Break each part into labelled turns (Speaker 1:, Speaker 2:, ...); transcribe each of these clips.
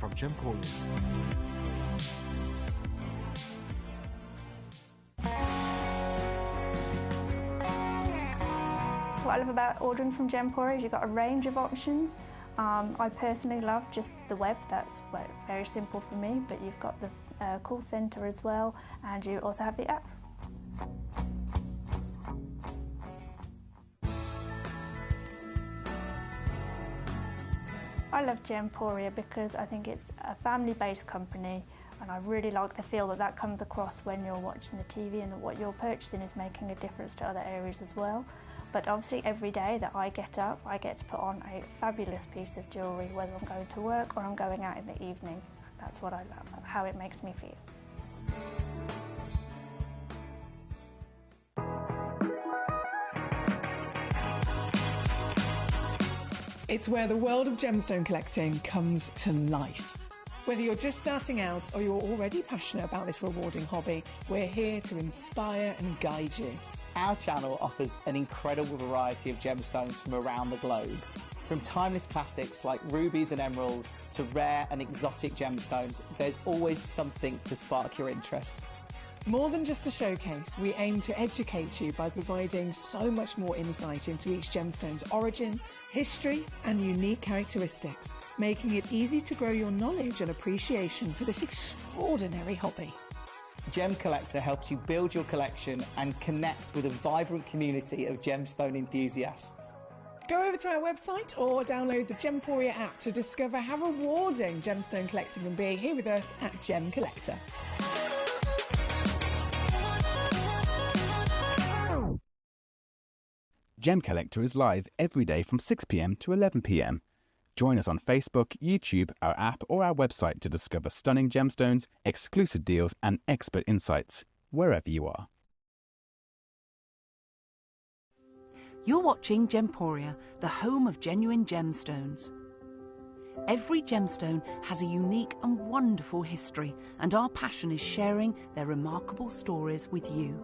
Speaker 1: from Gemcollector.
Speaker 2: What I love about ordering from Gemcollector is you've got a range of options. I personally love just the web, that's very simple for me, but you've got the call centre as well, and you also have the app. I love Gemcollector because I think it's a family-based company, and I really like the feel that comes across when you're watching the TV, and that what you're purchasing is making a difference to other areas as well. But obviously every day that I get up, I get to put on a fabulous piece of jewellery, whether I'm going to work or I'm going out in the evening. That's what I love, how it makes me feel.
Speaker 3: It's where the world of gemstone collecting comes to life. Whether you're just starting out or you're already passionate about this rewarding hobby, we're here to inspire and guide you.
Speaker 4: Our channel offers an incredible variety of gemstones from around the globe. From timeless classics like rubies and emeralds to rare and exotic gemstones, there's always something to spark your interest.
Speaker 3: More than just a showcase, we aim to educate you by providing so much more insight into each gemstone's origin, history, and unique characteristics, making it easy to grow your knowledge and appreciation for this extraordinary hobby.
Speaker 4: Gemcollector helps you build your collection and connect with a vibrant community of gemstone enthusiasts.
Speaker 3: Go over to our website or download the Gemcollector app to discover how rewarding gemstone collecting can be here with us at Gemcollector.
Speaker 5: Gemcollector is live every day from 6 p.m. to 11 p.m. Join us on Facebook, YouTube, our app or our website to discover stunning gemstones, exclusive deals and expert insights wherever you are.
Speaker 6: You're watching Gemporia, the home of genuine gemstones. Every gemstone has a unique and wonderful history, and our passion is sharing their remarkable stories with you.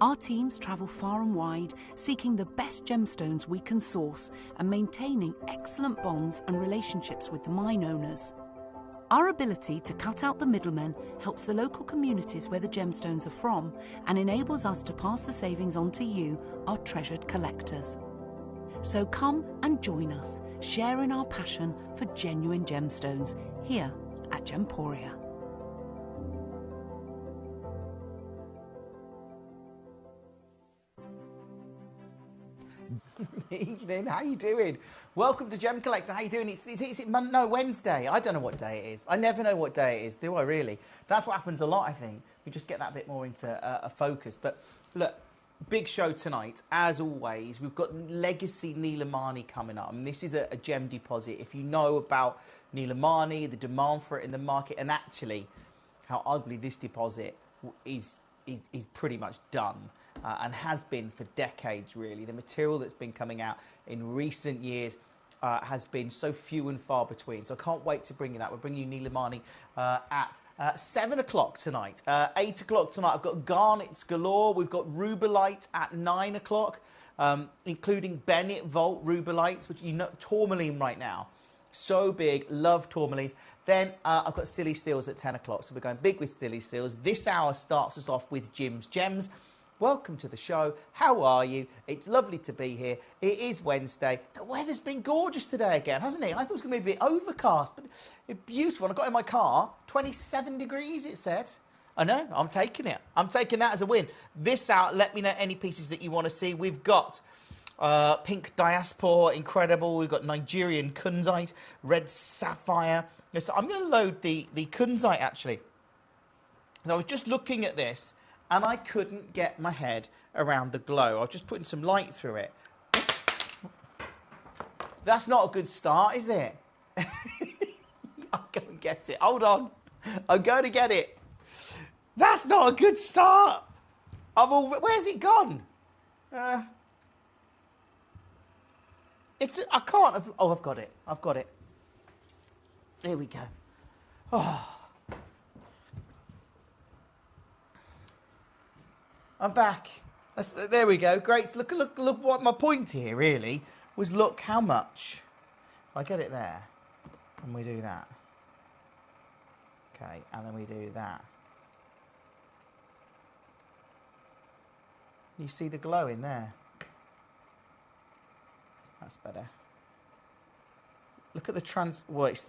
Speaker 6: Our teams travel far and wide, seeking the best gemstones we can source and maintaining excellent bonds and relationships with the mine owners. Our ability to cut out the middlemen helps the local communities where the gemstones are from and enables us to pass the savings on to you, our treasured collectors. So come and join us, sharing our passion for genuine gemstones here at Gemporia.
Speaker 4: Evening, how you doing? Welcome to Gemcollector. How you doing? Is it Wednesday? I don't know what day it is. I never know what day it is, do I really? That's what happens a lot, I think. We just get that bit more into a focus. But look, big show tonight. As always, we've got Legacy Nilamani coming up. And this is a gem deposit. If you know about Nilamani, the demand for it in the market, and actually how ugly this deposit is pretty much done. And has been for decades, really. The material that's been coming out in recent years has been so few and far between. So I can't wait to bring you that. We're bringing you Nilamani at 7 o'clock tonight. 8 o'clock tonight, I've got garnets galore. We've got rubellite at 9 o'clock, including Bennett Vault rubellites, which you know, tourmaline right now. So big, love tourmalines. Then I've got Silly Steels at 10 o'clock. So we're going big with Silly Steels. This hour starts us off with Jim's Gems. Welcome to the show. How are you? It's lovely to be here. It is Wednesday. The weather's been gorgeous today again, hasn't it? I thought it was going to be a bit overcast, but it's beautiful. And I got in my car, 27 degrees, it said. I know, I'm taking it. I'm taking that as a win. This out, let me know any pieces that you want to see. We've got pink diaspora, incredible. We've got Nigerian kunzite, red sapphire. So I'm going to load the kunzite, actually. So I was just looking at this, and I couldn't get my head around the glow. I was just putting some light through it. That's not a good start, is it? I'll go and get it. Hold on. I'm going to get it. That's not a good start. Where's it gone? I can't have... Oh, I've got it. I've got it. Here we go. Oh. I'm back. There we go. Great. Look what my point here really was. Look how much. I get it there, and we do that. Okay, and then we do that. You see the glow in there? That's better. Look at the well, it's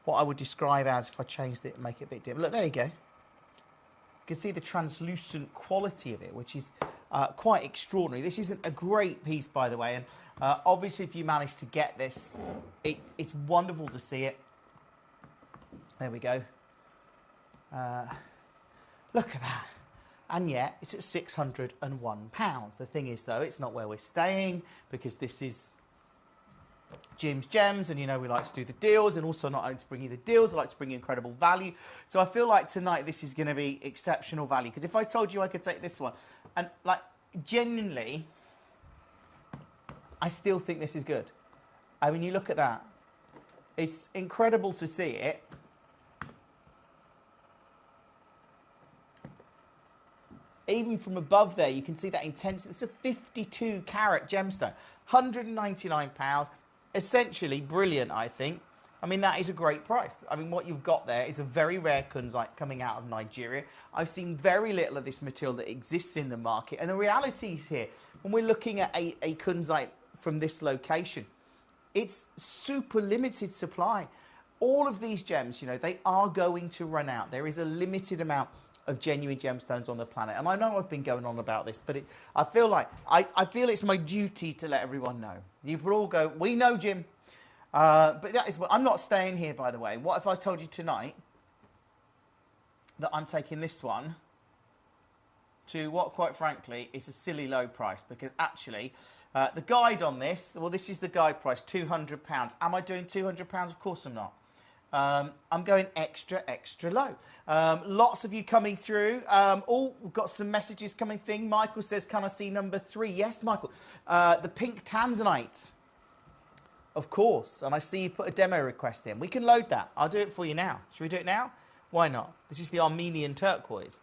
Speaker 4: what I would describe as, if I changed it and make it a bit dim. Look, there you go. You can see the translucent quality of it, which is quite extraordinary. This isn't a great piece, by the way, and obviously if you manage to get this, it's wonderful to see it. There we go. Look at that. And yet, it's at £601. The thing is, though, it's not where we're staying, because this is Jim's Gems, and you know we like to do the deals, and also not only to bring you the deals, I like to bring you incredible value. So I feel like tonight this is going to be exceptional value, because if I told you I could take this one, and like genuinely, I still think this is good. I mean, you look at that. It's incredible to see it. Even from above there, you can see that intensity. It's a 52 carat gemstone, £199. Essentially brilliant, I think. I mean, that is a great price. I mean, what you've got there is a very rare kunzite coming out of Nigeria. I've seen very little of this material that exists in the market. And the reality is here, when we're looking at a kunzite from this location, it's super limited supply. All of these gems, you know, they are going to run out. There is a limited amount of genuine gemstones on the planet. And I know I've been going on about this, but I feel like I feel it's my duty to let everyone know. You will all go, we know, Jim. But that is what I'm not staying here, by the way. What if I told you tonight that I'm taking this one to what, quite frankly, is a silly low price? Because actually, the guide on this, well, this is the guide price, £200. Am I doing £200? Of course I'm not. I'm going extra low. Lots of you coming through. We've got some messages coming thing. Michael says, can I see number 3? Yes, Michael. The pink tanzanite. Of course. And I see you've put a demo request in. We can load that. I'll do it for you now. Should we do it now? Why not? This is the Armenian turquoise.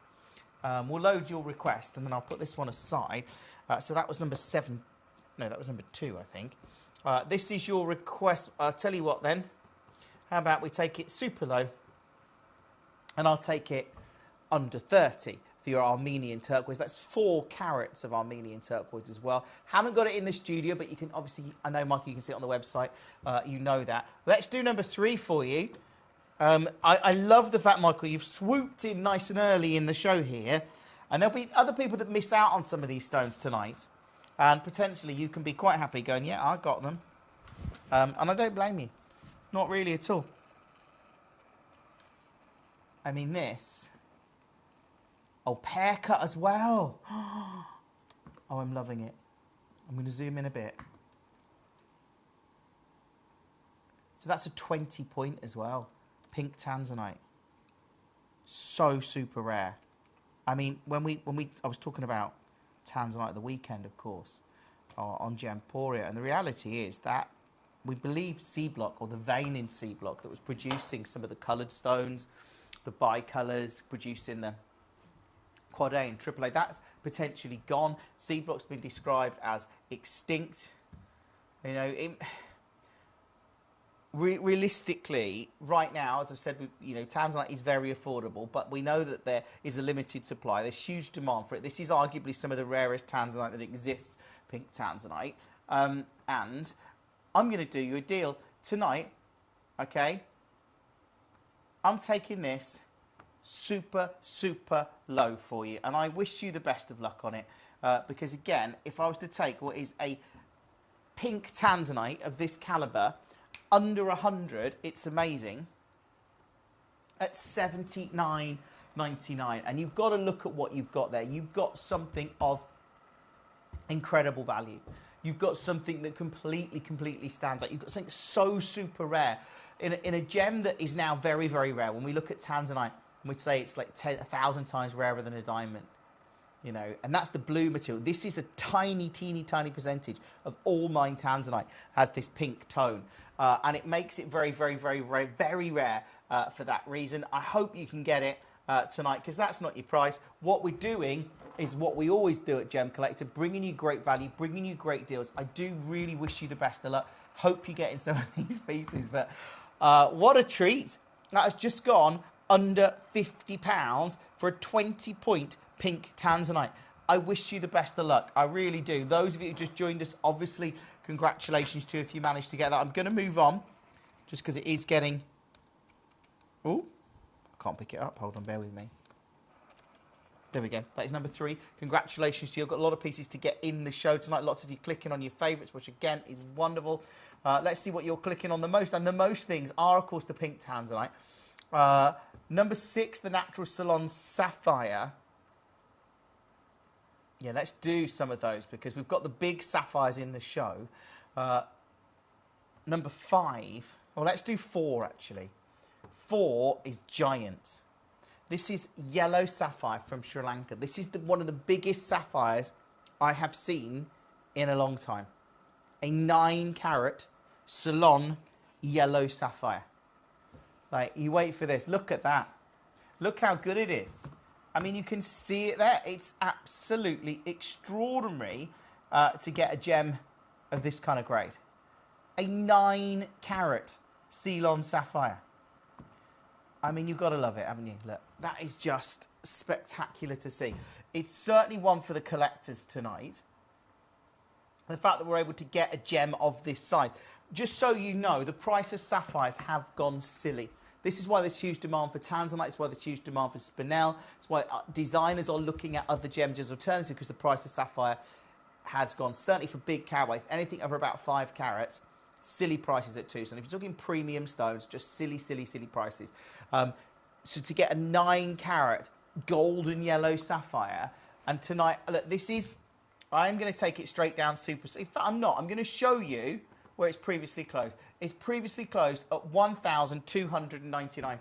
Speaker 4: We'll load your request, and then I'll put this one aside. So that was number 7. No, that was number 2, I think. This is your request. I'll tell you what then. How about we take it super low, and I'll take it under 30 for your Armenian turquoise. That's 4 carats of Armenian turquoise as well. Haven't got it in the studio, but you can obviously, I know, Michael, you can see it on the website. You know that. Let's do number 3 for you. I love the fact, Michael, you've swooped in nice and early in the show here, and there'll be other people that miss out on some of these stones tonight, and potentially you can be quite happy going, yeah, I got them. And I don't blame you. Not really at all. I mean, this. Oh, pear cut as well. Oh, I'm loving it. I'm going to zoom in a bit. So that's a 20 point as well. Pink tanzanite. So super rare. I mean, I was talking about tanzanite at the weekend, of course, on Gemporia, and the reality is that we believe C block, or the vein in C block that was producing some of the coloured stones, the bicolours, producing the quad A and triple A, that's potentially gone. C block's been described as extinct. You know, realistically, right now, as I've said, you know, tanzanite is very affordable, but we know that there is a limited supply. There's huge demand for it. This is arguably some of the rarest tanzanite that exists, pink tanzanite, and I'm going to do you a deal tonight, okay? I'm taking this super low for you, and I wish you the best of luck on it, because again, if I was to take what is a pink tanzanite of this calibre, under 100, it's amazing, at $79.99, and you've got to look at what you've got there. You've got something of incredible value. You've got something that completely stands out. You've got something so super rare in a gem that is now very rare. When we look at tanzanite, we'd say it's like 1,000 times rarer than a diamond, you know, and that's the blue material. This is a teeny tiny percentage of all mine tanzanite has this pink tone, and it makes it very rare for that reason. I hope you can get it tonight, because that's not your price. What we're doing is what we always do at Gemcollector, bringing you great value, bringing you great deals. I do really wish you the best of luck. Hope you get in some of these pieces, but what a treat. That has just gone under £50 for a 20-point pink tanzanite. I wish you the best of luck. I really do. Those of you who just joined us, obviously, congratulations to you if you managed to get that. I'm going to move on just because it is getting... Oh, I can't pick it up. Hold on, bear with me. There we go. That is number 3. Congratulations to you. I've got a lot of pieces to get in the show tonight. Lots of you clicking on your favourites, which again is wonderful. Let's see what you're clicking on the most. And the most things are, of course, the pink tanzanite. Number 6, the natural Ceylon sapphire. Yeah, let's do some of those because we've got the big sapphires in the show. Number 5. Well, let's do 4, actually. 4 is giant. This is yellow sapphire from Sri Lanka. This is one of the biggest sapphires I have seen in a long time. A 9-carat Ceylon yellow sapphire. Like, you wait for this. Look at that. Look how good it is. I mean, you can see it there. It's absolutely extraordinary to get a gem of this kind of grade. A 9-carat Ceylon sapphire. I mean, you've got to love it, haven't you? Look, that is just spectacular to see. It's certainly one for the collectors tonight. The fact that we're able to get a gem of this size. Just so you know, the price of sapphires have gone silly. This is why there's huge demand for tanzanite. It's why there's huge demand for spinel. It's why designers are looking at other gems as alternatives because the price of sapphire has gone, certainly for big carat weights, anything over about 5 carats. Silly prices at 2. So if you're talking premium stones, just silly, silly, silly prices. So to get a 9-carat golden yellow sapphire, and tonight, look, this is, I'm going to take it straight down super. In fact, I'm not. I'm going to show you where it's previously closed. It's previously closed at £1,299.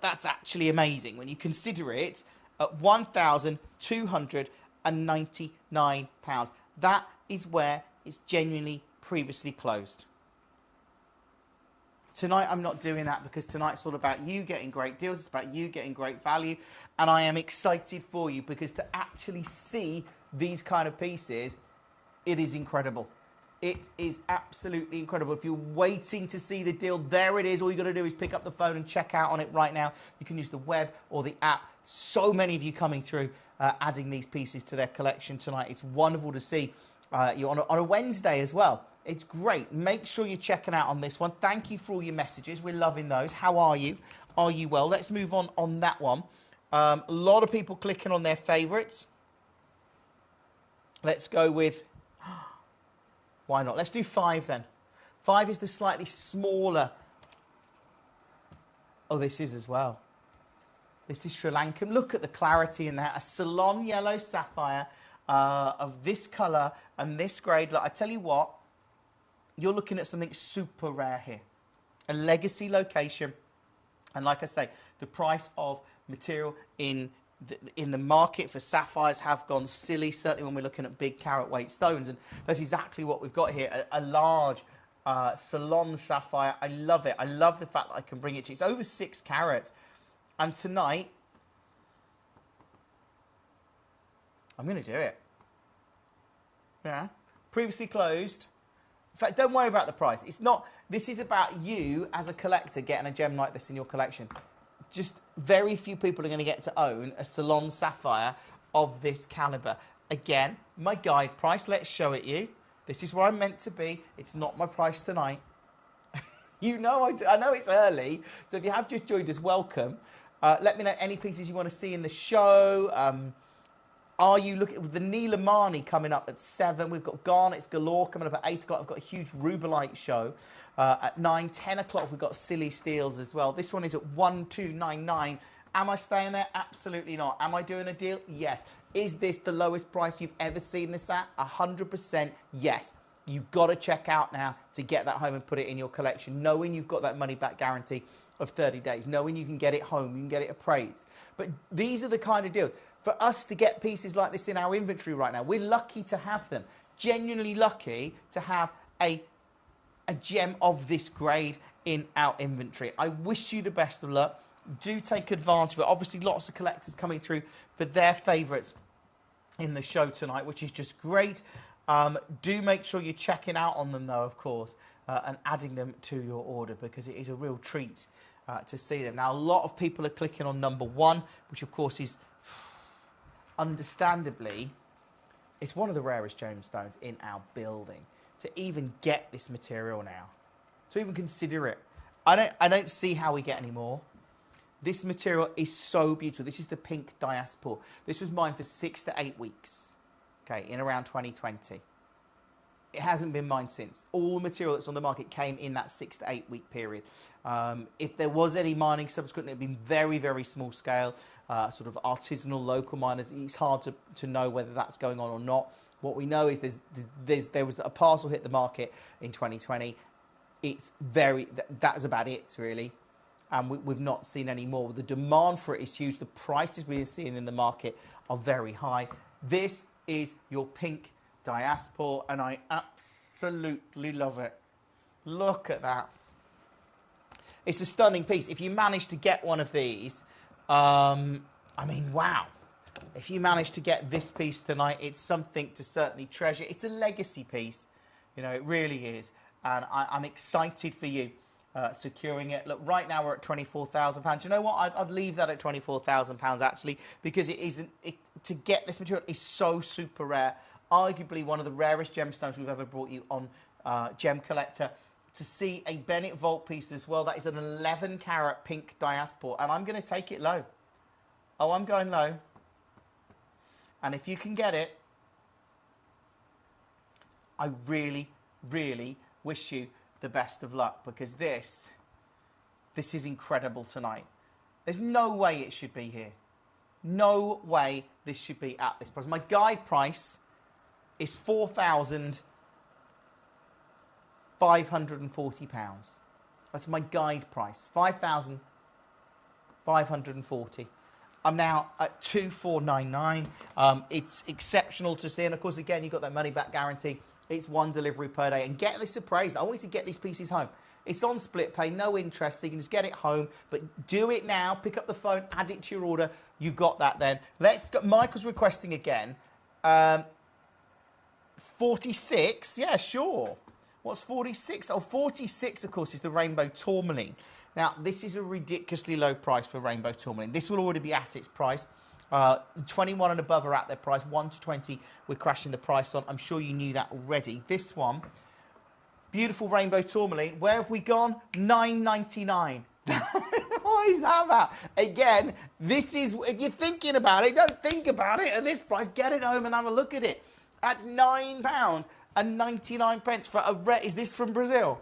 Speaker 4: That's actually amazing when you consider it at £1,299. That is where it's genuinely previously closed. Tonight, I'm not doing that because tonight's all about you getting great deals. It's about you getting great value. And I am excited for you because to actually see these kind of pieces, it is incredible. It is absolutely incredible. If you're waiting to see the deal, there it is. All you got to do is pick up the phone and check out on it right now. You can use the web or the app. So many of you coming through, adding these pieces to their collection tonight. It's wonderful to see you on a Wednesday as well. It's great. Make sure you're checking out on this one. Thank you for all your messages. We're loving those. How are you? Are you well? Let's move on that one. A lot of people clicking on their favourites. Let's go with... Why not? Let's do 5 then. 5 is the slightly smaller. Oh, this is as well. This is Sri Lankan. Look at the clarity in that. A Ceylon yellow sapphire of this colour and this grade. Look, I tell you what, you're looking at something super rare here. A legacy location. And like I say, the price of material in the market for sapphires have gone silly, certainly when we're looking at big carat weight stones. And that's exactly what we've got here, a large Ceylon sapphire. I love it. I love the fact that I can bring it to you. It's over 6 carats. And tonight, I'm going to do it. Yeah. Previously closed. In fact, don't worry about the price. It's not. This is about you as a collector getting a gem like this in your collection. Just very few people are going to get to own a Ceylon sapphire of this caliber. Again, my guide price. Let's show it you. This is where I'm meant to be. It's not my price tonight. You know I know it's early, so if you have just joined us, welcome. Let me know any pieces you want to see in the show. Are you looking with the Neelamani coming up at 7? We've got Garnets galore coming up at 8 o'clock. I've got a huge Rubelite show at 9. 10 o'clock, we've got Silly Steels as well. This one is at 1299. Am I staying there? Absolutely not. Am I doing a deal? Yes. Is this the lowest price you've ever seen this at? 100% yes. You've got to check out now to get that home and put it in your collection, knowing you've got that money back guarantee of 30 days, knowing you can get it home, you can get it appraised. But these are the kind of deals. For us to get pieces like this in our inventory right now, we're lucky to have them. Genuinely lucky to have a gem of this grade in our inventory. I wish you the best of luck. Do take advantage of it. Obviously, lots of collectors coming through for their favourites in the show tonight, which is just great. Do make sure you're checking out on them, though, of course. and adding them to your order, because it is a real treat to see them. Now, a lot of people are clicking on number 1, which of course is, understandably, it's one of the rarest gemstones in our building. To even get this material now, to even consider it, I don't see how we get any more. This material is so beautiful. This is the pink diaspora. This was mine for 6 to 8 weeks, okay, in around 2020. It hasn't been mine since. All the material that's on the market came in that 6 to 8 week period. If there was any mining subsequently, it had been very, very small scale, sort of artisanal local miners. It's hard to know whether that's going on or not. What we know is there was a parcel hit the market in 2020. That's about it, really. And we've not seen any more. The demand for it is huge. The prices we are seeing in the market are very high. This is your pink diaspora, and I absolutely love it. Look at that. It's a stunning piece. If you manage to get one of these, I mean, wow. If you manage to get this piece tonight, it's something to certainly treasure. It's a legacy piece. You know, it really is. And I'm excited for you securing it. Look, right now we're at £24,000. You know what? I'd leave that at £24,000 actually, because to get this material is so super rare. Arguably one of the rarest gemstones we've ever brought you on Gemcollector. To see a Bennett Vault piece as well, that is an 11 carat pink diaspora, and I'm going to take it low. Oh, I'm going low. And if you can get it, I really, really wish you the best of luck, because this is incredible tonight. There's no way it should be here. No way this should be at this price. My guide price is £4,540. That's my guide price, 5,540. I'm now at 2,499. It's exceptional to see, and of course, again, you've got that money back guarantee. It's 1 delivery per day, and get this appraised. I want you to get these pieces home. It's on split pay, no interest, so you can just get it home. But do it now. Pick up the phone, add it to your order. You got that then. Let's go. Michael's requesting again. 46? Yeah, sure. What's 46? Oh, 46, of course, is the rainbow tourmaline. Now, this is a ridiculously low price for rainbow tourmaline. This will already be at its price. 21 and above are at their price. 1 to 20, we're crashing the price on. I'm sure you knew that already. This one, beautiful rainbow tourmaline. Where have we gone? $9.99. What is that about? Again, this is, if you're thinking about it, don't think about it at this price. Get it home and have a look at it. At £9.99 for a red. Is this from Brazil?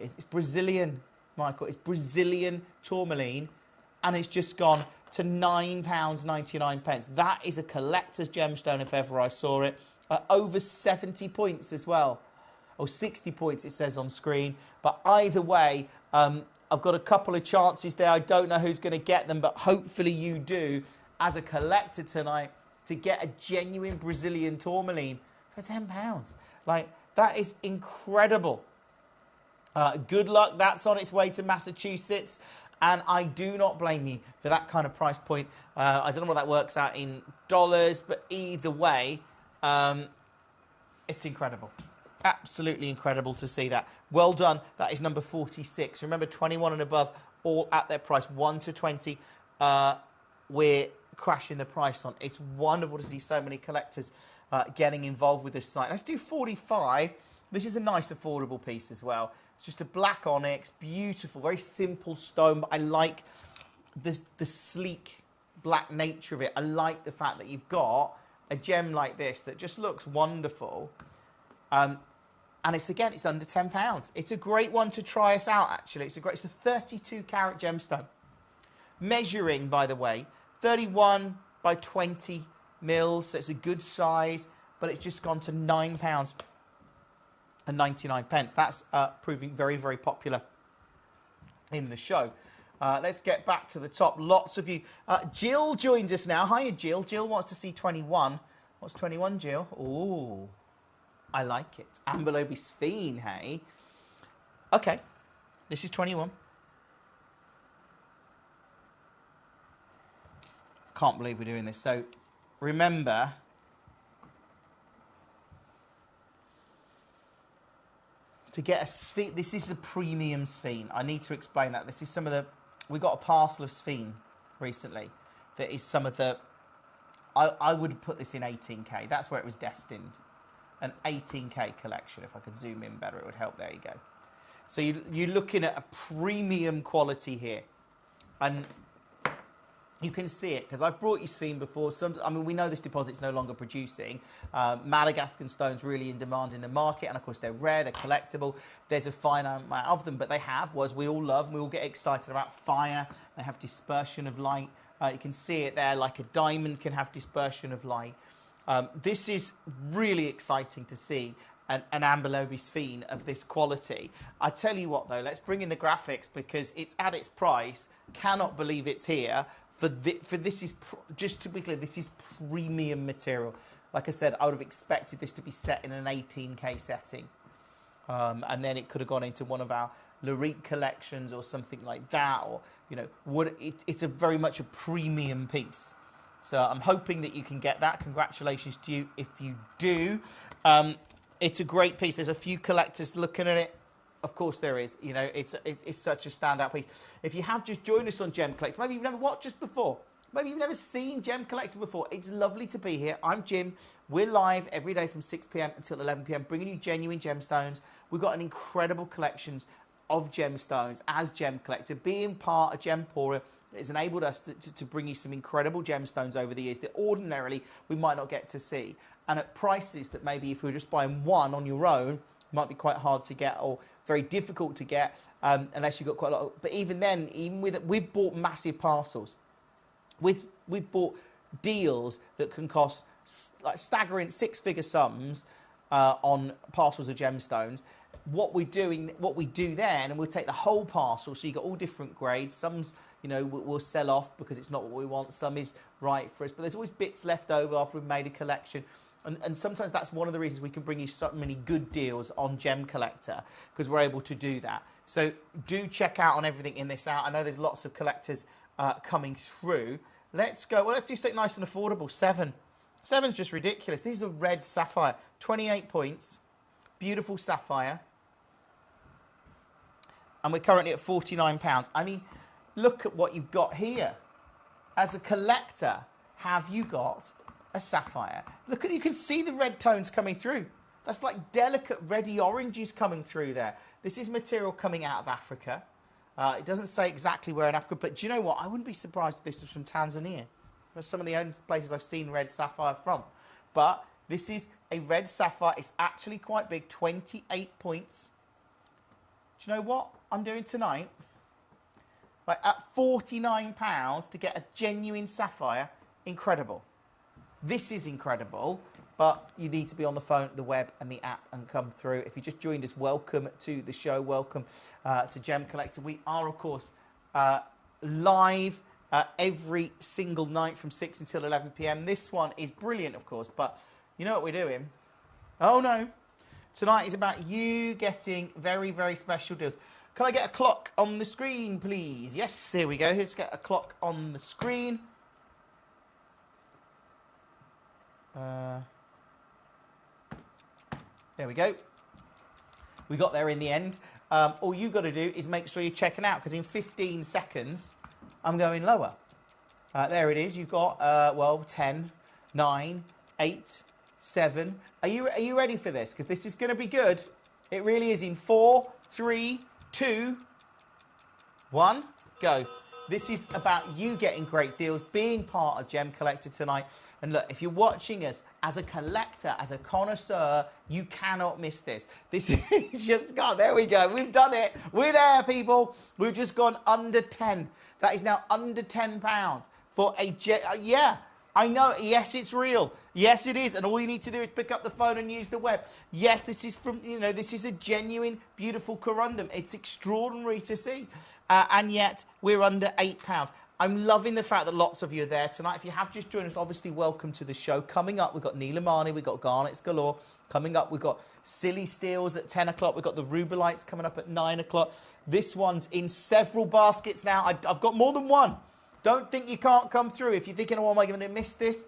Speaker 4: It's Brazilian, Michael. It's Brazilian tourmaline, and it's just gone to £9.99. That is a collector's gemstone if ever I saw it. Over 70 points as well. Or 60 points it says on screen. But either way, I've got a couple of chances there. I don't know who's going to get them, but hopefully you do, as a collector tonight, to get a genuine Brazilian tourmaline for £10. Like, that is incredible. Good luck. That's on its way to Massachusetts. And I do not blame you for that kind of price point. I don't know what that works out in dollars, but either way, it's incredible. Absolutely incredible to see that. Well done. That is number 46. Remember, 21 and above, all at their price. 1 to 20, we're crashing the price on. It's wonderful to see so many collectors getting involved with this tonight. Let's do 45. This is a nice, affordable piece as well. It's just a black onyx, beautiful, very simple stone, but I like the sleek black nature of it. I like the fact that you've got a gem like this that just looks wonderful. And it's under £10. It's a great one to try us out, actually. It's a 32 carat gemstone. Measuring, by the way, 31 by 20 mils, so it's a good size, but it's just gone to £9.99. That's proving very, very popular in the show. Let's get back to the top. Lots of you. Jill joined us now. Hiya, Jill. Jill wants to see 21. What's 21, Jill? Ooh, I like it. Amberlobe Sphene, hey? Okay, this is 21. Can't believe we're doing this. So remember, to get a sphene. This is a premium sphene. I need to explain that. This is some of the... We got a parcel of sphene recently that is some of the... I would put this in 18K. That's where it was destined. An 18K collection. If I could zoom in better, it would help. There you go. So you're looking at a premium quality here. And you can see it, because I've brought you sphene before. I mean, we know this deposit's no longer producing. Madagascan stones really in demand in the market, and of course they're rare, they're collectible. There's a finite amount of them, but they have, as we all love, and we all get excited about fire. They have dispersion of light. You can see it there, like a diamond can have dispersion of light. This is really exciting to see. An Amberlobe sphene of this quality. I tell you what though, let's bring in the graphics, because it's at its price. Cannot believe it's here. Just to be clear, this is premium material. Like I said, I would have expected this to be set in an 18K setting. And then it could have gone into one of our Larique collections or something like that. Or, you know, it's a very much a premium piece. So I'm hoping that you can get that. Congratulations to you if you do. It's a great piece. There's a few collectors looking at it. Of course there is. You know, it's such a standout piece. If you have just joined us on Gemcollector, maybe you've never watched us before. Maybe you've never seen Gemcollector before. It's lovely to be here. I'm Jim. We're live every day from 6 p.m. until 11 p.m. bringing you genuine gemstones. We've got an incredible collections of gemstones as Gemcollector. Being part of Gemporia has enabled us to bring you some incredible gemstones over the years that ordinarily we might not get to see. And at prices that maybe if we were just buying one on your own, might be quite hard to get or very difficult to get unless you've got quite a lot. But even then, even with it, we've bought massive parcels. We've bought deals that can cost like staggering six-figure sums on parcels of gemstones. What we do then, and we'll take the whole parcel, so you've got all different grades. Some's, you know, we'll sell off because it's not what we want. Some is right for us, but there's always bits left over after we've made a collection. And sometimes that's one of the reasons we can bring you so many good deals on Gemcollector, because we're able to do that. So do check out on everything in this out. I know there's lots of collectors coming through. Let's go. Well, let's do something nice and affordable. 7. 7's just ridiculous. These are red sapphire. 28 points. Beautiful sapphire. And we're currently at £49. I mean, look at what you've got here. As a collector, have you got a sapphire? Look at, you can see the red tones coming through. That's like delicate reddy oranges coming through there. This is material coming out of Africa. It doesn't say exactly where in Africa, but do you know what? I wouldn't be surprised if this was from Tanzania. That's some of the only places I've seen red sapphire from. But this is a red sapphire. It's actually quite big, 28 points. Do you know what I'm doing tonight? Like at £49 to get a genuine sapphire, incredible. This is incredible, but you need to be on the phone, the web and the app and come through. If you just joined us, welcome to the show. Welcome to Gemcollector. We are, of course, live every single night from 6 until 11 p.m. This one is brilliant, of course, but you know what we're doing? Oh, no. Tonight is about you getting very, very special deals. Can I get a clock on the screen, please? Yes, here we go. Let's get a clock on the screen. There we go. We got there in the end. All you got to do is make sure you're checking out, because in 15 seconds, I'm going lower. There it is. You've got, well, 10, 9, 8, 7. Are you ready for this? Because this is going to be good. It really is. In 4, 3, 2, 1, go. This is about you getting great deals, being part of Gemcollector tonight. And look, if you're watching us as a collector, as a connoisseur, you cannot miss this. This is just gone. There we go. We've done it. We're there, people. We've just gone under 10. That is now under £10 for a yeah. I know. Yes, it's real. Yes, it is. And all you need to do is pick up the phone and use the web. Yes, this is from, you know, this is a genuine, beautiful corundum. It's extraordinary to see. And yet we're under £8. I'm loving the fact that lots of you are there tonight. If you have just joined us, obviously welcome to the show. Coming up, we've got Neelamani, we've got Garnets galore. Coming up, we've got Silly Steels at 10 o'clock. We've got the Rubelites coming up at 9 o'clock. This one's in several baskets now. I've got more than one. Don't think you can't come through. If you're thinking, oh, am I going to miss this?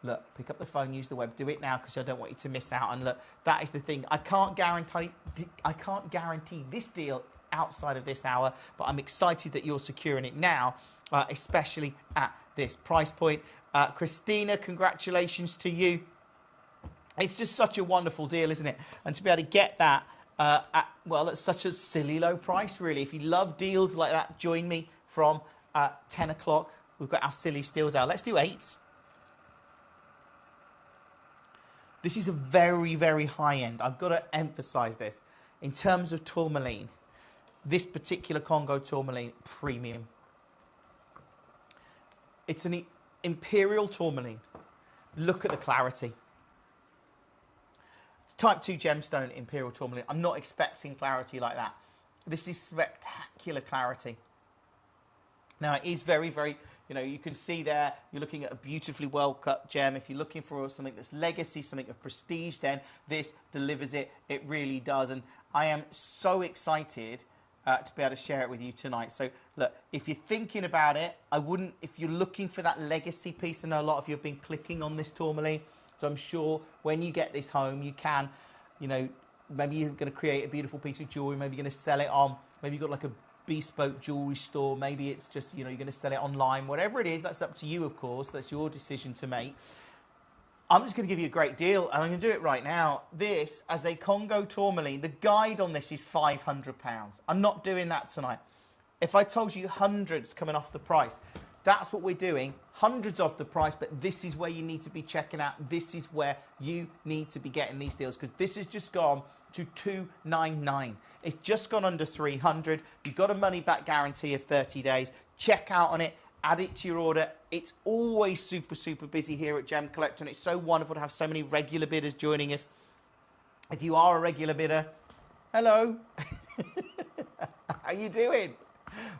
Speaker 4: look, pick up the phone, use the web, do it now because I don't want you to miss out. And look, that is the thing. I can't guarantee this deal outside of this hour, but I'm excited that you're securing it now, especially at this price point. Christina, congratulations to you. It's just such a wonderful deal, isn't it? And to be able to get that at such a silly low price, really. If you love deals like that, join me from 10 o'clock. We've got our silly steals out. Let's do 8. This is a very, very high end. I've got to emphasize this. In terms of tourmaline, this particular Congo tourmaline, premium. It's an imperial tourmaline. Look at the clarity. It's type 2 gemstone imperial tourmaline. I'm not expecting clarity like that. This is spectacular clarity. Now, it is very, very, you can see there, you're looking at a beautifully well-cut gem. If you're looking for something that's legacy, something of prestige, then this delivers it. It really does. And I am so excited to be able to share it with you tonight. So, look, if you're thinking about it, if you're looking for that legacy piece, I know a lot of you have been clicking on this tourmaline, so I'm sure when you get this home, you can, maybe you're going to create a beautiful piece of jewellery, maybe you're going to sell it on, maybe you've got like a bespoke jewellery store, maybe it's just, you're going to sell it online, whatever it is, that's up to you, of course, that's your decision to make. I'm just going to give you a great deal, and I'm going to do it right now. This, as a Congo tourmaline, the guide on this is £500. I'm not doing that tonight. If I told you hundreds coming off the price, that's what we're doing. Hundreds off the price, but this is where you need to be checking out. This is where you need to be getting these deals, because this has just gone to $299. It's just gone under $300. You've got a money-back guarantee of 30 days. Check out on it. Add it to your order. It's always super, super busy here at Gemcollector, and it's so wonderful to have so many regular bidders joining us. If you are a regular bidder, hello. How you doing?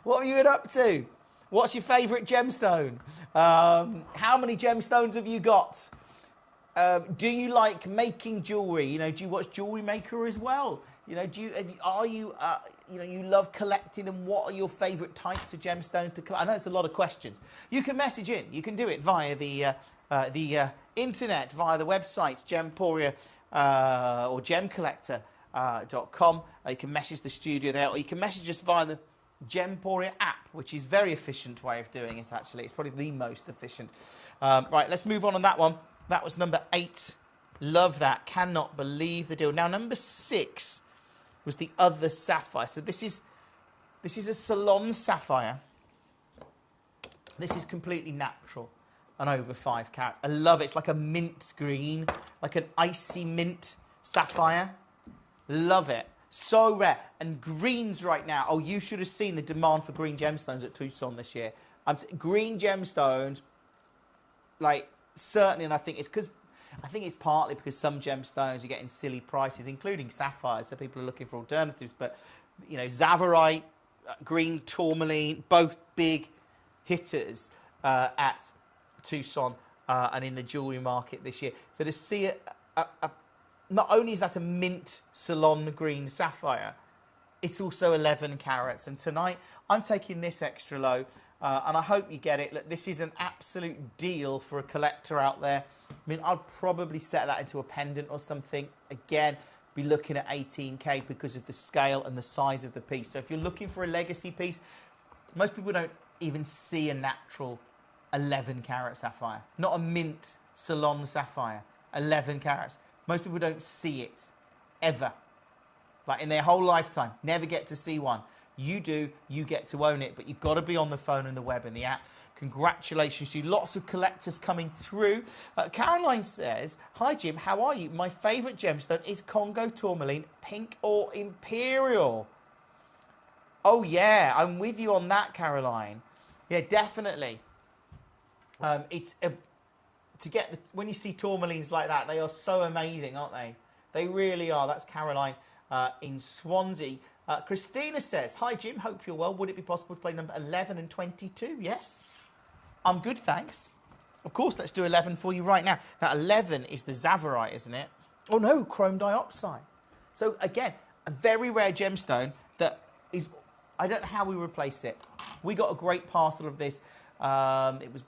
Speaker 4: What have you been up to? What's your favourite gemstone? How many gemstones have you got? Do you like making jewellery? Do you watch Jewellery Maker as well? You love collecting them. What are your favourite types of gemstones to collect? I know it's a lot of questions. You can message in. You can do it via the internet, via the website, Gemporia or Gemcollector.com. You can message the studio there, or you can message us via the Gemporia app, which is a very efficient way of doing it, actually. It's probably the most efficient. Right, let's move on that one. That was number 8. Love that. Cannot believe the deal. Now, number 6 was the other sapphire. So this is a Salon sapphire. This is completely natural and over 5 carats. I love it. It's like a mint green, like an icy mint sapphire. Love it. So rare. And greens right now. Oh, you should have seen the demand for green gemstones at Tucson this year. Green gemstones, certainly, and I think it's partly because some gemstones are getting silly prices, including sapphires, so people are looking for alternatives. But, Zavarite, green tourmaline, both big hitters at Tucson and in the jewellery market this year. So to see not only is that a mint Salon green sapphire, it's also 11 carats. And tonight, I'm taking this extra low, and I hope you get it. Look, this is an absolute deal for a collector out there. I mean, I'd probably set that into a pendant or something. Again, be looking at 18K because of the scale and the size of the piece. So if you're looking for a legacy piece, most people don't even see a natural 11 carat sapphire. Not a mint Salon sapphire, 11 carats. Most people don't see it, ever. In their whole lifetime, never get to see one. You do, you get to own it, but you've got to be on the phone and the web and the app. Congratulations to you. Lots of collectors coming through. Caroline says, hi Jim, how are you? My favourite gemstone is Congo tourmaline, pink or imperial. Oh yeah, I'm with you on that, Caroline. Yeah, definitely. When you see tourmalines like that, they are so amazing, aren't they? They really are. That's Caroline in Swansea. Christina says, hi Jim, hope you're well. Would it be possible to play number 11 and 22? Yes. I'm good, thanks. Of course, let's do 11 for you right now. Now, 11 is the Zavarite, isn't it? Oh no, chrome dioxide. So again, a very rare gemstone that is, I don't know how we replace it. We got a great parcel of this. It was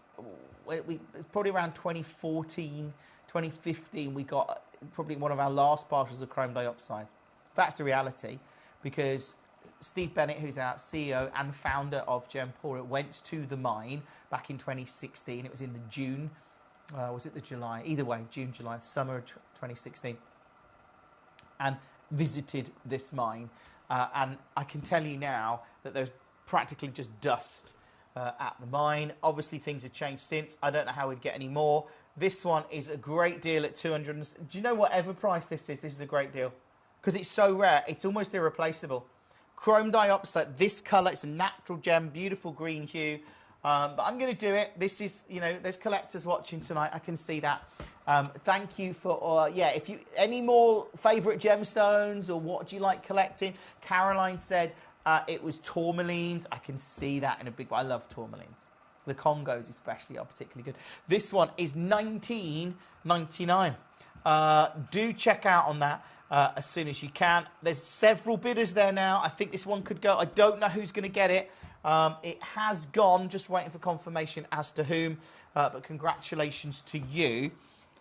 Speaker 4: it's probably around 2014, 2015, we got probably one of our last parcels of chrome dioxide. That's the reality, because Steve Bennett, who's our CEO and founder of Gemporia, went to the mine back in 2016. It was in the June, was it the July? Either way, June, July, summer of 2016, and visited this mine. And I can tell you now that there's practically just dust at the mine. Obviously, things have changed since. I don't know how we'd get any more. This one is a great deal at 200. Do you know whatever price this is a great deal? Because it's so rare, it's almost irreplaceable. Chrome dioxide, this colour, it's a natural gem, beautiful green hue. But I'm going to do it. This is, you know, there's collectors watching tonight. I can see that. Thank you for, if you, any more favourite gemstones or what do you like collecting? Caroline said it was tourmalines. I can see that in a big way. I love tourmalines. The Congos especially are particularly good. This one is $19.99. Do check out on that as soon as you can. There's several bidders there now. I think this one could go. I don't know who's going to get it. It has gone, just waiting for confirmation as to whom. But congratulations to you.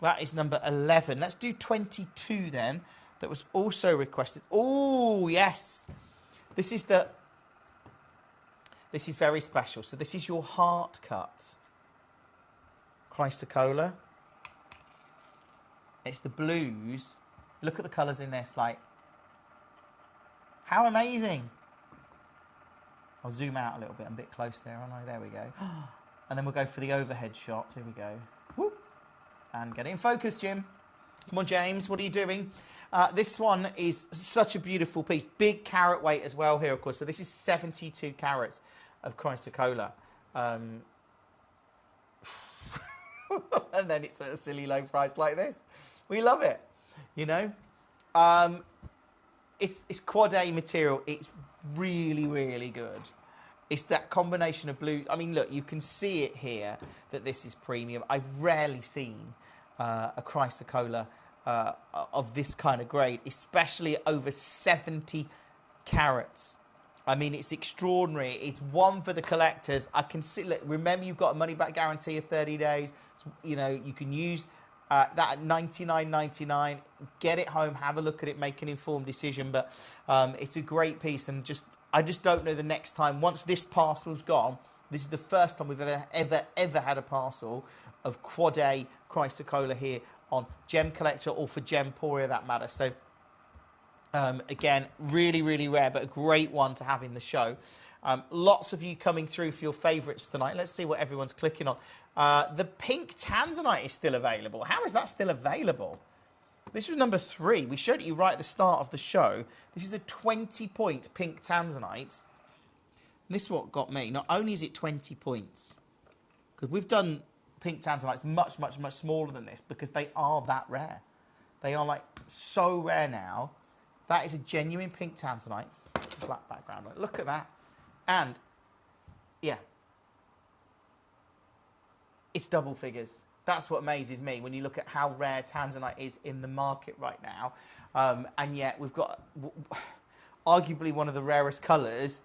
Speaker 4: That is number 11. Let's do 22 then. That was also requested. Oh, yes. This is very special. So this is your heart cut chrysocolla. It's the blues. Look at the colours in this. Like, how amazing. I'll zoom out a little bit. I'm a bit close there, aren't I? There we go. And then we'll go for the overhead shot. Here we go. Whoop. And get it in focus, Jim. Come on, James. What are you doing? This one is such a beautiful piece. Big carat weight as well here, of course. So this is 72 carats of chrysocolla. And then it's at a silly low price like this. We love it, you know. It's quad A material. It's really, really good. It's that combination of blue. I mean, look, you can see it here that this is premium. I've rarely seen a chrysocolla of this kind of grade, especially over 70 carats. I mean, it's extraordinary. It's one for the collectors. I can see, look, remember, you've got a money-back guarantee of 30 days. So, you know, you can use that at $99.99. Get it home, have a look at it, make an informed decision. But it's a great piece, and I just don't know the next time. Once this parcel's gone, this is the first time we've ever had a parcel of quad A chrysocolla here on Gemcollector, or for Gemporia, that matter. So again, really, really rare, but a great one to have in the show. Lots of you coming through for your favourites tonight. Let's see what everyone's clicking on. The pink tanzanite is still available. How is that still available? This was number 3. We showed it you right at the start of the show. This is a 20-point pink tanzanite. This is what got me. Not only is it 20 points, because we've done pink tanzanites much, much, much smaller than this, because they are that rare. They are like so rare now. That is a genuine pink tanzanite. Black background. Look at that. And, yeah, it's double figures. That's what amazes me when you look at how rare tanzanite is in the market right now. And yet we've got arguably one of the rarest colours,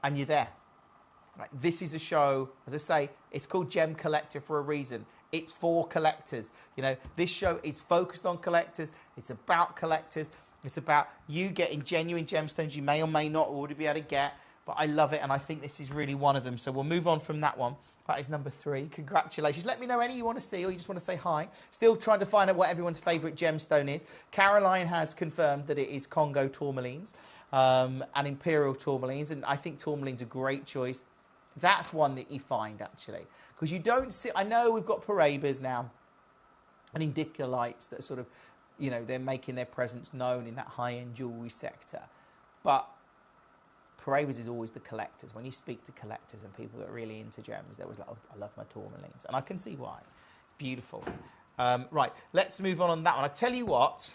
Speaker 4: and you're there. Right, this is a show, as I say, it's called Gemcollector for a reason. It's for collectors. You know, this show is focused on collectors. It's about collectors. It's about you getting genuine gemstones you may or may not already be able to get. But I love it, and I think this is really one of them. So we'll move on from that one. That is number 3. Congratulations. Let me know any you want to see, or you just want to say hi. Still trying to find out what everyone's favourite gemstone is. Caroline has confirmed that it is Congo tourmalines and Imperial tourmalines, and I think tourmaline's a great choice. That's one that you find, actually, because you don't see... I know we've got Parabas now and Indicolites that are sort of, you know, they're making their presence known in that high-end jewellery sector. But Parabas is always the collectors. When you speak to collectors and people that are really into gems, they're always like, oh, I love my tourmalines. And I can see why. It's beautiful. Right, let's move on that one. I tell you what,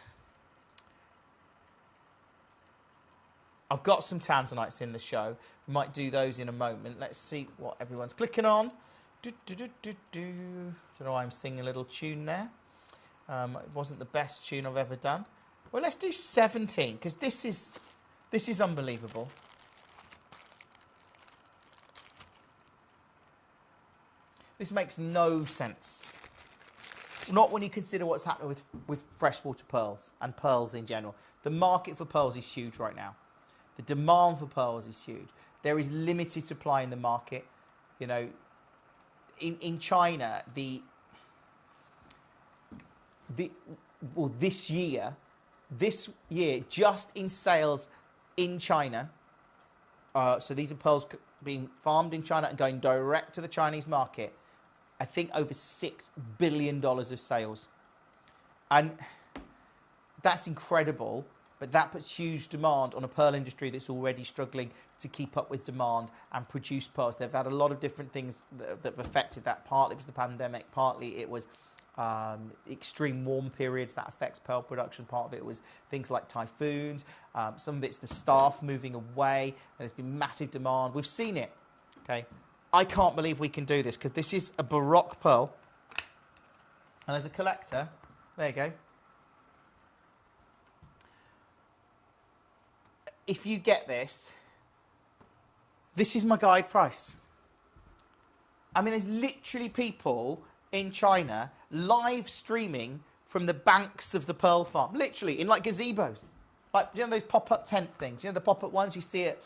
Speaker 4: I've got some tanzanites in the show. We might do those in a moment. Let's see what everyone's clicking on. Don't know why I'm singing a little tune there. It wasn't the best tune I've ever done. Well, let's do 17, because this is unbelievable. This makes no sense. Not when you consider what's happening with freshwater pearls and pearls in general. The market for pearls is huge right now. The demand for pearls is huge. There is limited supply in the market. You know, in China, this year, just in sales in China, so these are pearls being farmed in China and going direct to the Chinese market, I think over $6 billion of sales. And that's incredible, but that puts huge demand on a pearl industry that's already struggling to keep up with demand and produce pearls. They've had a lot of different things that have affected that. Partly it was the pandemic, partly it was extreme warm periods that affects pearl production. Part of it was things like typhoons. Some of it's the staff moving away. And there's been massive demand. We've seen it. Okay, I can't believe we can do this because this is a Baroque pearl. And as a collector, there you go. If you get this, this is my guide price. I mean, there's literally people in China live streaming from the banks of the pearl farm, literally in like gazebos, like, you know, those pop-up tent things, you know, the pop-up ones you see at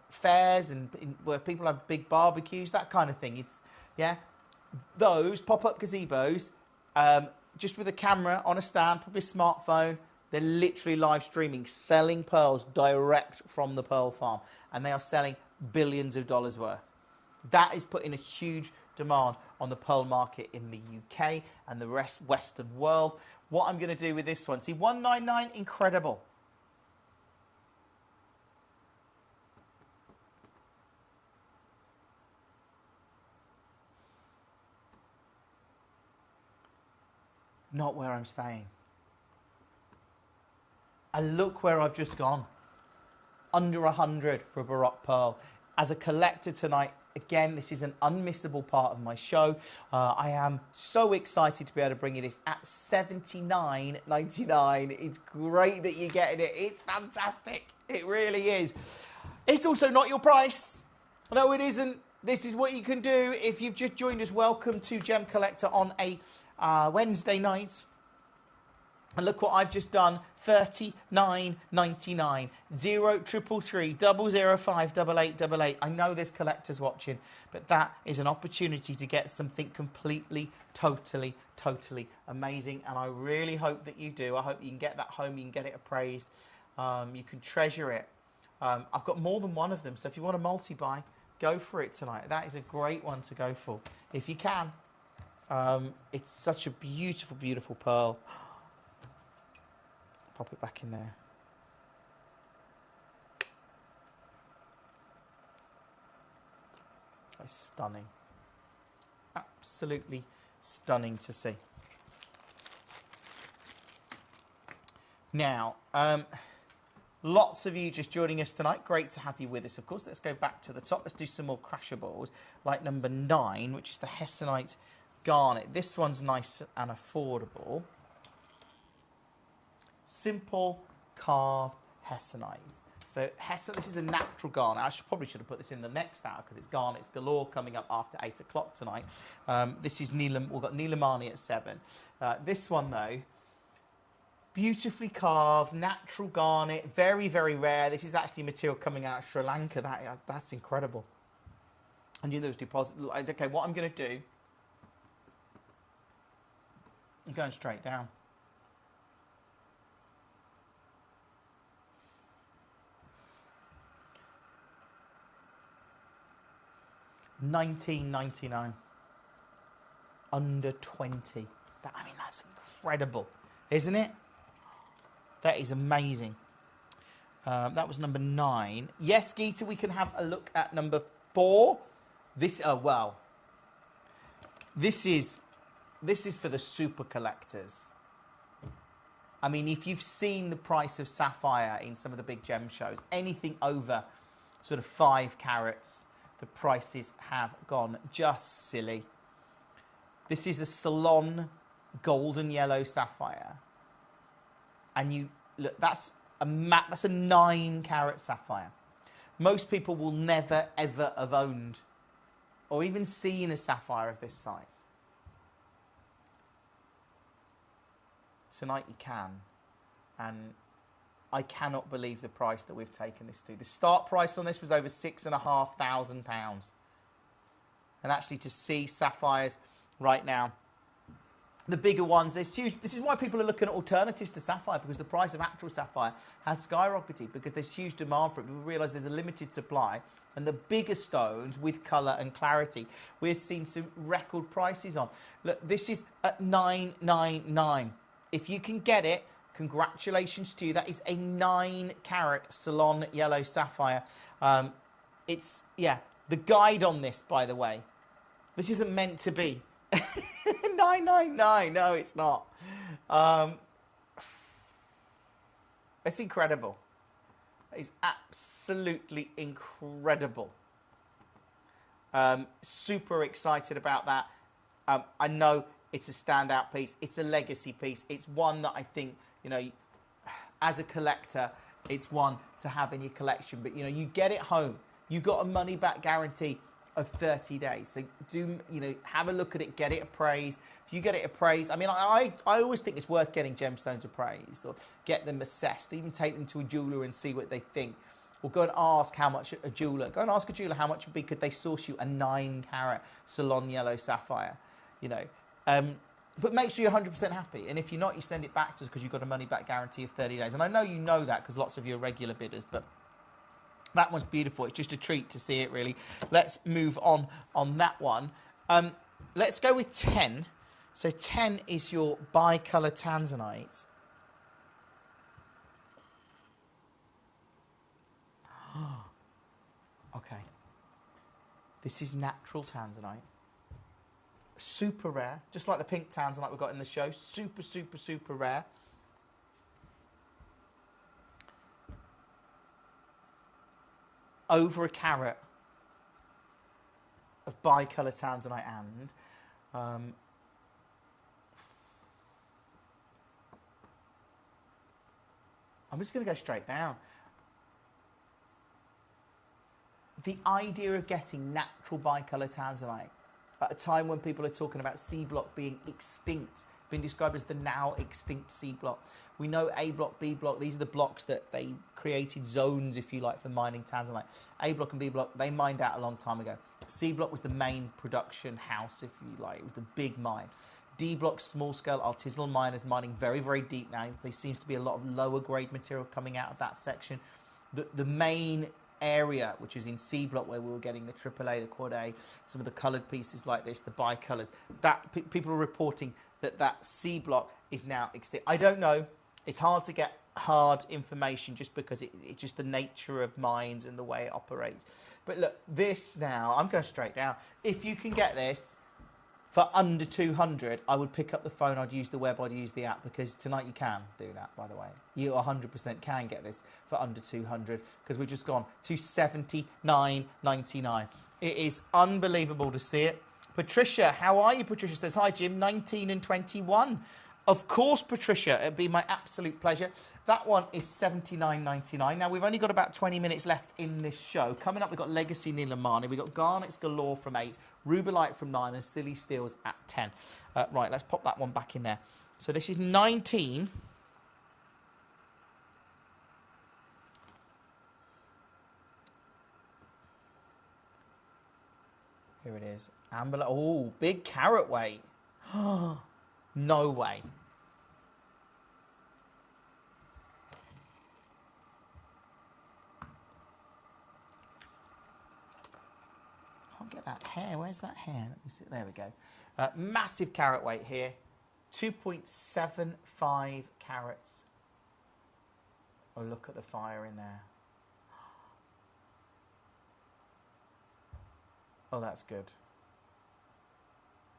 Speaker 4: fairs and where people have big barbecues, that kind of thing. It's, yeah, those pop-up gazebos, just with a camera on a stand, probably a smartphone. They're literally live streaming, selling pearls direct from the pearl farm, and they are selling billions of dollars worth. That is putting a huge demand on the pearl market in the UK and the Western world. What I'm going to do with this one, see, 199, incredible. Not where I'm staying. And look where I've just gone. Under 100 for a Baroque pearl. As a collector tonight, again, this is an unmissable part of my show. I am so excited to be able to bring you this at $79.99. It's great that you're getting it. It's fantastic. It really is. It's also not your price. No, it isn't. This is what you can do if you've just joined us. Welcome to Gemcollector on a Wednesday night. And look what I've just done, $39.99, 0333 005 8888. I know there's collectors watching, but that is an opportunity to get something completely, totally amazing. And I really hope that you do. I hope you can get that home, you can get it appraised, you can treasure it. I've got more than one of them, so if you want a multi-buy, go for it tonight. That is a great one to go for, if you can. It's such a beautiful, beautiful pearl. Pop it back in there. It's stunning. Absolutely stunning to see. Now, lots of you just joining us tonight. Great to have you with us, of course. Let's go back to the top. Let's do some more crashables, like number 9, which is the Hessonite Garnet. This one's nice and affordable. Simple carved Hessonite. So this is a natural garnet. I probably should have put this in the next hour because it's garnets galore coming up after 8 o'clock tonight. This is we've got Nilamani at 7. This one though, beautifully carved, natural garnet, very, very rare. This is actually material coming out of Sri Lanka. That's incredible. I knew there was deposit. Okay, what I'm going to do, I'm going straight down. $19.99, under 20. I mean, that's incredible, isn't it? That is amazing. That was number 9. Yes, Geeta, we can have a look at number 4. This, oh wow. This is for the super collectors. I mean, if you've seen the price of sapphire in some of the big gem shows, anything over sort of 5 carats, the prices have gone just silly. This is a Salon golden yellow sapphire. And you look, that's a 9 carat sapphire. Most people will never ever have owned or even seen a sapphire of this size. Tonight you can, and I cannot believe the price that we've taken this to. The start price on this was over £6,500. And actually to see sapphires right now, the bigger ones, there's huge. This is why people are looking at alternatives to sapphire, because the price of actual sapphire has skyrocketed because there's huge demand for it. People realise there's a limited supply, and the bigger stones with colour and clarity, we're seeing some record prices on. Look, this is at $999. If you can get it, congratulations to you. That is a 9-carat Salon yellow sapphire. It's, yeah, the guide on this, by the way, this isn't meant to be. $999. No, it's not. It's incredible. It's absolutely incredible. Super excited about that. I know it's a standout piece. It's a legacy piece. It's one that I think, you know, as a collector, it's one to have in your collection. But, you know, you get it home. You've got a money-back guarantee of 30 days. So do, you know, have a look at it, get it appraised. If you get it appraised, I mean, I always think it's worth getting gemstones appraised or get them assessed, even take them to a jeweler and see what they think. Or go and ask how much a jeweler, go and ask a jeweler how much would be, could they source you a 9-carat Salon yellow sapphire, you know. But make sure you're 100% happy. And if you're not, you send it back to us because you've got a money-back guarantee of 30 days. And I know you know that because lots of you are regular bidders, but that one's beautiful. It's just a treat to see it, really. Let's move on that one. Let's go with 10. So 10 is your bicolour tanzanite. Okay. This is natural tanzanite. Super rare, just like the pink tanzanite we've got in the show. Super, super, super rare. Over a carat of bicolour tanzanite, and I'm just going to go straight down. The idea of getting natural bicolour tanzanite at a time when people are talking about C block being extinct, being described as the now extinct C block. We know A block, B block, these are the blocks that they created zones, if you like, for mining tanzanite. A block and B block, they mined out a long time ago. C block was the main production house, if you like. It was the big mine. D block, small scale artisanal miners mining very, very deep now. There seems to be a lot of lower grade material coming out of that section. The main area, which is in C block, where we were getting the AAA, the Quad A, some of the coloured pieces like this, the bicolours, that people are reporting that C block is now extinct. I don't know. It's hard to get hard information just because it's just the nature of mines and the way it operates. But look, this now, I'm going straight down. If you can get this for under 200, I would pick up the phone, I'd use the web, I'd use the app, because tonight you can do that, by the way. You 100% can get this for under 200, because we've just gone to $79.99. It is unbelievable to see it. Patricia, how are you? Patricia says, hi, Jim, 19 and 21. Of course, Patricia, it'd be my absolute pleasure. That one is $79.99. Now, we've only got about 20 minutes left in this show. Coming up, we've got Legacy Nilamani. We've got Garnets Galore from 8, Rubelite from 9, and Silly Steels at 10. Right, let's pop that one back in there. So this is 19. Here it is. Amber. Oh, big carat weight. No way. Can't get that hair. Where's that hair? Let me see. There we go. Massive carat weight here. 2.75 carats. Oh, look at the fire in there. Oh, that's good.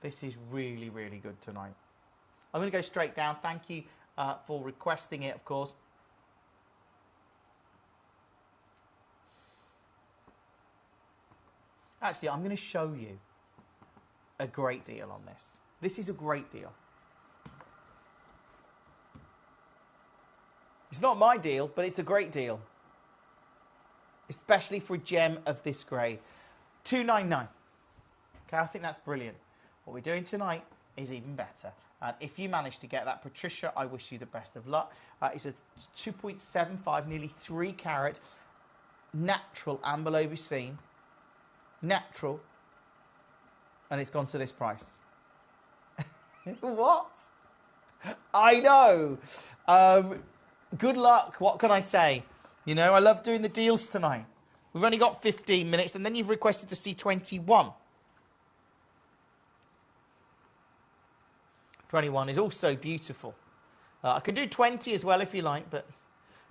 Speaker 4: This is really, really good tonight. I'm going to go straight down. Thank you for requesting it, of course. Actually, I'm going to show you a great deal on this. This is a great deal. It's not my deal, but it's a great deal. Especially for a gem of this grade. $299. Okay, I think that's brilliant. What we're doing tonight is even better. And if you manage to get that, Patricia, I wish you the best of luck. It's a 2.75, nearly 3 carat, natural amber lobosphene. Natural. And it's gone to this price. What? I know. Good luck. What can I say? You know, I love doing the deals tonight. We've only got 15 minutes, and then you've requested to see 21. 21 is also beautiful. I can do 20 as well if you like, but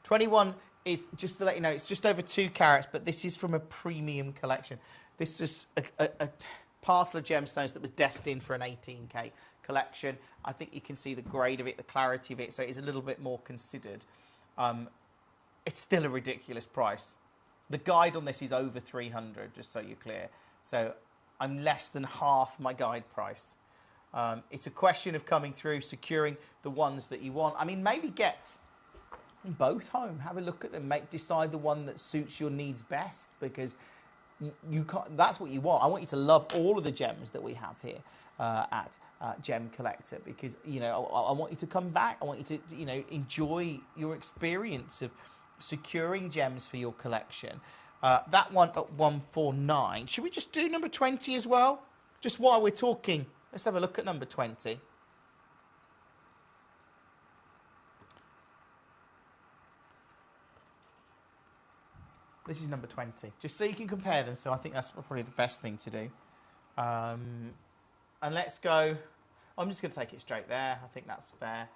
Speaker 4: 21 is, just to let you know, it's just over 2 carats, but this is from a premium collection. This is a parcel of gemstones that was destined for an 18K collection. I think you can see the grade of it, the clarity of it, so it is a little bit more considered. It's still a ridiculous price. The guide on this is over 300, just so you're clear. So I'm less than half my guide price. It's a question of coming through, securing the ones that you want. I mean, maybe get both home, have a look at them, decide the one that suits your needs best, because you can't, that's what you want. I want you to love all of the gems that we have here at Gemcollector, because, you know, I want you to come back. I want you to, you know, enjoy your experience of securing gems for your collection. That one at 149. Should we just do number 20 as well? Just while we're talking, let's have a look at number 20. This is number 20, just so you can compare them. So I think that's probably the best thing to do. And let's go. I'm just going to take it straight there. I think that's fair.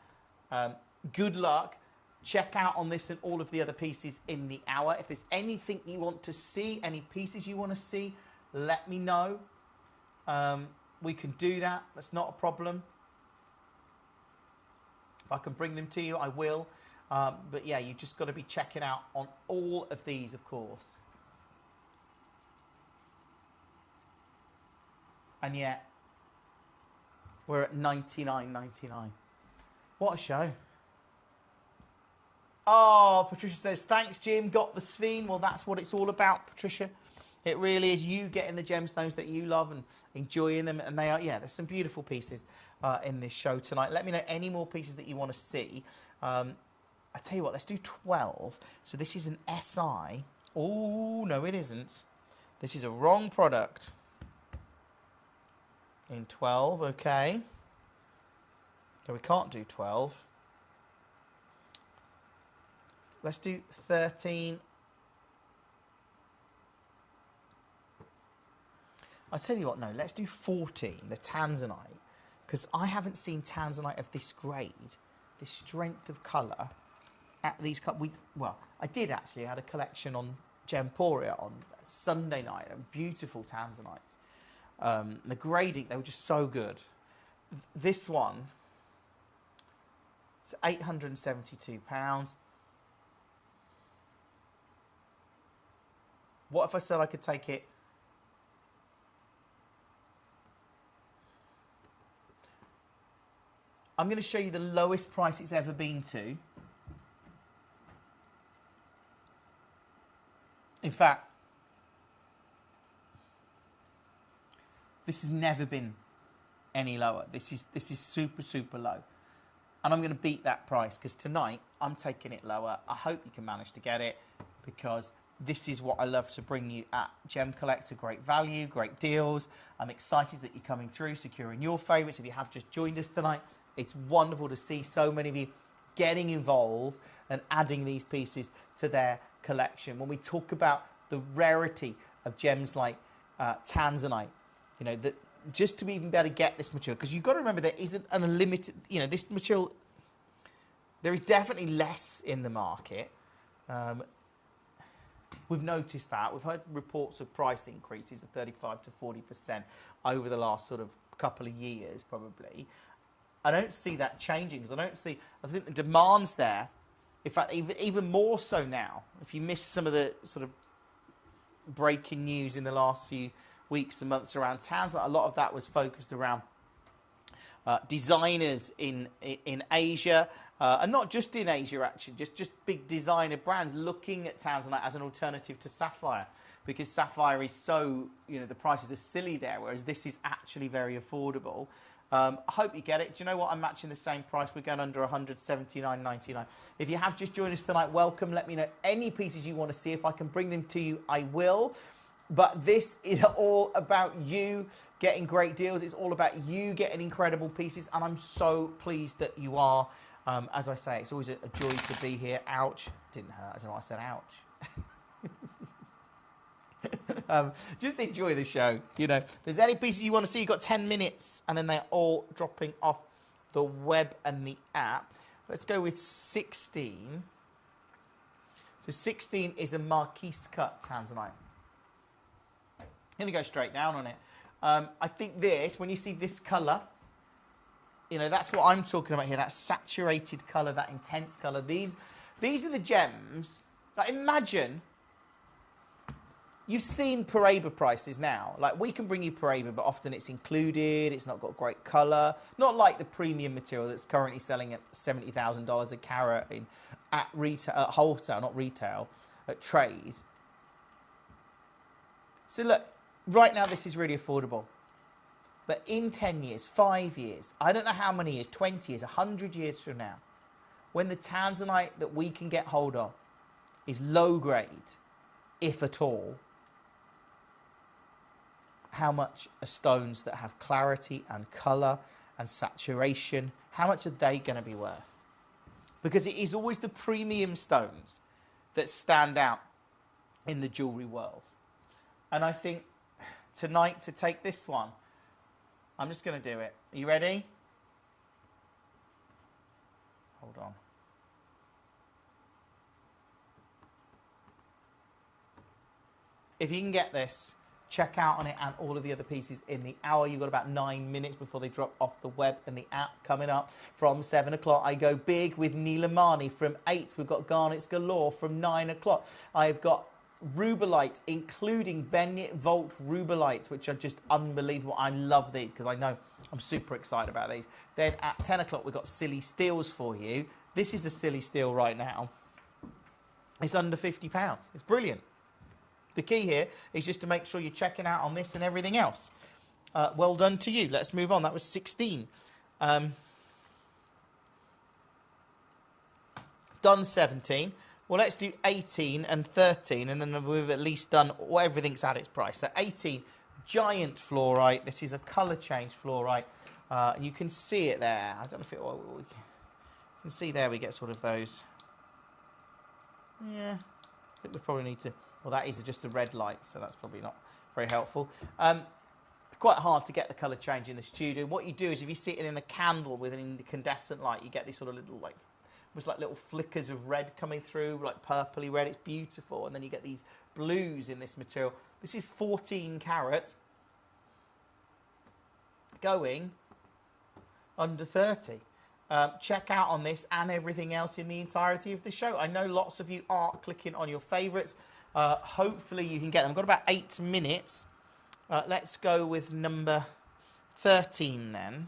Speaker 4: Good luck. Check out on this and all of the other pieces in the hour. If there's anything you want to see, any pieces you want to see, let me know. We can do that. That's not a problem. If I can bring them to you, I will. But yeah, you just got to be checking out on all of these, of course. And yet, we're at $99.99. What a show. Oh, Patricia says, thanks, Jim. Got the sphene. Well, that's what it's all about, Patricia. It really is you getting the gemstones that you love and enjoying them. And they are, yeah, there's some beautiful pieces in this show tonight. Let me know any more pieces that you want to see. I tell you what, let's do 12. So this is an SI. Oh, no, it isn't. This is a wrong product. In 12, okay. So we can't do 12. Let's do 13. I'll tell you what, no, let's do 14, the Tanzanite, because I haven't seen Tanzanite of this grade, this strength of colour at these. Well, I did actually. I had a collection on Gemporia on Sunday night, beautiful Tanzanites. The grading, they were just so good. This one, it's £872. What if I said I could take it? I'm going to show you the lowest price it's ever been to. In fact, this has never been any lower. This is super, super low. And I'm going to beat that price because tonight I'm taking it lower. I hope you can manage to get it because this is what I love to bring you at Gemcollector. Great value, great deals. I'm excited that you're coming through, securing your favourites. If you have just joined us tonight, it's wonderful to see so many of you getting involved and adding these pieces to their collection. When we talk about the rarity of gems like Tanzanite, you know, that just to even be able to get this material, because you've got to remember there isn't an unlimited, you know, this material, there is definitely less in the market. We've noticed that. We've heard reports of price increases of 35 to 40% over the last sort of couple of years, probably. I don't see that changing because I think the demand's there. In fact, even more so now. If you missed some of the sort of breaking news in the last few weeks and months around Tanzanite, a lot of that was focused around designers in Asia, and not just in Asia actually, just big designer brands looking at Tanzanite as an alternative to sapphire, because sapphire is so, the prices are silly there, whereas this is actually very affordable. I hope you get it. Do you know what? I'm matching the same price. We're going under 179.99. If you have just joined us tonight, welcome. Let me know any pieces you want to see. If I can bring them to you, I will. But this is all about you getting great deals. It's all about you getting incredible pieces. And I'm so pleased that you are. As I say, it's always a joy to be here. Ouch. Didn't hurt. I don't know why I said ouch. Just enjoy the show. If there's any pieces you want to see, you've got 10 minutes, and then they're all dropping off the web and the app. Let's go with 16. So 16 is a Marquise cut Tanzanite. I'm going to go straight down on it. I think this, when you see this colour, that's what I'm talking about here, that saturated colour, that intense colour. These are the gems. Like, imagine... You've seen Paraiba prices now. Like, we can bring you Paraiba, but often it's included. It's not got great colour. Not like the premium material that's currently selling at $70,000 a carat at retail, at wholesale, not retail, at trade. So look, right now this is really affordable. But in 10 years, 5 years, I don't know how many years, 20 years, 100 years from now, when the Tanzanite that we can get hold of is low grade, if at all, how much are stones that have clarity and colour and saturation, how much are they going to be worth? Because it is always the premium stones that stand out in the jewellery world. And I think tonight, to take this one, I'm just going to do it. Are you ready? Hold on. If you can get this, check out on it and all of the other pieces in the hour. You've got about 9 minutes before they drop off the web and the app. Coming up from 7 o'clock, I go big with Nilamani. From 8, we've got Garnets Galore. From 9 o'clock, I've got Rubellite, including Benet Vault Rubellites, which are just unbelievable. I love these because I know I'm super excited about these. Then at 10 o'clock, we've got Silly Steels for you. This is the Silly Steel right now. It's under £50. It's brilliant. The key here is just to make sure you're checking out on this and everything else. Well done to you. Let's move on. That was 16. Done 17. Well, let's do 18 and 13, and then we've at least done everything's at its price. So 18, giant fluorite. This is a colour change fluorite. You can see it there. I don't know if you can see there we get sort of those. Yeah, I think we probably need to... Well, that is just a red light, so that's probably not very helpful. It's quite hard to get the colour change in the studio. What you do is if you sit in a candle with an incandescent light, you get these sort of little, almost like little flickers of red coming through, like purpley red. It's beautiful. And then you get these blues in this material. This is 14 carat, going under 30. Check out on this and everything else in the entirety of the show. I know lots of you are clicking on your favourites. Hopefully you can get them. I've got about 8 minutes. Let's go with number 13 then.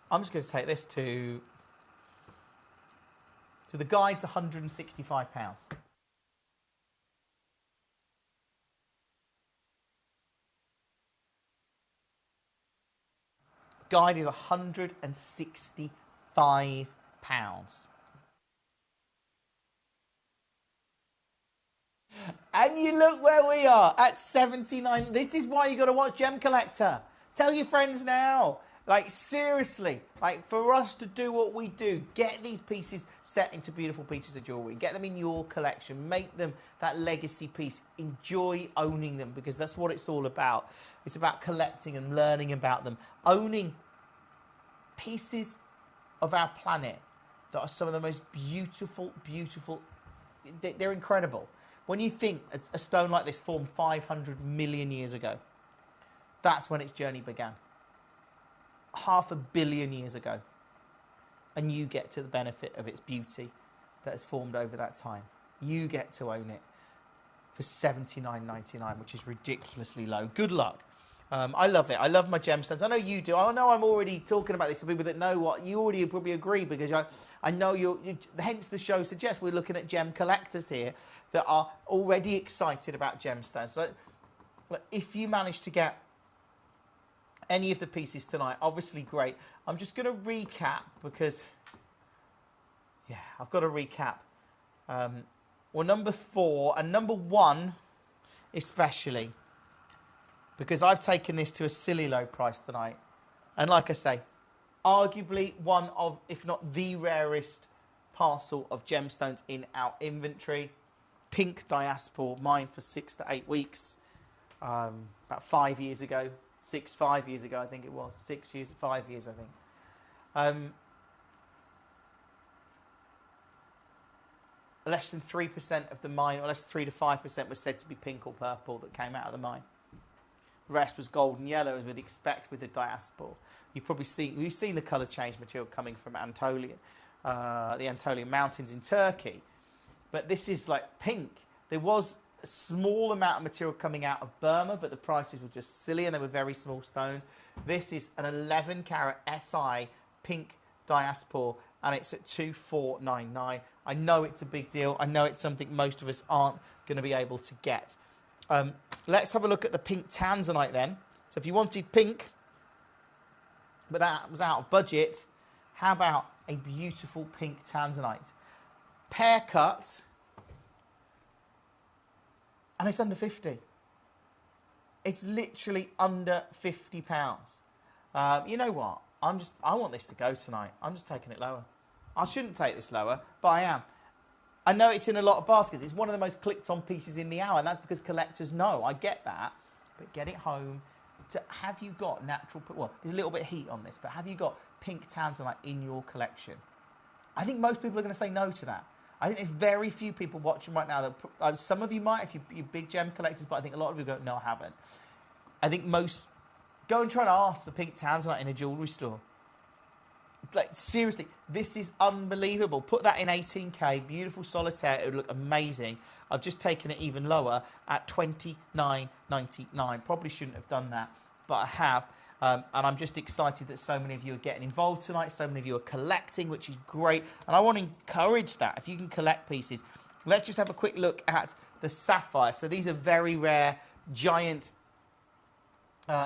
Speaker 4: I'm just going to take this to the guide's £165. Guide is £165. And you look where we are at 79. This is why you got to watch Gemcollector. Tell your friends now. Like, seriously, like, for us to do what we do, get these pieces set into beautiful pieces of jewellery, get them in your collection, make them that legacy piece, enjoy owning them, because that's what it's all about. It's about collecting and learning about them, owning pieces of our planet that are some of the most beautiful, they're incredible. When you think a stone like this formed 500 million years ago, that's when its journey began. 500 million years ago, and you get to the benefit of its beauty that has formed over that time. You get to own it. for $79.99, which is ridiculously low. Good luck. I love it. I love my gemstones. I know you do. I know I'm already talking about this to people that know what you already probably agree, because I know hence the show suggests we're looking at gem collectors here that are already excited about gemstones. So if you manage to get any of the pieces tonight, obviously great. I'm just going to recap because, yeah, I've got to recap. Well, number 4 and number 1 especially, because I've taken this to a silly low price tonight. And like I say, arguably one of, if not the rarest parcel of gemstones in our inventory. Pink diaspora, mine for 6 to 8 weeks, about 5 years ago. 5 years ago, I think it was. 6 years, 5 years, I think. Less than 3% of the mine, or less than 3 to 5% was said to be pink or purple that came out of the mine. The rest was gold and yellow, as we'd expect with the diaspora. We've seen the colour change material coming from Anatolia, the Anatolian mountains in Turkey. But this is like pink. There was a small amount of material coming out of Burma, but the prices were just silly and they were very small stones. This is an 11 carat SI pink diaspora, and it's at 2499. I know it's a big deal. I know it's something most of us aren't going to be able to get. Let's have a look at the pink tanzanite then. So if you wanted pink, but that was out of budget, how about a beautiful pink tanzanite? Pear cut, and it's under 50. It's literally under £50. You know what? I want this to go tonight. I'm just taking it lower. I shouldn't take this lower, but I am. I know it's in a lot of baskets. It's one of the most clicked on pieces in the hour, and that's because collectors know. I get that. But get it home. Have you got natural... Well, there's a little bit of heat on this, but have you got pink tanzanite in your collection? I think most people are going to say no to that. I think there's very few people watching right now. That some of you might, if you're big gem collectors, but I think a lot of you go, no, I haven't. I think most... Go and try and ask for pink tanzanite in a jewellery store. Like, seriously, this is unbelievable. Put that in 18K, beautiful solitaire, it would look amazing. I've just taken it even lower at $29.99. Probably shouldn't have done that, but I have. And I'm just excited that so many of you are getting involved tonight. So many of you are collecting, which is great. And I want to encourage that. If you can collect pieces, let's just have a quick look at the sapphire. So these are very rare, giant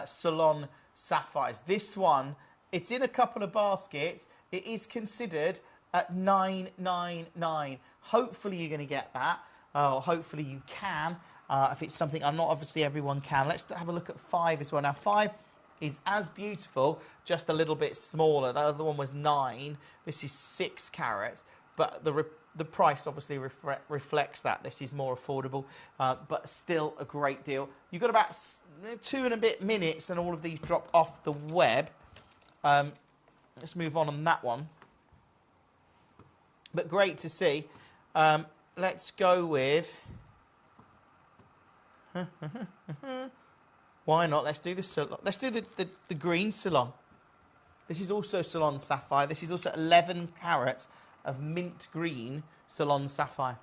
Speaker 4: Ceylon sapphires. This one, it's in a couple of baskets. It is considered at $999. Hopefully you're going to get that. Hopefully you can. If it's something, I'm not obviously everyone can. Let's have a look at 5 as well. Now 5 is as beautiful, just a little bit smaller. The other one was 9. This is 6 carats, but the price obviously reflects that. This is more affordable, but still a great deal. You've got about 2 and a bit minutes, and all of these drop off the web. Let's move on that one. But great to see. Let's go with... Why not? Let's do the Let's do the green Ceylon. This is also Ceylon sapphire. This is also 11 carats of mint green Ceylon sapphire.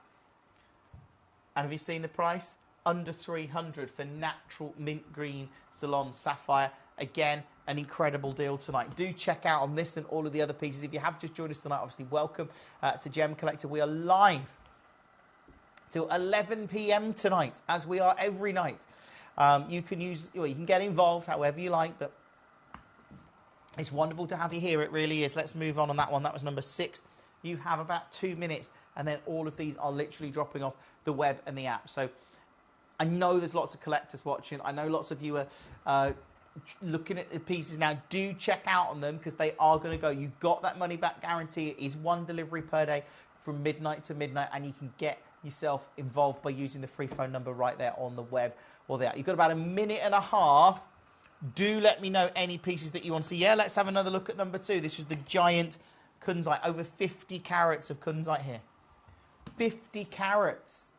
Speaker 4: And have you seen the price? Under 300 for natural mint green Ceylon sapphire. Again, an incredible deal tonight. Do check out on this and all of the other pieces. If you have just joined us tonight, obviously welcome to Gem Collector. We are live till 11 p.m. tonight, as we are every night. You can get involved however you like, but it's wonderful to have you here. It really is. Let's move on that one. That was number 6. You have about 2 minutes, and then all of these are literally dropping off the web and the app. So I know there's lots of collectors watching. I know lots of you are looking at the pieces now. Do check out on them, because they are going to go. You've got that money back guarantee. It is 1 delivery per day from midnight to midnight, and you can get yourself involved by using the free phone number right there on the web or there. You've got about a minute and a half. Do let me know any pieces that you want to see. Yeah, let's have another look at number 2. This is the giant kunzite. Over 50 carats of kunzite here. 50 carats.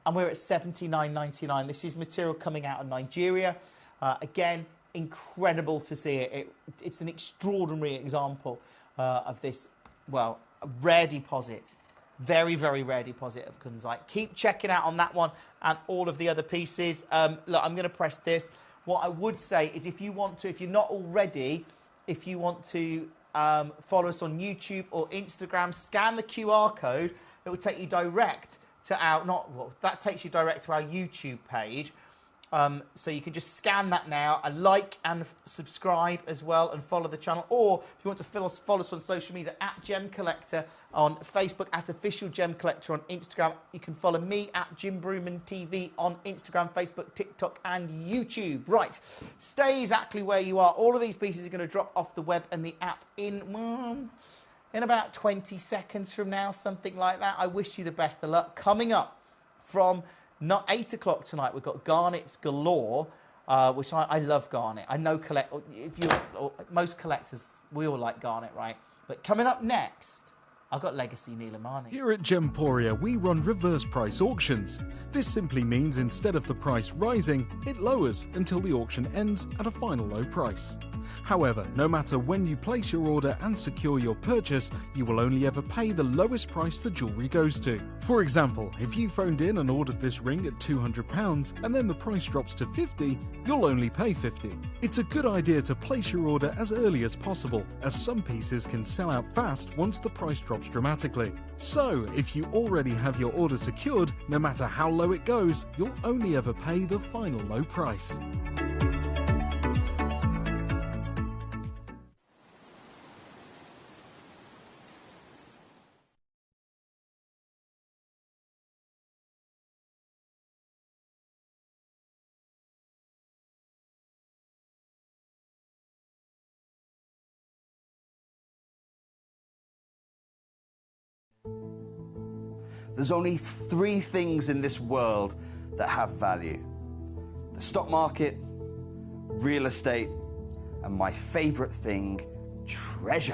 Speaker 4: And we're at $79.99. This is material coming out of Nigeria. Again, incredible to see it. It's an extraordinary example of this, well, a rare deposit. Very, very rare deposit of kunzite. Keep checking out on that one and all of the other pieces. Look, I'm going to press this. What I would say is if you want to, if you're not already, if you want to follow us on YouTube or Instagram, scan the QR code. It will take you direct to that takes you direct to our YouTube page. So you can just scan that now and like and subscribe as well and follow the channel. Or if you want to follow us on social media, at Gemcollector on Facebook, at Official Gemcollector on Instagram. You can follow me at Jim Brewman TV on Instagram, Facebook, TikTok and YouTube. Right, stay exactly where you are. All of these pieces are going to drop off the web and the app in about 20 seconds from now, something like that. I wish you the best of luck. Coming up from 8 o'clock tonight, we've got garnets galore, which I love garnet. I know most collectors, we all like garnet, right? But coming up next, I've got Legacy Neelamani.
Speaker 1: Here at Gemporia, we run reverse price auctions. This simply means instead of the price rising, it lowers until the auction ends at a final low price. However, no matter when you place your order and secure your purchase, you will only ever pay the lowest price the jewellery goes to. For example, if you phoned in and ordered this ring at £200 and then the price drops to £50, you'll only pay £50. It's a good idea to place your order as early as possible, as some pieces can sell out fast once the price drops dramatically. So, if you already have your order secured, no matter how low it goes, you'll only ever pay the final low price.
Speaker 7: There's only 3 things in this world that have value: the stock market, real estate, and my favorite thing, treasure.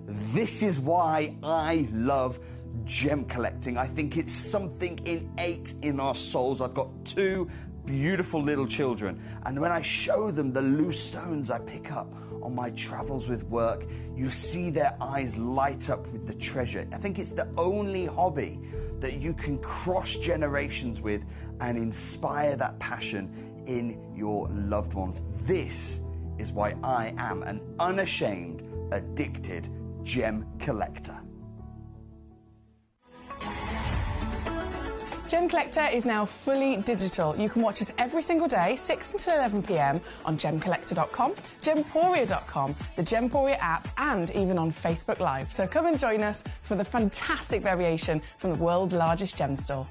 Speaker 7: This is why I love gem collecting. I think it's something innate in our souls. I've got 2 beautiful little children, and when I show them the loose stones I pick up on my travels with work, you see their eyes light up with the treasure. I think it's the only hobby that you can cross generations with and inspire that passion in your loved ones. This is why I am an unashamed, addicted gem collector.
Speaker 3: Gemcollector is now fully digital. You can watch us every single day, 6 until 11 p.m. on gemcollector.com, gemporia.com, the Gemporia app, and even on Facebook Live. So come and join us for the fantastic variation from the world's largest gem store.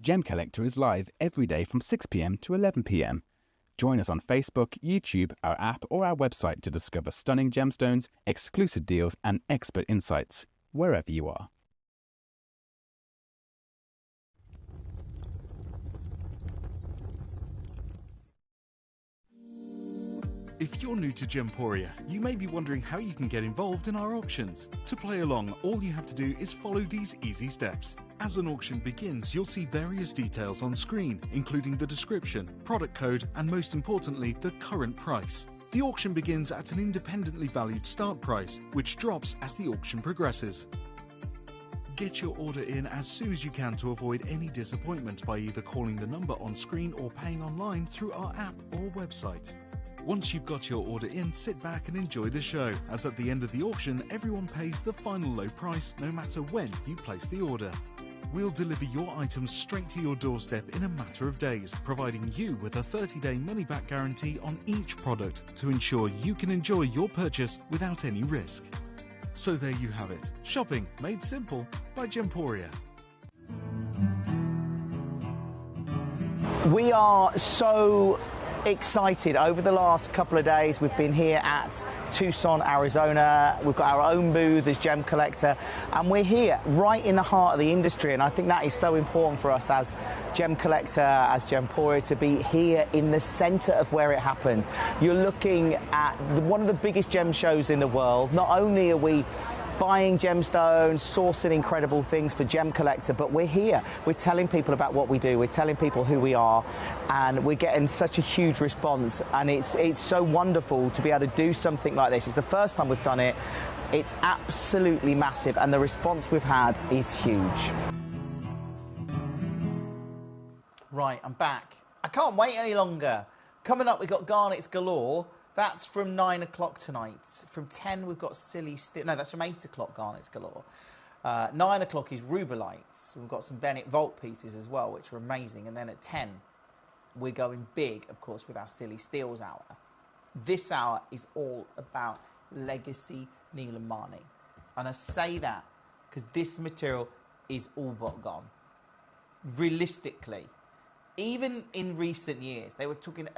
Speaker 5: Gemcollector is live every day from 6 p.m. to 11 p.m. Join us on Facebook, YouTube, our app or our website to discover stunning gemstones, exclusive deals and expert insights, wherever you are.
Speaker 1: If you're new to Gemporia, you may be wondering how you can get involved in our auctions. To play along, all you have to do is follow these easy steps. As an auction begins, you'll see various details on screen, including the description, product code, and most importantly, the current price. The auction begins at an independently valued start price, which drops as the auction progresses. Get your order in as soon as you can to avoid any disappointment by either calling the number on screen or paying online through our app or website. Once you've got your order in, sit back and enjoy the show, as at the end of the auction, everyone pays the final low price no matter when you place the order. We'll deliver your items straight to your doorstep in a matter of days, providing you with a 30-day money-back guarantee on each product to ensure you can enjoy your purchase without any risk. So there you have it. Shopping made simple by Gemporia.
Speaker 4: We are so excited. Over the last couple of days, we've been here at Tucson, Arizona. We've got our own booth as Gemcollector, and we're here right in the heart of the industry, and I think that is so important for us as Gemcollector, as Gemporia, to be here in the centre of where it happens. You're looking at one of the biggest gem shows in the world. Not only are we buying gemstones, sourcing incredible things for Gemcollector, but we're here. We're telling people about what we do. We're telling people who we are, and we're getting such a huge response, and it's so wonderful to be able to do something like this. It's the first time we've done it. It's absolutely massive, and the response we've had is huge. Right, I'm back. I can't wait any longer. Coming up, we've got garnets galore. That's from 9 o'clock tonight. From 10, we've got silly... No, that's from 8 o'clock, garnets galore. 9 o'clock is rubelites. We've got some Bennett Vault pieces as well, which are amazing. And then at 10, we're going big, of course, with our silly steels hour. This hour is all about legacy Nilamani. And I say that because this material is all but gone. Realistically, even in recent years, they were talking...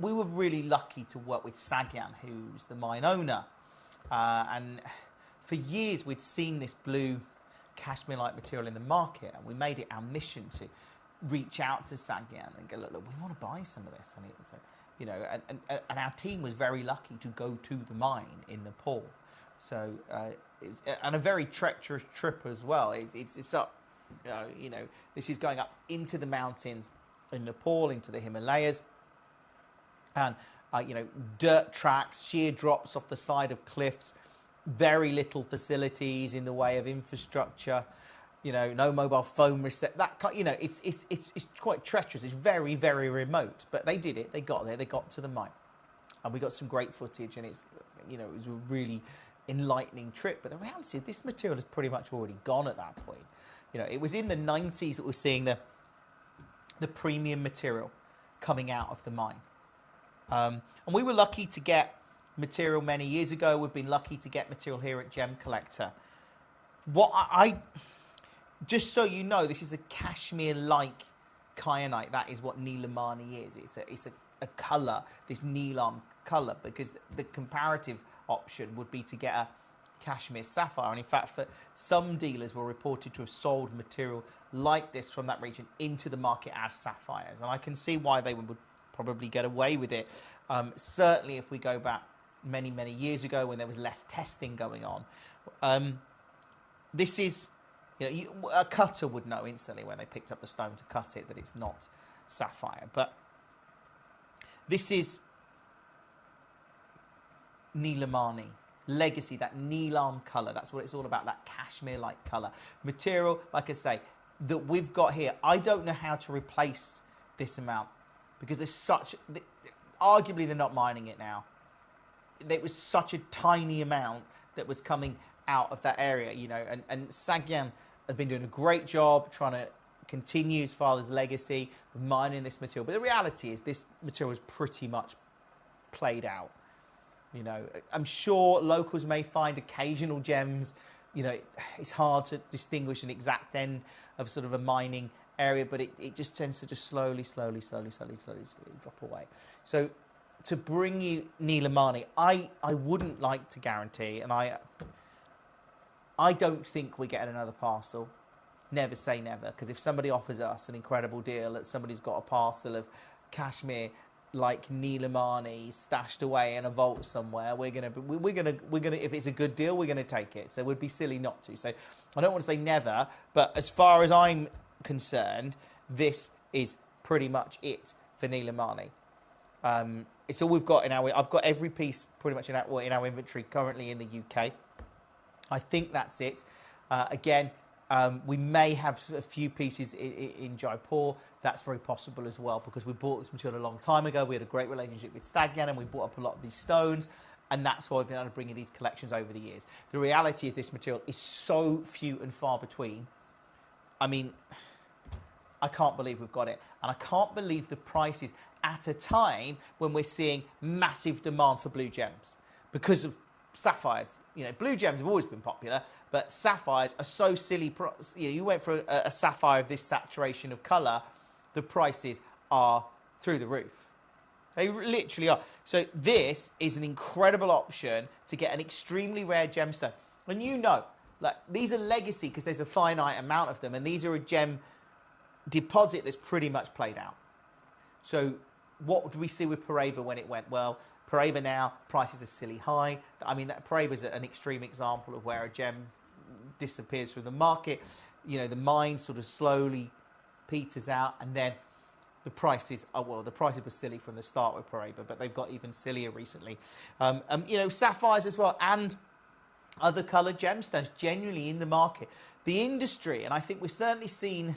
Speaker 4: we were really lucky to work with Sagyan, who's the mine owner. And for years, we'd seen this blue cashmere-like material in the market, and we made it our mission to reach out to Sagyan and go, look, we want to buy some of this. And and our team was very lucky to go to the mine in Nepal. So, and a very treacherous trip as well. It's up, this is going up into the mountains in Nepal, into the Himalayas, and dirt tracks, sheer drops off the side of cliffs, very little facilities in the way of infrastructure, no mobile phone reception. It's quite treacherous. It's very, very remote. But they did it. They got there. They got to the mine, and we got some great footage. And it was a really enlightening trip. But the reality is, this material is pretty much already gone at that point. It was in the 90s that we're seeing the premium material coming out of the mine. And we were lucky to get material many years ago. We've been lucky to get material here at Gemcollector. What just so you know, this is a cashmere-like kyanite. That is what Nilamani is. It's a colour, this Nilam colour, because the comparative option would be to get a cashmere sapphire. And in fact, for some dealers were reported to have sold material like this from that region into the market as sapphires. And I can see why they would probably get away with it. Certainly if we go back many, many years ago when there was less testing going on. This is, a cutter would know instantly when they picked up the stone to cut it that it's not sapphire. But this is Nilamani. Legacy, that Nilam colour. That's what it's all about, that cashmere-like colour. Material, like I say, that we've got here. I don't know how to replace this amount because there's such... Arguably, they're not mining it now. There was such a tiny amount that was coming out of that area, and Sagyan had been doing a great job trying to continue his father's legacy of mining this material. But the reality is this material is pretty much played out. I'm sure locals may find occasional gems. It's hard to distinguish an exact end of sort of a mining area, but it just tends to just slowly drop away. So to bring you Nilamani, I wouldn't like to guarantee, and I don't think we're getting another parcel. Never say never, because if somebody offers us an incredible deal that somebody's got a parcel of cashmere like Nilamani stashed away in a vault somewhere, we're gonna if it's a good deal, we're gonna take it. So it would be silly not to. So I don't want to say never, but as far as I'm concerned, this is pretty much it for Nilamani. It's all we've got in our... I've got every piece pretty much in our inventory currently in the UK. I think that's it. Again, we may have a few pieces in Jaipur. That's very possible as well, because we bought this material a long time ago. We had a great relationship with Sagyan, and we bought up a lot of these stones, and that's why we've been able to bring in these collections over the years. The reality is this material is so few and far between. I mean, I can't believe we've got it. And I can't believe the prices at a time when we're seeing massive demand for blue gems because of sapphires. Blue gems have always been popular, but sapphires are so silly. You went for a sapphire of this saturation of colour, the prices are through the roof. They literally are. So this is an incredible option to get an extremely rare gemstone. And like, these are legacy because there's a finite amount of them, and these are a gem deposit that's pretty much played out. So what do we see with Paraiba when it went? Well, Paraiba now, prices are silly high. I mean, Paraiba is an extreme example of where a gem disappears from the market. You know, the mine sort of slowly peters out, and then the prices the prices were silly from the start with Paraiba, but they've got even sillier recently. You know, sapphires as well, and other coloured gemstones genuinely in the market. The industry, and I think we've certainly seen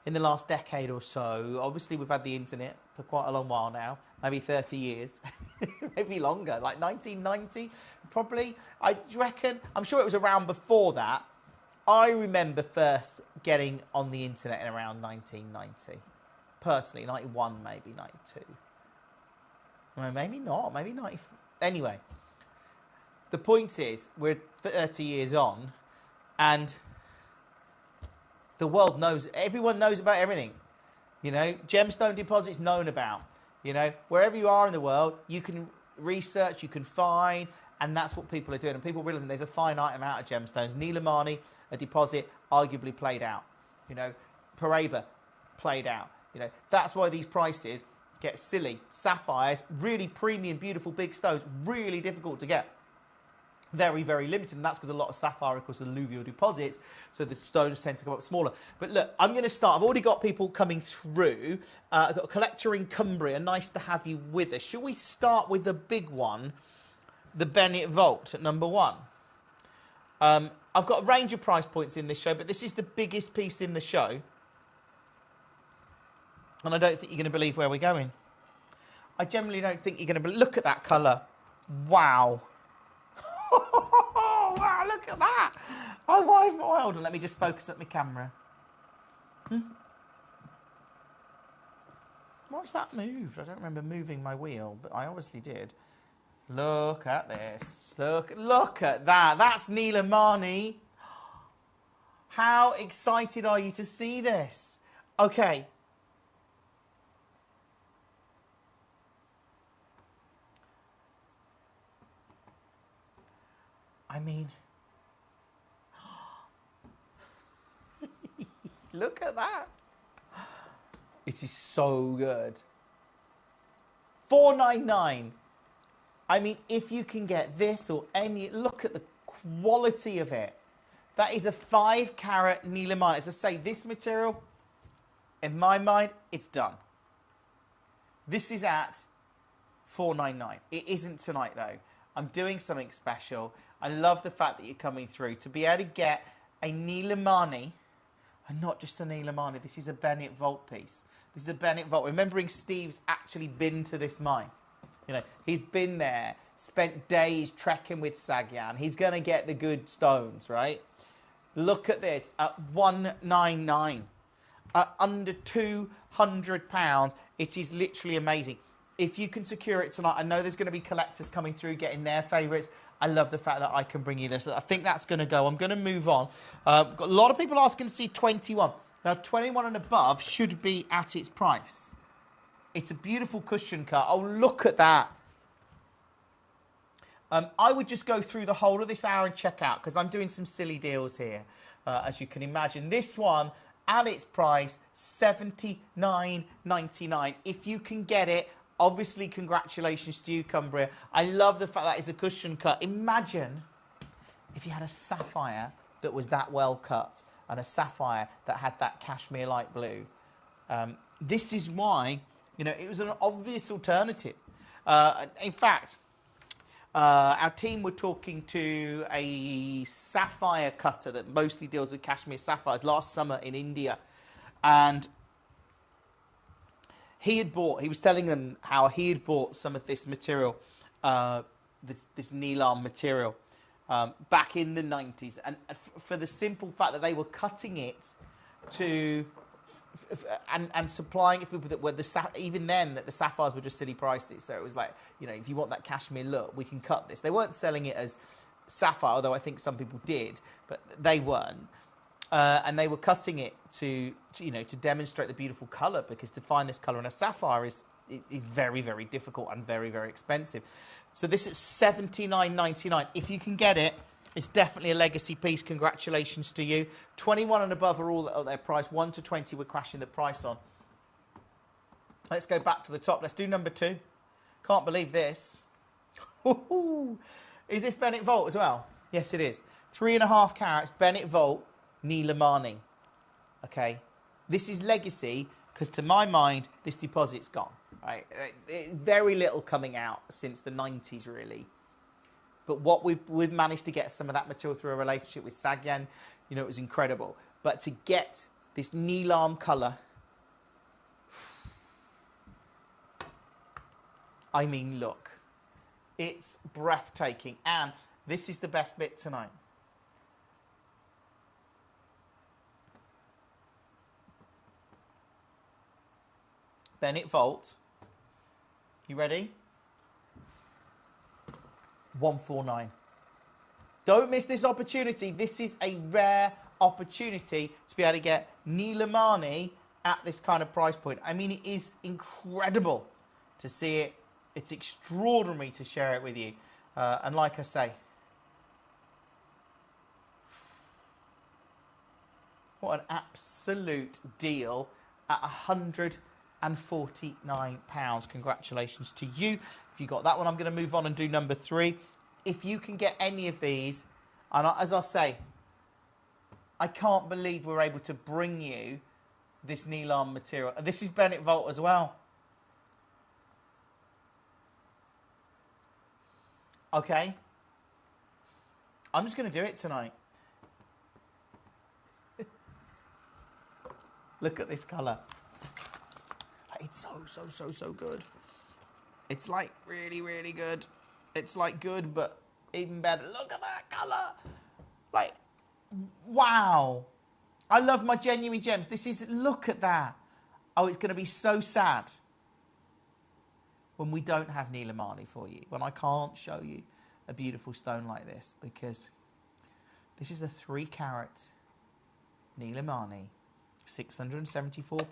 Speaker 4: in the last decade or so, obviously we've had the internet for quite a long while now, maybe 30 years, maybe longer, like 1990 probably. I reckon, I'm sure it was around before that. I remember first getting on the internet in around 1990. Personally, 91, maybe 92. Well, maybe not, maybe 90. Anyway, the point is, we're 30 years on, and the world knows, everyone knows about everything. You know, gemstone deposits known about. You know, wherever you are in the world, you can research, you can find, and that's what people are doing. And people realizing there's a finite amount of gemstones. Nilamani, a deposit, arguably played out. You know, Paraiba, played out. You know, that's why these prices get silly. Sapphires, really premium, beautiful, big stones, really difficult to get. Very, very limited, and that's because a lot of sapphire, of course, are alluvial deposits, so the stones tend to come up smaller. But look, I'm going to start. I've already got people coming through. I've got a collector in Cumbria. Nice to have you with us. Shall we start with the big one, the Bennett Vault at number 1? I've got a range of price points in this show, but this is the biggest piece in the show, and I don't think you're going to believe where we're going. I generally don't think you're going to look at that colour. Wow. Wow, look at that. Oh, hold on, let me just focus at my camera. Why's that moved? I don't remember moving my wheel, but I obviously did. Look at this. Look at that. That's Nilamani. How excited are you to see this? Okay. I mean, look at that. It is so good. $4.99. I mean, if you can get this or any, look at the quality of it. That is a 5-carat Nilamani. As I say, this material, in my mind, it's done. This is at $4.99. It isn't tonight, though. I'm doing something special. I love the fact that you're coming through. To be able to get a Nilamani, and not just a Nilamani, this is a Bennett Vault piece. This is a Bennett Vault. Remembering Steve's actually been to this mine. You know, he's been there, spent days trekking with Sagyan. He's going to get the good stones, right? Look at this, at $199. At under £200. It is literally amazing. If you can secure it tonight, I know there's going to be collectors coming through getting their favourites. I love the fact that I can bring you this. I think that's going to go. I'm going to move on. Got a lot of people asking to see 21. Now, 21 and above should be at its price. It's a beautiful cushion cut. Oh, look at that. I would just go through the whole of this hour and check out, because I'm doing some silly deals here, as you can imagine. This one, at its price, $79.99. If you can get it, obviously, congratulations to you, Cumbria. I love the fact that it's a cushion cut. Imagine if you had a sapphire that was that well cut and a sapphire that had that cashmere light blue. This is why, you know, it was an obvious alternative. In fact, our team were talking to a sapphire cutter that mostly deals with cashmere sapphires last summer in India. And he was telling them how he had bought some of this material, this Nilam material, back in the 90s. And for the simple fact that they were cutting it to, and supplying it to people that were, even then, that the sapphires were just silly prices. So it was like, you know, if you want that cashmere look, we can cut this. They weren't selling it as sapphire, although I think some people did, but they weren't. And they were cutting it to demonstrate the beautiful colour, because to find this colour in a sapphire is very, very difficult and very, very expensive. So this is $79.99. If you can get it, it's definitely a legacy piece. Congratulations to you. 21 and above are all at their price. 1 to 20 we're crashing the price on. Let's go back to the top. Let's do number 2. Can't believe this. Is this Bennett Vault as well? Yes, it is. 3.5 carats, Bennett Vault, Nilamani. Okay. This is legacy because, to my mind, this deposit's gone. Right? Very little coming out since the 90s, really. But what we've managed to get some of that material through a relationship with Sagyan, you know, it was incredible. But to get this Nilam colour, I mean, look, it's breathtaking. And this is the best bit tonight. Bennett Vault. You ready? 149. Don't miss this opportunity. This is a rare opportunity to be able to get Nilamani at this kind of price point. I mean, it is incredible to see it. It's extraordinary to share it with you. And like I say, what an absolute deal at £149. Congratulations to you. If you got that one, I'm going to move on and do number 3. If you can get any of these, and as I say, I can't believe we're able to bring you this Nilam material. This is Bennett Vault as well. Okay. I'm just going to do it tonight. Look at this colour. It's so good. It's like really, really good. It's like good, but even better. Look at that colour. Like, wow. I love my genuine gems. This is, look at that. Oh, it's going to be so sad when we don't have Nilamani for you, when I can't show you a beautiful stone like this, because this is a 3 carat Nilamani, £674.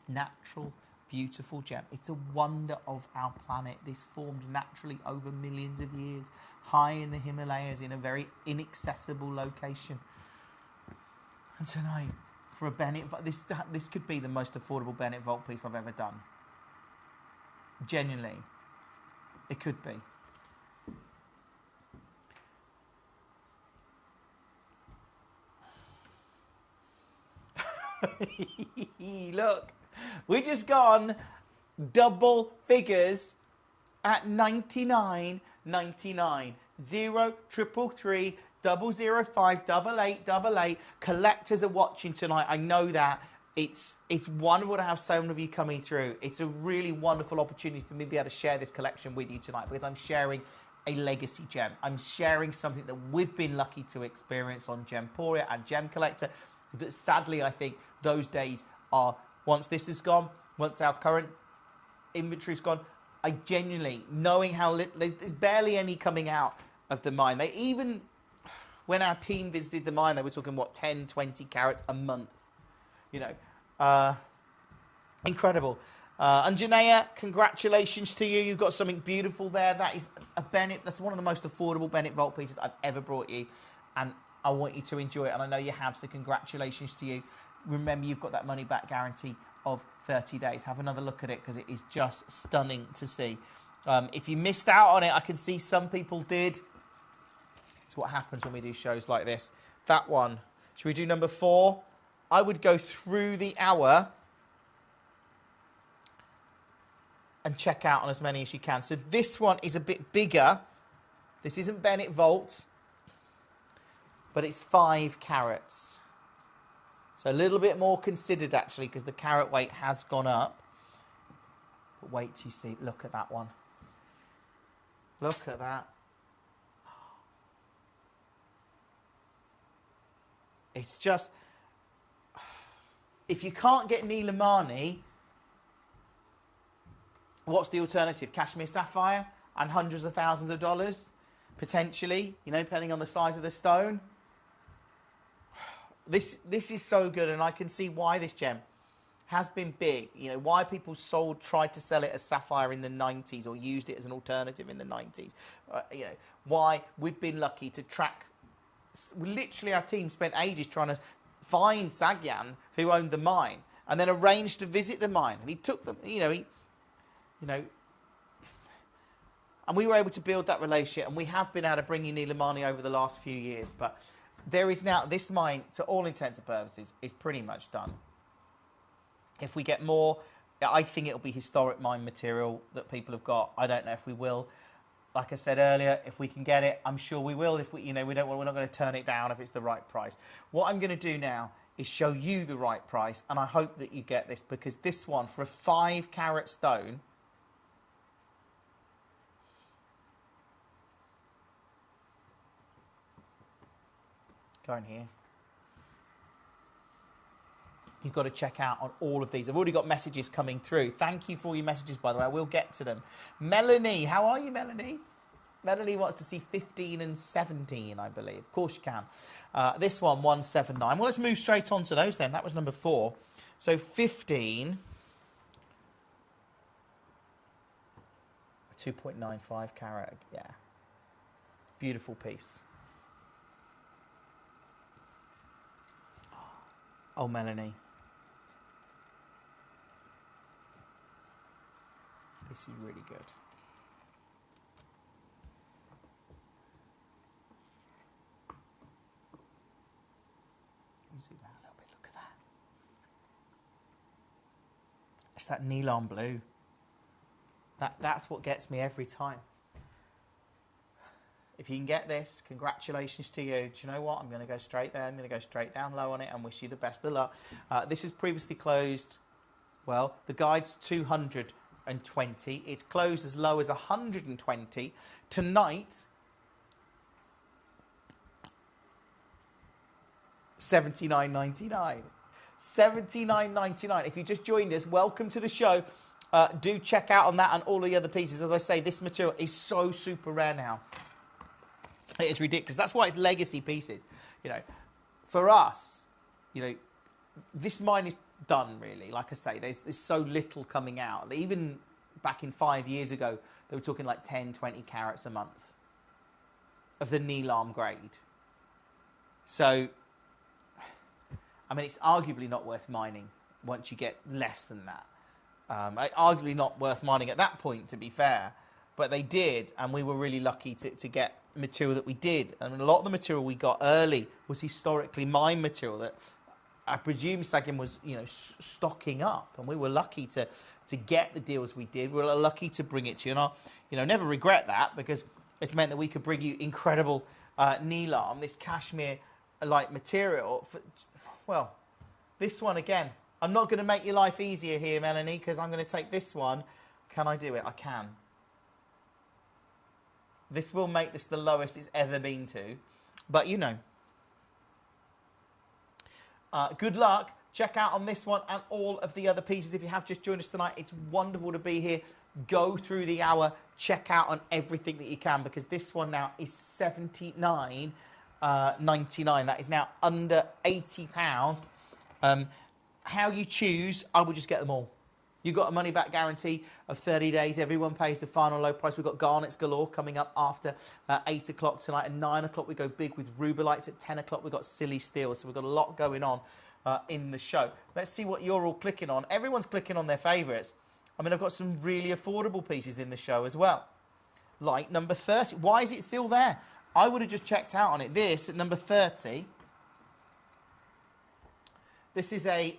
Speaker 4: Natural, beautiful gem. It's a wonder of our planet. This formed naturally over millions of years, high in the Himalayas in a very inaccessible location. And tonight, for a Bennett, this could be the most affordable Bennett Vault piece I've ever done. Genuinely, it could be. Look, we just gone double figures at $99.99. 0333 005 8888. Collectors are watching tonight. I know that. It's wonderful to have so many of you coming through. It's a really wonderful opportunity for me to be able to share this collection with you tonight, because I'm sharing a legacy gem. I'm sharing something that we've been lucky to experience on Gemporia and Gemcollector, that sadly I think those days are, once this is gone, once our current inventory's gone, I genuinely, knowing how little, there's barely any coming out of the mine. They even, when our team visited the mine, they were talking, what, 10, 20 carats a month. You know, incredible. And Janaea, congratulations to you. You've got something beautiful there. That is a Bennett. That's one of the most affordable Bennett Vault pieces I've ever brought you. And I want you to enjoy it. And I know you have, so congratulations to you. Remember, you've got that money back guarantee of 30 days. Have another look at it, because it is just stunning to see. If you missed out on it, I can see some people did. It's what happens when we do shows like this. That one. Should we do number 4? I would go through the hour and check out on as many as you can. So this one is a bit bigger. This isn't Bennett Vault, but it's 5 carats. So a little bit more considered, actually, because the carat weight has gone up. But wait till you see. Look at that one. Look at that. It's just... If you can't get Nilamani, what's the alternative? Cashmere sapphire and hundreds of thousands of dollars, potentially, you know, depending on the size of the stone. This is so good, and I can see why this gem has been big. You know, why people tried to sell it as sapphire in the 90s, or used it as an alternative in the 90s. You know, why we've been lucky to track. Literally, our team spent ages trying to find Sagyan, who owned the mine, and then arranged to visit the mine. And he took them, and we were able to build that relationship, and we have been able to bring you Neil Amani over the last few years. But there is now, this mine, to all intents and purposes, is pretty much done. If we get more, I think it'll be historic mine material that people have got. I don't know if we will. Like I said earlier, if we can get it, I'm sure we will. If we're not going to turn it down if it's the right price. What I'm going to do now is show you the right price, and I hope that you get this, because this one, for a 5 carat stone, go in here. You've got to check out on all of these. I've already got messages coming through. Thank you for all your messages, by the way. I will get to them. Melanie, how are you, Melanie? Melanie wants to see 15 and 17, I believe. Of course you can. This one, 179. Well, let's move straight on to those then. That was number 4. So 15. 2.95 carat. Yeah. Beautiful piece. Oh, Melanie. This is really good. Zoom out a little bit. Look at that. It's that neon blue. That's what gets me every time. If you can get this, congratulations to you. Do you know what? I'm going to go straight there. I'm going to go straight down low on it and wish you the best of luck. This is previously closed. Well, the guide's 220. It's closed as low as 120. Tonight, 79.99. 79.99. If you just joined us, welcome to the show. Do check out on that and all the other pieces. As I say, this material is so super rare now. It is ridiculous. That's why it's legacy pieces. For us, this mine is done, really. Like I say, there's so little coming out. Even back in 5 years ago, they were talking like 10, 20 carats a month of the Neelam grade. So, I mean, it's arguably not worth mining once you get less than that. Arguably not worth mining at that point, to be fair. But they did, and we were really lucky to get material that we did. I mean, a lot of the material we got early was historically mined material that I presume Sagim was, stocking up, and we were lucky to get the deals we did. We were lucky to bring it to you, and I, never regret that, because it's meant that we could bring you incredible Neelam, this cashmere-like material. Well, this one again. I'm not going to make your life easier here, Melanie, because I'm going to take this one. Can I do it? I can. This will make this the lowest it's ever been to. But, good luck. Check out on this one and all of the other pieces. If you have just joined us tonight, it's wonderful to be here. Go through the hour. Check out on everything that you can, because this one now is $79.99. That is now under £80. How you choose, I will just get them all. You've got a money-back guarantee of 30 days. Everyone pays the final low price. We've got garnets galore coming up after 8 o'clock tonight. At 9 o'clock, we go big with rubelites. At 10 o'clock, we've got silly steel. So we've got a lot going on in the show. Let's see what you're all clicking on. Everyone's clicking on their favourites. I mean, I've got some really affordable pieces in the show as well. Like number 30. Why is it still there? I would have just checked out on it. This, at number 30, this is a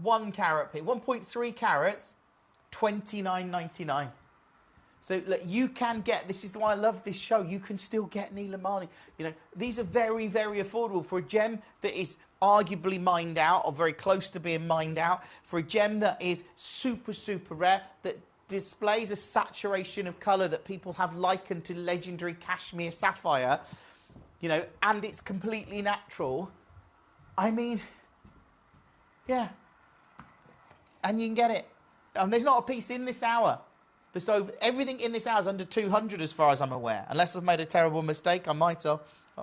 Speaker 4: 1 carat piece, 1.3 carats, $29.99. So look, you can get, this is why I love this show, you can still get Neil Amani. These are very, very affordable for a gem that is arguably mined out, or very close to being mined out, for a gem that is super, super rare, that displays a saturation of colour that people have likened to legendary cashmere sapphire, and it's completely natural. I mean, yeah. And you can get it. And there's not a piece in this hour. So everything in this hour is under 200 as far as I'm aware. Unless I've made a terrible mistake, I might have.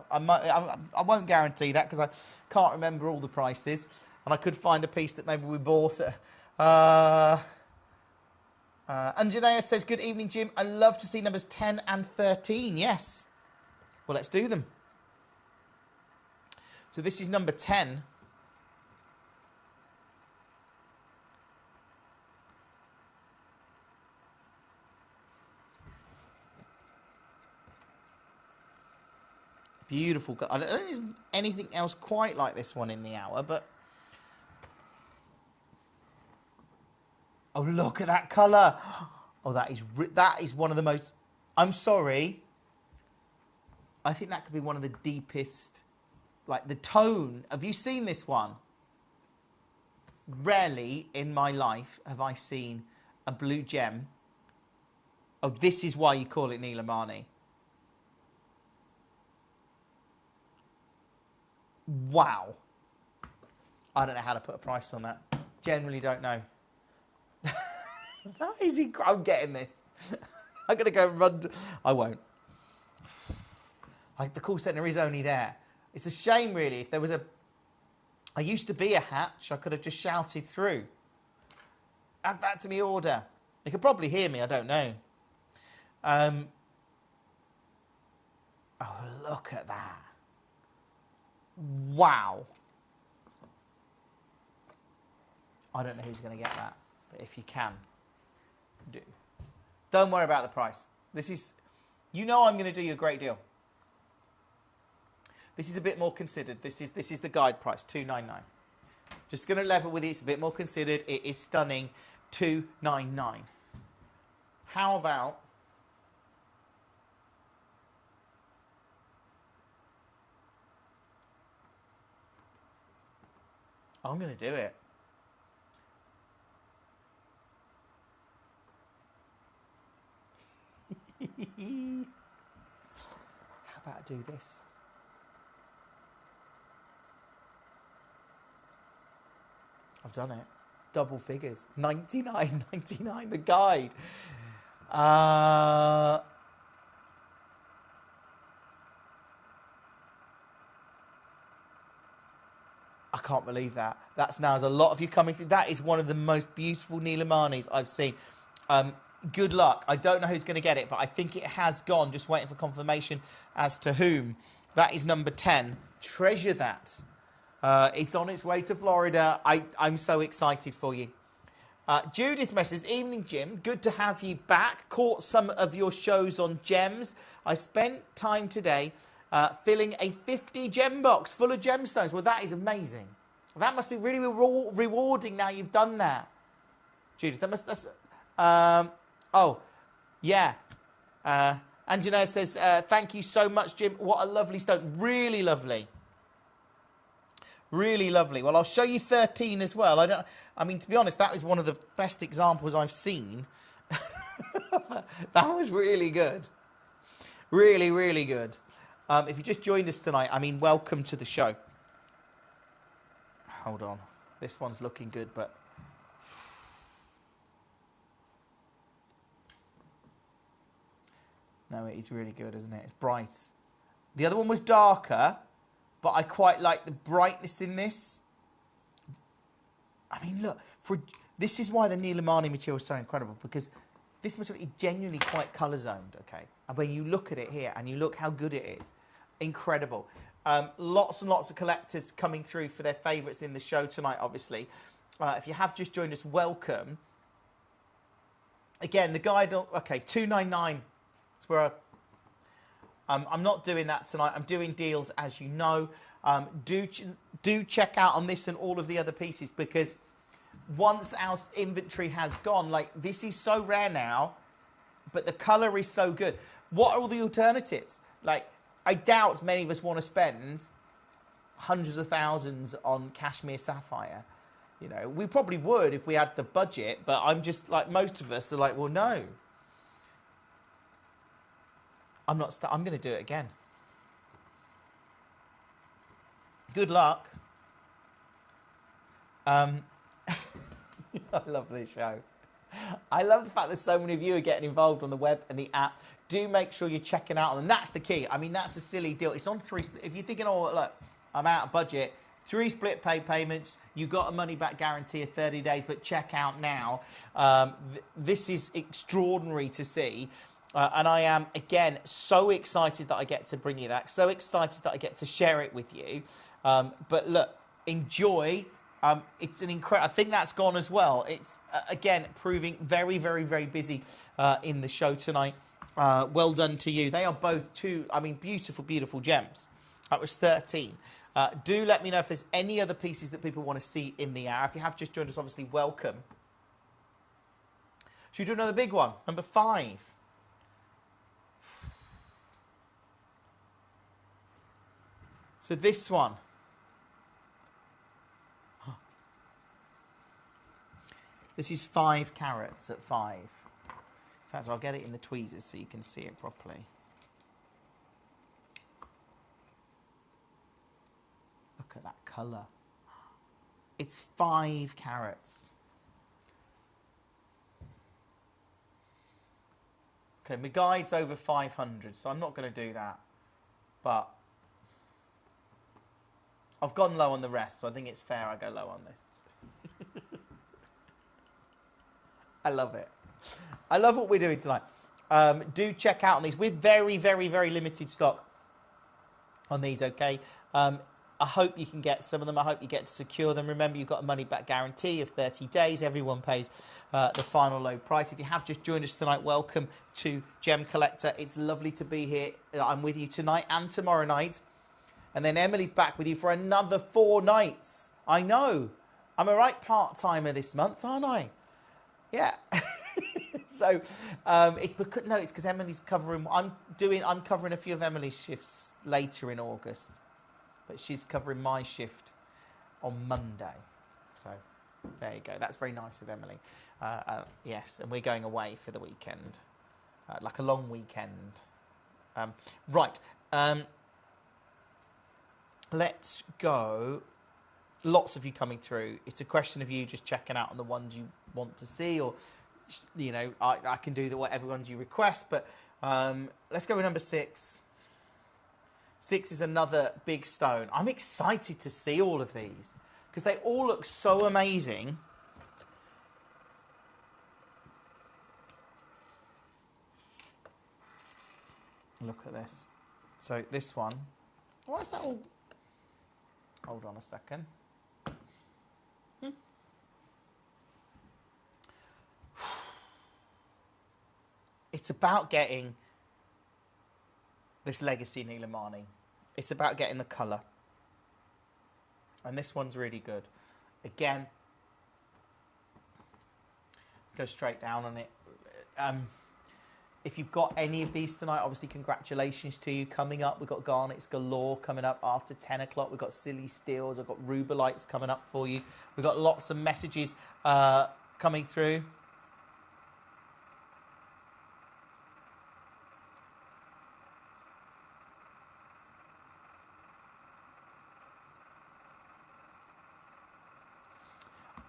Speaker 4: I won't guarantee that, because I can't remember all the prices. And I could find a piece that maybe we bought at... Anjanea says, good evening, Jim. I love to see numbers 10 and 13. Yes. Well, let's do them. So this is number 10. Beautiful. I don't think there's anything else quite like this one in the hour, but... Oh, look at that colour. Oh, that is one of the most... I'm sorry. I think that could be one of the deepest... Like, the tone. Have you seen this one? Rarely in my life have I seen a blue gem. Oh, this is why you call it Nilamani. Wow. I don't know how to put a price on that. Generally don't know. That is incredible. I'm getting this. I'm going to go run. I won't. Like, the call centre is only there. It's a shame, really. If there was a... I used to be a hatch. I could have just shouted through. Add that to my order. They could probably hear me. I don't know. Oh, look at that. Wow. I don't know who's going to get that. But if you can, do. Don't worry about the price. This is... You know I'm going to do you a great deal. This is a bit more considered. This is the guide price, $299. Just going to level with it. It's a bit more considered. It is stunning, $299. How about... I'm going to do it. How about I do this? I've done it. Double figures. $99.99, the guide. I can't believe that. That's now, there's a lot of you coming through. That is one of the most beautiful Nilamanis I've seen. Good luck. I don't know who's going to get it, but I think it has gone. Just waiting for confirmation as to whom. That is number 10. Treasure that. It's on its way to Florida. I'm so excited for you. Judith messages, evening, Jim. Good to have you back. Caught some of your shows on gems. I spent time today filling a 50 gem box full of gemstones. Well, that is amazing. That must be really rewarding now you've done that. Judith, oh, yeah. Anjana says, thank you so much, Jim. What a lovely stone. Really lovely. Really lovely. Well, I'll show you 13 as well. I mean, to be honest, that was one of the best examples I've seen. That was really good. Really, really good. If you just joined us tonight, I mean, welcome to the show. Hold on. This one's looking good, but... No, it is really good, isn't it? It's bright. The other one was darker, but I quite like the brightness in this. I mean, look, this is why the Nilamani material is so incredible, because this material is genuinely quite colour zoned, okay? And when you look at it here and you look how good it is, incredible. Lots and lots of collectors coming through for their favourites in the show tonight, obviously. If you have just joined us, welcome. Again, the guide, okay, $299. That's where I'm not doing that tonight. I'm doing deals, as you know. Do check out on this and all of the other pieces, because once our inventory has gone, like, this is so rare now, but the colour is so good. What are all the alternatives? Like, I doubt many of us want to spend hundreds of thousands on cashmere sapphire. You know, we probably would if we had the budget, but I'm just like most of us are like, well, no. I'm going to do it again. Good luck. I love this show. I love the fact that so many of you are getting involved on the web and the app. Do make sure you're checking out, and that's the key. I mean, that's a silly deal. It's on 3. If you're thinking, oh, look, I'm out of budget, 3 split pay payments. You got a money back guarantee of 30 days, but check out now. This is extraordinary to see. And I am, again, so excited that I get to bring you that. So excited that I get to share it with you. But look, enjoy. It's an incredible... I think that's gone as well. It's, again, proving very, very, very busy in the show tonight. Well done to you. They are both two, I mean, beautiful, beautiful gems. That was 13. Do let me know if there's any other pieces that people want to see in the hour. If you have just joined us, obviously, welcome. Should we do another big one? Number 5. So this one. This is 5 carats at 5. In fact, I'll get it in the tweezers so you can see it properly. Look at that colour. It's 5 carats. Okay, my guide's over 500, so I'm not going to do that. But I've gone low on the rest, so I think it's fair I go low on this. I love it. I love what we're doing tonight. Do check out on these. We're very, very, very limited stock on these, okay? I hope you can get some of them. I hope you get to secure them. Remember, you've got a money-back guarantee of 30 days. Everyone pays the final low price. If you have just joined us tonight, welcome to Gemcollector. It's lovely to be here. I'm with you tonight and tomorrow night. And then Emily's back with you for another 4 nights. I know. I'm a right part-timer this month, aren't I? Yeah. So it's because Emily's covering. I'm covering a few of Emily's shifts later in August. But she's covering my shift on Monday. So there you go. That's very nice of Emily. Yes, and we're going away for the weekend, like a long weekend. Right. Let's go. Lots of you coming through. It's a question of you just checking out on the ones you want to see, or, you know, I can do whatever ones you request. But let's go with number 6. 6 is another big stone. I'm excited to see all of these because they all look so amazing. Look at this. So this one. Why is that all? Hold on a second. It's about getting this legacy Nilamani. It's about getting the colour. And this one's really good. Again, go straight down on it. If you've got any of these tonight, obviously congratulations to you. Coming up, we've got garnets galore coming up after 10 o'clock. We've got silly steels. I've got rubelites coming up for you. We've got lots of messages coming through.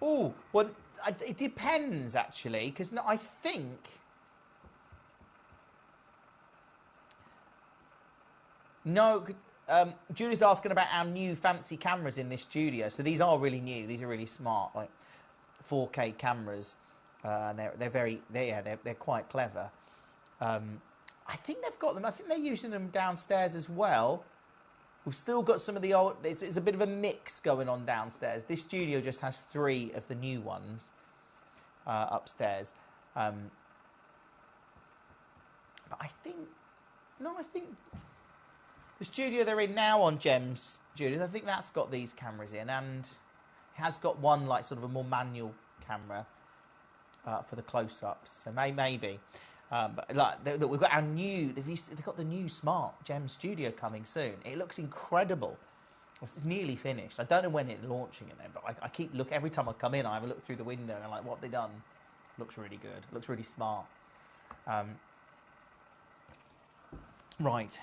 Speaker 4: Oh, well, it depends, actually, because I think... No, Julie's asking about our new fancy cameras in this studio. So these are really new. These are really smart, like 4K cameras. And they're quite clever. I think they've got them. I think they're using them downstairs as well. We've still got some of the old... It's a bit of a mix going on downstairs. This studio just has 3 of the new ones upstairs. But I think... No, I think... The studio they're in now on Gems Studios, I think that's got these cameras in, and it has got one, like, sort of a more manual camera for the close-ups. So maybe... but like, we've got our new... They've got the new smart Gem Studio coming soon. It looks incredible. It's nearly finished. I don't know when it's launching it then, but I keep looking... Every time I come in, I have a look through the window and I'm like, what have they done? Looks really good. Looks really smart. Right.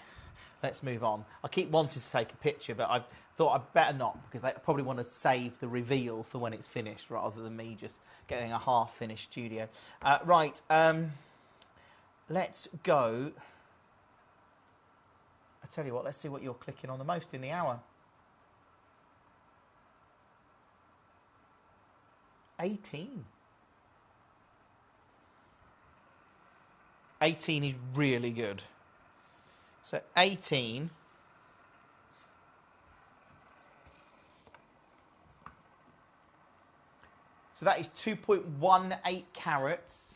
Speaker 4: Let's move on. I keep wanting to take a picture, but I thought I'd better not, because they probably want to save the reveal for when it's finished, rather than me just getting a half-finished studio. Right. Let's go. I tell you what, let's see what you're clicking on the most in the hour. 18. 18 is really good. So 18. So that is 2.18 carats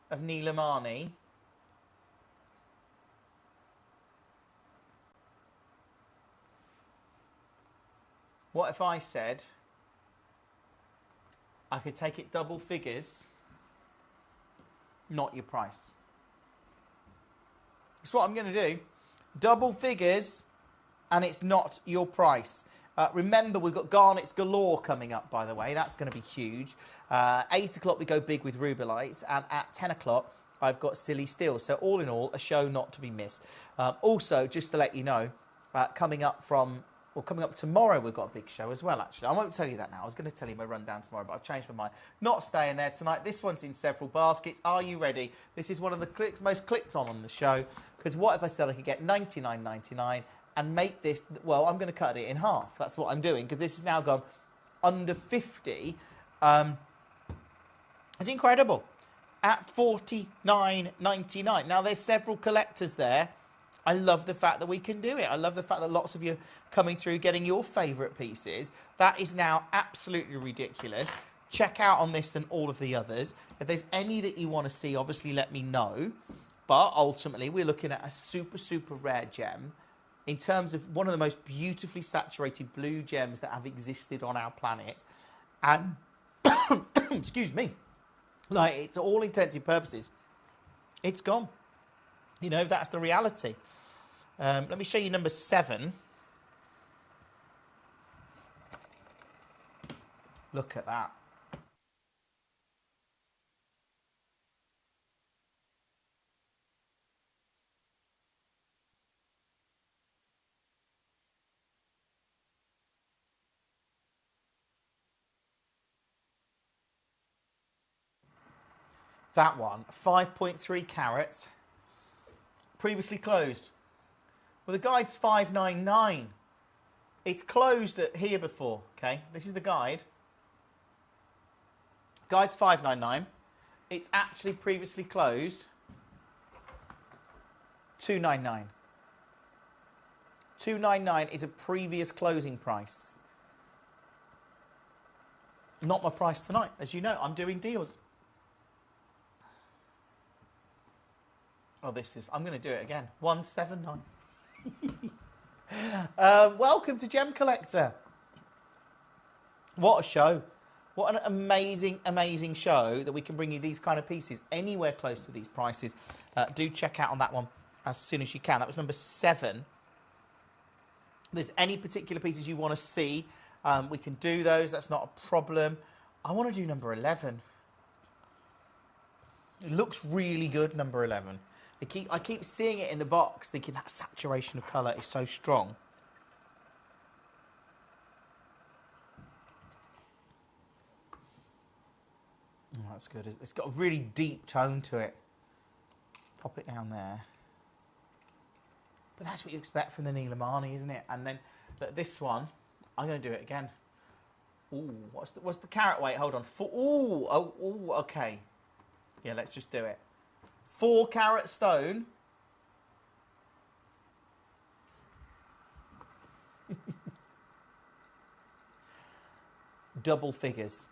Speaker 4: of Nilamani. What if I said I could take it double figures, not your price? That's what I'm going to do. Double figures, and it's not your price. Remember, we've got garnets galore coming up, by the way. That's going to be huge. 8 o'clock, we go big with Rubelites. And at 10 o'clock, I've got Silly Steel. So all in all, a show not to be missed. Also, just to let you know, coming up tomorrow, we've got a big show as well, actually. I won't tell you that now. I was going to tell you my rundown tomorrow, but I've changed my mind. Not staying there tonight. This one's in several baskets. Are you ready? This is one of the most clicked on the show. Because what if I said I could get $99.99 and make this... Well, I'm going to cut it in half. That's what I'm doing, because this has now gone under 50. It's incredible. At $49.99. Now, there's several collectors there. I love the fact that we can do it. I love the fact that lots of you are coming through, getting your favourite pieces. That is now absolutely ridiculous. Check out on this and all of the others. If there's any that you want to see, obviously let me know. But ultimately, we're looking at a super, super rare gem in terms of one of the most beautifully saturated blue gems that have existed on our planet. And, excuse me, like, it's all intents and purposes, it's gone. You know, that's the reality. Let me show you number 7. Look at that. That one, 5.3 carats, previously closed. Well, the guide's 599. It's closed at here before, okay? This is the guide. Guide's 599. It's actually previously closed 299. 299 is a previous closing price. Not my price tonight. As you know, I'm doing deals. Oh, I'm going to do it again. 179. Welcome to Gemcollector. What a show. What an amazing, amazing show that we can bring you these kind of pieces anywhere close to these prices. Do check out on that one as soon as you can. That was number 7. If there's any particular pieces you want to see, we can do those. That's not a problem. I want to do number 11. It looks really good, number 11. I keep seeing it in the box, thinking that saturation of colour is so strong. Oh, that's good. It's got a really deep tone to it. Pop it down there. But that's what you expect from the Neil Amani, isn't it? And then look, this one, I'm going to do it again. Ooh, what's the carat weight? Hold on. Okay. Yeah, let's just do it. 4 carat stone. Double figures.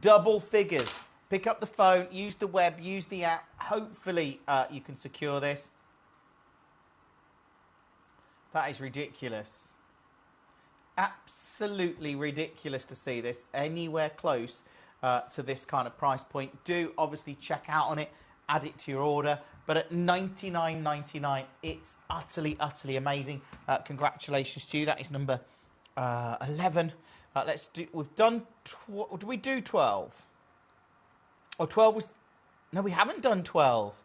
Speaker 4: Double figures. Pick up the phone, use the web, use the app. Hopefully you can secure this. That is ridiculous. Absolutely ridiculous to see this anywhere close to this kind of price point. Do obviously check out on it. Add it to your order, but at $99.99, it's utterly, utterly amazing. Congratulations to you. That is number 11. Let's do. We've done. Did we do 12? Oh, 12 was. No, we haven't done 12.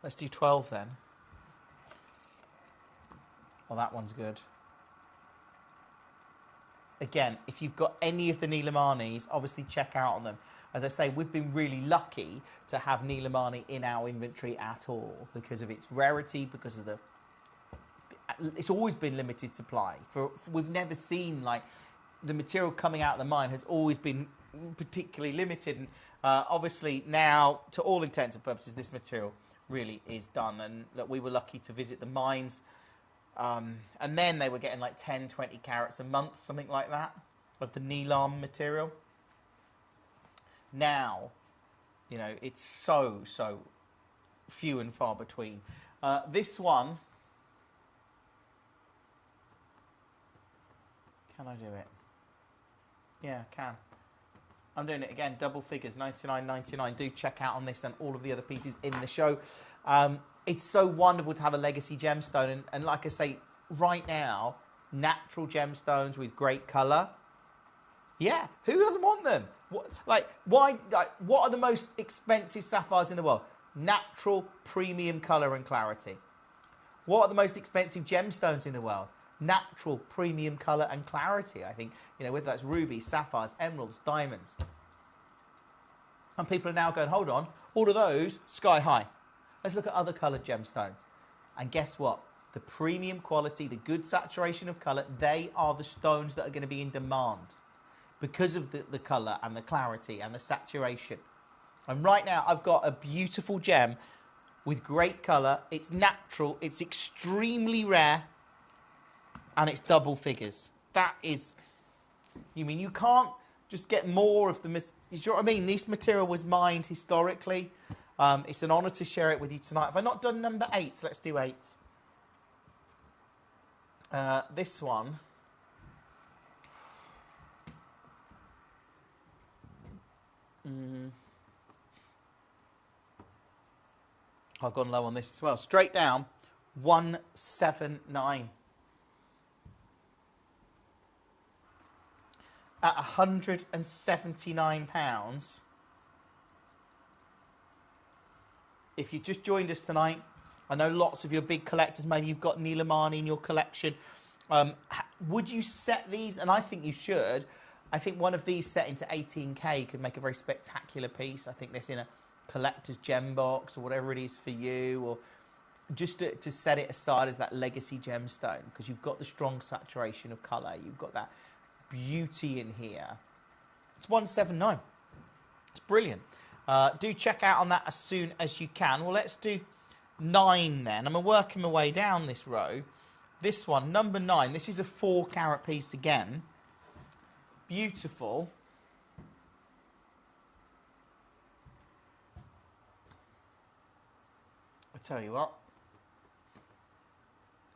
Speaker 4: Let's do 12 then. Well, that one's good. Again, if you've got any of the Neil Amanis, obviously check out on them. As I say, we've been really lucky to have Neil Amani in our inventory at all because of its rarity, because of it's always been limited supply. We've never seen, like, the material coming out of the mine has always been particularly limited. And obviously now, to all intents and purposes, this material really is done. And look, we were lucky to visit the mines. And then they were getting like 10, 20 carats a month, something like that, of the Neelam material. Now, you know, it's so few and far between. This one, Can I do it? Yeah, I can. I'm doing it again, double figures, 99.99. Do check out on this and all of the other pieces in the show. It's so wonderful to have a legacy gemstone. And like I say, right now, natural gemstones with great colour. Yeah, who doesn't want them? What are the most expensive sapphires in the world? Natural, premium colour and clarity. What are the most expensive gemstones in the world? Natural, premium colour and clarity. I think, whether that's rubies, sapphires, emeralds, diamonds. And people are now going, hold on, all of those, sky high. Let's look at other coloured gemstones. And guess what? The premium quality, the good saturation of colour, they are the stones that are going to be in demand because of the colour and the clarity and the saturation. And right now, I've got a beautiful gem with great colour. It's natural, it's extremely rare, and it's double figures. That is, you can't just get more of the, you know what I mean? This material was mined historically. It's an honour to share it with you tonight. Have I not done number 8? So let's do 8. This one. I've gone low on this as well. Straight down, 179. At £179. If you just joined us tonight, I know lots of your big collectors, maybe you've got Nilamani in your collection. Would you set these? And I think you should. I think one of these set into 18K could make a very spectacular piece. I think this in a collector's gem box or whatever it is for you, or just to set it aside as that legacy gemstone, because you've got the strong saturation of colour. You've got that beauty in here. It's 179. It's brilliant. Do check out on that as soon as you can. Well, let's do 9 then. I'm working my way down this row. This one, number 9. This is a 4-carat piece again. Beautiful. I tell you what.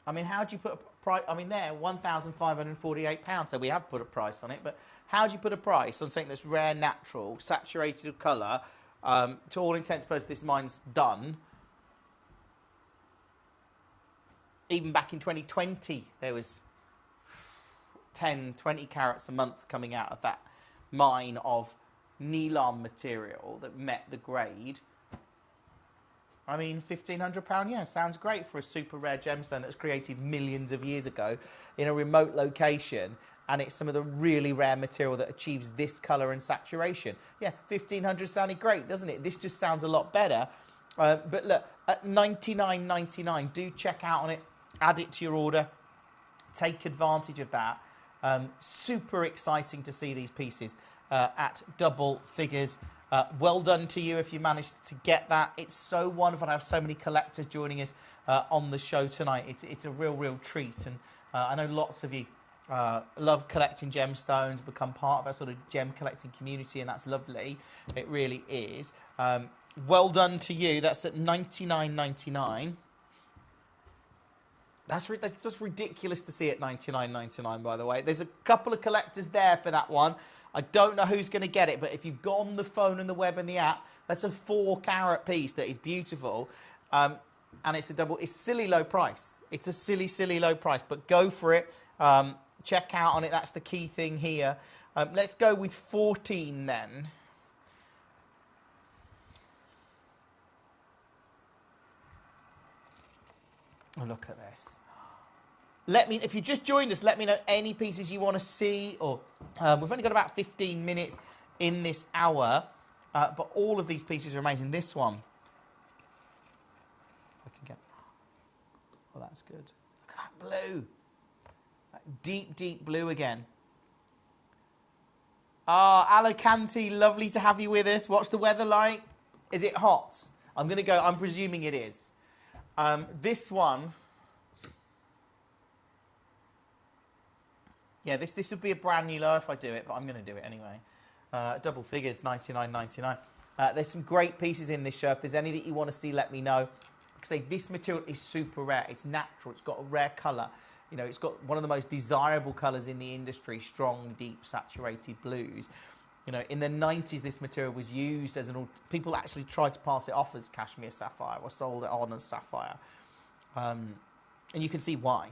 Speaker 4: I mean, how do you put a price? I mean, there, £1,548. So we have put a price on it. But how do you put a price on something that's rare, natural, saturated with colour? To all intents and purposes, this mine's done. Even back in 2020, there was 10, 20 carats a month coming out of that mine of Neelam material that met the grade. I mean, £1,500, yeah, sounds great for a super rare gemstone that was created millions of years ago in a remote location, and it's some of the really rare material that achieves this colour and saturation. Yeah, £1,500 sounded great, doesn't it? This just sounds a lot better. But look, at $99.99, do check out on it, add it to your order, take advantage of that. Super exciting to see these pieces at double figures. Well done to you if you managed to get that. It's so wonderful to have so many collectors joining us on the show tonight. It's a real treat. And I know lots of you love collecting gemstones, become part of our sort of gem collecting community, and that's lovely. It really is. Well done to you. That's at $99.99. That's just ridiculous to see at $99.99, by the way. There's a couple of collectors there for that one. I don't know who's going to get it, but if you've got on the phone and the web and the app, that's a 4-carat piece that is beautiful. And it's it's silly low price. It's a silly low price, but go for it. Check out on it. That's the key thing here. Let's go with 14 then. Oh, look at this. If you just joined us, let me know any pieces you want to see. Or we've only got about 15 minutes in this hour, but all of these pieces are amazing. This one, I can get. Oh, that's good. Look at that blue. That deep blue again. Ah, Alicante, lovely to have you with us. What's the weather like? Is it hot? I'm going to go. I'm presuming it is. This one, yeah, this would be a brand new low if I do it, but I'm going to do it anyway. Double figures, $99.99. There's some great pieces in this show. If there's any that you want to see, let me know. Like I say, this material is super rare. It's natural. It's got a rare colour. You know, it's got one of the most desirable colours in the industry, strong, deep, saturated blues. You know, in the 90s, this material was used as people actually tried to pass it off as cashmere sapphire or sold it on as sapphire. And you can see why.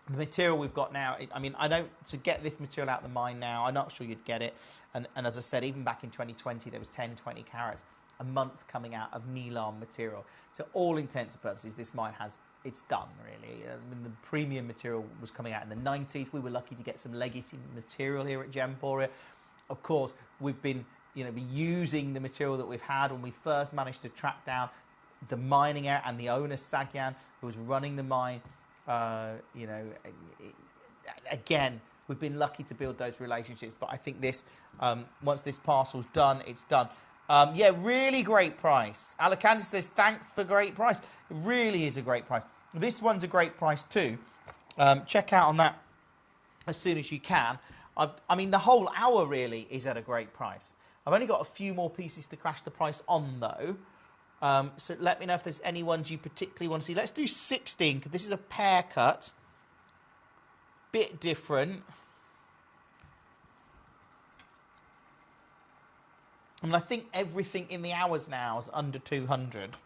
Speaker 4: The material we've got now, to get this material out of the mine now, I'm not sure you'd get it. And as I said, even back in 2020, there was 10, 20 carats a month coming out of Neelam material. So all intents and purposes, this mine it's done, really. The premium material was coming out in the 90s. We were lucky to get some legacy material here at Gemporia. Of course, we've been using the material that we've had when we first managed to track down the mining area and the owner, Sagyan, who was running the mine. Again, we've been lucky to build those relationships. But I think this, once this parcel's done, it's done. Yeah, really great price. Alicante says, thanks for great price. It really is a great price. This one's a great price too. Check out on that as soon as you can. The whole hour really is at a great price. I've only got a few more pieces to crash the price on though. So let me know if there's any ones you particularly want to see. Let's do 16, because this is a pear cut. Bit different. And I think everything in the hours now is under 200.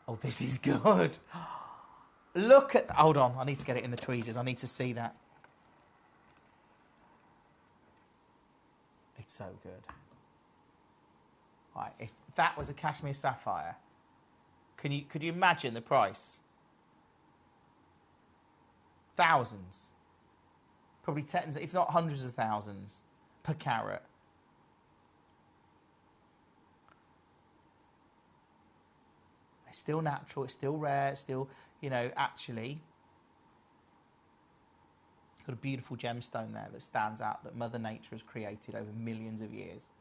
Speaker 4: Oh, this is good. Look at... Hold on, I need to get it in the tweezers. I need to see that. It's so good. Right, if that was a cashmere sapphire, could you imagine the price? Thousands. Probably tens, if not hundreds of thousands per carat. It's still natural, it's still rare, it's still, actually got a beautiful gemstone there that stands out, that Mother Nature has created over millions of years.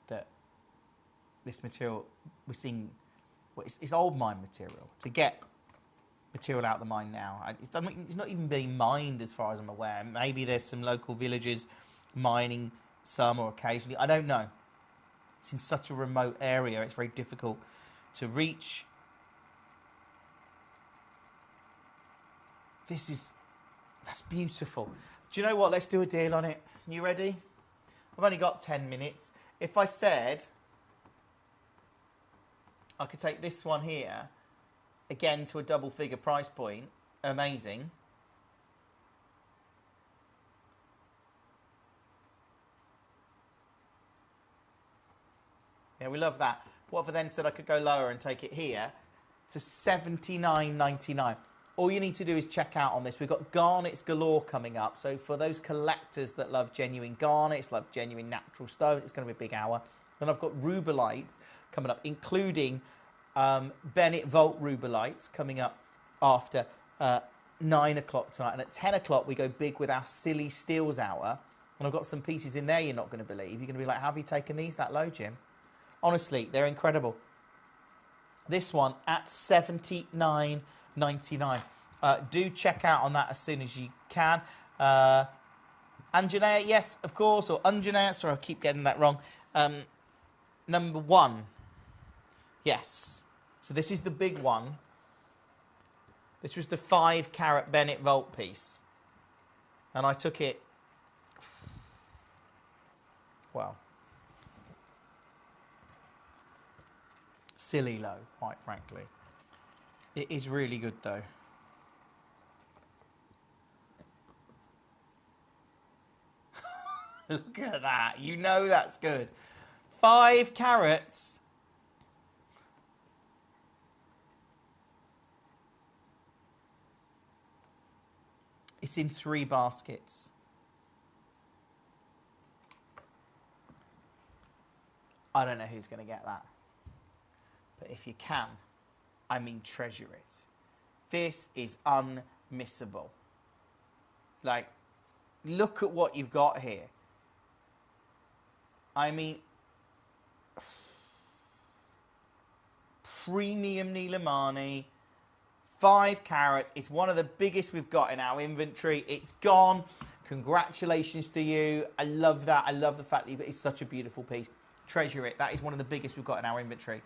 Speaker 4: That this material, we're seeing, it's old mine material. To get material out of the mine now, it's not even being mined as far as I'm aware. Maybe there's some local villages mining some or occasionally, I don't know. It's in such a remote area, it's very difficult to reach. That's beautiful. Do you know what? Let's do a deal on it. You ready? I've only got 10 minutes. If I said I could take this one here, again to a double figure price point, amazing. Yeah, we love that. What if I then said I could go lower and take it here to $79.99? All you need to do is check out on this. We've got garnets galore coming up. So for those collectors that love genuine garnets, love genuine natural stone, it's going to be a big hour. Then I've got rubelites coming up, including Bennett Vault rubelites coming up after 9 o'clock tonight. And at 10 o'clock, we go big with our Silly Steels hour. And I've got some pieces in there you're not going to believe. You're going to be like, how have you taken these that low, Jim? Honestly, they're incredible. This one at $79.99. Do check out on that as soon as you can. Anjanea, yes, of course, or Anjanea, sorry, I keep getting that wrong. Number 1, yes. So this is the big one. This was the 5 carat Bennett Vault piece. And I took it, well, silly low, quite frankly. It is really good though. Look at that. You know that's good. 5 carats. It's in 3 baskets. I don't know who's going to get that. But if you can, treasure it. This is unmissable. Like, look at what you've got here. Premium Neelamani, 5 carats. It's one of the biggest we've got in our inventory. It's gone. Congratulations to you. I love that. I love the fact that it's such a beautiful piece. Treasure it. That is one of the biggest we've got in our inventory.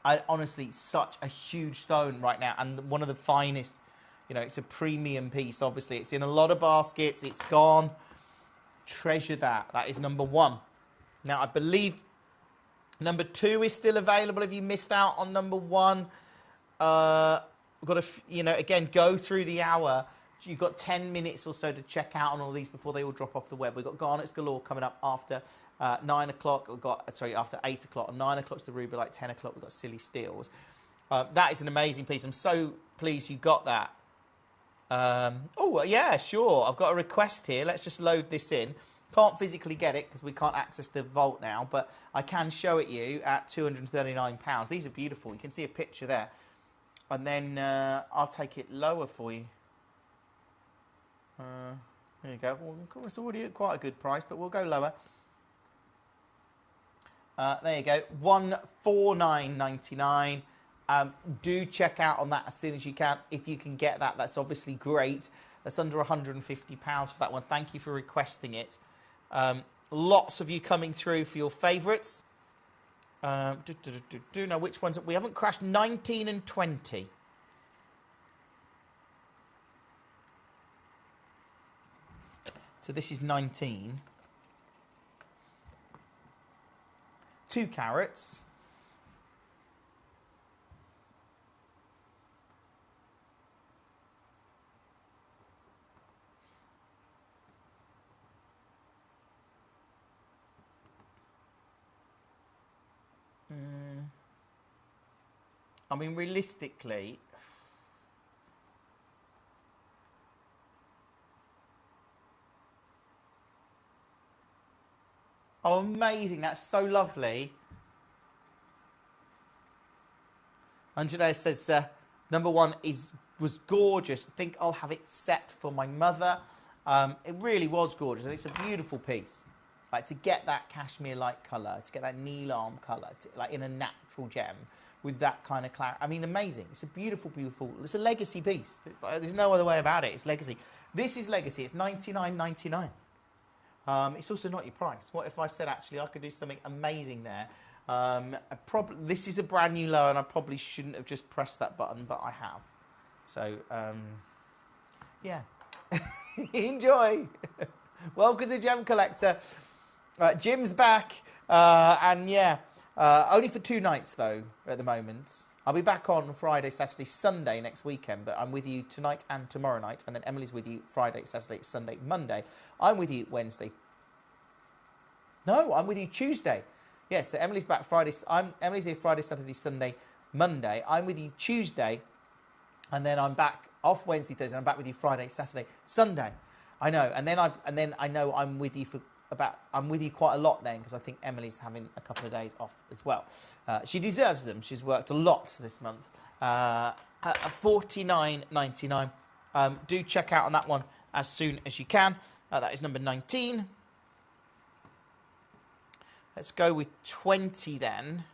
Speaker 4: honestly, such a huge stone right now, and one of the finest. You know, it's a premium piece, obviously. It's in a lot of baskets. It's gone. Treasure that. That is number 1. Now, I believe number 2 is still available if you missed out on number 1. We've got to, you know, again, go through the hour. You've got 10 minutes or so to check out on all these before they all drop off the web. We've got Garnets Galore coming up after 9 o'clock. We've got, sorry, after 8 o'clock. And 9 o'clock's the Ruby, like 10 o'clock, we've got Silly Steels. That is an amazing piece. I'm so pleased you got that. Oh, yeah, sure. I've got a request here. Let's just load this in. Can't physically get it because we can't access the vault now, but I can show it you at £239. These are beautiful. You can see a picture there. And then I'll take it lower for you. There you go. Well, of course, it's already at quite a good price, but we'll go lower. There you go. £149.99. Do check out on that as soon as you can. If you can get that, that's obviously great. That's under £150 for that one. Thank you for requesting it. Lots of you coming through for your favourites. Now, which ones? We haven't crashed 19 and 20. So this is 19. 2 carrots. I mean, realistically, oh, amazing! That's so lovely. Andrea says, number 1 was gorgeous. I think I'll have it set for my mother. It really was gorgeous. It's a beautiful piece. Like, to get that cashmere-like colour, to get that Neelam colour, like in a natural gem with that kind of clarity. I mean, amazing. It's a beautiful, beautiful... It's a legacy piece. There's no other way about it. It's legacy. This is legacy. It's $99.99. It's also not your price. What if I said, actually, I could do something amazing there? This is a brand new low, and I probably shouldn't have just pressed that button, but I have. So, yeah. Enjoy. Welcome to Gem Collector. Jim's back, and yeah, only for 2 nights, though, at the moment. I'll be back on Friday, Saturday, Sunday next weekend, but I'm with you tonight and tomorrow night, and then Emily's with you Friday, Saturday, Sunday, Monday. I'm with you Wednesday. No, I'm with you Tuesday. Yes, so Emily's back Friday. Emily's here Friday, Saturday, Sunday, Monday. I'm with you Tuesday, and then I'm back off Wednesday, Thursday. And I'm back with you Friday, Saturday, Sunday. I know, and then I know I'm with you I'm with you quite a lot then, because I think Emily's having a couple of days off as well. She deserves them. She's worked a lot this month. At $49.99. Do check out on that one as soon as you can. That is number 19. Let's go with 20 then.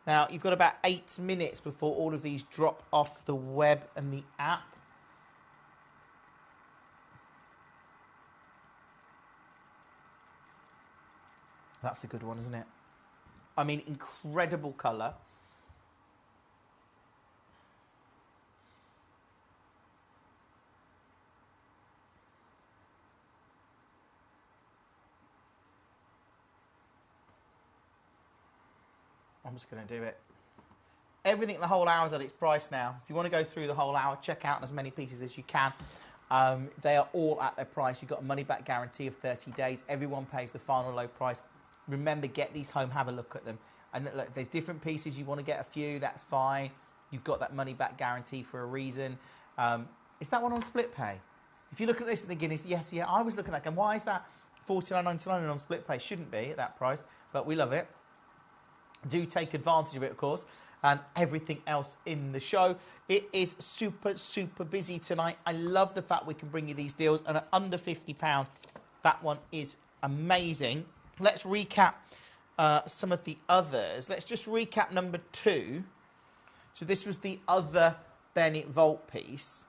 Speaker 4: Now, you've got about 8 minutes before all of these drop off the web and the app. That's a good one, isn't it? I mean, incredible colour. I'm just going to do it. Everything the whole hour is at its price now. If you want to go through the whole hour, check out as many pieces as you can. They are all at their price. You've got a money-back guarantee of 30 days. Everyone pays the final low price. Remember, get these home, have a look at them. And look, there's different pieces. You want to get a few, that's fine. You've got that money-back guarantee for a reason. Is that one on split pay? If you look at this and thinking, yes, yeah, I was looking at that going, why is that $49.99 and on split pay? Shouldn't be at that price, but we love it. Do take advantage of it, of course, and everything else in the show. It is super, super busy tonight. I love the fact we can bring you these deals, and at under £50, that one is amazing. Let's recap some of the others. Let's just recap number 2. So this was the other Bennett Vault piece,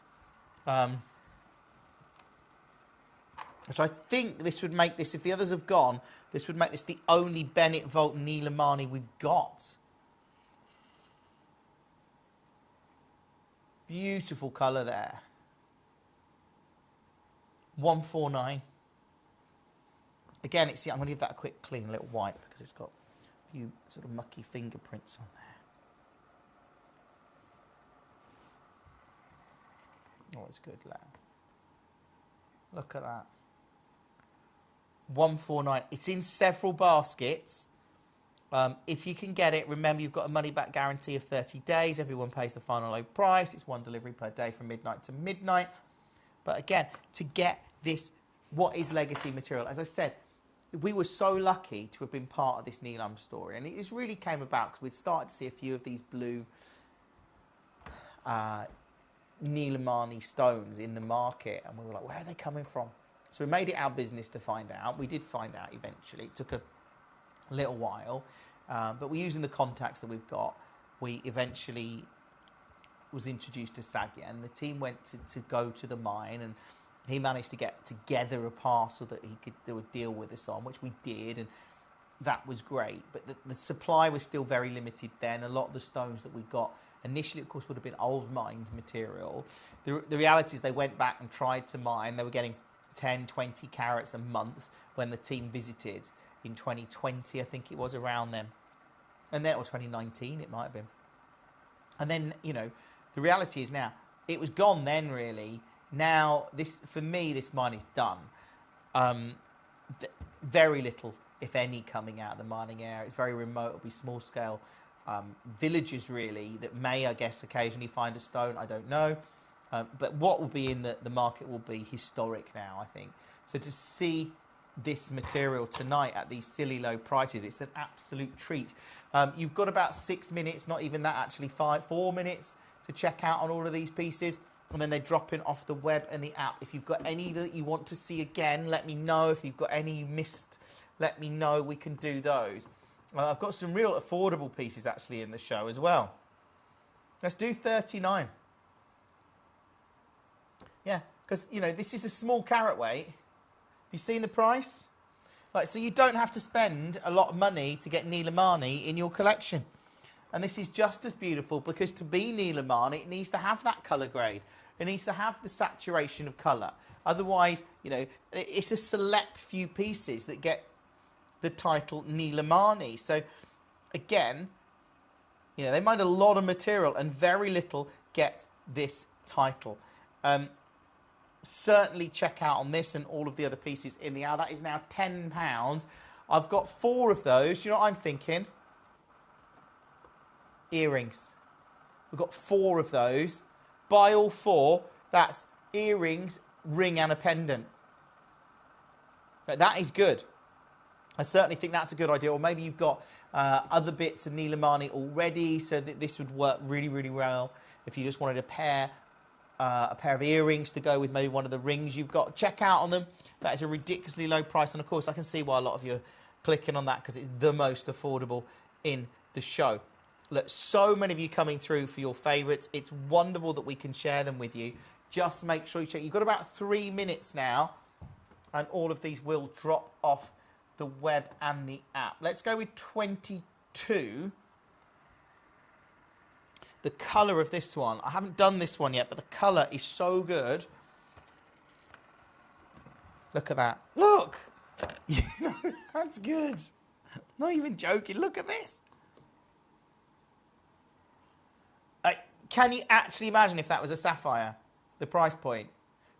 Speaker 4: which I think this would make this, if the others have gone, this would make this the only Bennett Vault Neelamani we've got. Beautiful colour there. 149. Again, I'm going to give that a quick clean, a little wipe, because it's got a few sort of mucky fingerprints on there. Oh, it's good, look at that. 149. It's in several baskets. If you can get it, remember you've got a money-back guarantee of 30 days. Everyone pays the final low price. It's one delivery per day from midnight to midnight. But again, to get this, what is legacy material? As I said, we were so lucky to have been part of this Neelam story. And it really came about because we'd started to see a few of these blue Neelamani stones in the market. And we were like, where are they coming from? So we made it our business to find out. We did find out eventually. It took a little while. But we're using the contacts that we've got. We eventually was introduced to Sagya, and the team went to go to the mine, and he managed to get together a parcel that he could do a deal with us on, which we did, and that was great. But the supply was still very limited then. A lot of the stones that we got initially, of course, would have been old mined material. The reality is they went back and tried to mine. They were getting 10, 20 carats a month when the team visited in 2020, I think it was, around then. And then, or 2019, it might have been. And then, you know, the reality is now, it was gone then, really. Now, this, for me, this mine is done. Very little, if any, coming out of the mining area. It's very remote. It'll be small scale villages, really, that may, I guess, occasionally find a stone. I don't know. But what will be in the market will be historic now, I think. So to see this material tonight at these silly low prices, it's an absolute treat. You've got about 6 minutes, not even that actually, 4 minutes to check out on all of these pieces, and then they're dropping off the web and the app. If you've got any that you want to see again, let me know. If you've got any missed, let me know. We can do those. I've got some real affordable pieces actually in the show as well. Let's do 39. Yeah, because, you know, this is a small carat weight. You seen the price? Like, so you don't have to spend a lot of money to get Neelamani in your collection. And this is just as beautiful because to be Neelamani, it needs to have that colour grade. It needs to have the saturation of colour. Otherwise, you know, it's a select few pieces that get the title Neelamani. So, again, you know, they mine a lot of material and very little gets this title. Certainly check out on this and all of the other pieces in the hour. That is now £10. I've got 4 of those. You know what I'm thinking? Earrings. We've got 4 of those. Buy all 4. That's earrings, ring and a pendant. That is good. I certainly think that's a good idea. Or maybe you've got other bits of Neelamani already, so that this would work really, really well if you just wanted a pair of earrings to go with maybe one of the rings you've got. Check out on them. That is a ridiculously low price. And, of course, I can see why a lot of you are clicking on that because it's the most affordable in the show. Look, so many of you coming through for your favourites. It's wonderful that we can share them with you. Just make sure you check. You've got about 3 minutes now, and all of these will drop off the web and the app. Let's go with 22. The colour of this one, I haven't done this one yet, but the colour is so good. Look at that. Look! You know, that's good. Not even joking. Look at this. Can you actually imagine if that was a sapphire, the price point?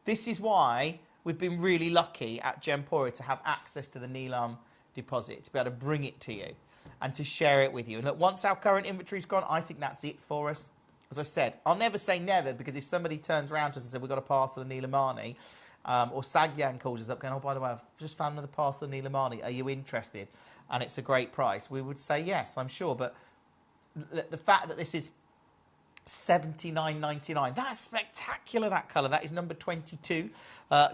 Speaker 4: This is why we've been really lucky at Gemporia to have access to the Neelam deposit, to be able to bring it to you and to share it with you. And look, once our current inventory's gone, I think that's it for us. As I said, I'll never say never, because if somebody turns around to us and says, we've got a parcel of Neelamani, or Sagyan calls us up going, oh, by the way, I've just found another parcel of Neelamani, are you interested? And it's a great price, we would say yes, I'm sure. But the fact that this is $79.99, that's spectacular, that colour. That is number 22.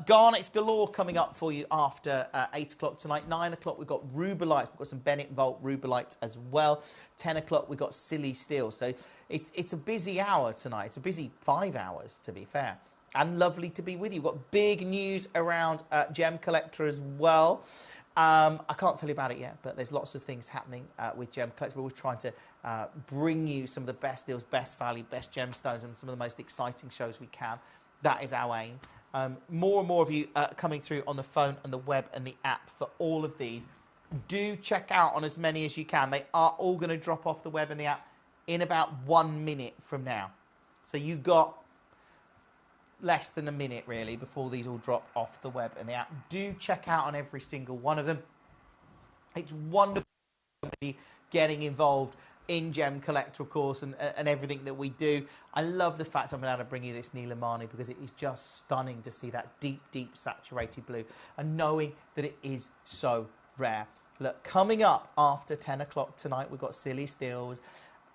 Speaker 4: Garnets galore coming up for you after 8 o'clock tonight. 9 o'clock we've got rubelite. We've got some Bennett Vault rubelites as well. 10 o'clock we've got silly steel. So it's a busy hour tonight. It's a busy 5 hours, to be fair. And lovely to be with you. We've got big news around Gemcollector as well. I can't tell you about it yet, but there's lots of things happening with Gemcollector. We're always trying to bring you some of the best deals, best value, best gemstones, and some of the most exciting shows we can. That is our aim. More and more of you coming through on the phone and the web and the app for all of these. Do check out on as many as you can. They are all going to drop off the web and the app in about 1 minute from now. So you got less than a minute really before these all drop off the web and the app. Do check out on every single one of them. It's wonderful getting involved in Gemcollector, of course, and everything that we do. I love the fact I'm able to bring you this Nilamani because it is just stunning to see that deep, deep saturated blue and knowing that it is so rare. Look, coming up after 10 o'clock tonight, we've got Silly Steels.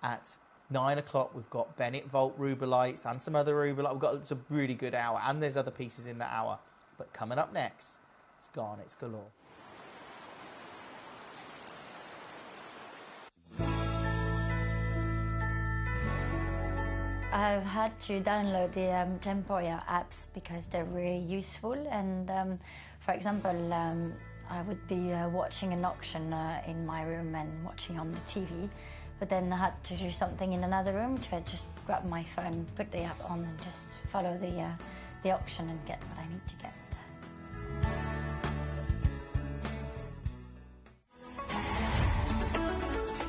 Speaker 4: At 9 o'clock, we've got Bennett Vault Rubelites and some other Rubelites. We've got some really good hour, and there's other pieces in that hour. But coming up next, it's Garnets Galore.
Speaker 8: I've had to download the Gemporia apps because they're really useful, and for example, I would be watching an auction in my room and watching on the TV, but then I had to do something in another room, so I just grab my phone, put the app on and just follow the auction and get what I need to get.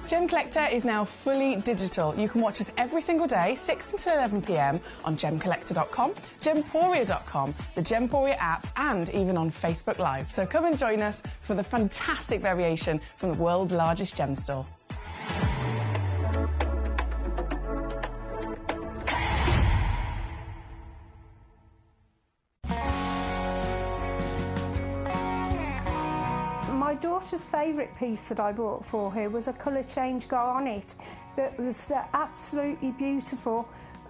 Speaker 3: Gemcollector is now fully digital. You can watch us every single day, 6 until 11 p.m. on gemcollector.com, gemporia.com, the Gemporia app, and even on Facebook Live. So come and join us for the fantastic variation from the world's largest gem store.
Speaker 9: My daughter's favourite piece that I bought for her was a colour change garnet that was absolutely beautiful.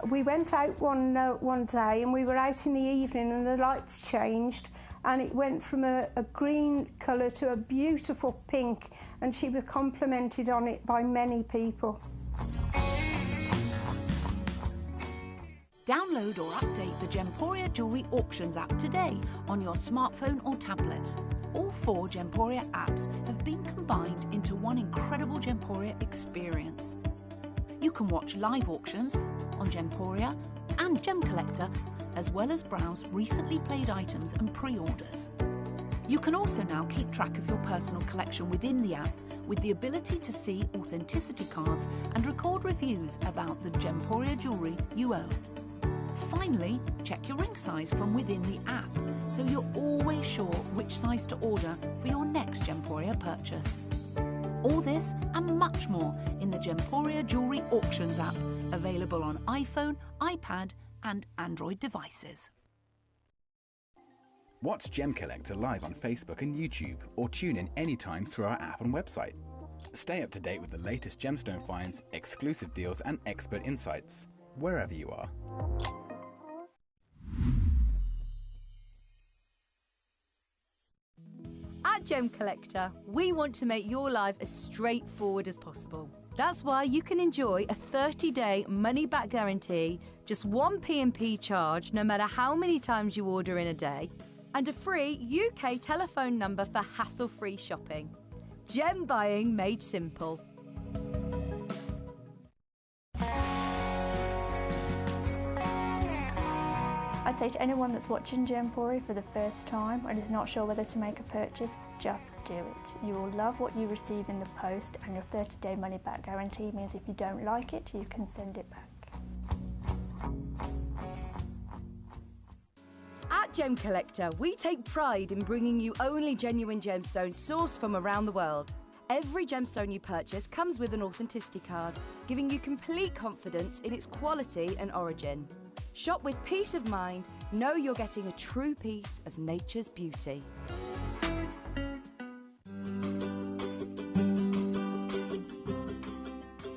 Speaker 9: We went out one day and we were out in the evening and the lights changed and it went from a green colour to a beautiful pink, and she was complimented on it by many people.
Speaker 6: Download or update the Gemporia Jewellery Auctions app today on your smartphone or tablet. All 4 Gemporia apps have been combined into one incredible Gemporia experience. You can watch live auctions on Gemporia and Gemcollector, as well as browse recently played items and pre-orders. You can also now keep track of your personal collection within the app with the ability to see authenticity cards and record reviews about the Gemporia jewellery you own. Finally, check your ring size from within the app, so you're always sure which size to order for your next Gemporia purchase. All this and much more in the Gemporia Jewellery Auctions app, available on iPhone, iPad and Android devices.
Speaker 5: Watch Gemcollector live on Facebook and YouTube, or tune in anytime through our app and website. Stay up to date with the latest gemstone finds, exclusive deals and expert insights, wherever you are.
Speaker 10: At Gemcollector, we want to make your life as straightforward as possible. That's why you can enjoy a 30-day money-back guarantee, just one P&P charge no matter how many times you order in a day, and a free UK telephone number for hassle-free shopping. Gem buying made simple.
Speaker 2: I'd say to anyone that's watching Gemporia for the first time and is not sure whether to make a purchase, just do it. You will love what you receive in the post, and your 30-day money-back guarantee means if you don't like it, you can send it back.
Speaker 10: At Gemcollector, we take pride in bringing you only genuine gemstones sourced from around the world. Every gemstone you purchase comes with an authenticity card, giving you complete confidence in its quality and origin. Shop with peace of mind, know you're getting a true piece of nature's beauty.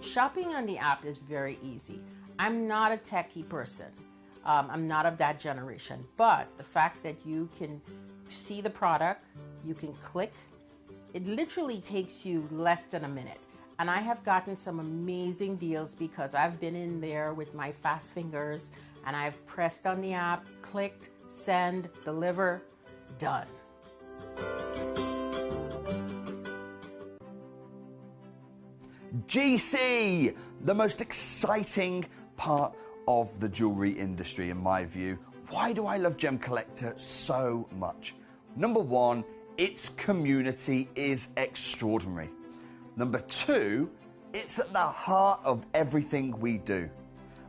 Speaker 11: Shopping on the app is very easy. I'm not a techie person. I'm not of that generation, but the fact that you can see the product, you can click, it literally takes you less than a minute. And I have gotten some amazing deals because I've been in there with my fast fingers and I've pressed on the app, clicked, send, deliver, done.
Speaker 7: GC, the most exciting part of the jewelry industry in my view. Why do I love Gemcollector so much? Number one, its community is extraordinary. Number two, it's at the heart of everything we do.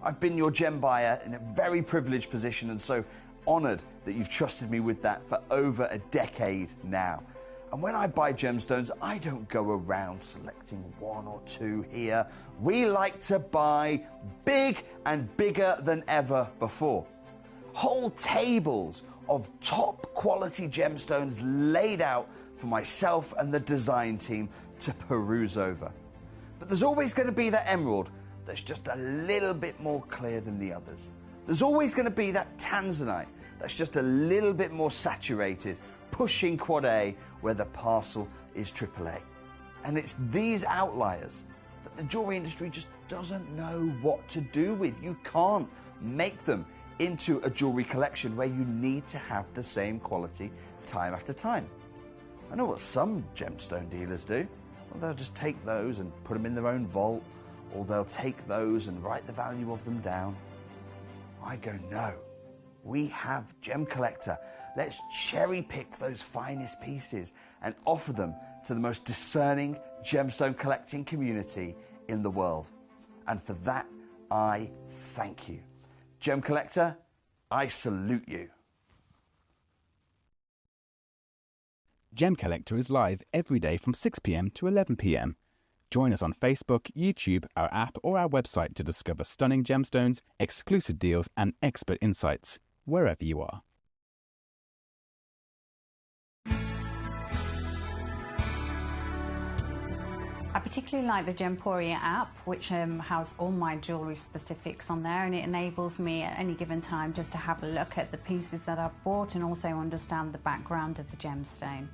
Speaker 7: I've been your gem buyer in a very privileged position and so honoured that you've trusted me with that for over a decade now. And when I buy gemstones, I don't go around selecting one or two here. We like to buy big and bigger than ever before. Whole tables of top quality gemstones laid out for myself and the design team to peruse over. But there's always going to be that emerald that's just a little bit more clear than the others. There's always going to be that tanzanite that's just a little bit more saturated, pushing quad A where the parcel is AAA. And it's these outliers that the jewelry industry just doesn't know what to do with. You can't make them into a jewelry collection where you need to have the same quality time after time. I know what some gemstone dealers do. Well, they'll just take those and put them in their own vault, or they'll take those and write the value of them down. I go, no, we have Gemcollector. Let's cherry pick those finest pieces and offer them to the most discerning gemstone collecting community in the world. And for that, I thank you. Gemcollector, I salute you.
Speaker 5: Gemcollector is live every day from 6 p.m. to 11 p.m. Join us on Facebook, YouTube, our app, or our website to discover stunning gemstones, exclusive deals, and expert insights, wherever you are.
Speaker 12: I particularly like the Gemporia app, which has all my jewellery specifics on there, and it enables me at any given time just to have a look at the pieces that I've bought and also understand the background of the gemstone.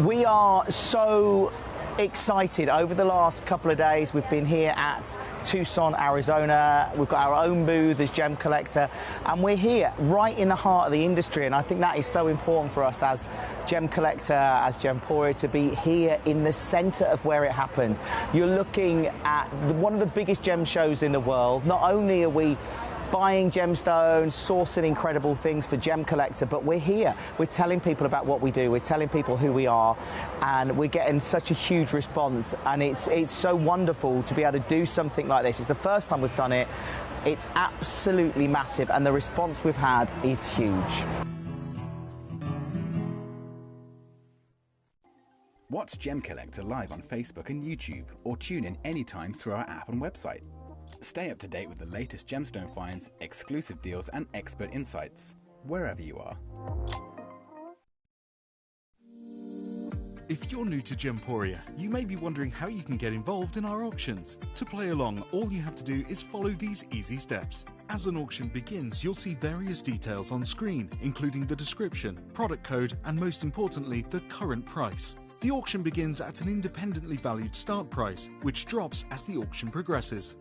Speaker 4: We are so excited. Over the last couple of days, we've been here at Tucson, Arizona. We've got our own booth as Gemcollector, and we're here right in the heart of the industry. And I think that is so important for us as Gemcollector, as Gemporia, to be here in the centre of where it happens. You're looking at one of the biggest gem shows in the world. Not only are we buying gemstones, sourcing incredible things for Gemcollector, but we're here. We're telling people about what we do. We're telling people who we are, and we're getting such a huge response. And it's so wonderful to be able to do something like this. It's the first time we've done it. It's absolutely massive, and the response we've had is huge.
Speaker 5: Watch Gemcollector live on Facebook and YouTube, or tune in anytime through our app and website. Stay up to date with the latest gemstone finds, exclusive deals, and expert insights, wherever you are.
Speaker 1: If you're new to Gemporia, you may be wondering how you can get involved in our auctions. To play along, all you have to do is follow these easy steps. As an auction begins, you'll see various details on screen, including the description, product code, and most importantly, the current price. The auction begins at an independently valued start price, which drops as the auction progresses.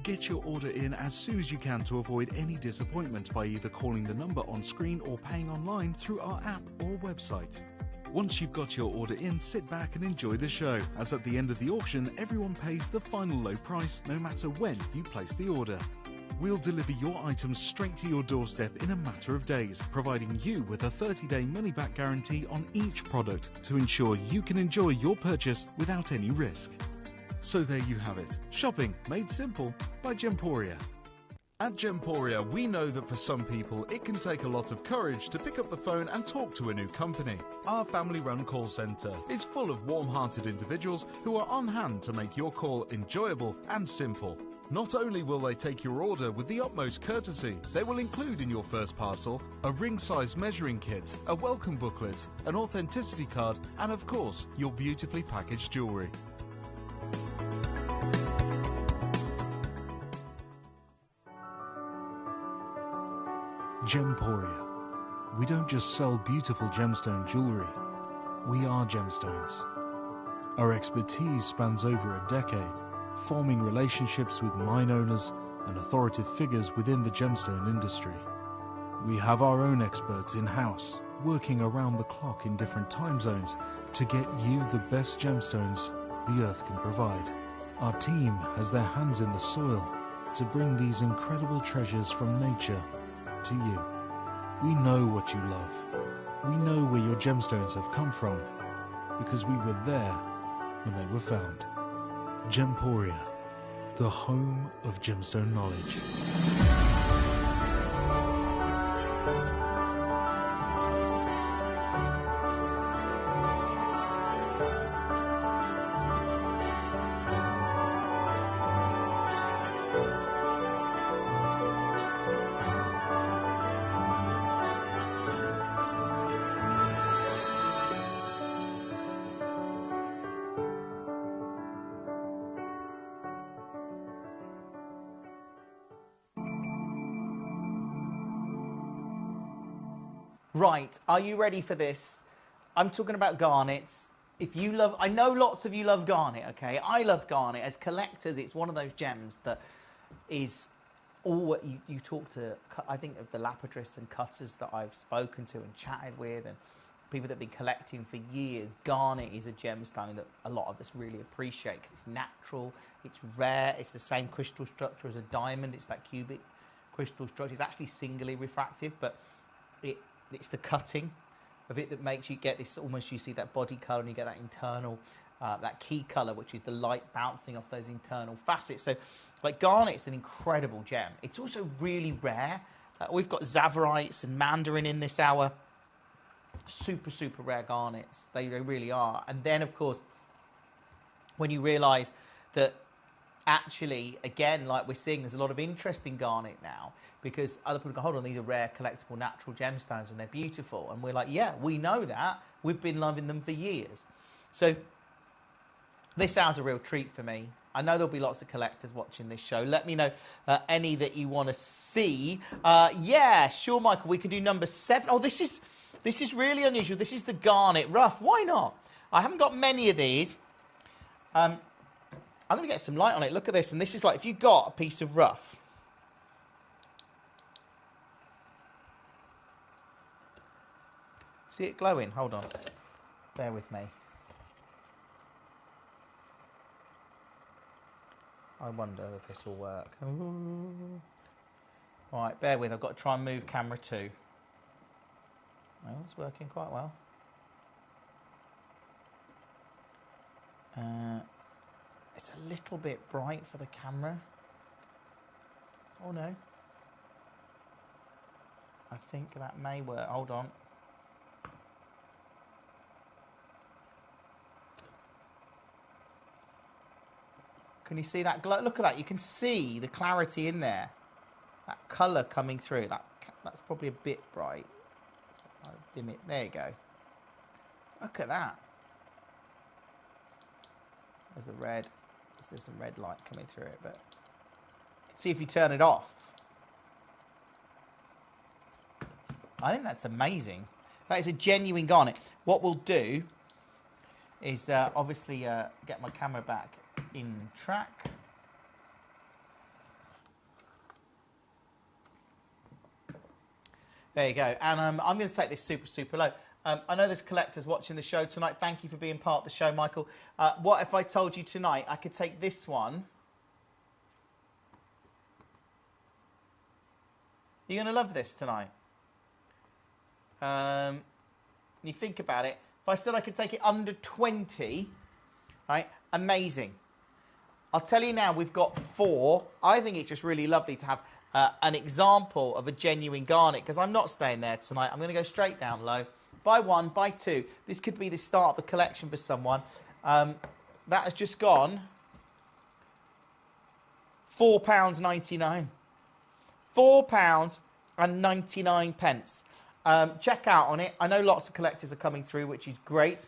Speaker 1: Get your order in as soon as you can to avoid any disappointment by either calling the number on screen or paying online through our app or website. Once you've got your order in, sit back and enjoy the show, as at the end of the auction, everyone pays the final low price no matter when you place the order. We'll deliver your items straight to your doorstep in a matter of days, providing you with a 30-day money-back guarantee on each product to ensure you can enjoy your purchase without any risk. So there you have it, shopping made simple by Gemporia. At Gemporia, we know that for some people, it can take a lot of courage to pick up the phone and talk to a new company. Our family-run call centre is full of warm-hearted individuals who are on hand to make your call enjoyable and simple. Not only will they take your order with the utmost courtesy, they will include in your first parcel a ring-size measuring kit, a welcome booklet, an authenticity card, and of course, your beautifully packaged jewellery. Gemporia. We don't just sell beautiful gemstone jewellery, we are gemstones. Our expertise spans over a decade, forming relationships with mine owners, and authoritative figures within the gemstone industry. We have our own experts in-house, working around the clock in different time zones to get you the best gemstones the earth can provide. Our team has their hands in the soil to bring these incredible treasures from nature to you. We know what you love. We know where your gemstones have come from because we were there when they were found. Gemporia, the home of gemstone knowledge.
Speaker 4: Right, are you ready for this? I'm talking about garnets. If you love, I know lots of you love garnet, okay? I love garnet. As collectors, it's one of those gems that is all you talk to, I think of the lapidarists and cutters that I've spoken to and chatted with and people that have been collecting for years. Garnet is a gemstone that a lot of us really appreciate because it's natural, it's rare, it's the same crystal structure as a diamond, it's that cubic crystal structure. It's actually singly refractive, but it's the cutting of it that makes you get this, almost you see that body colour and you get that internal, that key colour, which is the light bouncing off those internal facets. So like garnet's an incredible gem. It's also really rare. We've got zavarites and mandarin in this hour. Super, super rare garnets. They really are. And then, of course, when you realise that actually, again, like we're seeing, there's a lot of interest in garnet now because other people go, hold on, these are rare, collectible, natural gemstones and they're beautiful. And we're like, yeah, we know that. We've been loving them for years. So this hour's a real treat for me. I know there'll be lots of collectors watching this show. Let me know any that you want to see. Yeah, sure, Michael, we can do number 7. Oh, this is really unusual. This is the garnet rough. Why not? I haven't got many of these. I'm going to get some light on it. Look at this. And this is like, if you got a piece of rough. See it glowing? Hold on. Bear with me. I wonder if this will work. Ooh. All right, bear with. I've got to try and move camera 2. Well, it's working quite well. It's a little bit bright for the camera. Oh no. I think that may work. Hold on. Can you see that glow? Look at that. You can see the clarity in there. That colour coming through. That's probably a bit bright. I'll dim it. There you go. Look at that. There's the red. There's some red light coming through it, but you can see if you turn it off. I think that's amazing. That is a genuine garnet. What we'll do is obviously get my camera back in track. There you go. And I'm going to take this super, super low. I know there's collectors watching the show tonight. Thank you for being part of the show, Michael. What if I told you tonight I could take this one? You're going to love this tonight. You think about it. If I said I could take it under 20, right? Amazing. I'll tell you now, we've got 4. I think it's just really lovely to have an example of a genuine garnet because I'm not staying there tonight. I'm going to go straight down low. Buy 1, buy 2. This could be the start of a collection for someone. That has just gone £4.99. £4.99. Check out on it. I know lots of collectors are coming through, which is great.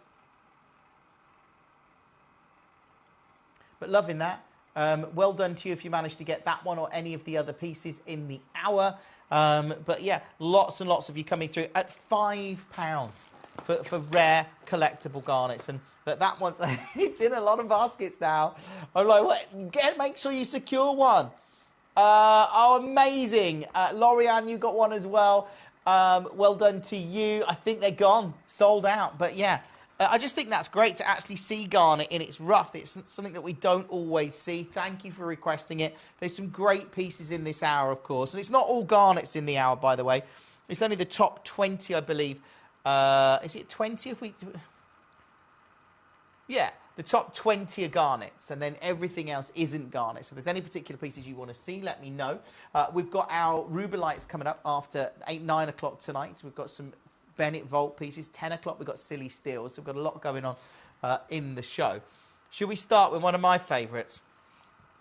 Speaker 4: But loving that. Well done to you if you managed to get that one or any of the other pieces in the hour. But yeah, lots and lots of you coming through at £5 for rare collectible garnets. And that one's it's in a lot of baskets now. I'm like, what? Make sure you secure one. Oh, amazing. Lorianne, you got one as well. Well done to you. I think they're gone, sold out. But yeah, I just think that's great to actually see garnet in its rough. It's something that we don't always see. Thank you for requesting it. There's some great pieces in this hour, of course. And it's not all garnets in the hour, by the way. It's only the top 20, I believe. Is it 20 if we... Yeah, the top 20 are garnets, and then everything else isn't garnet. So if there's any particular pieces you want to see, let me know. We've got our Rubelites coming up after 9 o'clock tonight. So we've got some Bennett Vault pieces. 10 o'clock, we've got Silly Steels. So we've got a lot going on in the show. Should we start with one of my favourites?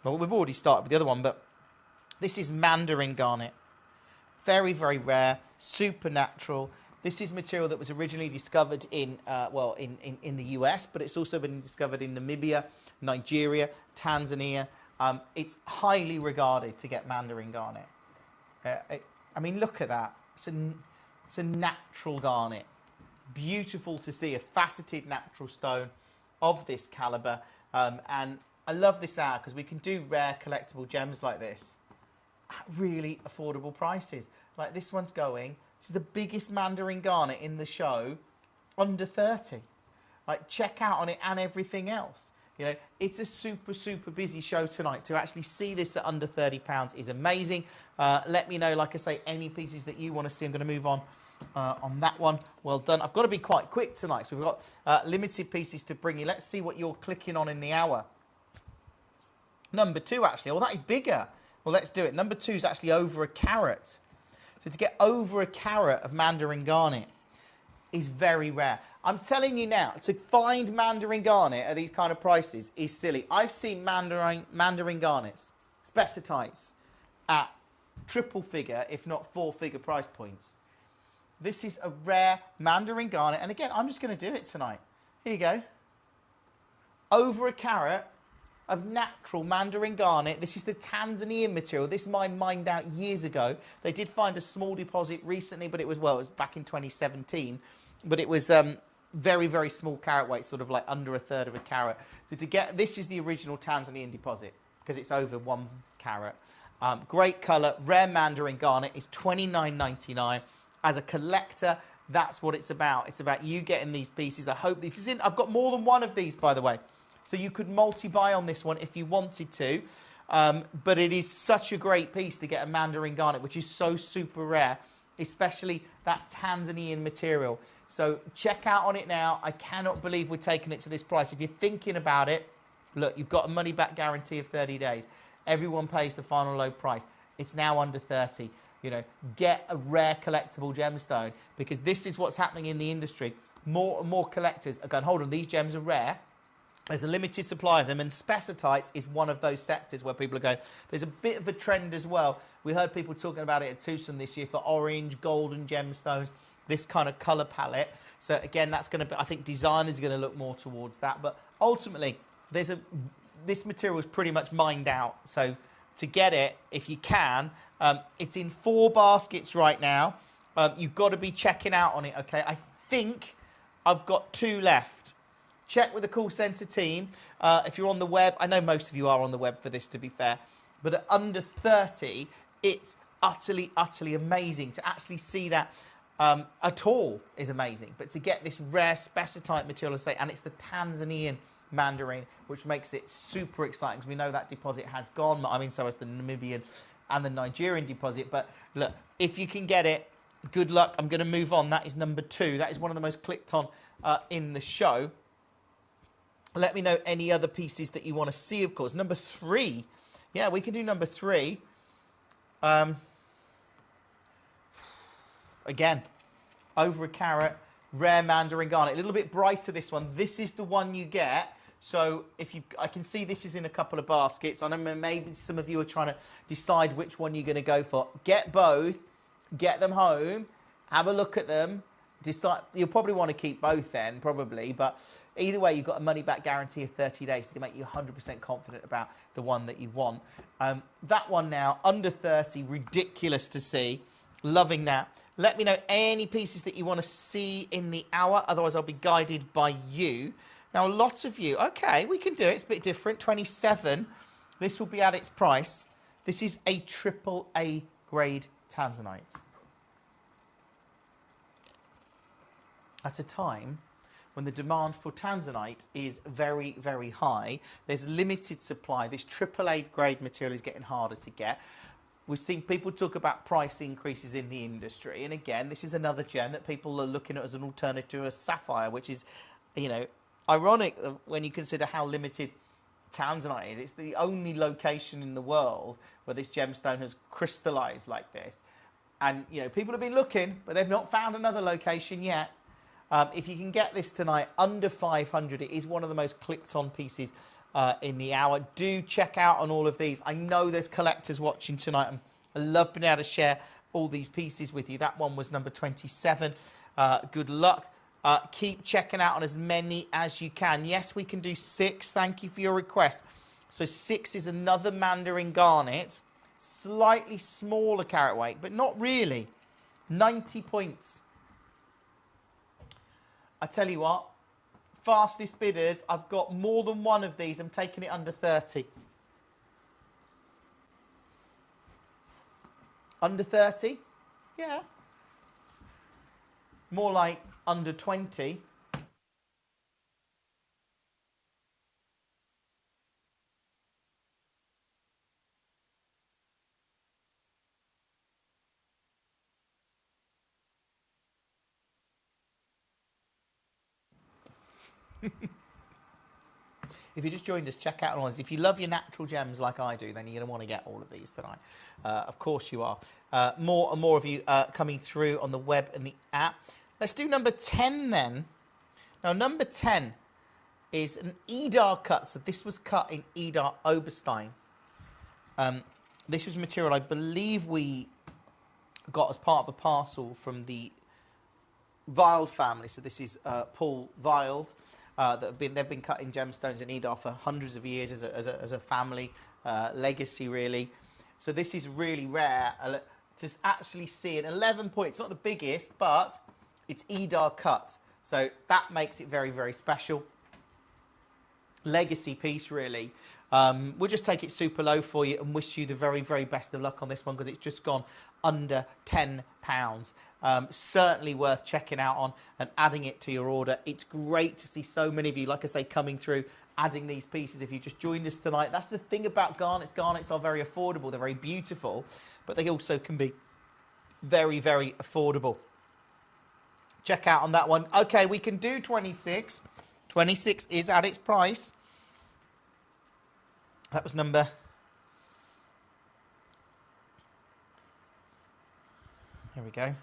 Speaker 4: Well, we've already started with the other one, but this is Mandarin Garnet. Very, very rare, supernatural. This is material that was originally discovered in the US, but it's also been discovered in Namibia, Nigeria, Tanzania. It's highly regarded to get Mandarin Garnet. I mean, look at that. It's a natural garnet. Beautiful to see, a faceted natural stone of this caliber. And I love this hour because we can do rare collectible gems like this at really affordable prices. Like this one's going... This is the biggest Mandarin Garnet in the show, under 30. Like, check out on it and everything else. You know, it's a super, super busy show tonight. To actually see this at under £30 is amazing. Let me know, like I say, any pieces that you want to see. I'm going to move on that one. Well done. I've got to be quite quick tonight, so we've got limited pieces to bring you. Let's see what you're clicking on in the hour. Number 2, actually. Well, that is bigger. Well, let's do it. Number 2 is actually over a carat. So to get over a carat of Mandarin Garnet is very rare. I'm telling you now, to find Mandarin Garnet at these kind of prices is silly. I've seen Mandarin Garnets, specetites, at triple figure, if not 4-figure price points. This is a rare Mandarin Garnet. And again, I'm just going to do it tonight. Here you go. Over a carat of natural Mandarin Garnet. This is the Tanzanian material. This mine mined out years ago. They did find a small deposit recently, but it was back in 2017. But it was very, very small carat weight, sort of like under a third of a carat. So to get, this is the original Tanzanian deposit because it's over 1 carat. Great colour, rare Mandarin Garnet is $29.99. As a collector, that's what it's about. It's about you getting these pieces. I hope this is in. I've got more than one of these, by the way. So you could multi-buy on this one if you wanted to. But it is such a great piece to get a Mandarin Garnet, which is so super rare, especially that Tanzanian material. So check out on it now. I cannot believe we're taking it to this price. If you're thinking about it, look, you've got a money-back guarantee of 30 days. Everyone pays the final low price. It's now under 30. You know, get a rare collectible gemstone because this is what's happening in the industry. More and more collectors are going, hold on, these gems are rare. There's a limited supply of them, and specetites is one of those sectors where people are going. There's a bit of a trend as well. We heard people talking about it at Tucson this year for orange, golden gemstones, this kind of colour palette. So again, that's going to be, I think designers are going to look more towards that. But ultimately, this material is pretty much mined out. So to get it, if you can, it's in 4 baskets right now. You've got to be checking out on it, okay? I think I've got 2 left. Check with the call centre team. If you're on the web, I know most of you are on the web for this, to be fair, but at under 30, it's utterly, utterly amazing. To actually see that at all is amazing. But to get this rare specetite material, as I say, and it's the Tanzanian Mandarin, which makes it super exciting, because we know that deposit has gone. I mean, so has the Namibian and the Nigerian deposit. But look, if you can get it, good luck. I'm going to move on. That is number 2. That is one of the most clicked on in the show. Let me know any other pieces that you want to see, of course. Number 3. Yeah, we can do number 3. Again, over a carat, rare Mandarin Garnet. A little bit brighter, this one. This is the one you get. So if you, I can see this is in a couple of baskets. I know maybe some of you are trying to decide which one you're going to go for. Get both. Get them home. Have a look at them. Decide. You'll probably want to keep both then, probably. But either way, you've got a money-back guarantee of 30 days to make you 100% confident about the one that you want. That one now, under 30, ridiculous to see. Loving that. Let me know any pieces that you want to see in the hour. Otherwise, I'll be guided by you. Now, lots of you, okay, we can do it. It's a bit different. 27. This will be at its price. This is a AAA grade tanzanite. At a time when the demand for tanzanite is very, very high, there's limited supply. This AAA grade material is getting harder to get. We've seen people talk about price increases in the industry. And again, this is another gem that people are looking at as an alternative to a sapphire, which is, you know, ironic when you consider how limited tanzanite is. It's the only location in the world where this gemstone has crystallized like this. And, you know, people have been looking, but they've not found another location yet. If you can get this tonight under 500, it is one of the most clicked on pieces in the hour. Do check out on all of these. I know there's collectors watching tonight, and I love being able to share all these pieces with you. That one was number 27. Good luck. Keep checking out on as many as you can. Yes, we can do 6. Thank you for your request. So 6 is another Mandarin garnet. Slightly smaller carat weight, but not really. 90 points. I tell you what, fastest bidders, I've got more than one of these. I'm taking it under 30. Under 30? Yeah. More like under 20. If you just joined us, check out all these. If you love your natural gems like I do, then you're going to want to get all of these tonight. Of course you are. More and more of you coming through on the web and the app. Let's do number 10 then. Now, number 10 is an Edar cut. So this was cut in Edar Oberstein. This was material I believe we got as part of a parcel from the Wild family. So this is Paul Wild. They've been cutting gemstones in Edar for hundreds of years as a family legacy, really. So this is really rare to actually see an 11 point. It's not the biggest, but it's Edar cut. So that makes it very, very special. Legacy piece, really. We'll just take it super low for you and wish you the very, very best of luck on this one because it's just gone under £10. Certainly worth checking out on and adding it to your order. It's great to see so many of you, like I say, coming through, adding these pieces. If you just joined us tonight, that's the thing about garnets. Garnets are very affordable. They're very beautiful, but they also can be very, very affordable. Check out on that one. Okay, we can do 26. 26 is at its price. That was number... Here we go.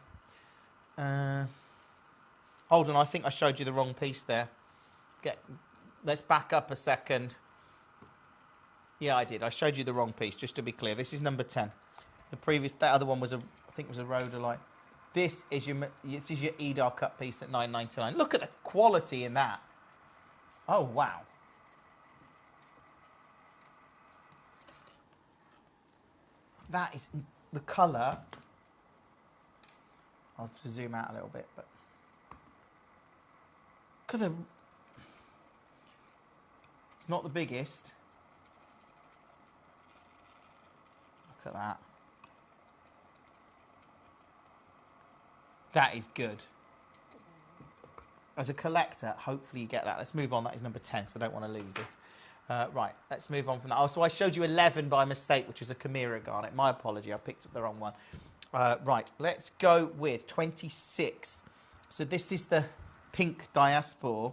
Speaker 4: Hold on, I think I showed you the wrong piece there. Let's back up a second. Yeah, I did. I showed you the wrong piece, just to be clear. This is number 10. That other one was I think was a rhodolite. This is your Edar cut piece at $9.99. Look at the quality in that. Oh, wow. That is the colour. I'll have to zoom out a little bit, but look at it's not the biggest. Look at that. That is good. As a collector, hopefully you get that. Let's move on. That is number 10, so I don't want to lose it. Right, let's move on from that. Oh, so I showed you 11 by mistake, which was a Chimera garnet. My apology, I picked up the wrong one. Right, let's go with 26. So this is the pink diaspora.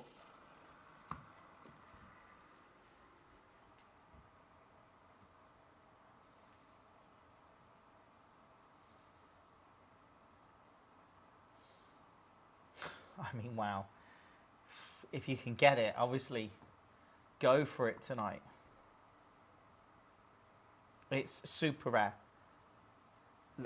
Speaker 4: I mean, wow. If you can get it, obviously, go for it tonight. It's super rare.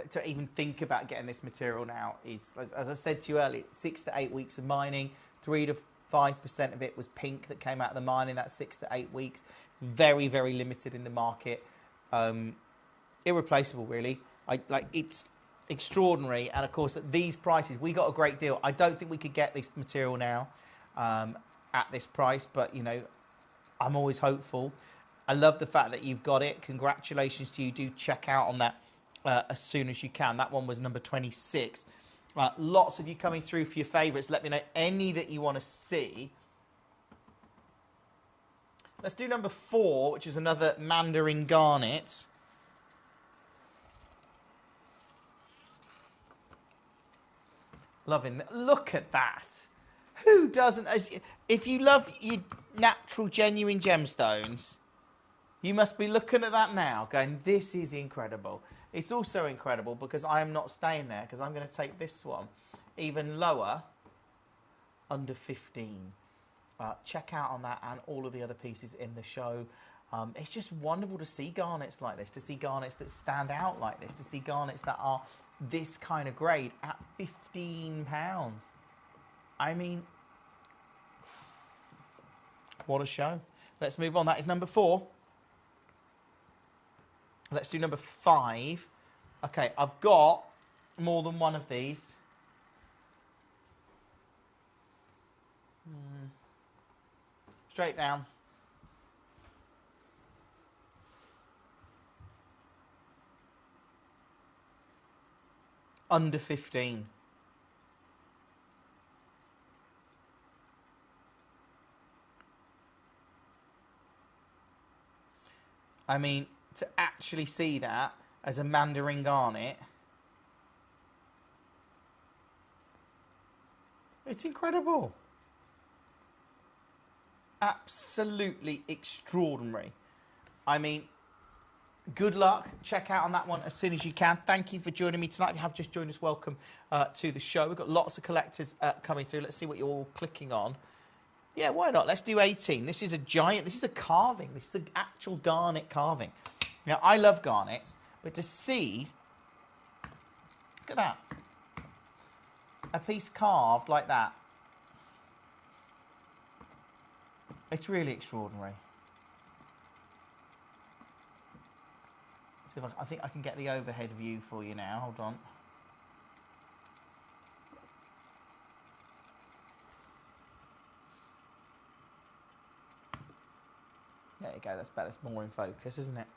Speaker 4: To even think about getting this material now is, as I said to you earlier, 6 to 8 weeks of mining. 3 to 5% of it was pink that came out of the mining. That's 6 to 8 weeks. Very, very limited in the market. Irreplaceable, really. It's extraordinary. And of course, at these prices, we got a great deal. I don't think we could get this material now at this price, but you know, I'm always hopeful. I love the fact that you've got it. Congratulations to you. Do check out on that as soon as you can. That one was number 26. Lots of you coming through for your favourites. Let me know any that you want to see. Let's do number 4, which is another Mandarin Garnet. Loving that. Look at that. Who doesn't? If you love your natural, genuine gemstones, you must be looking at that now going, this is incredible. It's also incredible because I am not staying there, because I'm going to take this one even lower, under 15. Check out on that and all of the other pieces in the show. It's just wonderful to see garnets like this, to see garnets that stand out like this, to see garnets that are this kind of grade at £15. I mean, what a show. Let's move on. That is number 4. Let's do number 5. Okay, I've got more than one of these. Straight down. Under 15. I mean, to actually see that as a Mandarin Garnet, it's incredible. Absolutely extraordinary. I mean, good luck. Check out on that one as soon as you can. Thank you for joining me tonight. If you have just joined us, welcome to the show. We've got lots of collectors coming through. Let's see what you're all clicking on. Yeah, why not? Let's do 18. This is a giant, this is a carving. This is an actual garnet carving. Now, I love garnets, but to see, look at that, a piece carved like that, it's really extraordinary. See if I think I can get the overhead view for you now. Hold on. There you go, that's better. It's more in focus, isn't it?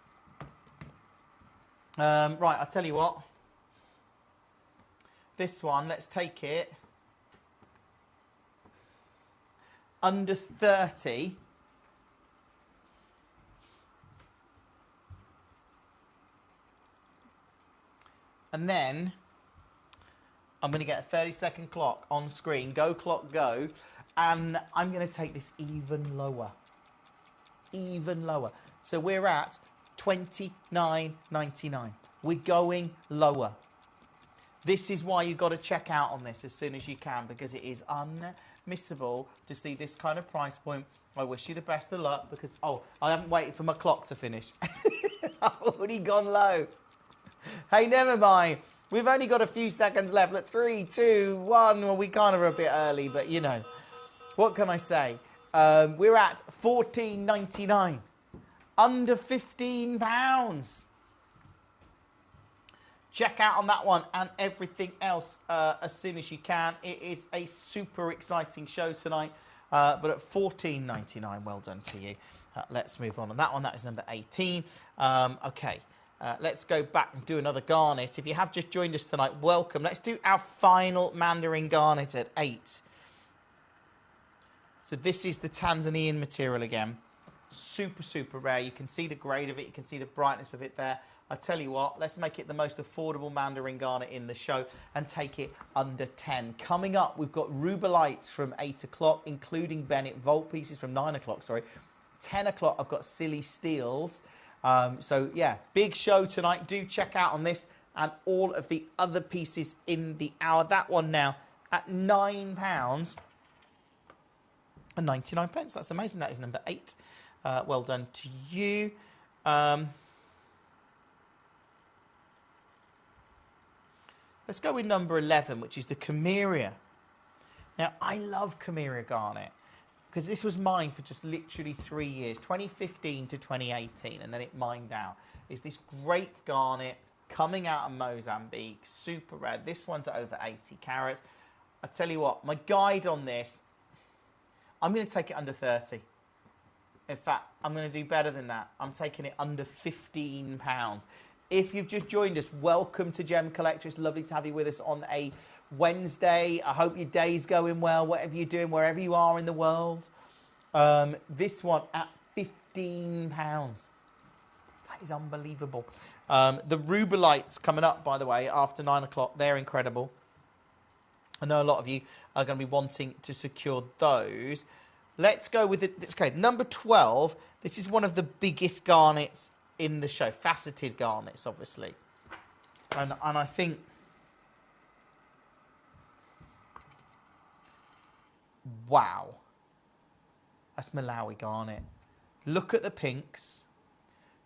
Speaker 4: Right, I'll tell you what. This one, let's take it under 30. And then I'm going to get a 30-second clock on screen. Go, clock, go. And I'm going to take this even lower. Even lower. So we're at $29.99. We're going lower. This is why you've got to check out on this as soon as you can, because it is unmissable to see this kind of price point. I wish you the best of luck because, oh, I haven't waited for my clock to finish. I've already gone low. Hey, never mind. We've only got a few seconds left. Look, 3, 2, 1. Well, we kind of are a bit early, but you know, what can I say? We're at $14.99, under £15. Check out on that one and everything else as soon as you can. It is a super exciting show tonight, but at $14.99, well done to you. Let's move on that one. That is number 18. Okay, let's go back and do another garnet. If you have just joined us tonight, welcome. Let's do our final Mandarin Garnet at 8. So this is the Tanzanian material again. Super, super rare. You can see the grade of it. You can see the brightness of it there. I tell you what, let's make it the most affordable Mandarin Garnet in the show and take it under 10. Coming up, we've got Rubelites from 8 o'clock, including Bennett Vault pieces from 9 o'clock, sorry. 10 o'clock, I've got Silly Steels. So, yeah, big show tonight. Do check out on this and all of the other pieces in the hour. That one now at £9. And 99 pence. That's amazing. That is number 8. Well done to you. Let's go with number 11, which is the Cameria. Now, I love Cameria Garnet because this was mined for just literally 3 years, 2015 to 2018, and then it mined out. It's this great garnet coming out of Mozambique, super rare. This one's over 80 carats. I tell you what, my guide on this, I'm going to take it under 30. In fact, I'm going to do better than that. I'm taking it under £15. If you've just joined us, welcome to Gemcollector. It's lovely to have you with us on a Wednesday. I hope your day's going well, whatever you're doing, wherever you are in the world. This one at £15. That is unbelievable. The Rubelites coming up, by the way, after 9 o'clock. They're incredible. I know a lot of you are going to be wanting to secure those. Let's go with it. Okay, number 12. This is one of the biggest garnets in the show. Faceted garnets, obviously. And I think... Wow. That's Malawi garnet. Look at the pinks.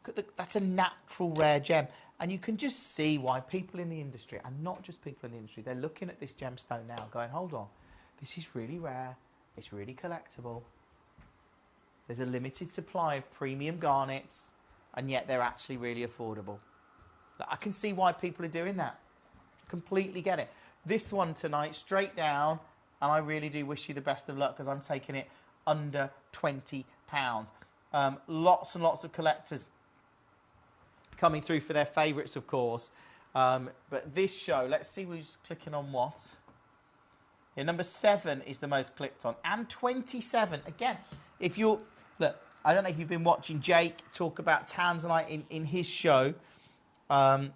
Speaker 4: Look at that's a natural rare gem. And you can just see why people in the industry, and not just people in the industry, they're looking at this gemstone now going, hold on, this is really rare. It's really collectible. There's a limited supply of premium garnets, and yet they're actually really affordable. I can see why people are doing that. Completely get it. This one tonight, straight down, and I really do wish you the best of luck because I'm taking it under £20. Lots and lots of collectors coming through for their favourites, of course. But this show, let's see who's clicking on what. Yeah, number 7 is the most clicked on, and 27. Again, if you're... Look, I don't know if you've been watching Jake talk about Tanzanite in his show on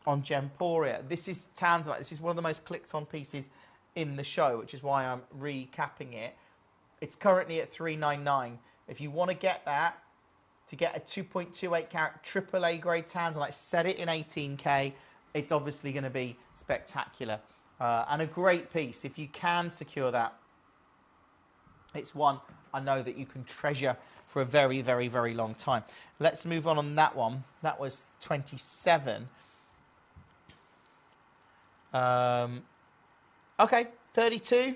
Speaker 4: Gemporia. This is Tanzanite. This is one of the most clicked on pieces in the show, which is why I'm recapping it. It's currently at $399. If you want to get that, to get a 2.28 carat AAA grade Tanzanite, set it in 18K. It's obviously going to be spectacular. And a great piece. If you can secure that, it's one I know that you can treasure for a very, very, very long time. Let's move on that one. That was 27. Okay, 32.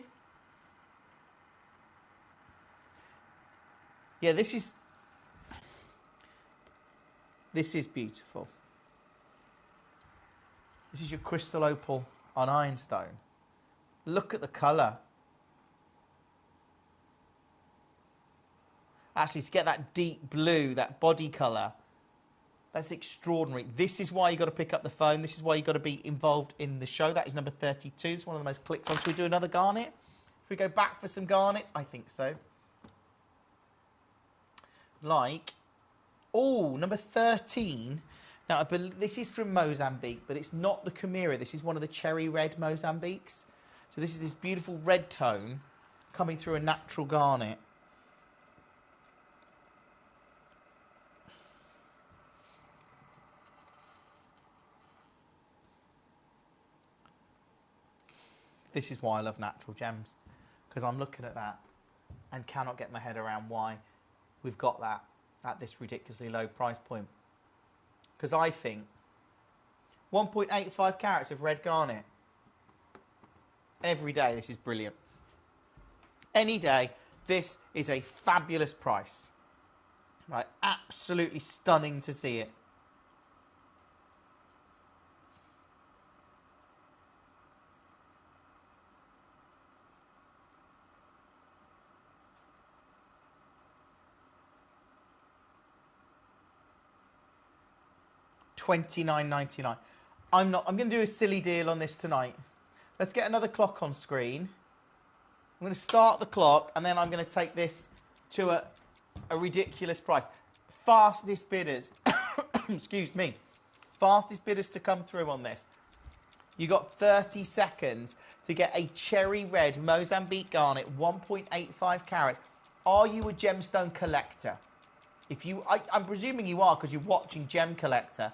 Speaker 4: Yeah, this is beautiful. This is your crystal opal on ironstone. Look at the colour. Actually, to get that deep blue, that body colour, that's extraordinary. This is why you've got to pick up the phone. This is why you've got to be involved in the show. That is number 32. It's one of the most clicked on. Should we do another garnet? Should we go back for some garnets? I think so. Like, oh, number 13. Now, I believe this is from Mozambique, but it's not the Chimera. This is one of the cherry red Mozambiques. So this is this beautiful red tone coming through a natural garnet. This is why I love natural gems, because I'm looking at that and cannot get my head around why we've got that at this ridiculously low price point. Because I think 1.85 carats of red garnet every day, this is brilliant. Any day, this is a fabulous price. Right, absolutely stunning to see it. $29.99. I'm going to do a silly deal on this tonight. Let's get another clock on screen. I'm going to start the clock, and then I'm going to take this to a ridiculous price. Fastest bidders, excuse me, fastest bidders to come through on this. You got 30 seconds to get a cherry red Mozambique garnet, 1.85 carats. Are you a gemstone collector? If you, I'm presuming you are because you're watching Gemcollector.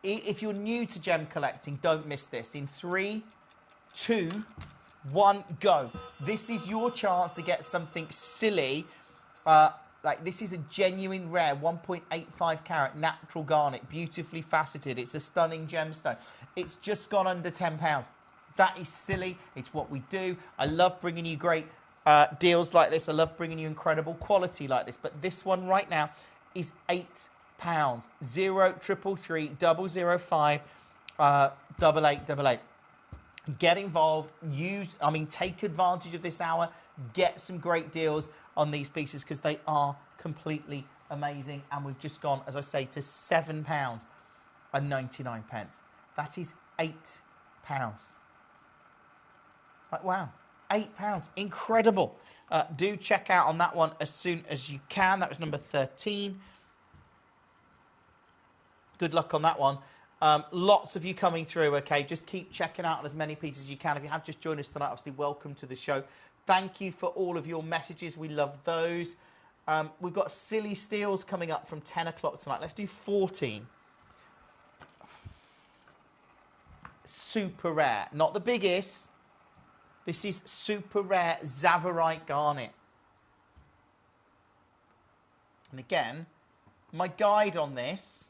Speaker 4: If you're new to gem collecting, don't miss this. In 3, 2, 1, go. This is your chance to get something silly. Like this is a genuine rare 1.85 carat natural garnet, beautifully faceted. It's a stunning gemstone. It's just gone under £10. That is silly. It's what we do. I love bringing you great deals like this. I love bringing you incredible quality like this. But this one right now is £8. 0333 005 8888. Get involved, take advantage of this hour, get some great deals on these pieces because they are completely amazing. And we've just gone, as I say, to £7.99. That is £8. Like, wow, £8. Incredible. Do check out on that one as soon as you can. That was number 13. Good luck on that one. Lots of you coming through, okay? Just keep checking out on as many pieces as you can. If you have just joined us tonight, obviously, welcome to the show. Thank you for all of your messages. We love those. We've got silly steals coming up from 10 o'clock tonight. Let's do 14. Super rare. Not the biggest. This is super rare Zavorite Garnet. And again, my guide on this...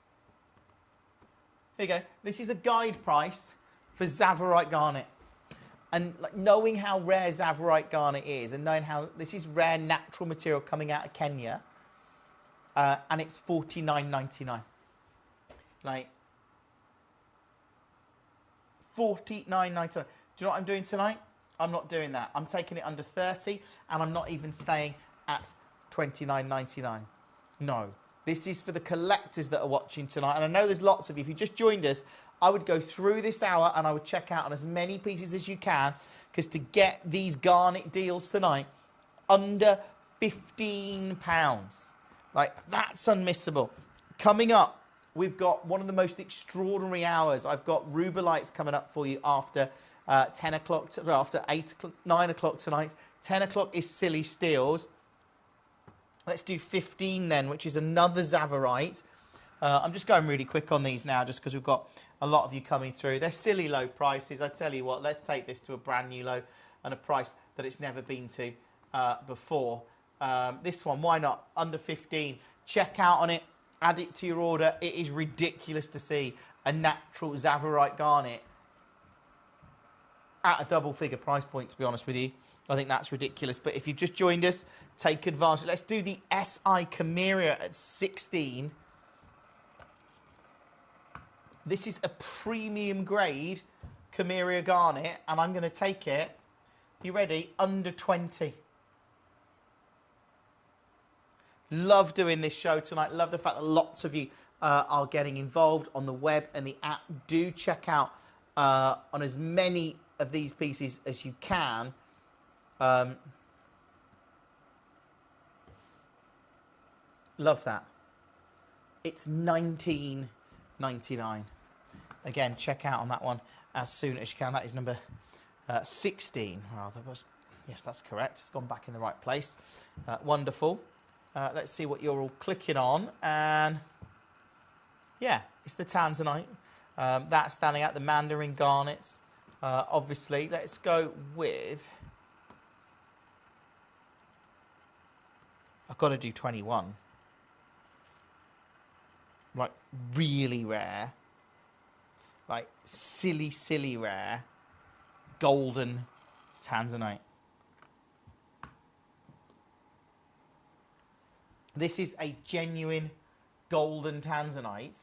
Speaker 4: Here you go. This is a guide price for Zavorite Garnet. And like, knowing how rare Zavorite Garnet is and knowing how this is rare natural material coming out of Kenya, and it's $49.99. Like, $49.99. Do you know what I'm doing tonight? I'm not doing that. I'm taking it under 30 and I'm not even staying at $29.99. No. This is for the collectors that are watching tonight. And I know there's lots of you. If you just joined us, I would go through this hour and I would check out on as many pieces as you can, because to get these garnet deals tonight, under £15. Like, that's unmissable. Coming up, we've got one of the most extraordinary hours. I've got Rubelites coming up for you after 10 o'clock, after 8 o'clock, 9 o'clock tonight. 10 o'clock is Silly Steals. Let's do 15 then, which is another Zavorite. I'm just going really quick on these now, just because we've got a lot of you coming through. They're silly low prices. I tell you what, let's take this to a brand new low and a price that it's never been to before. This one, why not? Under 15. Check out on it. Add it to your order. It is ridiculous to see a natural Zavorite Garnet at a double figure price point, to be honest with you. I think that's ridiculous. But if you've just joined us, take advantage. Let's do the SI Chimera at 16. This is a premium grade Chimera Garnet, and I'm going to take it, you ready, under 20. Love doing this show tonight. Love the fact that lots of you are getting involved on the web and the app. Do check out on as many of these pieces as you can. Love that. It's $19.99. Again, check out on that one as soon as you can. That is number 16. Well, there was, yes, that's correct. It's gone back in the right place. Wonderful. Let's see what you're all clicking on. And yeah, it's the Tanzanite. That's standing out. The Mandarin Garnets. Obviously, let's go with... I've got to do 21. Like, really rare. Like, silly, silly rare. Golden Tanzanite. This is a genuine golden Tanzanite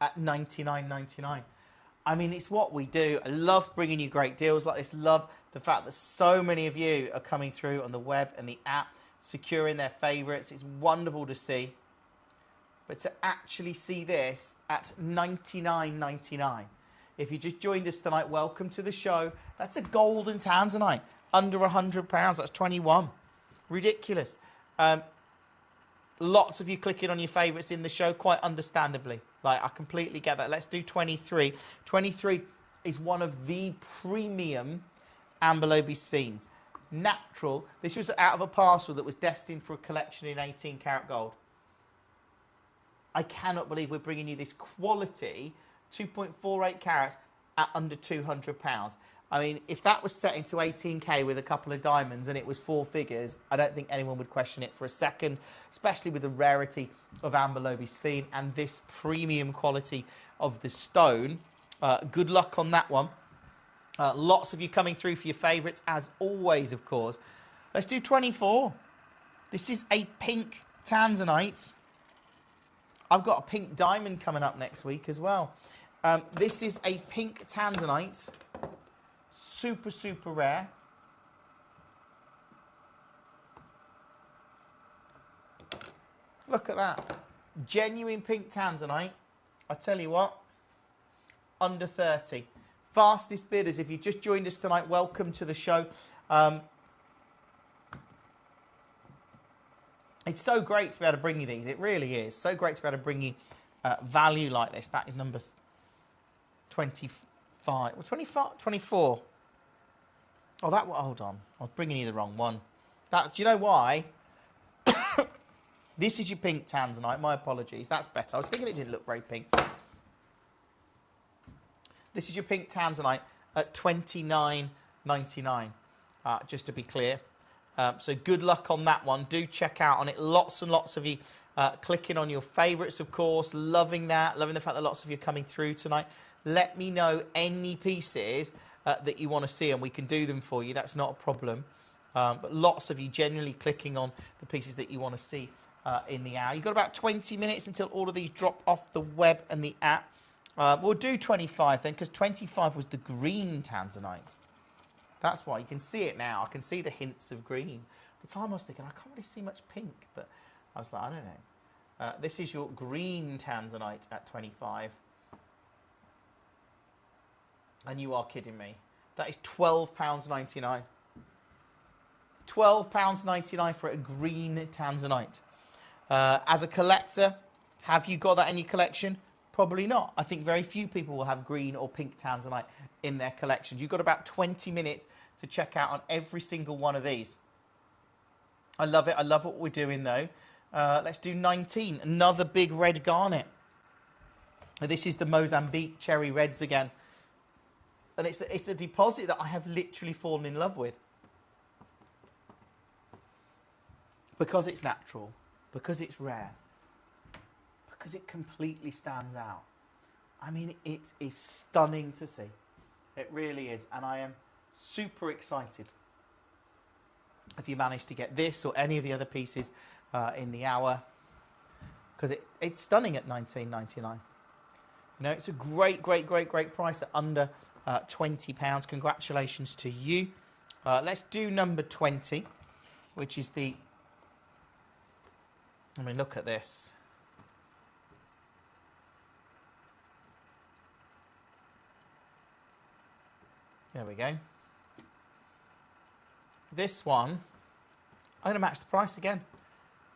Speaker 4: at $99.99. I mean, it's what we do. I love bringing you great deals like this. Love the fact that so many of you are coming through on the web and the app, securing their favourites. It's wonderful to see. But to actually see this at $99.99. If you just joined us tonight, welcome to the show. That's a golden Tanzanite. Under £100. That's 21. Ridiculous. Lots of you clicking on your favourites in the show, quite understandably. Like, I completely get that. Let's do 23. 23 is one of the premium Amberlobe Sphenes. Natural. This was out of a parcel that was destined for a collection in 18 karat gold. I cannot believe we're bringing you this quality 2.48 carats at under £200. I mean, if that was set into 18k with a couple of diamonds and it was 4 figures, I don't think anyone would question it for a second, especially with the rarity of Amberlobe Sphene and this premium quality of the stone. Good luck on that one. Lots of you coming through for your favourites, as always, of course. Let's do 24. This is a pink Tanzanite. I've got a pink diamond coming up next week as well. This is a pink tanzanite. Super, super rare. Look at that. Genuine pink tanzanite. I tell you what, under 30. Fastest bidders. If you've just joined us tonight, welcome to the show. It's so great to be able to bring you these. It really is. So great to be able to bring you value like this. That is number 25. Well, 25, 24. Oh, that one. Hold on. I was bringing you the wrong one. Do you know why? This is your pink tanzanite. My apologies. That's better. I was thinking it didn't look very pink. This is your pink tanzanite at $29.99, just to be clear. So good luck on that one. Do check out on it. Lots and lots of you clicking on your favourites, of course. Loving that. Loving the fact that lots of you are coming through tonight. Let me know any pieces that you want to see and we can do them for you. That's not a problem. But lots of you genuinely clicking on the pieces that you want to see in the hour. You've got about 20 minutes until all of these drop off the web and the app. We'll do 25 then, because 25 was the green tanzanite. That's why. You can see it now. I can see the hints of green. At the time I was thinking, I can't really see much pink, but I was like, I don't know. This is your green tanzanite at 25. And you are kidding me. That is £12.99. £12.99 for a green tanzanite. As a collector, have you got that in your collection? Probably not. I think very few people will have green or pink tanzanite in their collections. You've got about 20 minutes to check out on every single one of these. I love it. I love what we're doing, though. Let's do 19. Another big red garnet. This is the Mozambique Cherry Reds again. And it's a deposit that I have literally fallen in love with. Because it's natural. Because it's rare. Because it completely stands out. I mean, it is stunning to see. It really is. And I am super excited if you manage to get this or any of the other pieces in the hour. Because it's stunning at $19.99. You know, it's a great, great, great, great price at under £20. Congratulations to you. Let's do number 20, which is the... I mean, look at this. There we go. This one, I'm going to match the price again.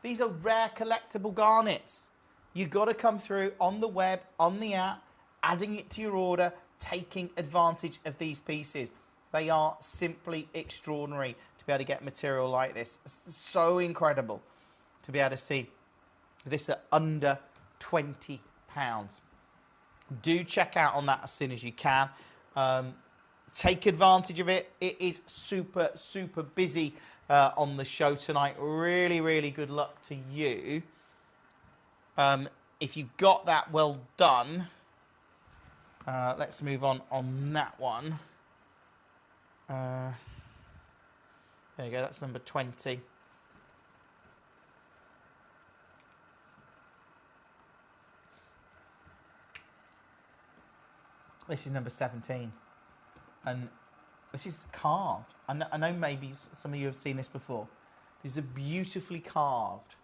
Speaker 4: These are rare collectible garnets. You've got to come through on the web, on the app, adding it to your order, taking advantage of these pieces. They are simply extraordinary to be able to get material like this. It's so incredible to be able to see this at under £20. Do check out on that as soon as you can. Take advantage of it. It is super, super busy on the show tonight. Really, really good luck to you. If you've got that, well done. Let's move on that one. There you go. That's number 20. This is number 17. And this is carved. I know maybe some of you have seen this before. This is a beautifully carved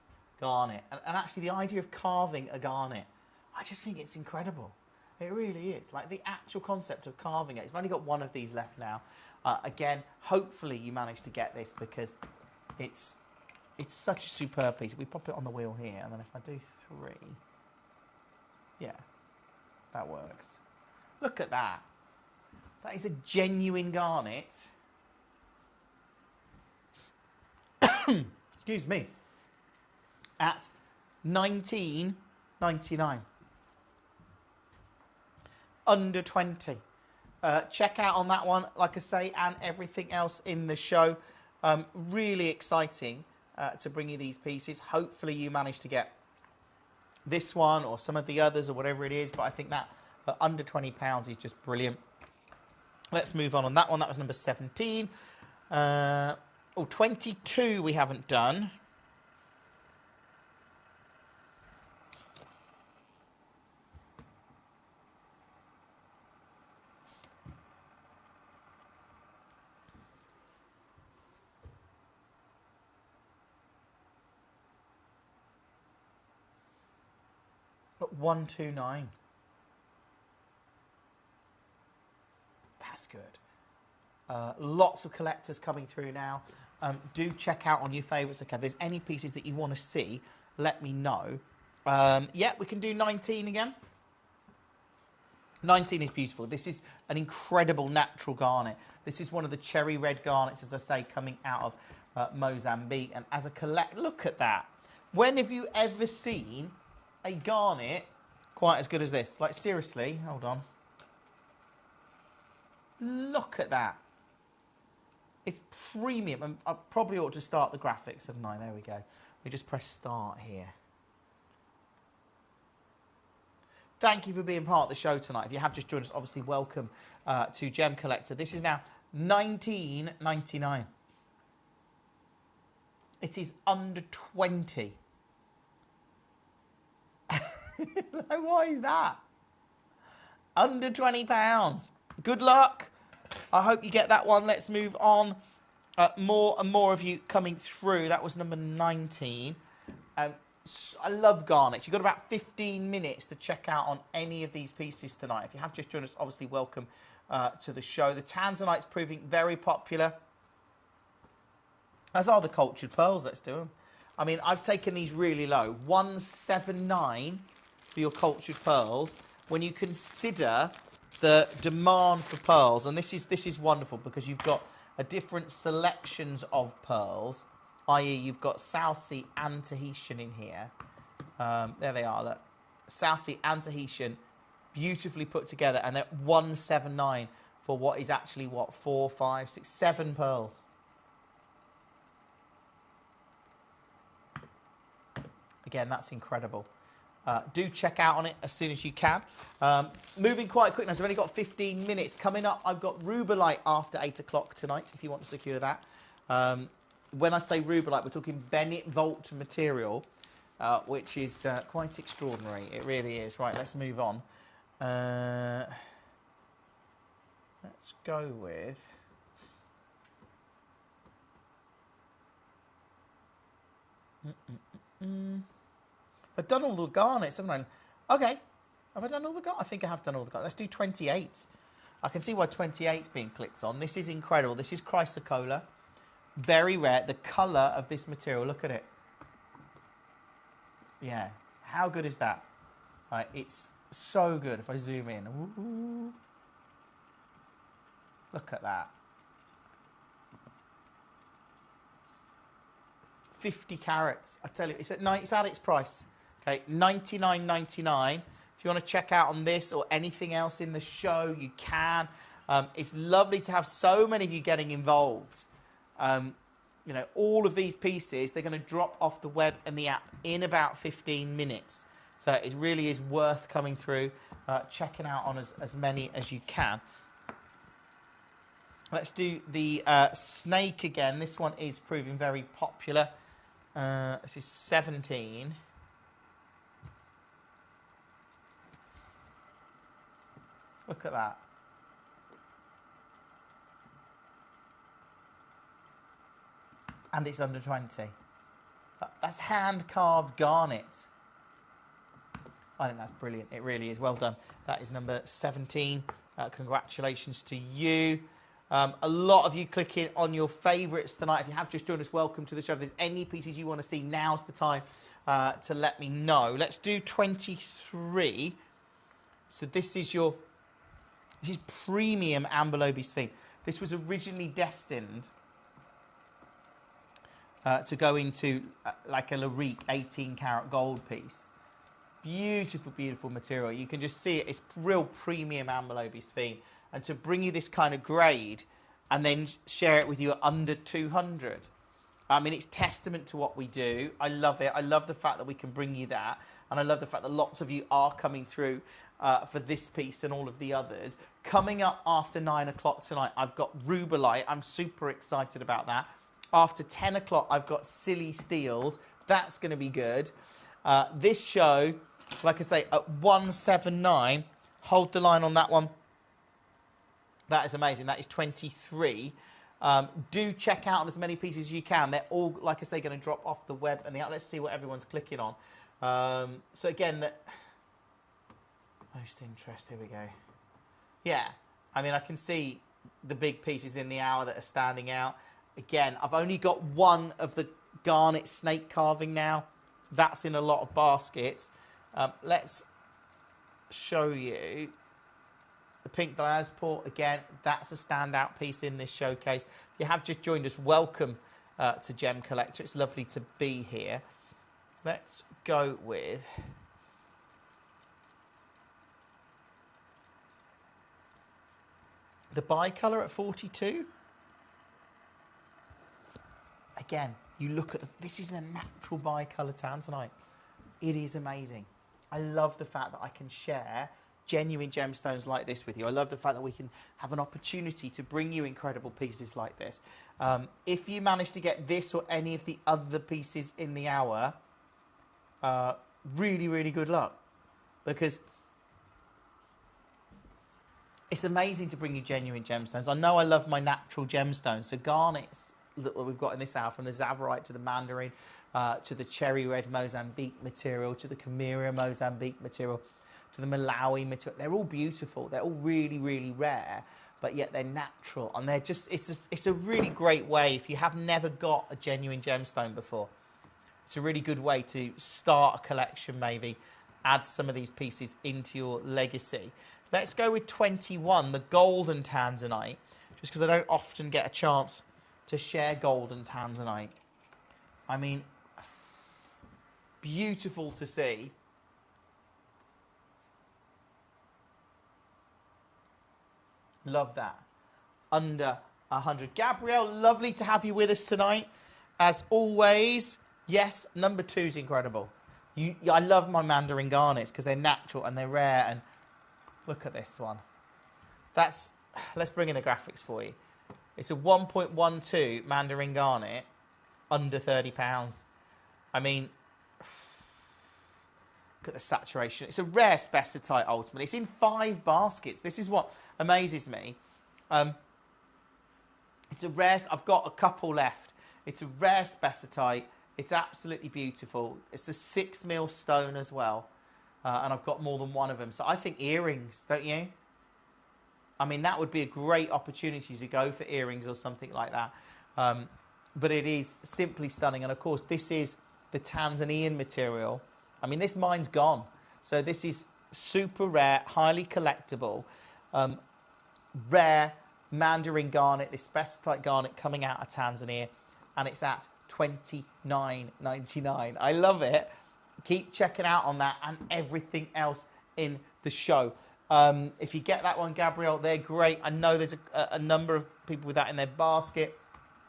Speaker 4: garnet. And actually the idea of carving a garnet, I just think it's incredible. It really is. Like the actual concept of carving it. It's only got one of these left now. Again, hopefully you managed to get this because it's such a superb piece. We pop it on the wheel here, and then if I do 3, yeah, that works. Look at that. That is a genuine garnet. Excuse me. At $19.99. Under 20. Check out on that one, like I say, and everything else in the show. Really exciting to bring you these pieces. Hopefully you manage to get this one or some of the others or whatever it is, but I think that under £20 is just brilliant. Let's move on that one. That was number 17. 22 we haven't done. At 129. That's good. Lots of collectors coming through now. Do check out on your favourites. Okay, if there's any pieces that you want to see, let me know. Yeah, we can do 19 again. 19 is beautiful. This is an incredible natural garnet. This is one of the cherry red garnets, as I say, coming out of Mozambique. And as a look at that. When have you ever seen a garnet quite as good as this? Like, seriously, hold on. Look at that. It's premium. And I probably ought to start the graphics, haven't I? There we go. We just press start here. Thank you for being part of the show tonight. If you have just joined us, obviously welcome to Gemcollector. This is now $19.99. It is under 20. Why is that? Under £20. Good luck. I hope you get that one. Let's move on. More and more of you coming through. That was number 19. I love garnets. You've got about 15 minutes to check out on any of these pieces tonight. If you have just joined us, obviously welcome to the show. The Tanzanite's proving very popular, as are the cultured pearls. Let's do them. I mean, I've taken these really low. 179 for your cultured pearls. When you consider the demand for pearls, and this is wonderful because you've got a different selections of pearls. I.e., you've got South Sea and Tahitian in here. There they are, look. South Sea and Tahitian, beautifully put together, and they're 179 for what is actually, what, 4, 5, 6, 7 pearls. Again, that's incredible. Do check out on it as soon as you can. Moving quite quick now, so I've only got 15 minutes. Coming up, I've got Rubellite after 8 o'clock tonight, if you want to secure that. When I say Rubellite, we're talking Bennett Vault material, which is quite extraordinary. It really is. Right, let's move on. Let's go with... I've done all the garnets, haven't I? Okay. Have I done all the garnets? I think I have done all the garnets. Let's do 28. I can see why 28's being clicked on. This is incredible. This is chrysocolla. Very rare. The colour of this material, look at it. Yeah. How good is that? Right, it's so good. If I zoom in. Ooh. Look at that. 50 carats. I tell you, it's at its price. Okay, $99.99. If you want to check out on this or anything else in the show, you can. It's lovely to have so many of you getting involved. You know, all of these pieces, they're going to drop off the web and the app in about 15 minutes. So it really is worth coming through, checking out on as many as you can. Let's do the snake again. This one is proving very popular. This is 17. Look at that. And it's under 20. That's hand-carved garnet. I think that's brilliant. It really is. Well done. That is number 17. Congratulations to you. A lot of you clicking on your favourites tonight. If you have just joined us, welcome to the show. If there's any pieces you want to see, now's the time to let me know. Let's do 23. So this is premium Amberlobe Sphinx. This was originally destined to go into like a Larique 18 karat gold piece. Beautiful, beautiful material. You can just see it. It's real premium Amberlobe Sphinx. And to bring you this kind of grade and then share it with you at under 200. I mean, it's testament to what we do. I love it. I love the fact that we can bring you that. And I love the fact that lots of you are coming through for this piece and all of the others. Coming up after 9 o'clock tonight, I've got Rubellite. I'm super excited about that. After 10 o'clock, I've got Silly Steels. That's going to be good. This show, like I say, at 179. Hold the line on that one. That is amazing. That is 23. Do check out as many pieces as you can. They're all, like I say, going to drop off the web. And let's see what everyone's clicking on. So again, Most interest, here we go. Yeah, I mean, I can see the big pieces in the hour that are standing out. Again, I've only got one of the garnet snake carving now. That's in a lot of baskets. Let's show you the pink diaspora. Again, that's a standout piece in this showcase. If you have just joined us, welcome to Gemcollector. It's lovely to be here. Let's go with the bicolour at 42. Again, you look at this is a natural bicolour tanzanite. It is amazing. I love the fact that I can share genuine gemstones like this with you. I love the fact that we can have an opportunity to bring you incredible pieces like this. If you manage to get this or any of the other pieces in the hour, really, really good luck, because it's amazing to bring you genuine gemstones. I know I love my natural gemstones, so garnets that we've got in this hour, from the Zavarite to the Mandarin, to the cherry red Mozambique material, to the Camellia Mozambique material, to the Malawi material. They're all beautiful. They're all really, really rare, but yet they're natural. And they're just, it's a really great way, if you have never got a genuine gemstone before, it's a really good way to start a collection maybe, add some of these pieces into your legacy. Let's go with 21, the golden tanzanite, just because I don't often get a chance to share golden tanzanite. I mean, beautiful to see. Love that. Under 100. Gabrielle, lovely to have you with us tonight. As always, yes, number 2 is incredible. I love my Mandarin garnets because they're natural and they're rare. And look at this one. Let's bring in the graphics for you. It's a 1.12 Mandarin garnet, under £30. I mean, look at the saturation. It's a rare spessartite ultimately. It's in 5 baskets. This is what amazes me. It's a rare, I've got a couple left. It's a rare spessartite. It's absolutely beautiful. It's a 6mm stone as well. And I've got more than one of them. So I think earrings, don't you? I mean, that would be a great opportunity to go for earrings or something like that. But it is simply stunning. And of course, this is the Tanzanian material. I mean, this mine's gone. So this is super rare, highly collectible, rare Mandarin garnet, this spessartite garnet coming out of Tanzania. And it's at $29.99. I love it. Keep checking out on that and everything else in the show. If you get that one, Gabrielle, they're great. I know there's a number of people with that in their basket.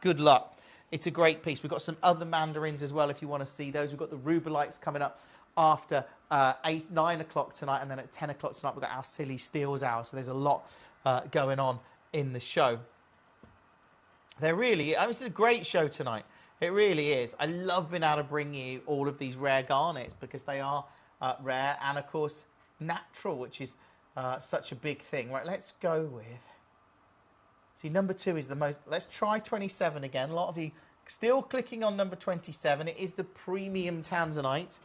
Speaker 4: Good luck. It's a great piece. We've got some other mandarins as well if you want to see those. We've got the rubelites coming up after 9 o'clock tonight, and then at 10 o'clock tonight we've got our Silly Steals hour. So there's a lot going on in the show. It's a great show tonight. It really is. I love being able to bring you all of these rare garnets because they are rare and, of course, natural, which is such a big thing. Right, let's go with... See, number 2 is the most... Let's try 27 again. A lot of you still clicking on number 27. It is the premium tanzanite.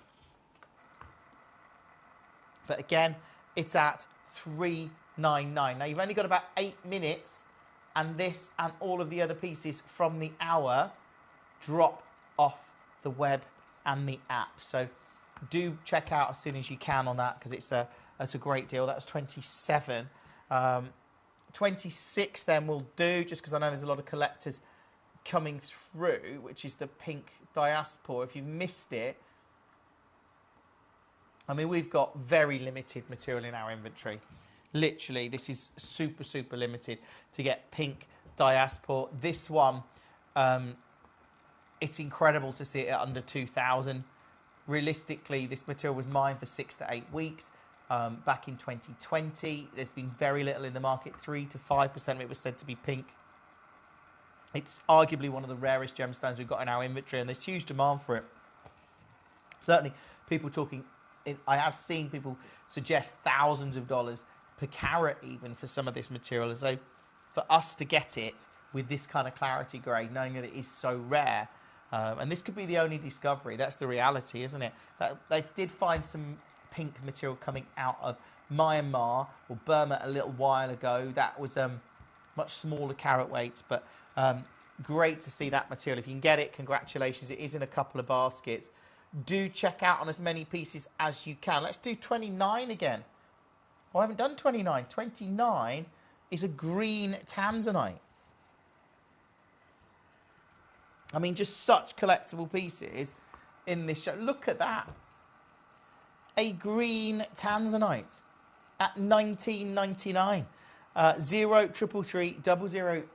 Speaker 4: But again, it's at $3.99. Now, you've only got about 8 minutes, and this and all of the other pieces from the hour drop off the web and the app. So do check out as soon as you can on that, because that's a great deal. That was 27. 26 then we'll do, just because I know there's a lot of collectors coming through, which is the pink diaspora. If you've missed it, I mean, we've got very limited material in our inventory. Literally, this is super, super limited to get pink diaspora. This one, it's incredible to see it at under 2,000. Realistically, this material was mined for 6 to 8 weeks. Back in 2020, there's been very little in the market. 3 to 5% of it was said to be pink. It's arguably one of the rarest gemstones we've got in our inventory, and there's huge demand for it. Certainly, people talking... I have seen people suggest thousands of dollars per carat even for some of this material. So for us to get it with this kind of clarity grade, knowing that it is so rare, and this could be the only discovery, that's the reality, isn't it? They did find some pink material coming out of Myanmar or Burma a little while ago. That was much smaller carat weights, but great to see that material. If you can get it, congratulations. It is in a couple of baskets. Do check out on as many pieces as you can. Let's do 29 again. Oh, I haven't done 29. 29 is a green tanzanite. I mean, just such collectible pieces in this show. Look at that. A green tanzanite at $19.99. 0333 005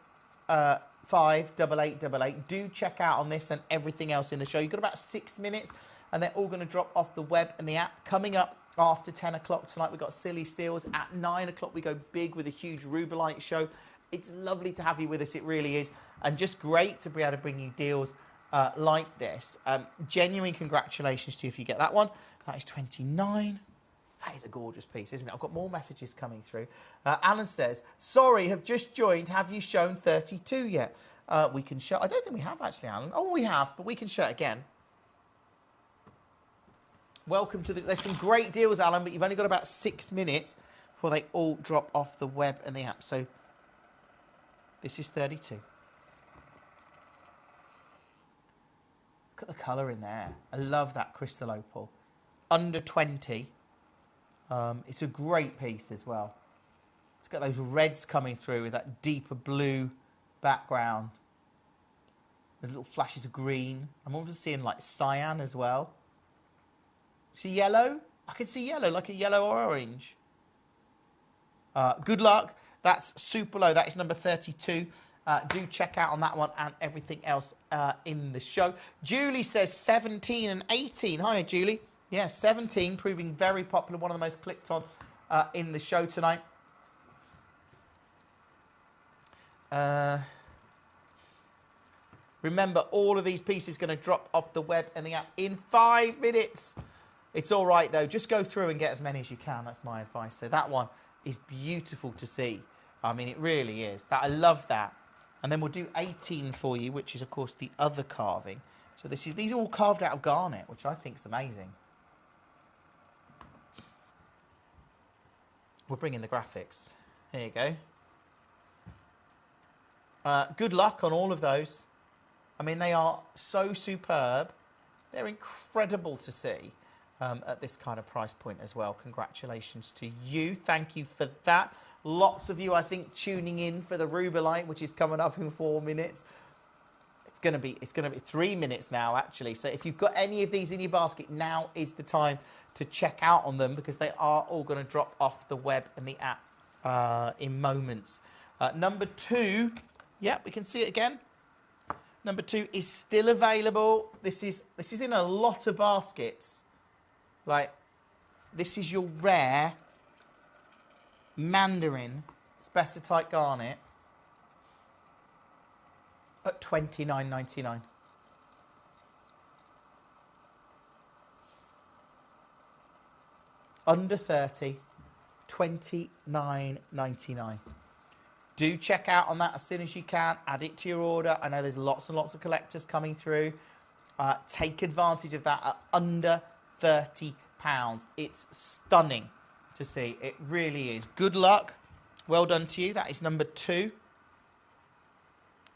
Speaker 4: 8888. Do check out on this and everything else in the show. You've got about 6 minutes and they're all going to drop off the web and the app. Coming up after 10 o'clock tonight, we've got Silly Steals. At 9 o'clock, we go big with a huge Rubelite show. It's lovely to have you with us. It really is. And just great to be able to bring you deals like this. Genuine congratulations to you if you get that one. That is 29. That is a gorgeous piece, isn't it? I've got more messages coming through. Alan says, sorry, have just joined. Have you shown 32 yet? We can show... I don't think we have, actually, Alan. Oh, we have, but we can show it again. Welcome to the... There's some great deals, Alan, but you've only got about 6 minutes before they all drop off the web and the app. So this is 32. Look at the colour in there. I love that crystal opal. Under 20. It's a great piece as well. It's got those reds coming through with that deeper blue background. The little flashes of green. I'm also seeing like cyan as well. See yellow? I can see yellow, like a yellow or orange. Good luck. That's super low. That is number 32. Do check out on that one and everything else in the show. Julie says 17 and 18. Hi, Julie. Yeah, 17, proving very popular. One of the most clicked on in the show tonight. Remember, all of these pieces are going to drop off the web and the app in 5 minutes. It's all right, though. Just go through and get as many as you can. That's my advice. So that one is beautiful to see. I mean, it really is. I love that. And then we'll do 18 for you, which is, of course, the other carving. So these are all carved out of garnet, which I think is amazing. We'll bring in the graphics. There you go. Good luck on all of those. I mean, they are so superb. They're incredible to see at this kind of price point as well. Congratulations to you. Thank you for that. Lots of you, I think, tuning in for the Rubelite, which is coming up in 4 minutes. It's going to be 3 minutes now, actually. So if you've got any of these in your basket, now is the time to check out on them because they are all going to drop off the web and the app in moments. Number 2, yeah, we can see it again. Number 2 is still available. This is in a lot of baskets. Like, this is your rare Mandarin spessartite garnet at $29.99. Under 30, $29.99. Do check out on that as soon as you can. Add it to your order. I know there's lots and lots of collectors coming through. Take advantage of that at under £30. It's stunning to see. It really is. Good luck. Well done to you. That is number 2.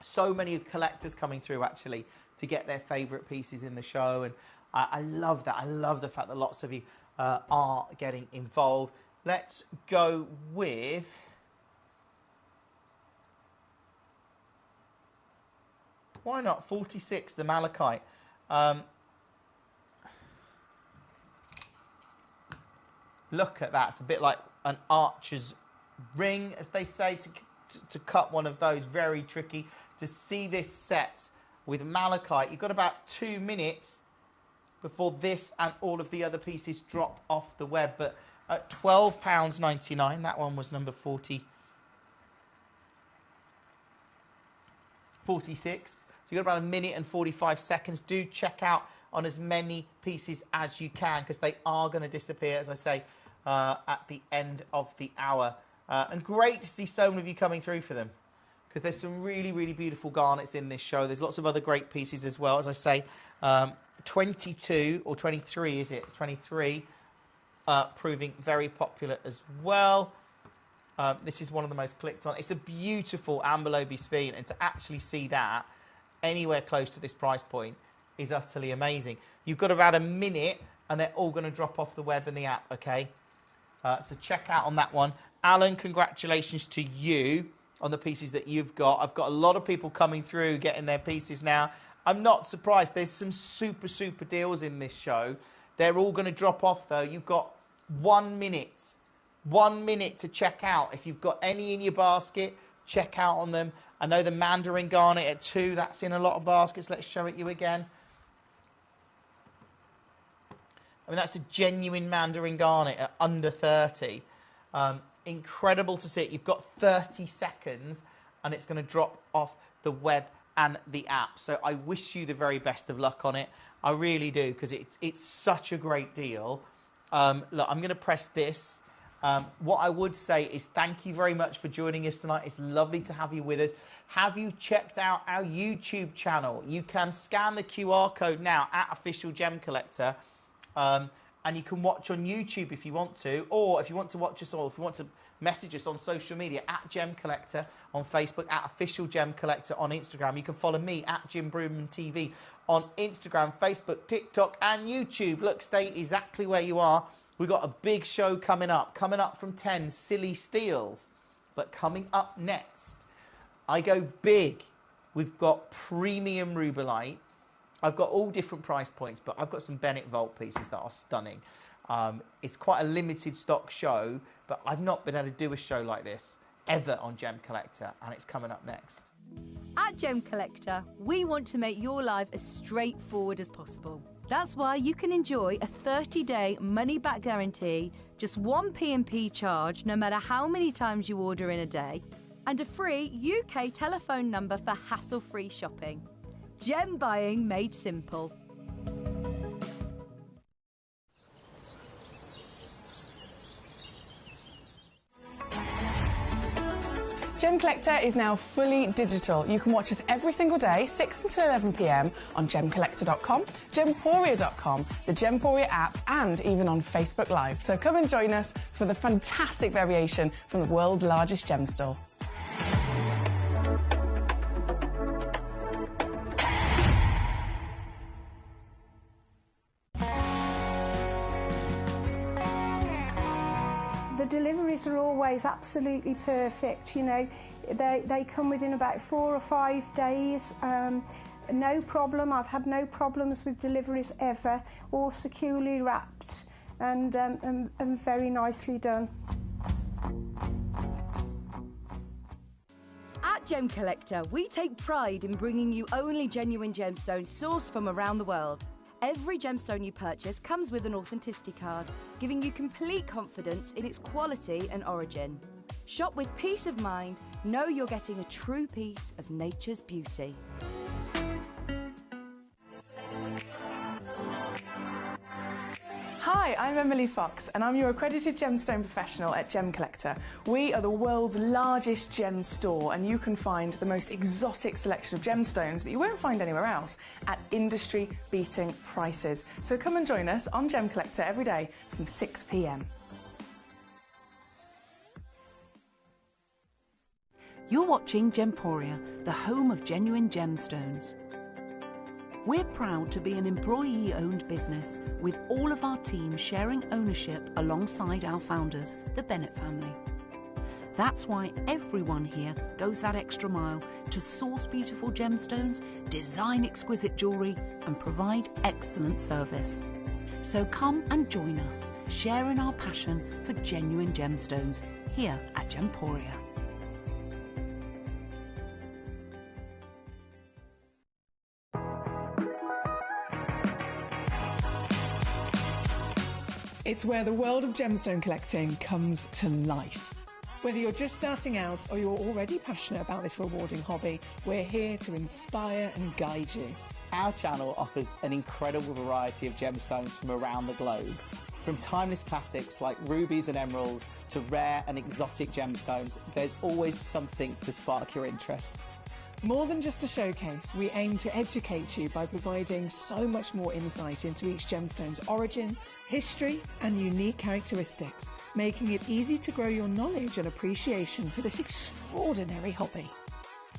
Speaker 4: So many collectors coming through, actually, to get their favourite pieces in the show. And I love that. I love the fact that lots of you are getting involved. Let's go with... Why not? 46, the malachite. Look at that. It's a bit like an archer's ring, as they say, to cut one of those. Very tricky. To see this set with malachite, you've got about 2 minutes before this and all of the other pieces drop off the web. But at £12.99, that one was number 46. So you've got about 1 minute and 45 seconds. Do check out on as many pieces as you can because they are going to disappear, as I say, at the end of the hour. And great to see so many of you coming through for them because there's some really, really beautiful garnets in this show. There's lots of other great pieces as well. As I say, 22 or 23, is it? It's 23 proving very popular as well. This is one of the most clicked on. It's a beautiful amber lobby sphere, and to actually see that anywhere close to this price point is utterly amazing. You've got about a minute and they're all going to drop off the web and the app, okay? So check out on that one. Alan, congratulations to you on the pieces that you've got. I've got a lot of people coming through getting their pieces now. I'm not surprised. There's some super, super deals in this show. They're all going to drop off, though. You've got 1 minute. 1 minute to check out. If you've got any in your basket, check out on them. I know the Mandarin Garnet at 2. That's in a lot of baskets. Let's show it you again. I mean, that's a genuine Mandarin Garnet at under 30. Incredible to see it. You've got 30 seconds and it's going to drop off the web and the app. So I wish you the very best of luck on it. I really do, because it's such a great deal. Look, I'm going to press this. What I would say is thank you very much for joining us tonight. It's lovely to have you with us. Have you checked out our YouTube channel? You can scan the QR code now at Official Gem Collector. And you can watch on YouTube if you want to, or if you want to watch us all, if you want to message us on social media, at Gem Collector on Facebook, at Official Gem Collector on Instagram. You can follow me at Jim Broomman TV on Instagram, Facebook, TikTok and YouTube. Look, stay exactly where you are. We've got a big show coming up from 10, Silly Steals. But coming up next, I go big. We've got premium rubellite. I've got all different price points, but I've got some Bennett Vault pieces that are stunning. It's quite a limited stock show, but I've not been able to do a show like this ever on Gem Collector, and it's coming up next.
Speaker 10: At Gem Collector, we want to make your life as straightforward as possible. That's why you can enjoy a 30-day money-back guarantee, just 1 P&P charge no matter how many times you order in a day, and a free UK telephone number for hassle-free shopping. Gem buying made simple.
Speaker 3: Gem Collector is now fully digital. You can watch us every single day, 6 until 11 p.m. on gemcollector.com, gemporia.com, the Gemporia app, and even on Facebook Live. So come and join us for the fantastic variation from the world's largest gem store.
Speaker 9: The deliveries are always absolutely perfect, you know. They come within about 4 or 5 days. No problem. I've had no problems with deliveries ever. All securely wrapped and very nicely done.
Speaker 10: At Gem Collector, we take pride in bringing you only genuine gemstones sourced from around the world. Every gemstone you purchase comes with an authenticity card, giving you complete confidence in its quality and origin. Shop with peace of mind, know you're getting a true piece of nature's beauty.
Speaker 3: Hi, I'm Emily Fox and I'm your accredited gemstone professional at Gem Collector. We are the world's largest gem store and you can find the most exotic selection of gemstones that you won't find anywhere else at industry-beating prices. So come and join us on Gem Collector every day from 6 p.m.
Speaker 6: You're watching Gemporia, the home of genuine gemstones. We're proud to be an employee-owned business with all of our team sharing ownership alongside our founders, the Bennett family. That's why everyone here goes that extra mile to source beautiful gemstones, design exquisite jewellery and provide excellent service. So come and join us, sharing our passion for genuine gemstones here at Gemporia.
Speaker 3: It's where the world of gemstone collecting comes to life. Whether you're just starting out or you're already passionate about this rewarding hobby, we're here to inspire and guide you.
Speaker 4: Our channel offers an incredible variety of gemstones from around the globe. From timeless classics like rubies and emeralds to rare and exotic gemstones, there's always something to spark your interest.
Speaker 3: More than just a showcase, we aim to educate you by providing so much more insight into each gemstone's origin, history, and unique characteristics, making it easy to grow your knowledge and appreciation for this extraordinary hobby.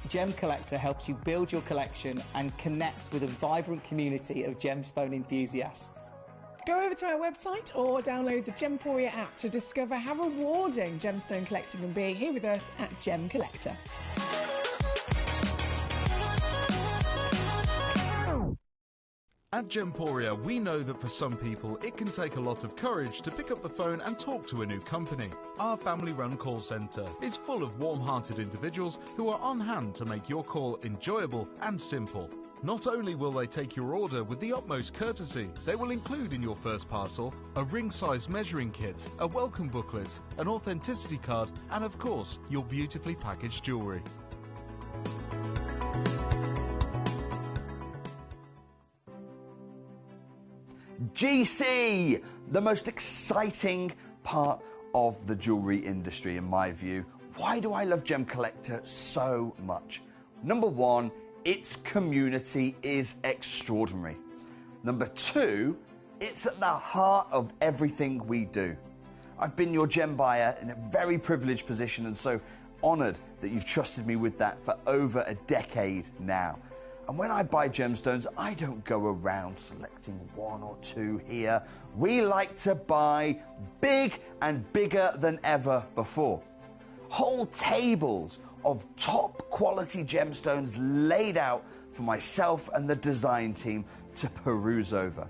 Speaker 4: Gemcollector helps you build your collection and connect with a vibrant community of gemstone enthusiasts.
Speaker 3: Go over to our website or download the Gemporia app to discover how rewarding gemstone collecting can be here with us at Gemcollector.
Speaker 1: At Gemporia, we know that for some people, it can take a lot of courage to pick up the phone and talk to a new company. Our family-run call centre is full of warm-hearted individuals who are on hand to make your call enjoyable and simple. Not only will they take your order with the utmost courtesy, they will include in your first parcel a ring-size measuring kit, a welcome booklet, an authenticity card, and of course, your beautifully packaged jewellery.
Speaker 7: GC, the most exciting part of the jewellery industry in my view. Why do I love Gemcollector so much? Number one, its community is extraordinary. Number two, it's at the heart of everything we do. I've been your gem buyer in a very privileged position and so honoured that you've trusted me with that for over a decade now. And when I buy gemstones, I don't go around selecting one or two here. We like to buy big and bigger than ever before. Whole tables of top quality gemstones laid out for myself and the design team to peruse over.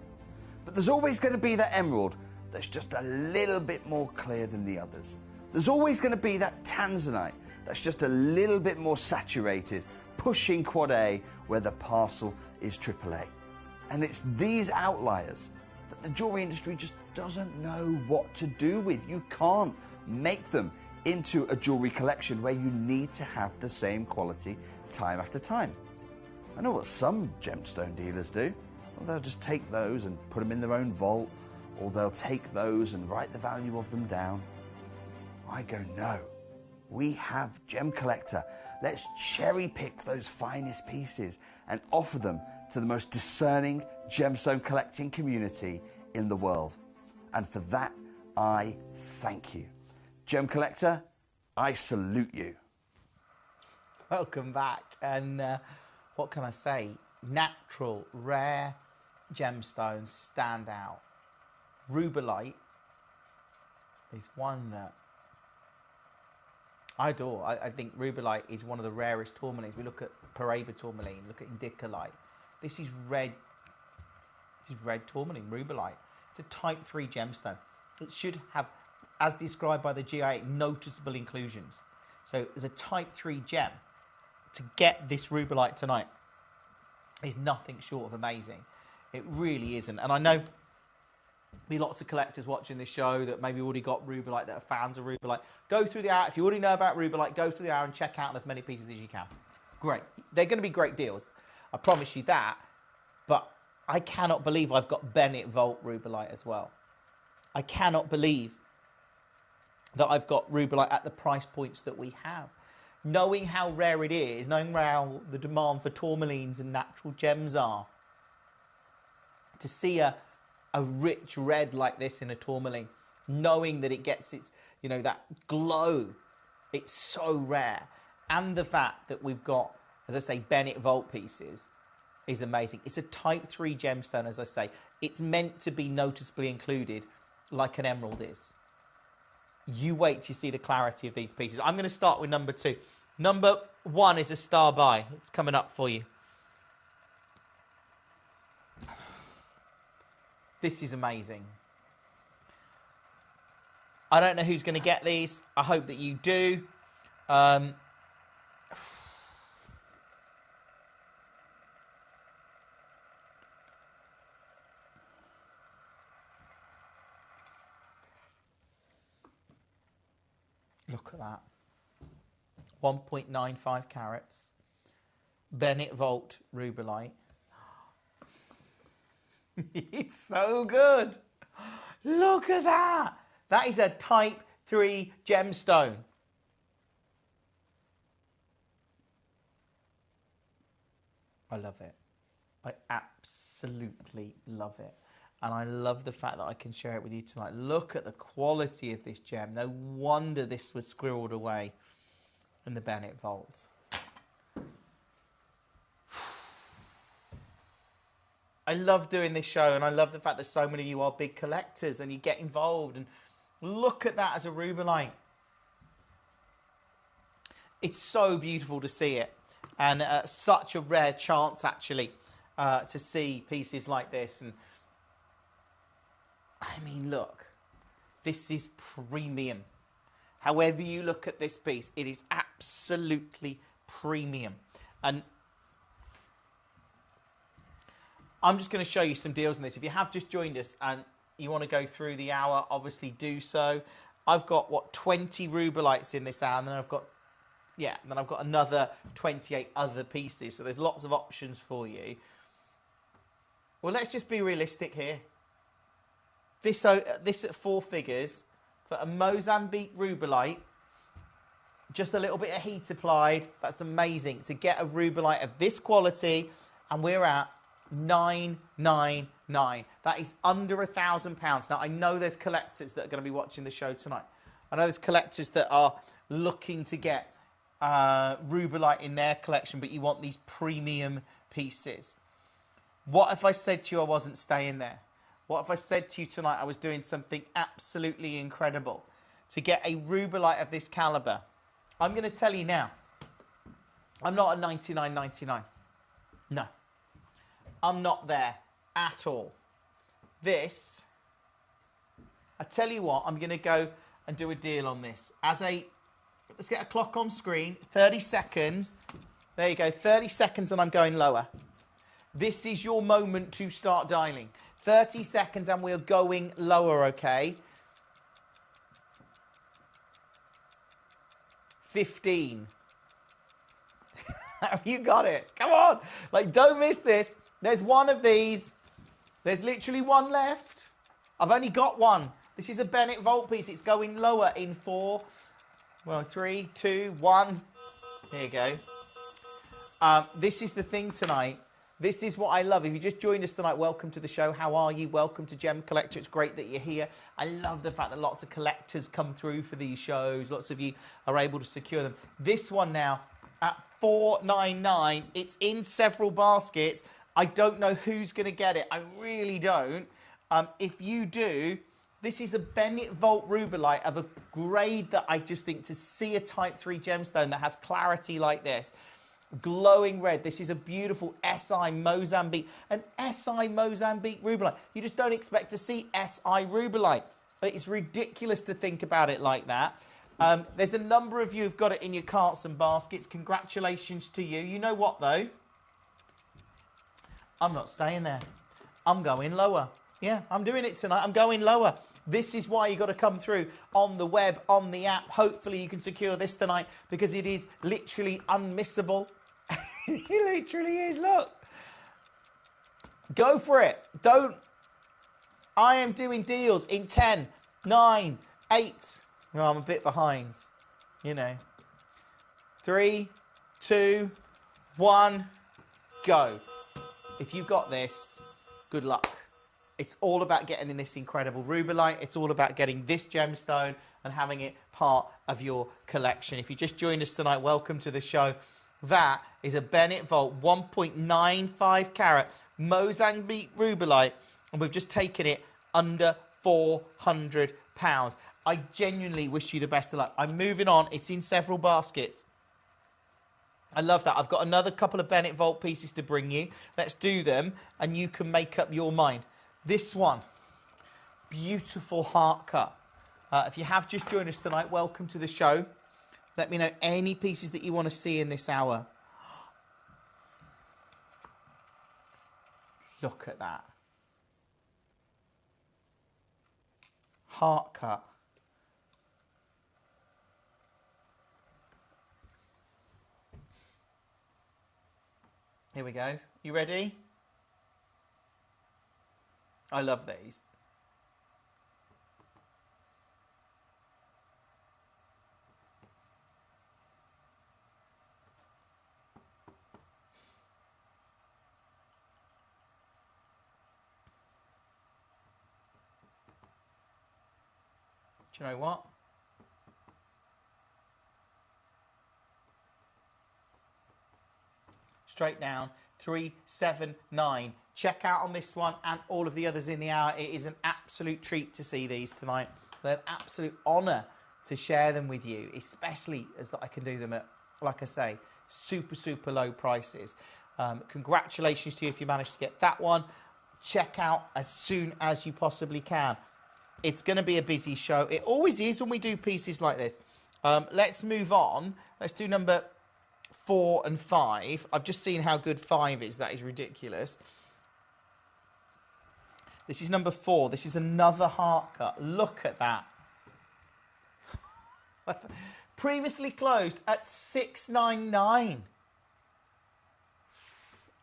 Speaker 7: But there's always going to be that emerald that's just a little bit more clear than the others. There's always going to be that tanzanite that's just a little bit more saturated, pushing quad A where the parcel is AAA. And it's these outliers that the jewelry industry just doesn't know what to do with. You can't make them into a jewelry collection where you need to have the same quality time after time. I know what some gemstone dealers do. Well, they'll just take those and put them in their own vault, or they'll take those and write the value of them down. I go, no. We have Gemcollector. Let's cherry pick those finest pieces and offer them to the most discerning gemstone collecting community in the world. And for that, I thank you. Gemcollector, I salute you.
Speaker 4: Welcome back. And what can I say? Natural, rare gemstones stand out. Rubellite is one that I adore. I think Rubellite is one of the rarest tourmalines. We look at Paraiba tourmaline, look at Indicolite. This is red tourmaline, Rubellite. It's a type 3 gemstone. It should have, as described by the GIA, noticeable inclusions. So as a type 3 gem, to get this Rubellite tonight is nothing short of amazing. It really isn't. And I know be lots of collectors watching this show that maybe already got Rubellite, that are fans of Rubellite. Go through the hour. If you already know about Rubellite, go through the hour and check out as many pieces as you can. Great. They're going to be great deals. I promise you that. But I cannot believe I've got Bennett Vault Rubellite as well. I cannot believe that I've got Rubellite at the price points that we have. Knowing how rare it is, knowing how the demand for tourmalines and natural gems are, to see a rich red like this in a tourmaline, knowing that it gets its, that glow, it's so rare. And the fact that we've got, as I say, Bennett Vault pieces is amazing. It's a type 3 gemstone, as I say. It's meant to be noticeably included like an emerald is. You wait to see the clarity of these pieces. I'm going to start with number 2. Number 1 is a star buy. It's coming up for you. This is amazing. I don't know who's going to get these. I hope that you do. Look at that. 1.95 carats. Bennett Vault Rubellite. It's so good. Look at that. That is a type 3 gemstone. I love it. I absolutely love it. And I love the fact that I can share it with you tonight. Look at the quality of this gem. No wonder this was squirreled away in the Bennett vault. I love doing this show, and I love the fact that so many of you are big collectors and you get involved. And look at that as a rubellite. It's so beautiful to see it, and such a rare chance, actually, to see pieces like this. And I mean, look, this is premium. However you look at this piece, it is absolutely premium. And I'm just going to show you some deals on this. If you have just joined us and you want to go through the hour, obviously do so. I've got, 20 rubellites in this hour, and then I've got another 28 other pieces. So there's lots of options for you. Well, let's just be realistic here. This at 4 figures for a Mozambique rubellite, just a little bit of heat applied. That's amazing to get a rubellite of this quality, and we're at $999. That is under £1,000. Now, I know there's collectors that are going to be watching the show tonight. I know there's collectors that are looking to get rubellite in their collection, but you want these premium pieces. What if I said to you I wasn't staying there? What if I said to you tonight I was doing something absolutely incredible to get a rubellite of this caliber? I'm going to tell you now, I'm not at $99.99. No, I'm not there at all. This, I tell you what, I'm going to go and do a deal on this. Let's get a clock on screen, 30 seconds. There you go, 30 seconds and I'm going lower. This is your moment to start dialing. 30 seconds and we're going lower, okay? 15. Have you got it? Come on. Like, don't miss this. There's one of these. There's literally one left. I've only got one. This is a Bennett Vault piece. It's going lower in 4. Well, 3, 2, 1. Here you go. This is the thing tonight. This is what I love. If you just joined us tonight, welcome to the show. How are you? Welcome to Gemcollector. It's great that you're here. I love the fact that lots of collectors come through for these shows. Lots of you are able to secure them. This one now at $499. It's in several baskets. I don't know who's going to get it. I really don't. If you do, this is a Bennett Vault rubellite of a grade that I just think, to see a Type 3 gemstone that has clarity like this, glowing red. This is a beautiful SI Mozambique, an SI Mozambique rubellite. You just don't expect to see SI rubellite. It's ridiculous to think about it like that. There's a number of you who've got it in your carts and baskets. Congratulations to you. You know what, though? I'm not staying there. I'm going lower. Yeah, I'm doing it tonight. I'm going lower. This is why you've got to come through on the web, on the app. Hopefully you can secure this tonight because it is literally unmissable. It literally is, look. Go for it. Don't. I am doing deals in 10, 9, 8. Well, I'm a bit behind, you know. 3, 2, 1, go. If you got this, good luck. It's all about getting in this incredible rubellite. It's all about getting this gemstone and having it part of your collection. If you just joined us tonight, welcome to the show. That is a Bennett Vault 1.95 carat Mozambique rubellite, and we've just taken it under £400. I genuinely wish you the best of luck. I'm moving on. It's in several baskets. I love that. I've got another couple of Bennett Vault pieces to bring you. Let's do them, and you can make up your mind. This one, beautiful heart cut. If you have just joined us tonight, welcome to the show. Let me know any pieces that you want to see in this hour. Look at that. Heart cut. Here we go. You ready? I love these. Do you know what? Straight down, 379. Check out on this one and all of the others in the hour. It is an absolute treat to see these tonight. They're an absolute honour to share them with you, especially as I can do them at, like I say, super, super low prices. Congratulations to you if you managed to get that one. Check out as soon as you possibly can. It's going to be a busy show. It always is when we do pieces like this. Let's move on. Let's do number 4 and 5. I've just seen how good 5 is. That is ridiculous. This is number 4. This is another heart cut. Look at that. Previously closed at $6.99.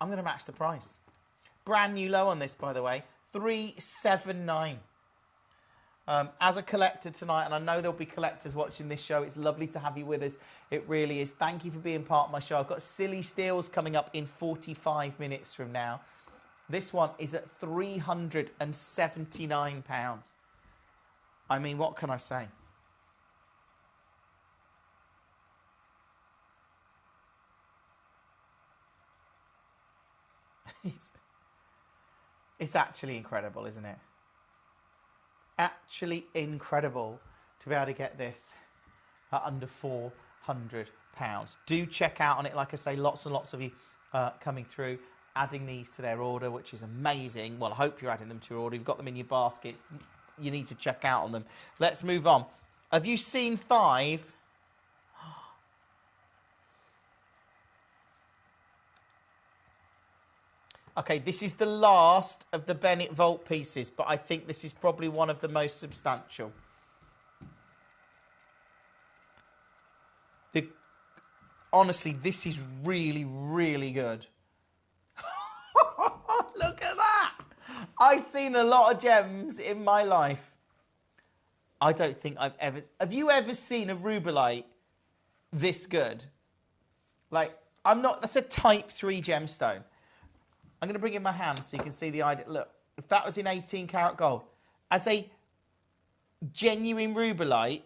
Speaker 4: I'm going to match the price. Brand new low on this, by the way. $3.79. As a collector tonight, and I know there'll be collectors watching this show, it's lovely to have you with us. It really is. Thank you for being part of my show. I've got Silly Steals coming up in 45 minutes from now. This one is at £379. I mean, what can I say? It's actually incredible, isn't it? Actually incredible to be able to get this at under £400. Do check out on it. Like I say, lots and lots of you coming through, adding these to their order, which is amazing. Well, I hope you're adding them to your order. You've got them in your basket. You need to check out on them. Let's move on. Have you seen 5? Okay, this is the last of the Bennett Vault pieces, but I think this is probably one of the most substantial. Honestly, this is really, really good. Look at that! I've seen a lot of gems in my life. I don't think I've ever... Have you ever seen a rubellite this good? Like, I'm not... That's a Type 3 gemstone. I'm going to bring in my hand so you can see the idea. Look, if that was in 18 karat gold, as a genuine rubellite,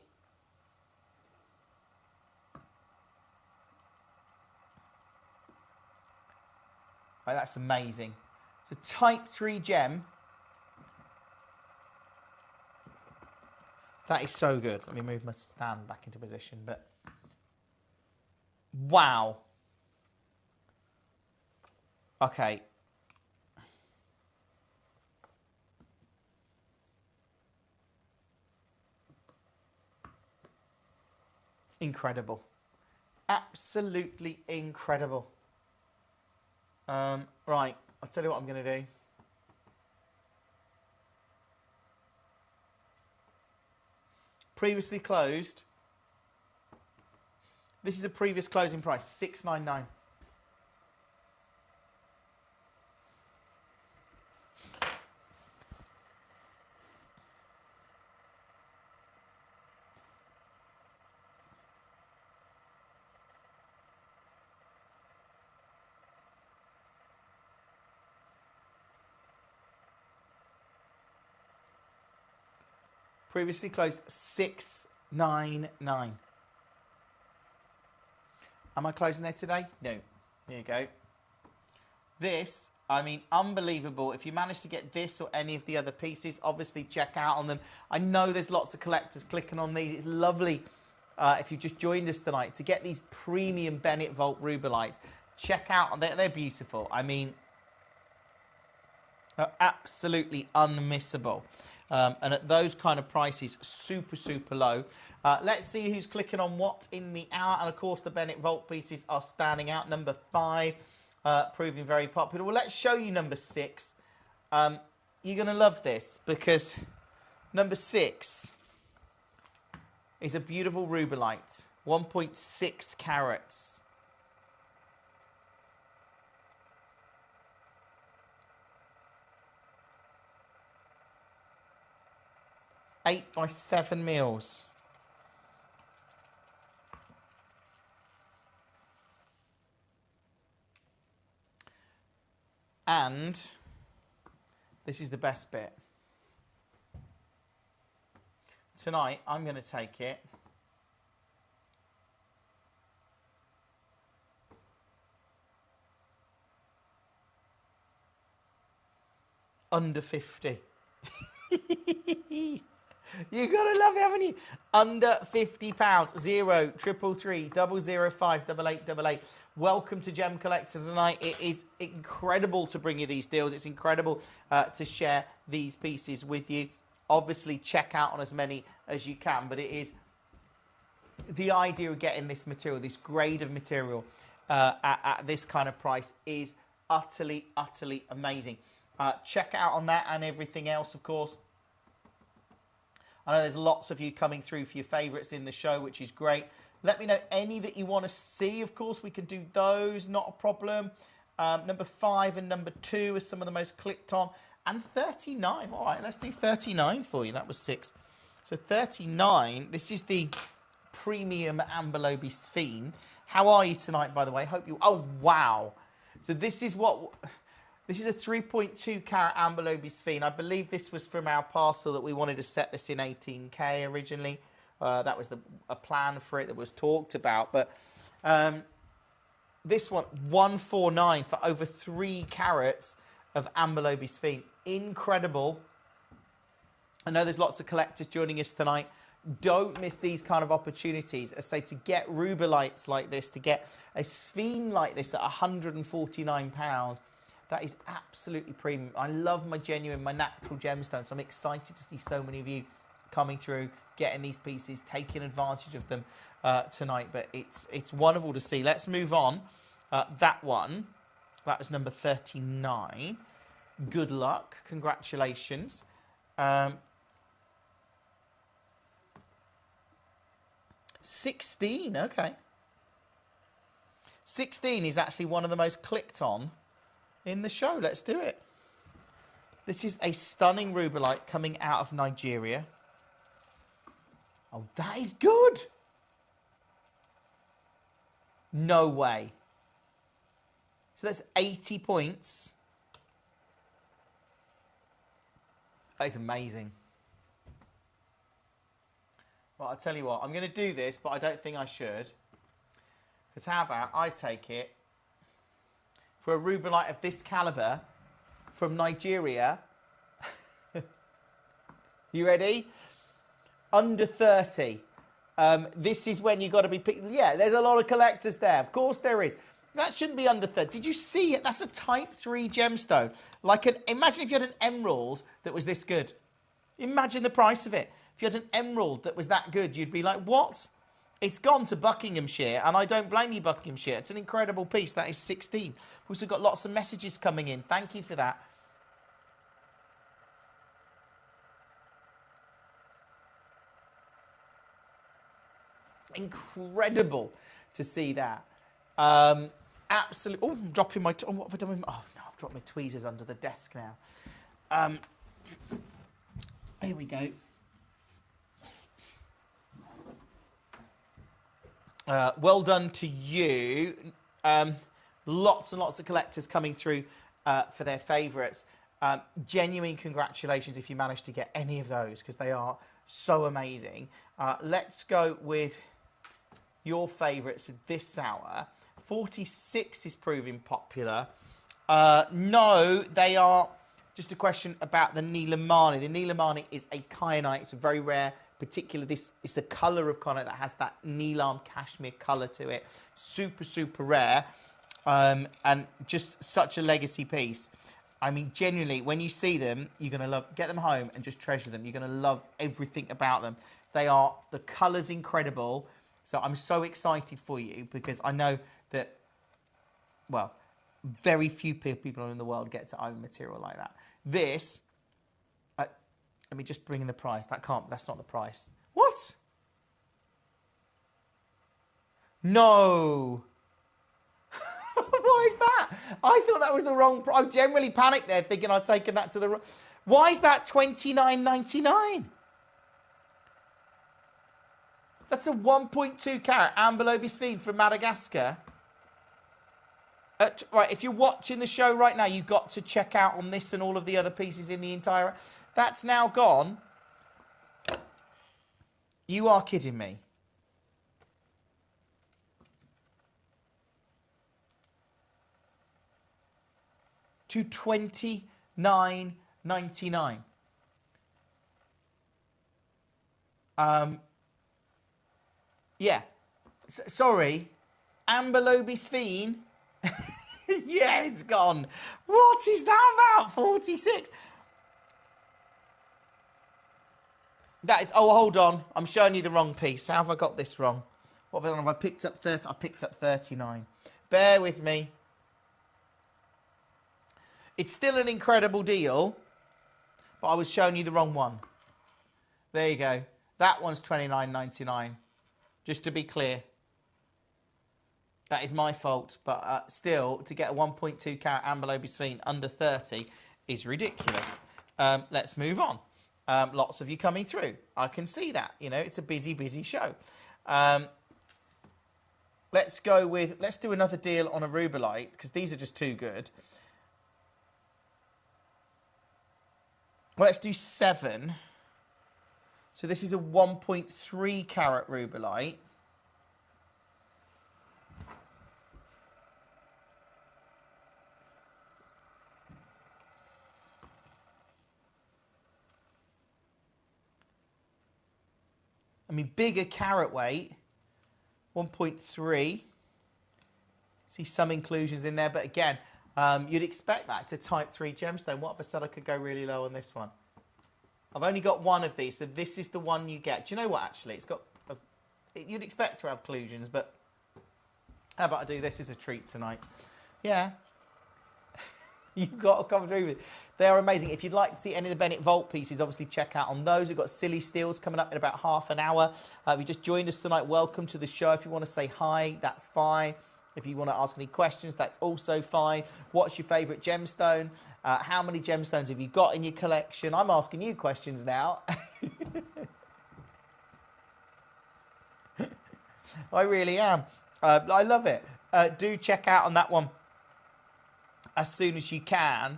Speaker 4: right, that's amazing. It's a Type 3 gem. That is so good. Let me move my stand back into position. But wow. Okay. Incredible. Absolutely incredible. Right, I'll tell you what I'm going to do. Previously closed. This is a previous closing price, $6.99. Previously closed $6.99. Am I closing there today? No. Here you go. This, I mean, unbelievable. If you manage to get this or any of the other pieces, obviously check out on them. I know there's lots of collectors clicking on these. It's lovely if you've just joined us tonight to get these premium Bennett Vault rubellites. Check out, they're beautiful. I mean, they're absolutely unmissable. And at those kind of prices, super, super low. Let's see who's clicking on what in the hour. And, of course, the Bennett Vault pieces are standing out. Number 5, proving very popular. Well, let's show you number 6. You're going to love this because number 6 is a beautiful rubellite, 1.6 carats. 8 by 7 mils. And this is the best bit. tonight, I'm going to take it. Under 50. You gotta love it, haven't you? Under £50. 0 333 005 8888. Welcome to Gemcollector tonight. It is incredible to bring you these deals. It's incredible to share these pieces with you. Obviously, check out on as many as you can, but it is the idea of getting this material, this grade of material at this kind of price is utterly, utterly amazing. Check out on that and everything else, of course. I know there's lots of you coming through for your favourites in the show, which is great. Let me know any that you want to see. Of course, we can do those, not a problem. Number 5 and number 2 are some of the most clicked on. And 39. All right, let's do 39 for you. That was 6. So 39, this is the premium Amberlobe Sphene. How are you tonight, by the way? Hope you... Oh, wow. So this is what... This is a 3.2 carat Amberlobe Sphene. I believe this was from our parcel that we wanted to set this in 18K originally. That was a plan for it that was talked about. But this one, 149 for over 3 carats of Amberlobe Sphene. Incredible. I know there's lots of collectors joining us tonight. Don't miss these kind of opportunities. I say to get rubelites like this, to get a Sphene like this at £149. That is absolutely premium. I love my genuine, my natural gemstones. So I'm excited to see so many of you coming through, getting these pieces, taking advantage of them tonight. But it's wonderful to see. Let's move on. That one, that was number 39. Good luck. Congratulations. 16, okay. 16 is actually one of the most clicked on in the show. Let's do it. This is a stunning rubelite coming out of Nigeria. Oh, that is good. No way. So that's 80 points. That is amazing. Well, I'll tell you what. I'm going to do this, but I don't think I should. Because how about I take it for a rubelite of this caliber from Nigeria. You ready? Under 30. This is when you've got to be... Yeah, there's a lot of collectors there. Of course there is. That shouldn't be under 30. Did you see it? That's a type 3 gemstone. Imagine if you had an emerald that was this good. Imagine the price of it. If you had an emerald that was that good, you'd be like, what? It's gone to Buckinghamshire, and I don't blame you, Buckinghamshire. It's an incredible piece. That is 16. We've also got lots of messages coming in. Thank you for that. Incredible to see that. Absolutely. Oh, I'm dropping my... what have I done with my... Oh, no, I've dropped my tweezers under the desk now. Here we go. Well done to you. Lots and lots of collectors coming through for their favourites. Genuine congratulations if you managed to get any of those, because they are so amazing. Let's go with your favourites this hour. 46 is proving popular. No, they are just a question about the Nilamani. The Nilamani is a kyanite. It's a very rare, particular. This is the colour of kyanite that has that Nilam cashmere colour to it. Super, super rare. And just such a legacy piece. I mean, genuinely, when you see them, you're going to love... Get them home and just treasure them. You're going to love everything about them. They are... The colour's incredible. So I'm so excited for you, because I know that, well, very few people in the world get to own material like that. This... let me just bring in the price. That's not the price. What? No. Why is that? I thought that was the wrong price. I generally panicked there thinking I'd taken that to the wrong... Why is that $29.99? That's a 1.2 carat Amberlobe Sphene from Madagascar. Right, if you're watching the show right now, you've got to check out on this and all of the other pieces in the entire... That's now gone You are kidding me. To $29.99. Yeah. Sorry. Amber Lobie-Sveen. Yeah, it's gone. What is that about? 46. That is. Oh, hold on. I'm showing you the wrong piece. How have I got this wrong? What have I done? Have I picked up 30? I picked up 39. Bear with me. It's still an incredible deal, but I was showing you the wrong one. There you go. That one's $29.99. Just to be clear. That is my fault, but still, to get a 1.2 carat Amber Lobie-Sveen under 30 is ridiculous. Let's move on. Lots of you coming through. I can see that. You know, it's a busy, busy show. Let's do another deal on a Rubellite, because these are just too good. Well, let's do 7. So this is a 1.3 carat Rubellite. I mean, bigger carat weight, 1.3. See some inclusions in there, but again, you'd expect that. It's a type 3 gemstone. What if I said I could go really low on this one? I've only got one of these, so this is the one you get. Do you know what, actually? It's got... you'd expect to have inclusions, but how about I do this as a treat tonight? Yeah. You've got to come through with it. They are amazing. If you'd like to see any of the Bennett Vault pieces, obviously check out on those. We've got Silly Steals coming up in about half an hour. If you just joined us tonight, welcome to the show. If you want to say hi, that's fine. If you want to ask any questions, that's also fine. What's your favourite gemstone? How many gemstones have you got in your collection? I'm asking you questions now. I really am. I love it. Do check out on that one as soon as you can.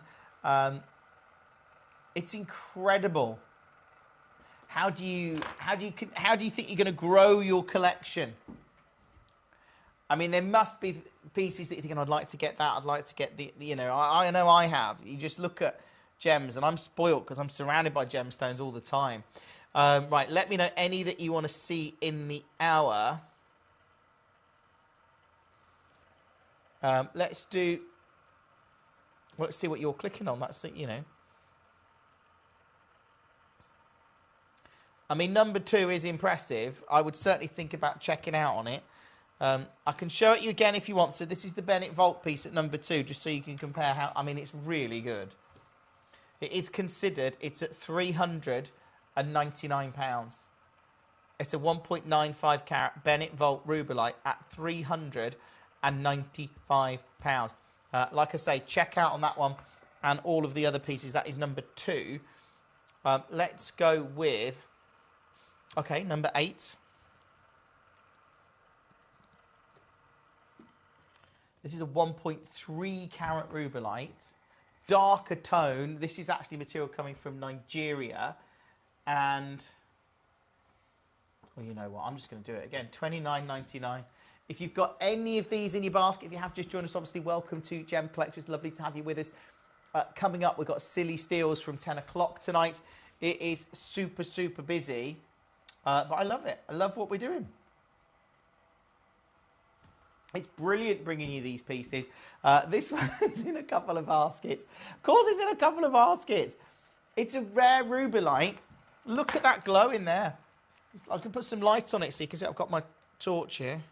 Speaker 4: It's incredible. How do you think you're going to grow your collection? I mean, there must be pieces that you're thinking, I'd like to get that, I'd like to get the you know, I know I have. You just look at gems, and I'm spoilt because I'm surrounded by gemstones all the time. Right, let me know any that you want to see in the hour. Let's do... Well, let's see what you're clicking on. That's it, you know. I mean, number 2 is impressive. I would certainly think about checking out on it. I can show it you again if you want. So this is the Bennett Vault piece at number 2, just so you can compare how... I mean, it's really good. It is considered... It's at £399. It's a 1.95 carat Bennett Vault Rubellite at £395. Like I say, check out on that one and all of the other pieces. That is number 2. Let's go with... Okay, number 8. This is a 1.3 carat Rubellite. Darker tone. This is actually material coming from Nigeria. And... Well, you know what? I'm just going to do it again. $29.99. If you've got any of these in your basket, if you have just joined us, obviously, welcome to Gemcollector. Lovely to have you with us. Coming up, we've got Silly Steals from 10 o'clock tonight. It is super, super busy. But I love it. I love what we're doing. It's brilliant bringing you these pieces. This one's in a couple of baskets. Of course it's in a couple of baskets. It's a rare Rubellite. Look at that glow in there. I can put some light on it so you can see I've got my torch here.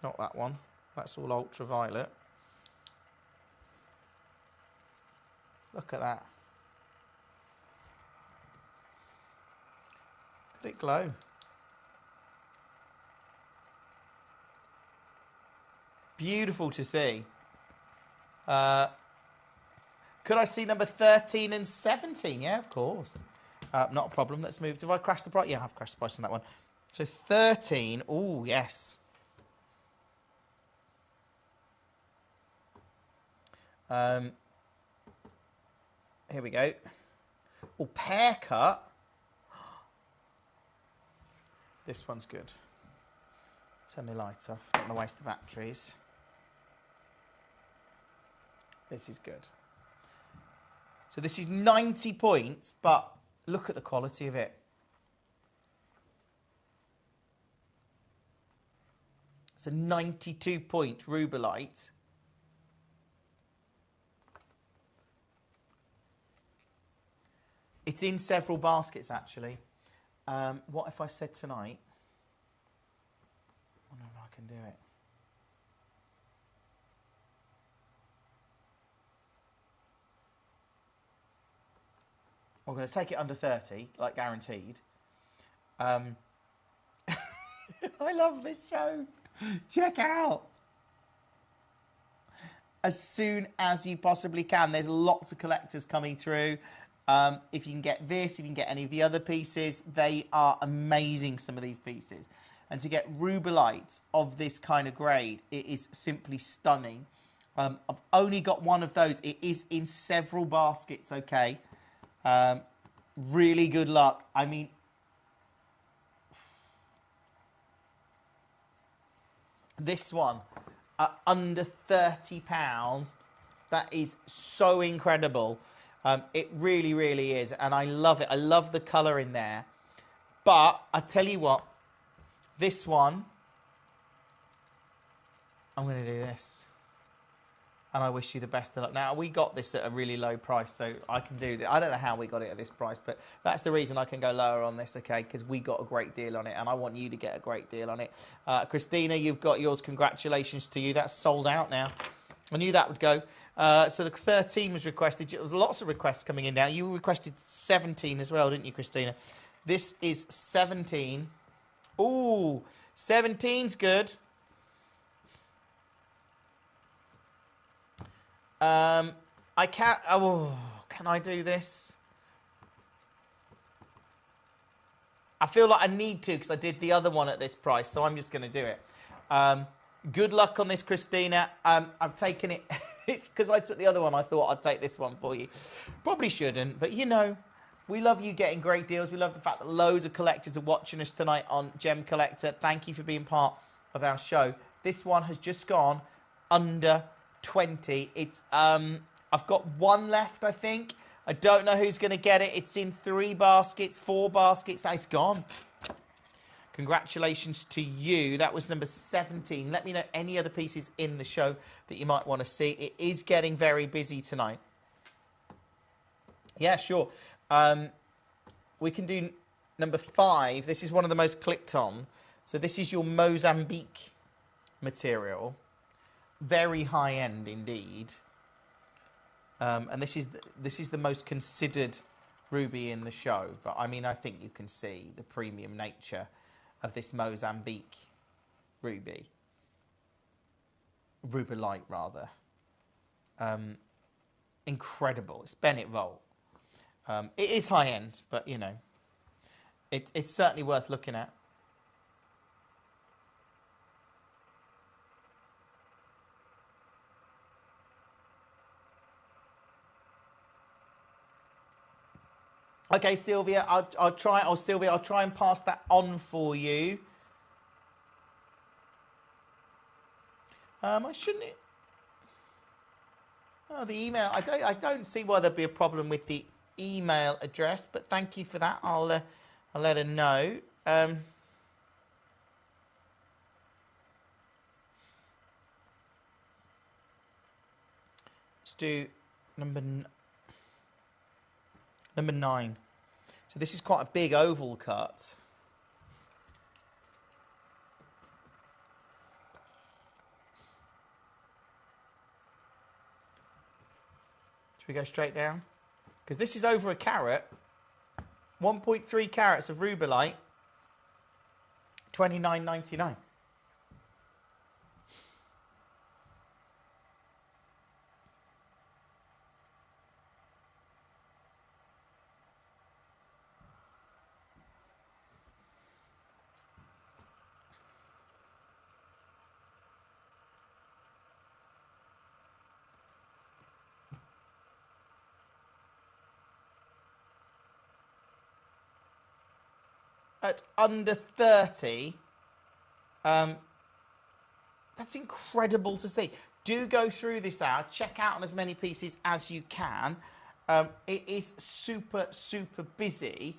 Speaker 4: Not that one. That's all ultraviolet. Look at that. Look at it glow. Beautiful to see. Could I see number 13 and 17? Yeah, of course. Not a problem. Let's move. Did I crash the price? Yeah, I've crashed the price on that one. So 13. Oh, yes. Here we go. Oh, pear cut. This one's good. Turn the light off. Don't want to waste the batteries. This is good. So this is 90 points, but look at the quality of it. It's a 92-point Rubelite. It's in several baskets, actually. What if I said tonight? I wonder if I can do it. We're going to take it under 30, like guaranteed. I love this show. Check out. As soon as you possibly can. There's lots of collectors coming through. If you can get this, if you can get any of the other pieces, they are amazing, some of these pieces. And to get Rubelite of this kind of grade, it is simply stunning. I've only got one of those. It is in several baskets, okay? Really good luck. I mean, this one, under £30, that is so incredible. It really, really is. And I love it. I love the colour in there. But I tell you what, this one, I'm going to do this. And I wish you the best of luck. Now, we got this at a really low price, so I can do that. I don't know how we got it at this price, but that's the reason I can go lower on this, okay, because we got a great deal on it, and I want you to get a great deal on it. Christina, you've got yours. Congratulations to you. That's sold out now. I knew that would go. So the 13 was requested. There was lots of requests coming in now. You requested 17 as well, didn't you, Christina? This is 17. Ooh, 17's good. I can't. Oh, can I do this? I feel like I need to because I did the other one at this price, so I'm just going to do it. Good luck on this, Christina. I've taken it. It's because I took the other one. I thought I'd take this one for you. Probably shouldn't, but you know, we love you getting great deals. We love the fact that loads of collectors are watching us tonight on Gem Collector. Thank you for being part of our show. This one has just gone under 20. It's I've got one left, I think. I don't know who's going to get it. It's in 3 baskets, 4 baskets. It's gone. Congratulations to you. That was number 17. Let me know any other pieces in the show that you might want to see. It is getting very busy tonight. Yeah, sure. We can do number 5. This is one of the most clicked on. So this is your Mozambique material. Very high end indeed. And this is the most considered ruby in the show. But I mean, I think you can see the premium nature of this Mozambique ruby. Rubelite, rather. Incredible. It's Bennett Volt. It is high end, but you know, it's certainly worth looking at. Okay, Sylvia, I'll try. Oh, Sylvia, I'll try and pass that on for you. I shouldn't. Oh, the email. I don't see why there'd be a problem with the email address, but thank you for that. I'll let her know. Let's do number 9. So this is quite a big oval cut. Should we go straight down? Because this is over a carat. 1.3 carats of Rubelite. $29.99. at under 30, that's incredible to see. Do go through this hour, check out on as many pieces as you can. It is super, super busy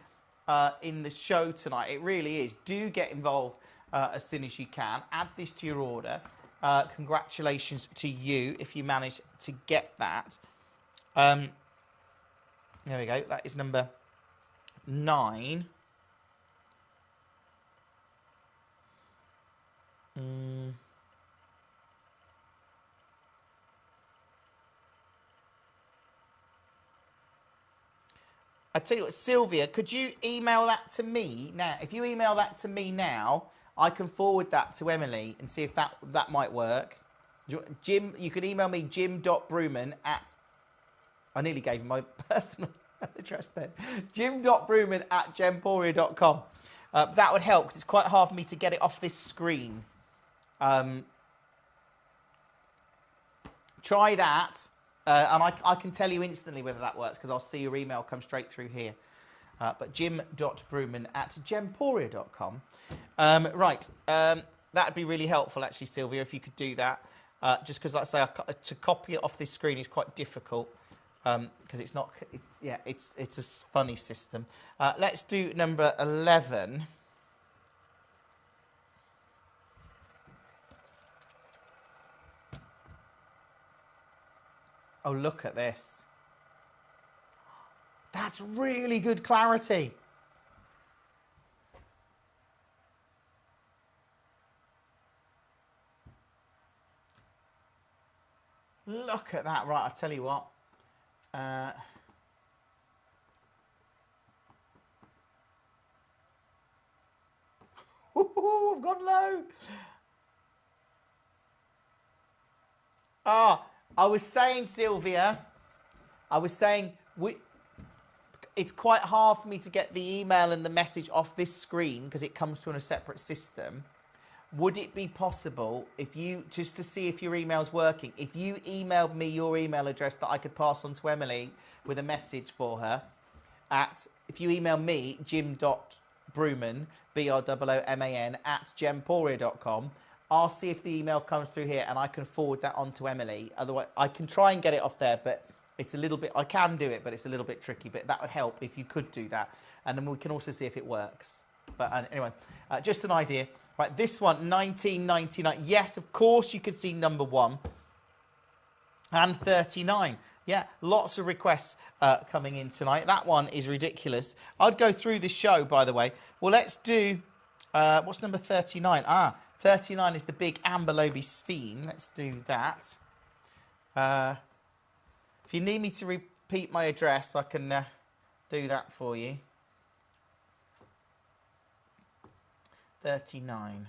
Speaker 4: in the show tonight. It really is. Do get involved as soon as you can. Add this to your order. Congratulations to you if you manage to get that. There we go. That is number 9. I tell you what, Sylvia, could you email that to me now? If you email that to me now, I can forward that to Emily and see if that might work. Jim, you can email me jim.bruman at... I nearly gave him my personal address then. jim.bruman at gemporia.com. That would help because it's quite hard for me to get it off this screen. Try that. And I can tell you instantly whether that works because I'll see your email come straight through here. But jim.bruman at gemporia.com. Right. That'd be really helpful, actually, Sylvia, if you could do that. Just because, like I say, to copy it off this screen is quite difficult because it's not... it's a funny system. Let's do number 11. Oh, look at this. That's really good clarity. Look at that. Right, I'll tell you what. I've gone low. I was saying, Sylvia, it's quite hard for me to get the email and the message off this screen because it comes through on a separate system. Would it be possible if you, just to see if your email's working, if you emailed me your email address that I could pass on to Emily with a message for her if you email me, jim.bruman, BROOMAN, at gemporia.com, I'll see if the email comes through here and I can forward that on to Emily. Otherwise, I can try and get it off there, but it's a little bit... I can do it, but it's a little bit tricky. But that would help if you could do that. And then we can also see if it works. But anyway, just an idea. Right, this one, 1999. Yes, of course you could see number 1. And 39. Yeah, lots of requests coming in tonight. That one is ridiculous. I'd go through the show, by the way. Well, let's do... what's number 39? 39 is the big Amber Loby Sphene. Let's do that. If you need me to repeat my address, I can do that for you. 39.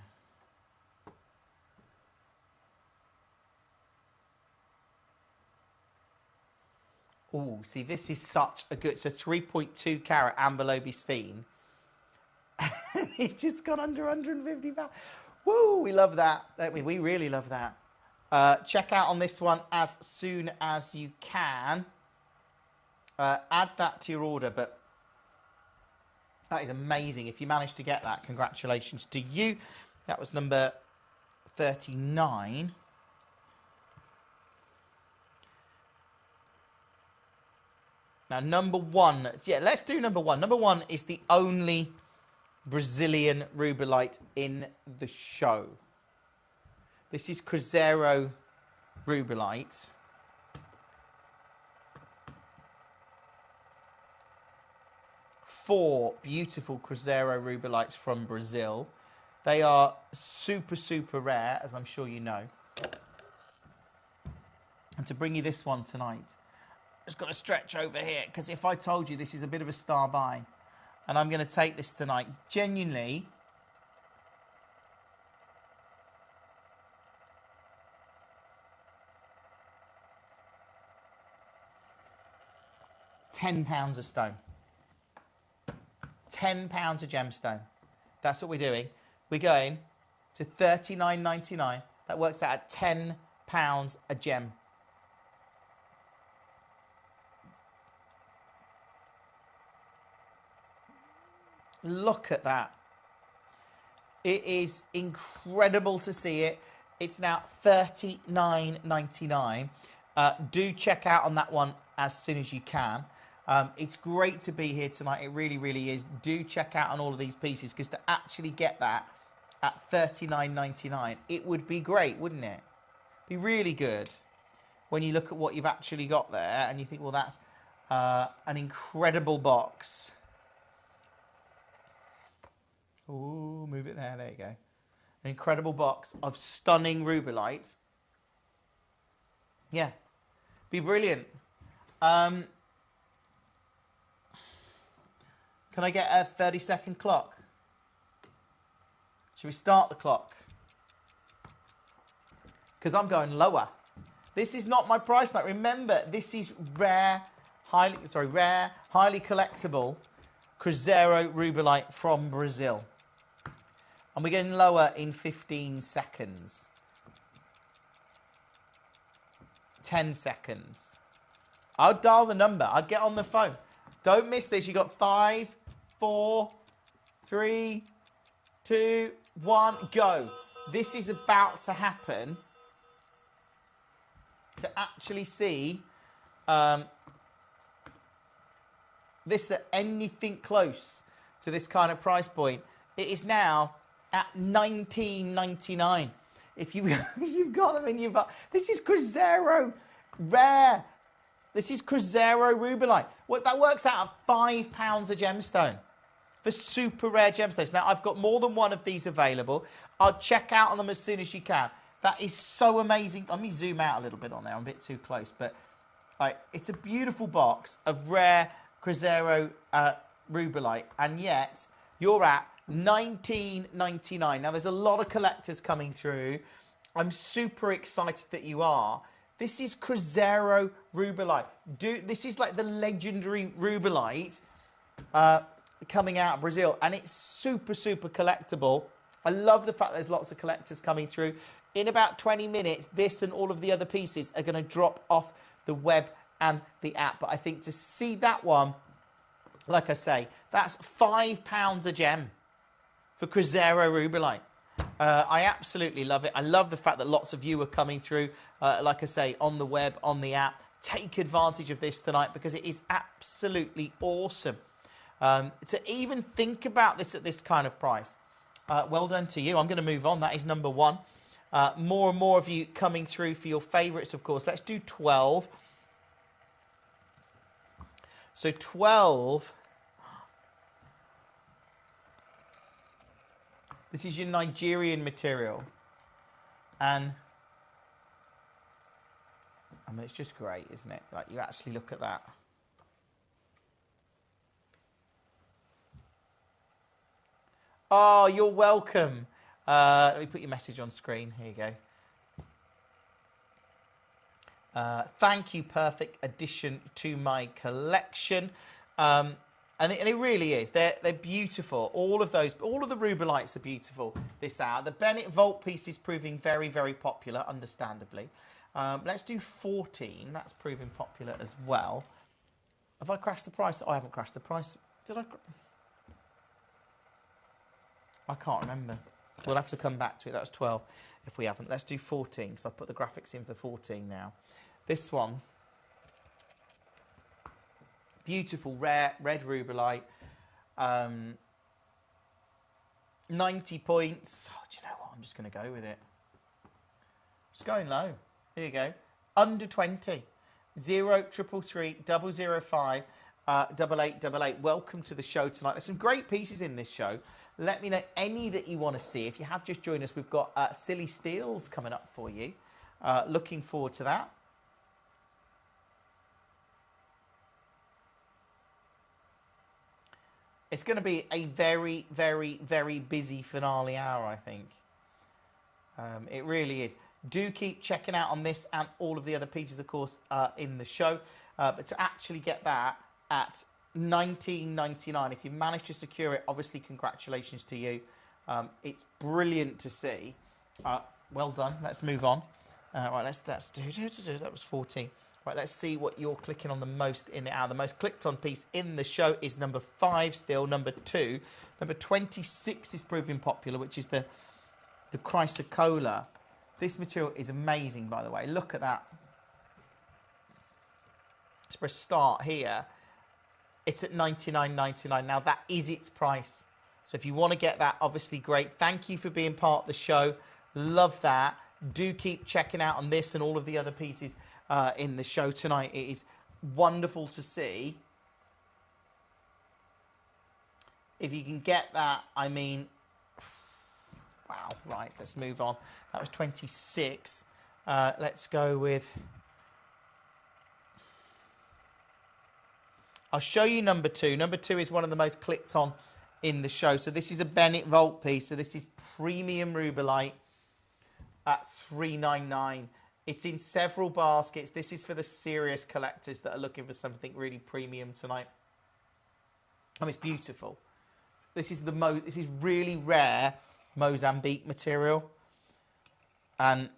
Speaker 4: Oh, see, this is such a good... It's a 3.2 carat Amber Loby Sphene. He's just gone under 150 pounds. Woo, we love that, don't we? We really love that. Check out on this one as soon as you can. Add that to your order, but that is amazing. If you managed to get that, congratulations to you. That was number 39. Now, number 1. Yeah, let's do number 1. Number 1 is the only Brazilian rubellite in the show. This is Cruzeiro rubellite. Four beautiful Cruzeiro rubellites from Brazil. They are super, super rare, as I'm sure you know. And to bring you this one tonight, I've just got to stretch over here, because if I told you this is a bit of a star buy, and I'm going to take this tonight, genuinely, £10 a stone. £10 a gemstone. That's what we're doing. We're going to $39.99. That works out at £10 a gem. Look at that. It is incredible to see it. It's now $39.99. Do check out on that one as soon as you can. It's great to be here tonight. It really, really is. Do check out on all of these pieces, because to actually get that at $39.99, it would be great, wouldn't it? Be really good when you look at what you've actually got there and you think, well, that's an incredible box. Ooh, move it there. There you go. An incredible box of stunning Rubellite. Yeah, be brilliant. Can I get a 30-second clock? Should we start the clock? Because I'm going lower. This is not my price tag. Remember, this is rare, highly collectible Cruzeiro Rubellite from Brazil. And we're getting lower in 15 seconds. 10 seconds. I'll dial the number. I'd get on the phone. Don't miss this. You got 5, 4, 3, 2, 1, go. This is about to happen. To actually see this at anything close to this kind of price point, it is now at $19.99. If you've got them in your box, this is Cruzeiro rare. This is Cruzeiro Rubellite. What that works out at £5 a gemstone for super rare gemstones. Now I've got more than one of these available. I'll check out on them as soon as you can. That is so amazing. Let me zoom out a little bit on there. I'm a bit too close, but it's a beautiful box of rare Cruzeiro Rubellite, and yet you're at $19.99. Now, there's a lot of collectors coming through. I'm super excited that you are. This is Cruzeiro Rubellite. This is like the legendary Rubellite coming out of Brazil, and it's super, super collectible. I love the fact there's lots of collectors coming through. In about 20 minutes, this and all of the other pieces are going to drop off the web and the app. But I think to see that one, like I say, that's £5 a gem for Cruzeiro Rubellite. I absolutely love it. I love the fact that lots of you are coming through, like I say, on the web, on the app. Take advantage of this tonight because it is absolutely awesome. To even think about this at this kind of price. Well done to you. I'm going to move on. That is number one. More and more of you coming through for your favourites, of course. Let's do 12. So 12. This is your Nigerian material. And I mean, it's just great, isn't it? Like, you actually look at that. Oh, you're welcome. Let me put your message on screen. Here you go. Thank you. Perfect addition to my collection. And it really is. They're beautiful. All of the Rubellites are beautiful this hour. The Bennett Vault piece is proving very, very popular, understandably. Let's do 14. That's proving popular as well. Have I crashed the price? Oh, I haven't crashed the price. Did I? I can't remember. We'll have to come back to it. That was 12 if we haven't. Let's do 14 because I've put the graphics in for 14 now. This one. Beautiful, rare, red Rubellite. 90 points. Oh, do you know what? I'm just going to go with it. Just going low. Here you go. Under 20. 0333 005 8888. Welcome to the show tonight. There's some great pieces in this show. Let me know any that you want to see. If you have just joined us, we've got Silly Steels coming up for you. Looking forward to that. It's going to be a very, very, very busy finale hour, I think. It really is. Do keep checking out on this and all of the other pieces, of course, in the show. But to actually get that at $19.99, if you manage to secure it, obviously congratulations to you. It's brilliant to see. Well done. Let's move on. Right, let's do. That was 14. Right, let's see what you're clicking on the most in the hour. The most clicked on piece in the show is number 5 still, number 2. Number 26 is proving popular, which is the chrysocolla. This material is amazing, by the way. Look at that. So for a start here, it's at $99.99. Now, that is its price. So if you want to get that, obviously great. Thank you for being part of the show. Love that. Do keep checking out on this and all of the other pieces in the show tonight. It is wonderful to see. If you can get that, I mean, wow. Right, let's move on. That was 26. Let's go with... I'll show you number 2. Number 2 is one of the most clicked on in the show. So this is a Bennett Vault piece. So this is premium rubellite at $3.99. It's in several baskets. This is for the serious collectors that are looking for something really premium tonight. I mean, it's beautiful. This is this is really rare Mozambique material. And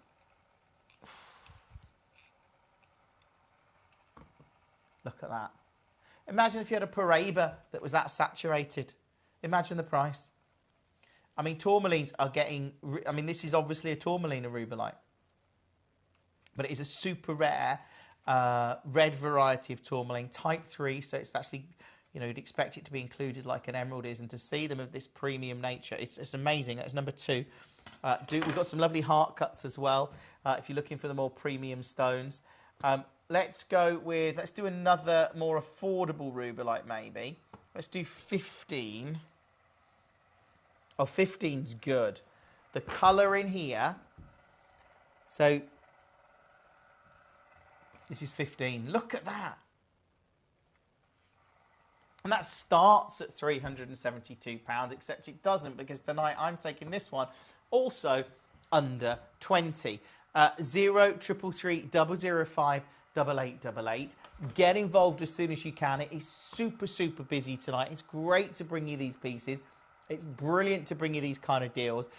Speaker 4: look at that. Imagine if you had a Paraiba that was that saturated. Imagine the price. I mean, tourmalines are getting... I mean, this is obviously a tourmaline rubellite. But it is a super rare red variety of tourmaline, type 3. So it's actually, you know, you'd expect it to be included like an emerald is. And to see them of this premium nature, it's amazing. That's number 2. We've got some lovely heart cuts as well, if you're looking for the more premium stones. Let's do another more affordable rubellite maybe. Let's do 15. Oh, 15's good. The colour in here. So, this is 15. Look at that. And that starts at £372, except it doesn't because tonight I'm taking this one also under 20. 0333 005 8888. Get involved as soon as you can. It is super, super busy tonight. It's great to bring you these pieces. It's brilliant to bring you these kind of deals.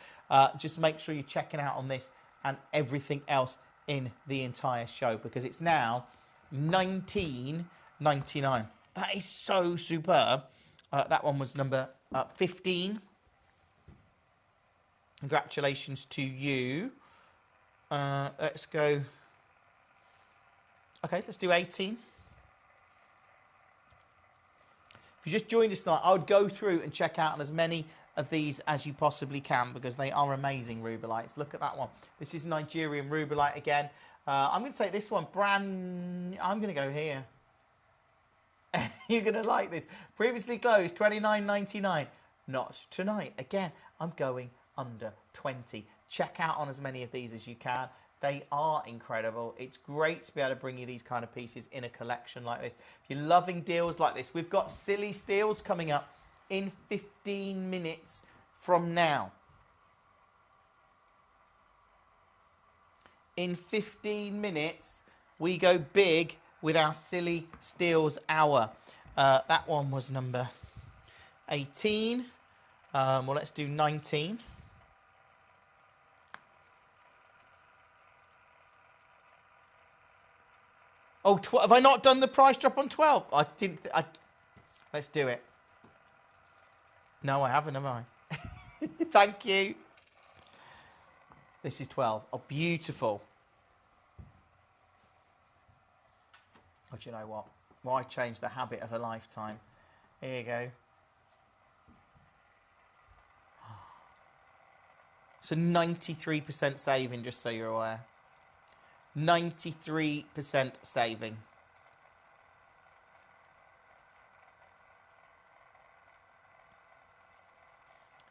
Speaker 4: Just make sure you're checking out on this and everything else in the entire show because it's now $19.99. That is so superb. That one was number 15. Congratulations to you. Let's go. Okay, let's do 18. If you just joined us tonight, I would go through and check out on as many of these as you possibly can because they are amazing rubellites. Look at that one. This is Nigerian rubellite again. I'm going to take this one. I'm going to go here. You're going to like this. Previously closed, $29.99. Not tonight. Again, I'm going under 20. Check out on as many of these as you can. They are incredible. It's great to be able to bring you these kind of pieces in a collection like this. If you're loving deals like this, we've got silly steals coming up in 15 minutes from now. In 15 minutes, we go big with our silly steals hour. That one was number 18. Well, let's do 19. Oh, have I not done the price drop on 12? I didn't. Let's do it. No, I haven't, have I? Thank you. This is 12. Oh, beautiful. Oh, do you know what? Why change the habit of a lifetime? Here you go. So 93% saving, just so you're aware. 93% saving.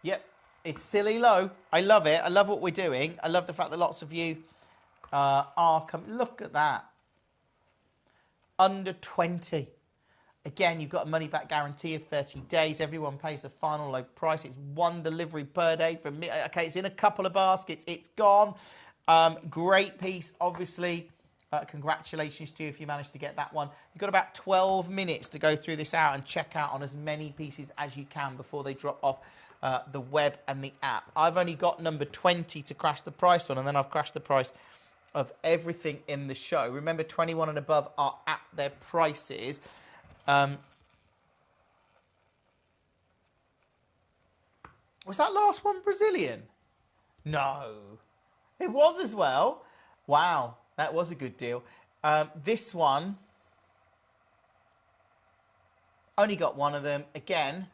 Speaker 4: Yep, it's silly low. I love it. I love what we're doing. I love the fact that lots of you are coming. Look at that. Under 20. Again, you've got a money-back guarantee of 30 days. Everyone pays the final low price. It's one delivery per day. From me. Okay, it's in a couple of baskets. It's gone. Great piece, obviously. Congratulations to you if you managed to get that one. You've got about 12 minutes to go through this out and check out on as many pieces as you can before they drop off the web and the app. I've only got number 20 to crash the price on, and then I've crashed the price of everything in the show. Remember, 21 and above are at their prices. Was that last one Brazilian? No. It was as well. Wow, that was a good deal. This one, only got one of them. Again,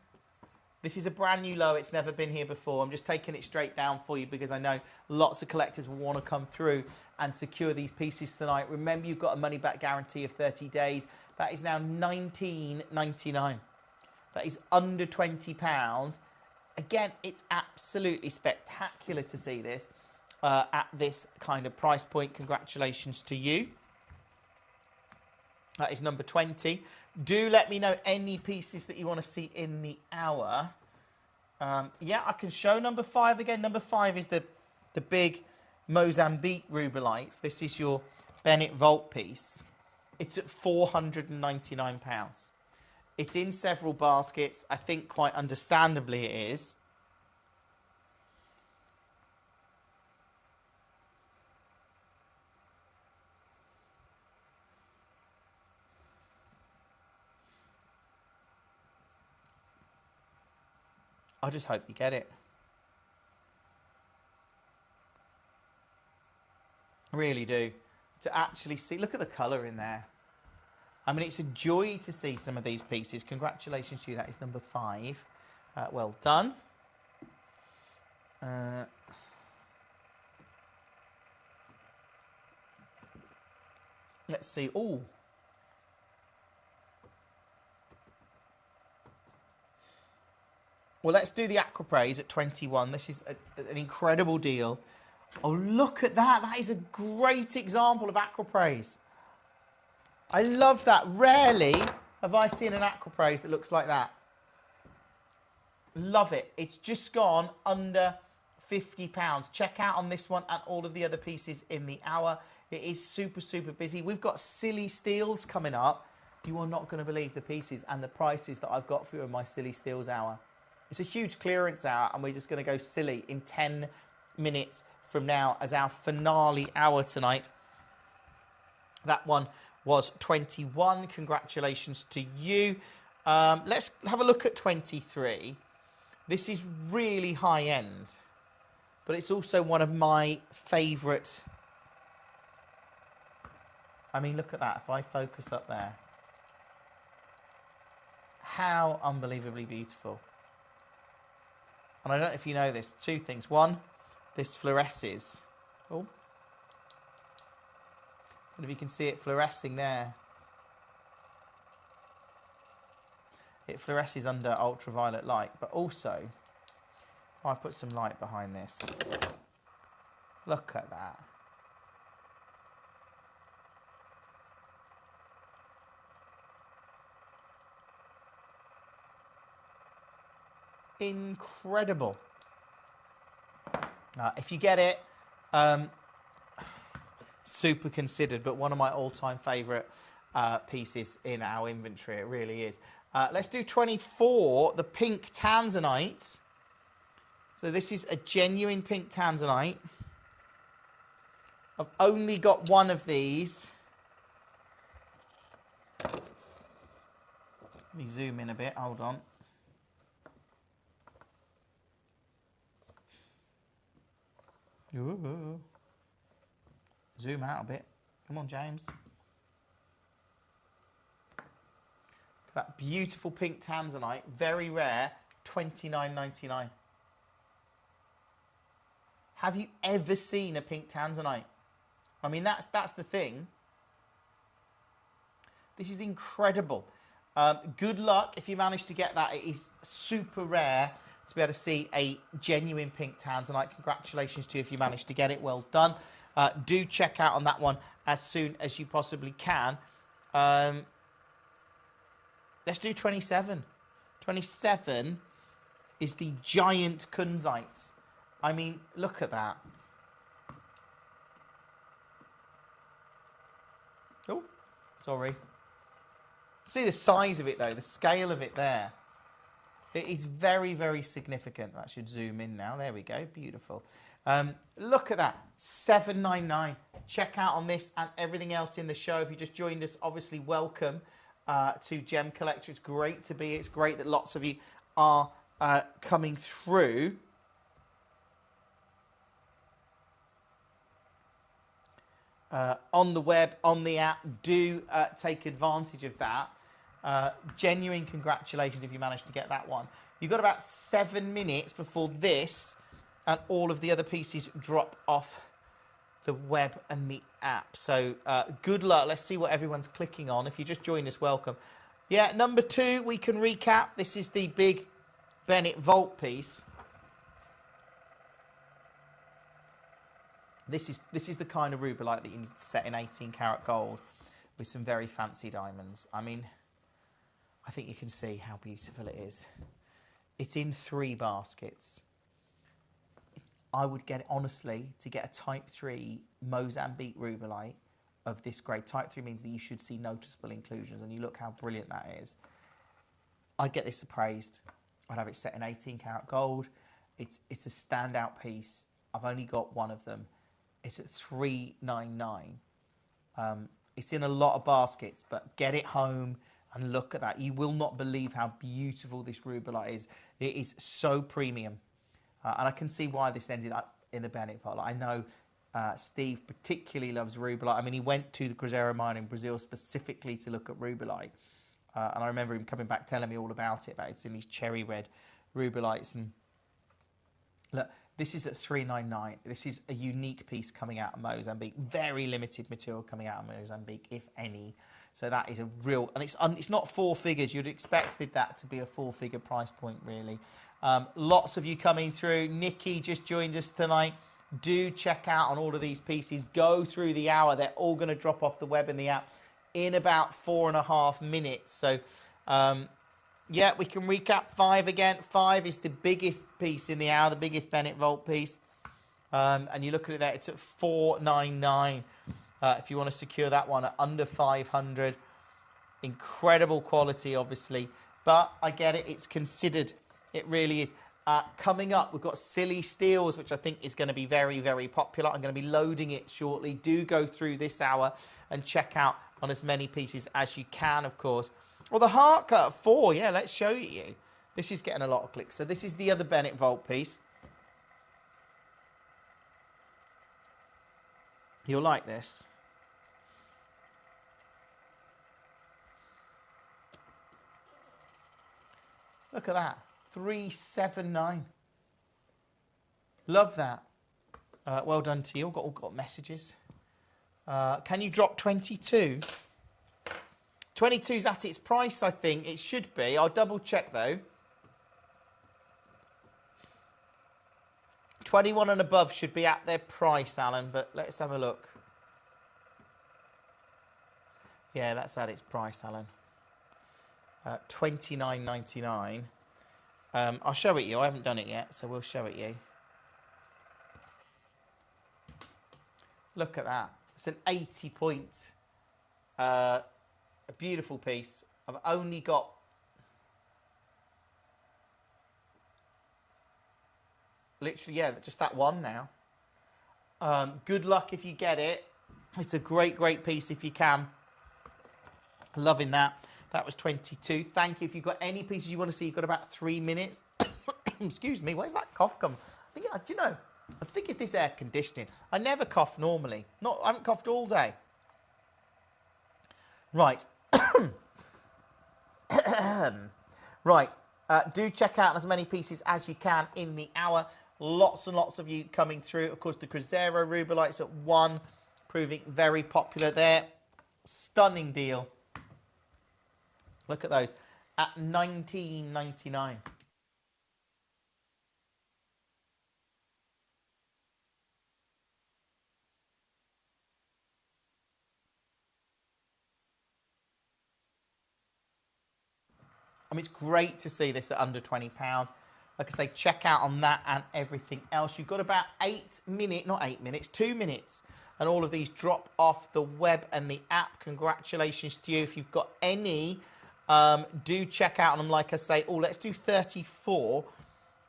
Speaker 4: this is a brand new low. It's never been here before. I'm just taking it straight down for you because I know lots of collectors will want to come through and secure these pieces tonight. Remember, you've got a money-back guarantee of 30 days. That is now $19.99. That is under £20. Again, it's absolutely spectacular to see this at this kind of price point. Congratulations to you. That is number 20. Do let me know any pieces that you want to see in the hour. Yeah, I can show number 5 again. Number 5 is the big Mozambique rubelites. This is your Bennett Vault piece. It's at £499. It's in several baskets. I think quite understandably it is. I just hope you get it. I really do. To actually see, look at the colour in there. I mean, it's a joy to see some of these pieces. Congratulations to you. That is number 5. Well done. Let's see. Oh. Well, let's do the Aquapraise at 21. This is an incredible deal. Oh, look at that. That is a great example of Aquapraise. I love that. Rarely have I seen an Aquapraise that looks like that. Love it. It's just gone under £50. Check out on this one and all of the other pieces in the hour. It is super, super busy. We've got Silly Steals coming up. You are not going to believe the pieces and the prices that I've got for you in my Silly Steals hour. It's a huge clearance hour, and we're just going to go silly in 10 minutes from now as our finale hour tonight. That one was 21. Congratulations to you. Let's have a look at 23. This is really high end, but it's also one of my favourite. I mean, look at that. If I focus up there, how unbelievably beautiful. And I don't know if you know this. 2 things. One, this fluoresces. Oh. I don't know if you can see it fluorescing there. It fluoresces under ultraviolet light. But also, I put some light behind this. Look at that. Incredible. If you get it, super considered, but one of my all-time favourite pieces in our inventory. It really is. Let's do 24, the pink tanzanite. So this is a genuine pink tanzanite. I've only got one of these. Let me zoom in a bit, hold on. Ooh. Zoom out a bit. Come on, James. That beautiful pink tanzanite, very rare, $29.99. Have you ever seen a pink tanzanite? I mean, that's the thing. This is incredible. Good luck if you manage to get that. It is super rare to be able to see a genuine pink tanzanite. Congratulations to you if you managed to get it. Well done. Do check out on that one as soon as you possibly can. Let's do 27. 27 is the giant kunzite. I mean, look at that. Oh, sorry. See the size of it though, the scale of it there. It is very, very significant. That should zoom in now. There we go. Beautiful. Look at that. $7.99. check out on this and everything else in the show. If you just joined us, obviously welcome to Gemcollector. It's great to be here. It's great that lots of you are coming through. On the web, on the app, do take advantage of that. Genuine congratulations if you managed to get that one. You've got about 7 minutes before this and all of the other pieces drop off the web and the app. So good luck. Let's see what everyone's clicking on. If you just joined us, welcome. Yeah, number 2, we can recap. This is the big Bennett Vault piece. This is the kind of rubellite that you need to set in 18 karat gold with some very fancy diamonds. I mean, I think you can see how beautiful it is. It's in 3 baskets. I would get it, honestly, to get a Type 3 Mozambique rubellite of this grade. Type 3 means that you should see noticeable inclusions, and you look how brilliant that is. I'd get this appraised. I'd have it set in 18 karat gold. It's a standout piece. I've only got one of them. It's at $399. It's in a lot of baskets, but get it home and look at that. You will not believe how beautiful this rubellite is. It is so premium. And I can see why this ended up in the Bennett Vault. I know Steve particularly loves rubellite. I mean, he went to the Cruzeiro mine in Brazil specifically to look at rubellite. And I remember him coming back telling me all about it. It's in these cherry red rubellites. And look, this is at $399. This is a unique piece coming out of Mozambique. Very limited material coming out of Mozambique, if any. So that is a real... And it's not 4 figures. You'd expected that to be a 4-figure price point, really. Lots of you coming through. Nikki just joined us tonight. Do check out on all of these pieces. Go through the hour. They're all going to drop off the web and the app in about 4.5 minutes. So... yeah, we can recap 5 again. 5 is the biggest piece in the hour, the biggest Bennett Vault piece. And you look at it there, it's at $499. If you want to secure that one at under 500. Incredible quality, obviously. But I get it, it's considered. It really is. Coming up, we've got Silly Steels, which I think is going to be very, very popular. I'm going to be loading it shortly. Do go through this hour and check out on as many pieces as you can, of course. Well, the heart cut at 4, yeah, let's show you. This is getting a lot of clicks. So this is the other Bennett Vault piece. You'll like this. Look at that, $379. Love that. Well done to you. All got messages. Can you drop 22? 22's at its price, I think. It should be. I'll double check, though. 21 and above should be at their price, Alan, but let's have a look. Yeah, that's at its price, Alan. $29.99. I'll show it you. I haven't done it yet, so we'll show it you. Look at that. It's an 80-point... a beautiful piece. I've only got literally, yeah, just that one now. Good luck if you get it. It's a great, great piece if you can. Loving that. That was 22. Thank you. If you've got any pieces you want to see, you've got about 3 minutes. Excuse me, where's that cough come? Do you know? I think it's this air conditioning. I never cough normally. I haven't coughed all day. Right. Right. Do check out as many pieces as you can in the hour. Lots and lots of you coming through. Of course, the Cruzeiro rubellites at 1, proving very popular there. Stunning deal. Look at those at $19.99. I mean, it's great to see this at under £20. Like I say, check out on that and everything else. You've got about 2 minutes, and all of these drop off the web and the app. Congratulations to you. If you've got any, do check out on them. Like I say, let's do 34.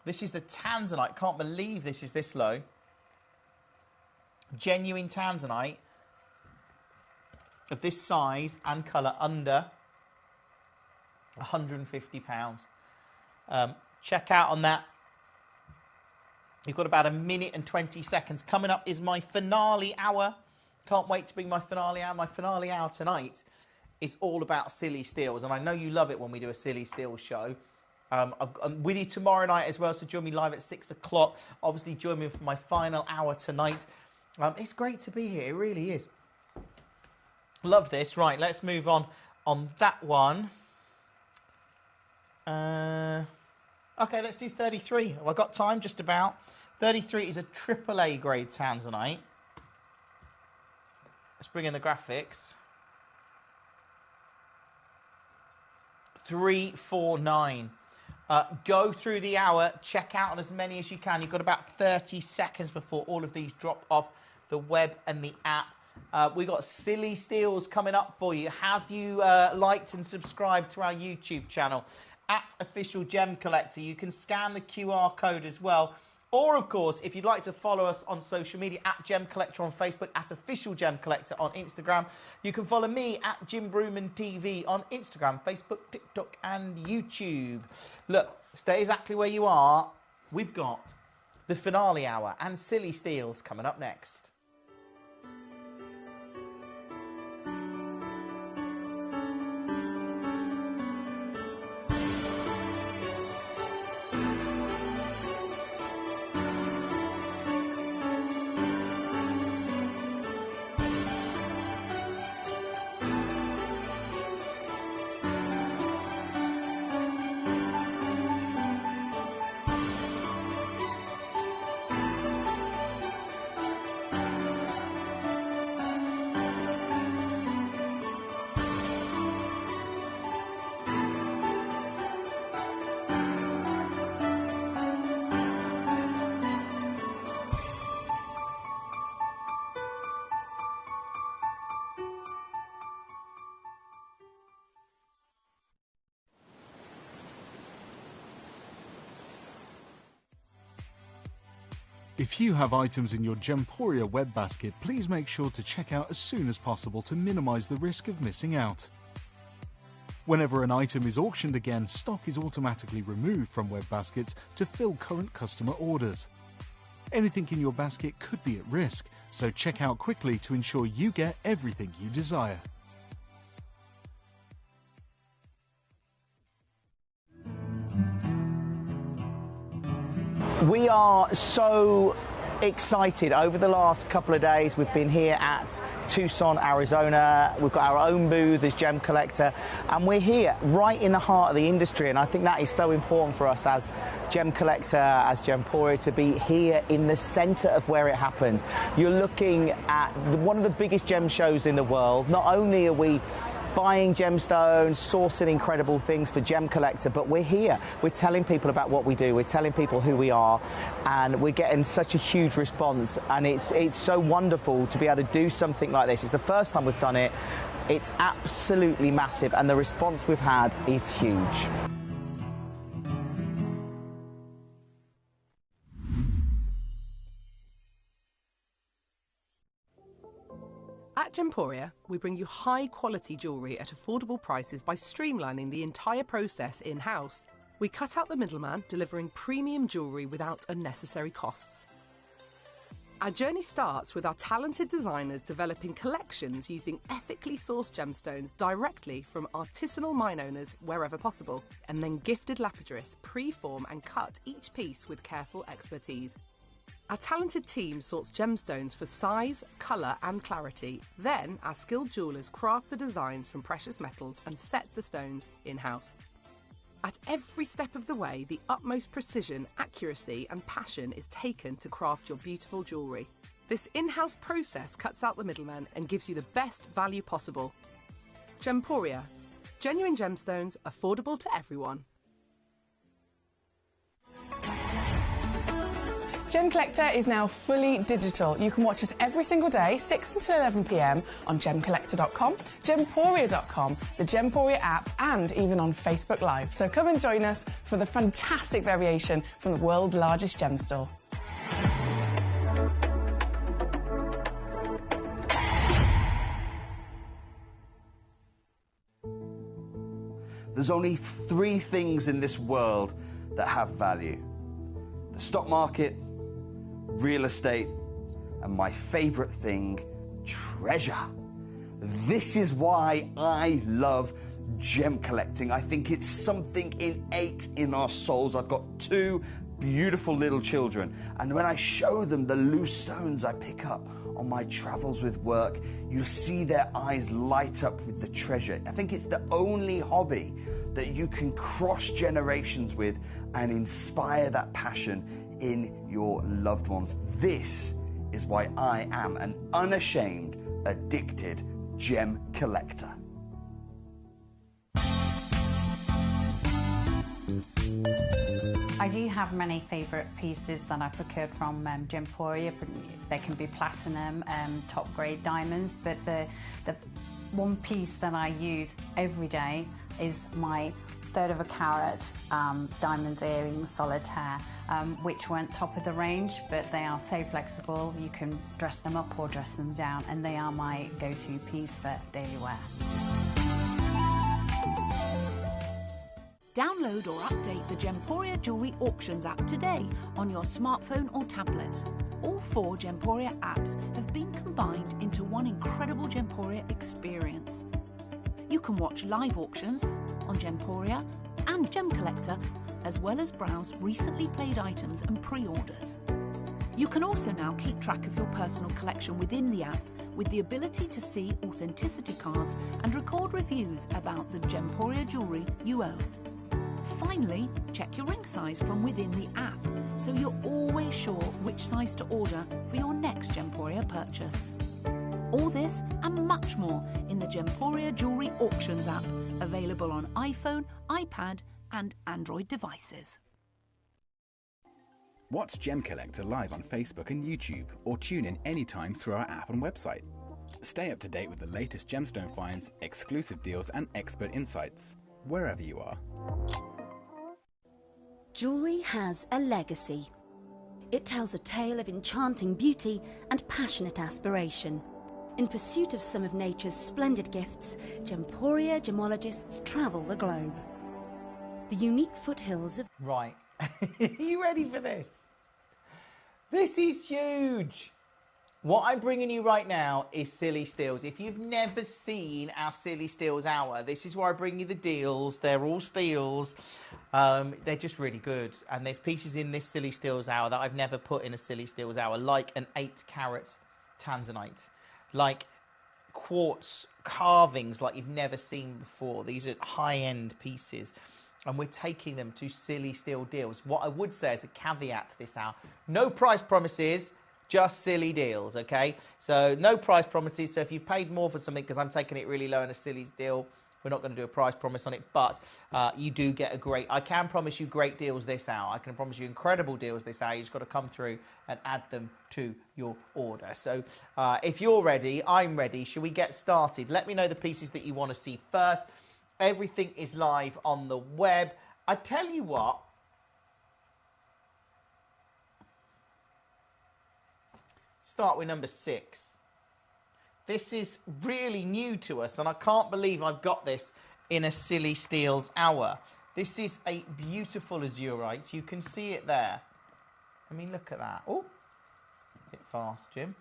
Speaker 4: This is the Tanzanite. Can't believe this is this low. Genuine Tanzanite of this size and colour under £150. Check out on that. You've got about 1 minute and 20 seconds. Coming up is my finale hour. Can't wait to bring my finale hour. My finale hour tonight is all about silly steals, and I know you love it when we do a silly steals show. I'm with you tomorrow night as well, so join me live at 6 o'clock. Obviously, join me for my final hour tonight. It's great to be here. It really is. Love this. Right, let's move on that one. Okay, let's do 33. Have I got time? Just about. 33 is a AAA grade Tanzanite. Let's bring in the graphics. 349. Go through the hour, check out on as many as you can. You've got about 30 seconds before all of these drop off the web and the app. We've got silly steals coming up for you. Have you liked and subscribed to our YouTube channel at Official Gem Collector? You can scan the QR code as well. Or, of course, if you'd like to follow us on social media, at Gem Collector on Facebook, at Official Gem Collector on Instagram. You can follow me at Jim Brewman TV on Instagram, Facebook, TikTok and YouTube. Look, stay exactly where you are. We've got the finale hour and silly steals coming up next.
Speaker 1: If you have items in your Gemporia web basket, please make sure to check out as soon as possible to minimise the risk of missing out. Whenever an item is auctioned again, stock is automatically removed from web baskets to fill current customer orders. Anything in your basket could be at risk, so check out quickly to ensure you get everything you desire.
Speaker 4: We are so excited. Over the last couple of days, we've been here at Tucson, Arizona. We've got our own booth as Gem Collector, and we're here right in the heart of the industry. And I think that is so important for us as Gem Collector, as Gemporia, to be here in the centre of where it happens. You're looking at one of the biggest gem shows in the world. Not only are we buying gemstones, sourcing incredible things for Gem Collector, but we're here. We're telling people about what we do. We're telling people who we are, and we're getting such a huge response. And it's so wonderful to be able to do something like this. It's the first time we've done it. It's absolutely massive, and the response we've had is huge.
Speaker 13: At Gemporia, we bring you high-quality jewellery at affordable prices by streamlining the entire process in-house. We cut out the middleman, delivering premium jewellery without unnecessary costs. Our journey starts with our talented designers developing collections using ethically sourced gemstones directly from artisanal mine owners wherever possible, and then gifted lapidarists pre-form and cut each piece with careful expertise. Our talented team sorts gemstones for size, colour and clarity. Then our skilled jewellers craft the designs from precious metals and set the stones in-house. At every step of the way, the utmost precision, accuracy and passion is taken to craft your beautiful jewellery. This in-house process cuts out the middleman and gives you the best value possible. Gemporia. Genuine gemstones, affordable to everyone.
Speaker 3: Gem Collector is now fully digital. You can watch us every single day, 6 until 11 p.m. on gemcollector.com, gemporia.com, the Gemporia app, and even on Facebook Live. So come and join us for the fantastic variation from the world's largest gem store.
Speaker 7: There's only three things in this world that have value: the stock market, real estate, and my favorite thing, treasure. This is why I love gem collecting. I think it's something innate in our souls. I've got two beautiful little children, and when I show them the loose stones I pick up on my travels with work, you see their eyes light up with the treasure. I think it's the only hobby that you can cross generations with and inspire that passion in your loved ones. This is why I am an unashamed, addicted gem collector.
Speaker 12: I do have many favourite pieces that I procured from Gemporia. They can be platinum, top grade diamonds, but the one piece that I use every day is my 1/3 of a carat diamond earrings solitaire, which weren't top of the range, but they are so flexible. You can dress them up or dress them down, and they are my go-to piece for daily wear.
Speaker 6: Download or update the Gemporia Jewellery Auctions app today on your smartphone or tablet. All 4 Gemporia apps have been combined into one incredible Gemporia experience. You can watch live auctions on Gemporia and Gemcollector, as well as browse recently played items and pre-orders. You can also now keep track of your personal collection within the app, with the ability to see authenticity cards and record reviews about the Gemporia jewellery you own. Finally, check your ring size from within the app, so you're always sure which size to order for your next Gemporia purchase. All this and much more in the Gemporia Jewellery Auctions app, available on iPhone, iPad and Android devices.
Speaker 5: Watch Gemcollector live on Facebook and YouTube, or tune in anytime through our app and website. Stay up to date with the latest gemstone finds, exclusive deals and expert insights, wherever you are.
Speaker 14: Jewellery has a legacy. It tells a tale of enchanting beauty and passionate aspiration. In pursuit of some of nature's splendid gifts, Gemporia gemologists travel the globe. The unique foothills of...
Speaker 4: Right. Are you ready for this? This is huge. What I'm bringing you right now is Silly Steals. If you've never seen our Silly Steals Hour, this is where I bring you the deals. They're all steals. They're just really good. And there's pieces in this Silly Steals Hour that I've never put in a Silly Steals Hour, like an 8-carat tanzanite, like quartz carvings like you've never seen before. These are high-end pieces, and we're taking them to Silly Steal deals. What I would say is a caveat to this hour: no price promises, just silly deals, okay? So no price promises. So if you paid more for something, because I'm taking it really low in a silly deal, we're not going to do a price promise on it, but you do get a great... I can promise you great deals this hour. I can promise you incredible deals this hour. You just got to come through and add them to your order. So if you're ready, I'm ready. Shall we get started? Let me know the pieces that you want to see first. Everything is live on the web. I tell you what, start with number 6. This is really new to us, and I can't believe I've got this in a Silly Steals Hour. This is a beautiful azurite. You can see it there. I mean, look at that. Oh, a bit fast, Jim.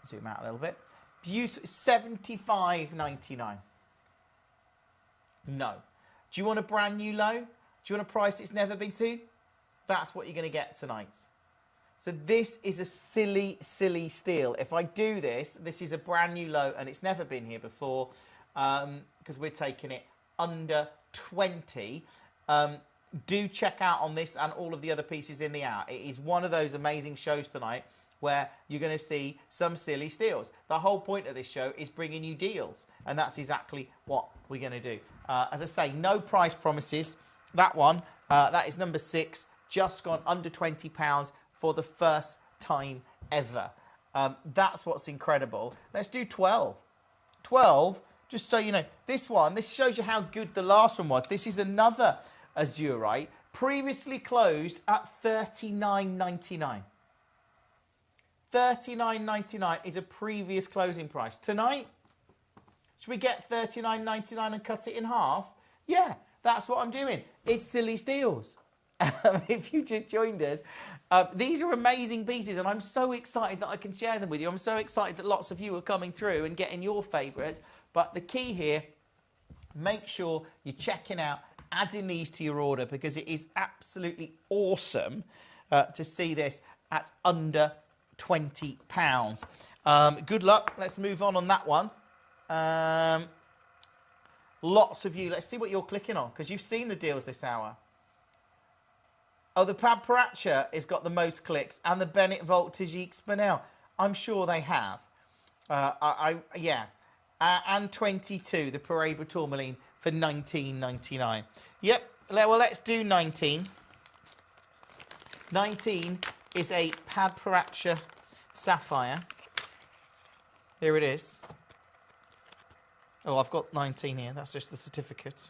Speaker 4: Zoom out a little bit. Beautiful. $75.99. No. Do you want a brand new low? Do you want a price it's never been to? That's what you're going to get tonight. So this is a silly, silly steal. If I do this, this is a brand new low, and it's never been here before, because we're taking it under 20. Do check out on this and all of the other pieces in the hour. It is one of those amazing shows tonight where you're going to see some silly steals. The whole point of this show is bringing you deals, and that's exactly what we're going to do. As I say, no price promises. That one, that is number 6, just gone under £20 for the first time ever. That's what's incredible. Let's do 12. 12, just so you know, this shows you how good the last one was. This is another azurite, previously closed at $39.99. $39.99 is a previous closing price. Tonight, should we get $39.99 and cut it in half? Yeah, that's what I'm doing. It's Silly Steals. If you just joined us, these are amazing pieces, and I'm so excited that I can share them with you. I'm so excited that lots of you are coming through and getting your favourites. But the key here, make sure you're checking out, adding these to your order, because it is absolutely awesome to see this at under £20. Good luck. Let's move on that one. Lots of you. Let's see what you're clicking on, because you've seen the deals this hour. Oh, the Paparazza has got the most clicks, and the Bennett Voltige Spinel. I'm sure they have. Yeah. And 22, the Paraiba Tourmaline for $19.99. Yep. Well, let's do 19. 19 is a Paparazza Sapphire. Here it is. Oh, I've got 19 here. That's just the certificate.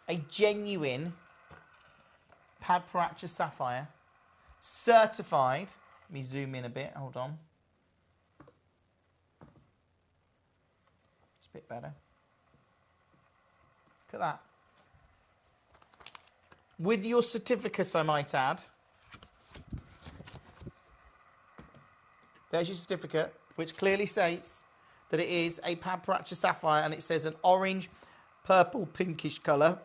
Speaker 4: A genuine Paparazza Sapphire, certified. Let me zoom in a bit. Hold on. It's a bit better. Look at that. With your certificate, I might add. There's your certificate, which clearly states that it is a Paparazza Sapphire, and it says an orange, purple, pinkish colour.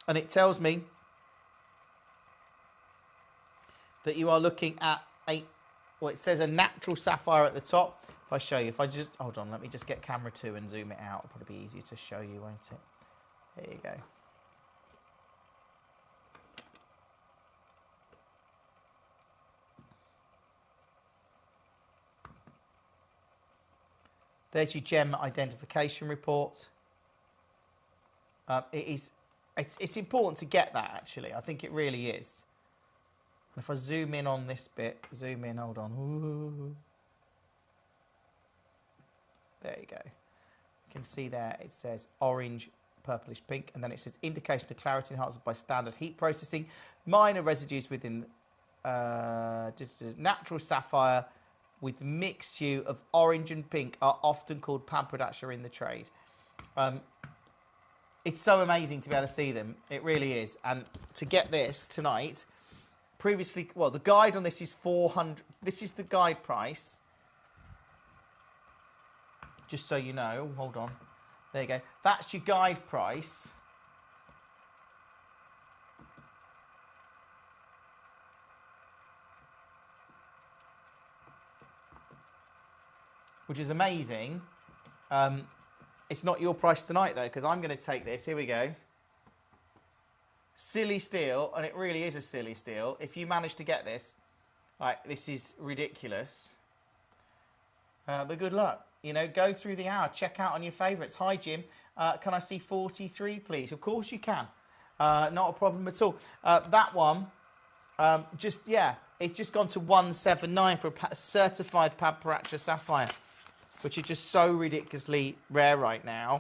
Speaker 4: And it tells me that you are looking at well, it says a natural sapphire at the top. If I show you, hold on, let me just get camera 2 and zoom it out. It'll probably be easier to show you, won't it? There you go. There's your gem identification report. It's important to get that, actually. I think it really is. And if I zoom in on this bit, hold on. Ooh. There you go. You can see there it says orange, purplish pink, and then it says indication of clarity enhanced by standard heat processing. Minor residues within natural sapphire with mixed hue of orange and pink are often called Paparazza in the trade. It's so amazing to be able to see them. It really is. And to get this tonight, previously, well, the guide on this is 400. This is the guide price. Just so you know. Hold on. There you go. That's your guide price. Which is amazing. It's not your price tonight, though, because I'm going to take this. Here we go. Silly steal, and it really is a silly steal. If you manage to get this, this is ridiculous. But good luck. You know, go through the hour. Check out on your favourites. Hi, Jim. Can I see 43, please? Of course you can. Not a problem at all. That one, it's just gone to 179 for a certified Paparazza Sapphire, which are just so ridiculously rare right now.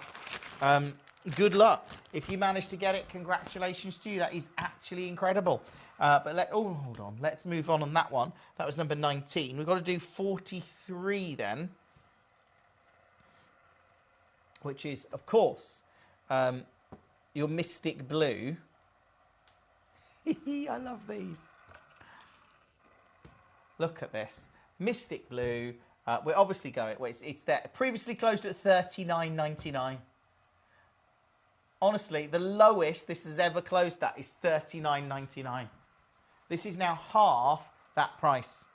Speaker 4: Good luck. If you manage to get it, congratulations to you. That is actually incredible. Hold on. Let's move on that one. That was number 19. We've got to do 43 then, which is, of course, your Mystic Blue. I love these. Look at this. Mystic Blue. We're obviously going. Well, it's there. Previously closed at $39.99. Honestly, the lowest this has ever closed at is $39.99. This is now half that price.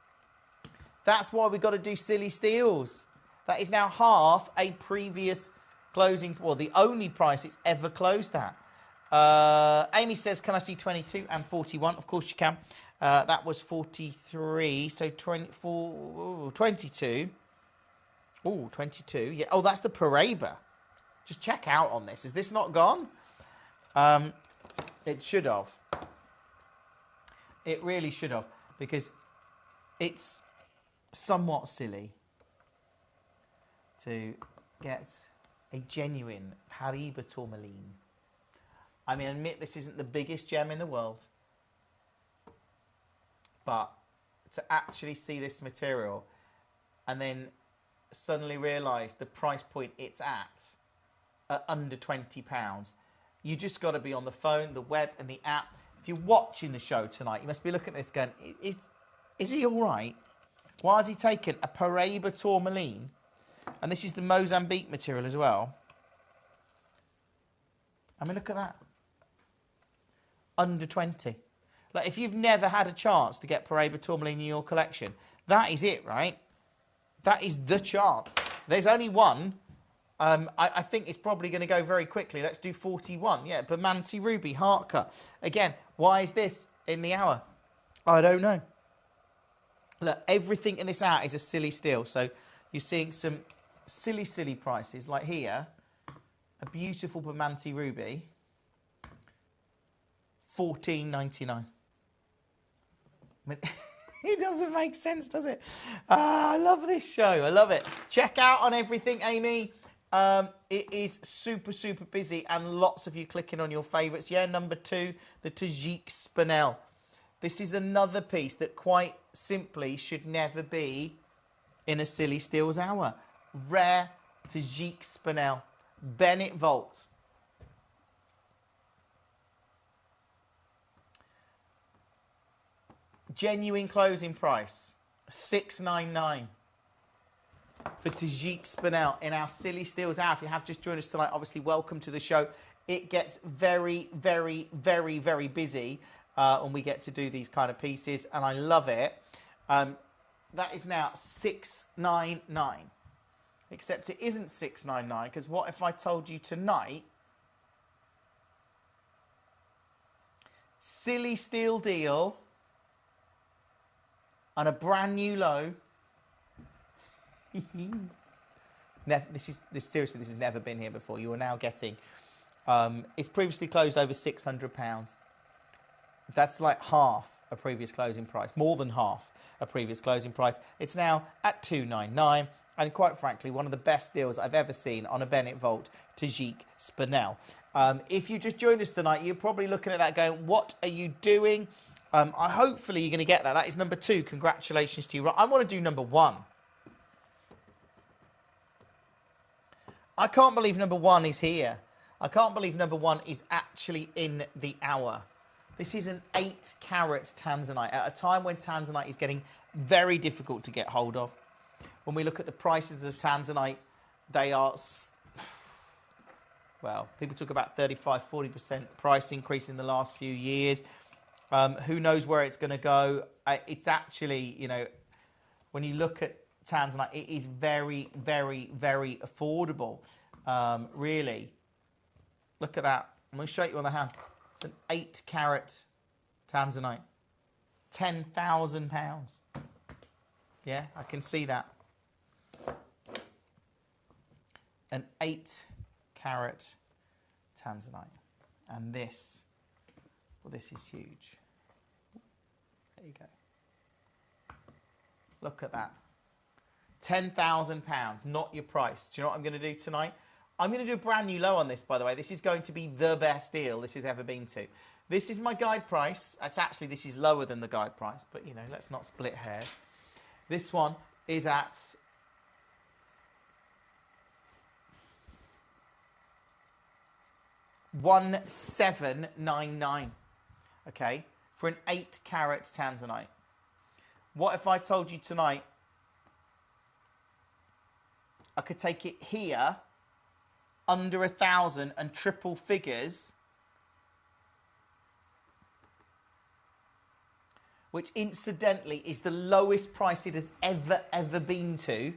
Speaker 4: That's why we've got to do silly steals. That is now half a previous closing, well, the only price it's ever closed at. Amy says, can I see 22 and 41? Of course you can. That was 43, so 24, 22. Oh, 22. Yeah. Oh, that's the Paraiba. Just check out on this. Is this not gone? It should have. It really should have, because it's somewhat silly to get a genuine Paraiba Tourmaline. I mean, admit this isn't the biggest gem in the world, but to actually see this material and then suddenly realise the price point it's at under £20, You just got to be on the phone, the web, and the app. If you're watching the show tonight, you must be looking at this going, is he all right? Why has he taken a Paraiba tourmaline? And this is the Mozambique material as well. I mean, look at that. Under 20. Like, if you've never had a chance to get Paraiba tourmaline in your collection, that is it, right? That is the chance. There's only one. I think it's probably going to go very quickly. Let's do 41. Yeah, Bermondsey Ruby, heart cut. Again, why is this in the hour? I don't know. Look, everything in this hour is a silly steal. So you're seeing some silly prices. Like here, a beautiful Bermondsey Ruby, $14.99. I mean, it doesn't make sense, does it? I love this show. I love it. Check out on everything, Amy. It is super busy and lots of you clicking on your favourites. Yeah, number 2, the Tajik Spinel. This is another piece that quite simply should never be in a Silly Steals hour. Rare Tajik Spinel. Bennett Vault. Genuine closing price, $6.99 for Tajik Spinel in our Silly Steals hour. If you have just joined us tonight, obviously welcome to the show. It gets very busy when we get to do these kind of pieces, and I love it. That is now $6.99. Except it isn't $6.99, because what if I told you tonight, Silly Steal deal on a brand new low. Seriously, this has never been here before. You are now getting, it's previously closed over £600. That's like half a previous closing price, more than half a previous closing price. It's now at $2.99, and quite frankly, one of the best deals I've ever seen on a Bennett Vault Tajik Spinel. If you just joined us tonight, you're probably looking at that going, what are you doing? Hopefully you're going to get that. That is number 2. Congratulations to you. I want to do number 1. I can't believe number 1 is here. I can't believe number 1 is actually in the hour. This is an 8-carat Tanzanite at a time when Tanzanite is getting very difficult to get hold of. When we look at the prices of Tanzanite, they are, well, people talk about 35-40% price increase in the last few years. Who knows where it's going to go? It's actually, you know, when you look at Tanzanite, it is very affordable, really. Look at that. I'm going to show you on the hand. It's an 8-carat Tanzanite. £10,000. Yeah, I can see that. An 8-carat Tanzanite. And this, well, this is huge. There you go. Look at that. £10,000, not your price. Do you know what I'm going to do tonight? I'm going to do a brand new low on this, by the way. This is going to be the best deal this has ever been to. This is my guide price. This is lower than the guide price, but, you know, let's not split hairs. This one is at $1,799, okay, for an 8-carat Tanzanite. What if I told you tonight I could take it here under 1,000 and triple figures, which incidentally is the lowest price it has ever been to,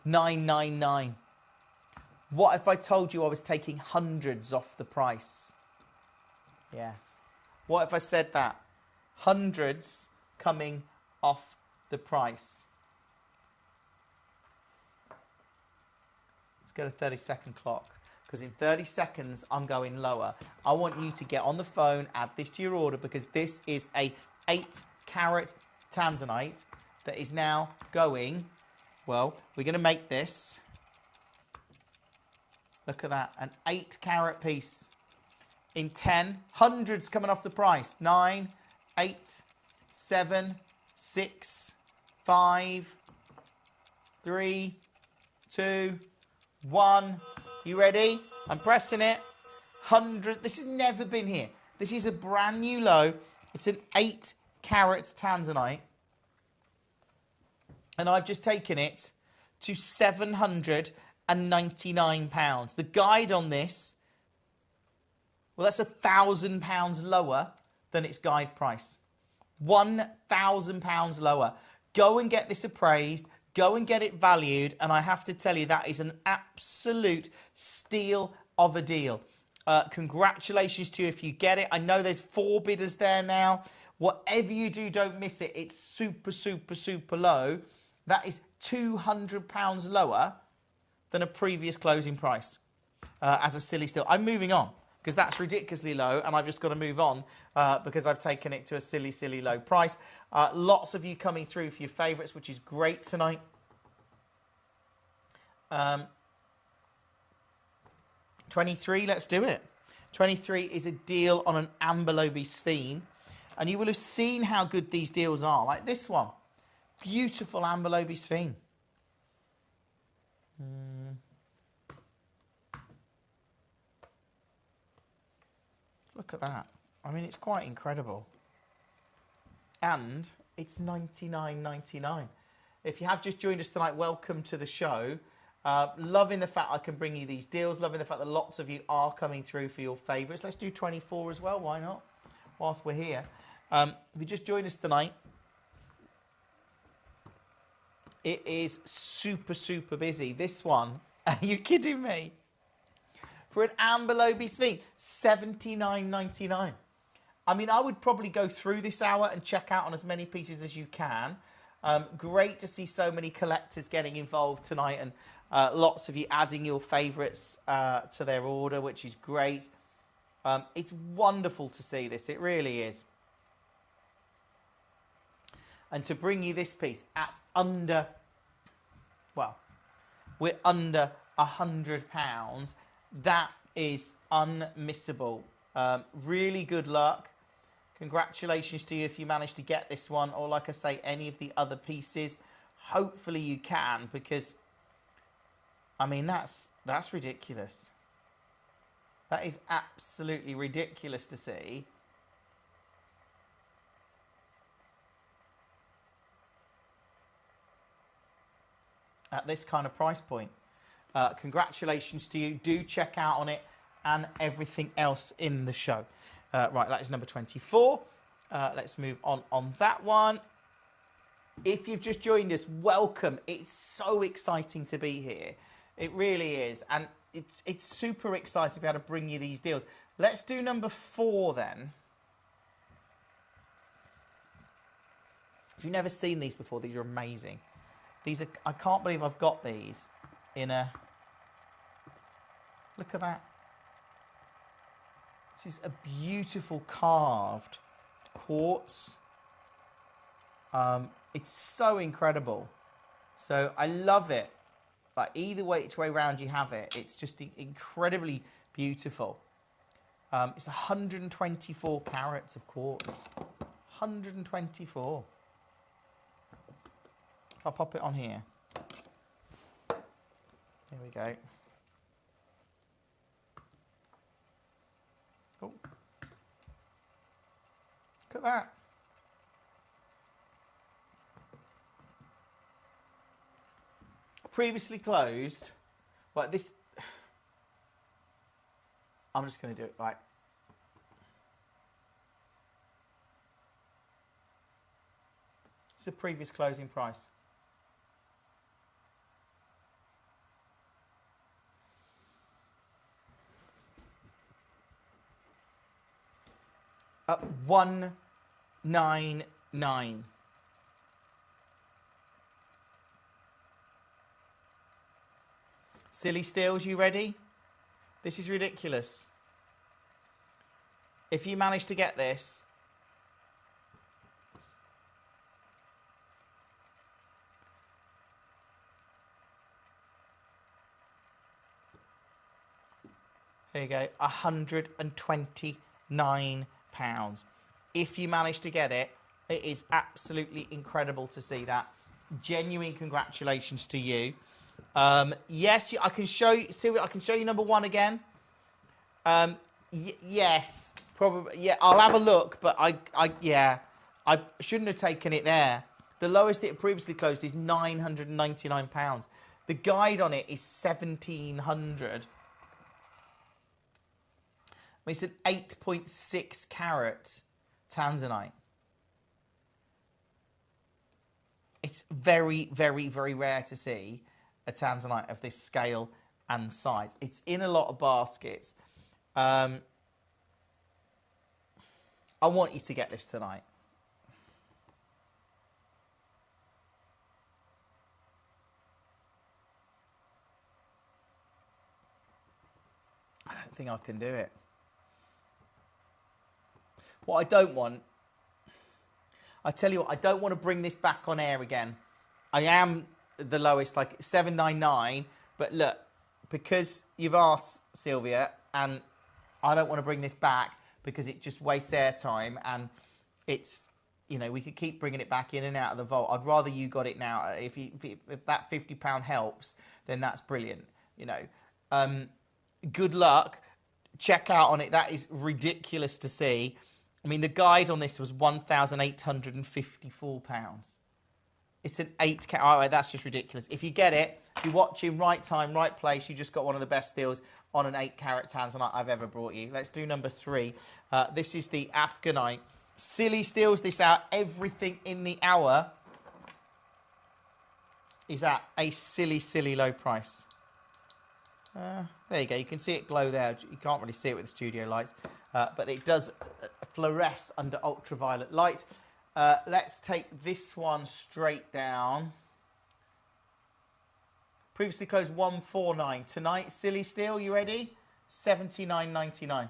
Speaker 4: $999. What if I told you I was taking hundreds off the price? Yeah. What if I said that? Hundreds coming off the price. Let's go to 30-second clock, because in 30 seconds I'm going lower. I want you to get on the phone, add this to your order, because this is a 8-carat Tanzanite that is now going, well, we're going to make this. Look at that, an 8-carat piece in 10, hundreds coming off the price. 9, 8, 7, 6, 5, 3, 2, 1. You ready? I'm pressing it. This has never been here. This is a brand new low. It's an 8 carat tanzanite. And I've just taken it to £799. The guide on this, well, that's £1,000 lower than its guide price. £1,000 lower. Go and get this appraised. Go and get it valued. And I have to tell you, that is an absolute steal of a deal. Congratulations to you if you get it. I know there's 4 bidders there now. Whatever you do, don't miss it. It's super, super, super low. That is £200 lower than a previous closing price as a silly steal. I'm moving on because that's ridiculously low, and I've just got to move on because I've taken it to a silly, silly low price. Lots of you coming through for your favourites, which is great tonight. 23, let's do it. 23 is a deal on an Amber Lobe Sphene, and you will have seen how good these deals are, like this one. Beautiful Amber Lobe Sphene. Look at that. I mean, it's quite incredible. And it's $99.99. If you have just joined us tonight, welcome to the show. Loving the fact I can bring you these deals. Loving the fact that lots of you are coming through for your favourites. Let's do 24 as well. Why not? Whilst we're here. If you just joined us tonight, it is super, super busy. This one, are you kidding me? For an Amber Lobe Sphene, $79.99. I mean, I would probably go through this hour and check out on as many pieces as you can. Great to see so many collectors getting involved tonight, and lots of you adding your favourites to their order, which is great. It's wonderful to see this. It really is. And to bring you this piece at under, well, we're under £100. That is unmissable. Really good luck. Congratulations to you if you manage to get this one, or like I say, any of the other pieces. Hopefully you can, because, I mean, that's ridiculous. That is absolutely ridiculous to see. At this kind of price point. Congratulations to you. Do check out on it and everything else in the show. Right, that is number 24. Let's move on that one. If you've just joined us, welcome. It's so exciting to be here. It really is. And it's super exciting to be able to bring you these deals. Let's do number 4 then. If you've never seen these before, these are amazing. These are, I can't believe I've got these in a, look at that. This is a beautiful carved quartz. It's so incredible. So I love it. Like either way around you have it, it's just incredibly beautiful. It's 124 carats of quartz. 124. I'll pop it on here. There we go. Oh. Look at that. Previously closed. But this, I'm just going to do it right. It's a previous closing price. At $199. Silly Steels, you ready? This is ridiculous. If you manage to get this, there you go, £129. If you manage to get it, it is absolutely incredible to see that. Genuine congratulations to you. Yes, I can show you. See, I can show you number 1 again. Yes, probably. Yeah, I'll have a look, but I shouldn't have taken it there. The lowest it previously closed is £999. The guide on it is 1,700. It's an 8.6 carat tanzanite. It's very, very, very rare to see a tanzanite of this scale and size. It's in a lot of baskets. I want you to get this tonight. I don't think I can do it. What I don't want, I tell you what, I don't want to bring this back on air again. I am the lowest, like 799, but look, because you've asked, Sylvia, and I don't want to bring this back because it just wastes airtime, and it's, you know, we could keep bringing it back in and out of the vault. I'd rather you got it now. If that £50 helps, then that's brilliant, you know. Good luck. Check out on it. That is ridiculous to see. I mean, the guide on this was £1,854. It's an 8 carat. All right, that's just ridiculous. If you get it, if you're watching, right time, right place, you just got one of the best deals on an 8 carat tanzanite I've ever brought you. Let's do number 3. This is the Afghanite. Silly steals this out. Everything in the hour is at a silly, silly low price. There you go. You can see it glow there. You can't really see it with the studio lights, but it does fluoresce under ultraviolet light. Let's take this one straight down. Previously closed 149. Tonight, silly steel, you ready? 79.99.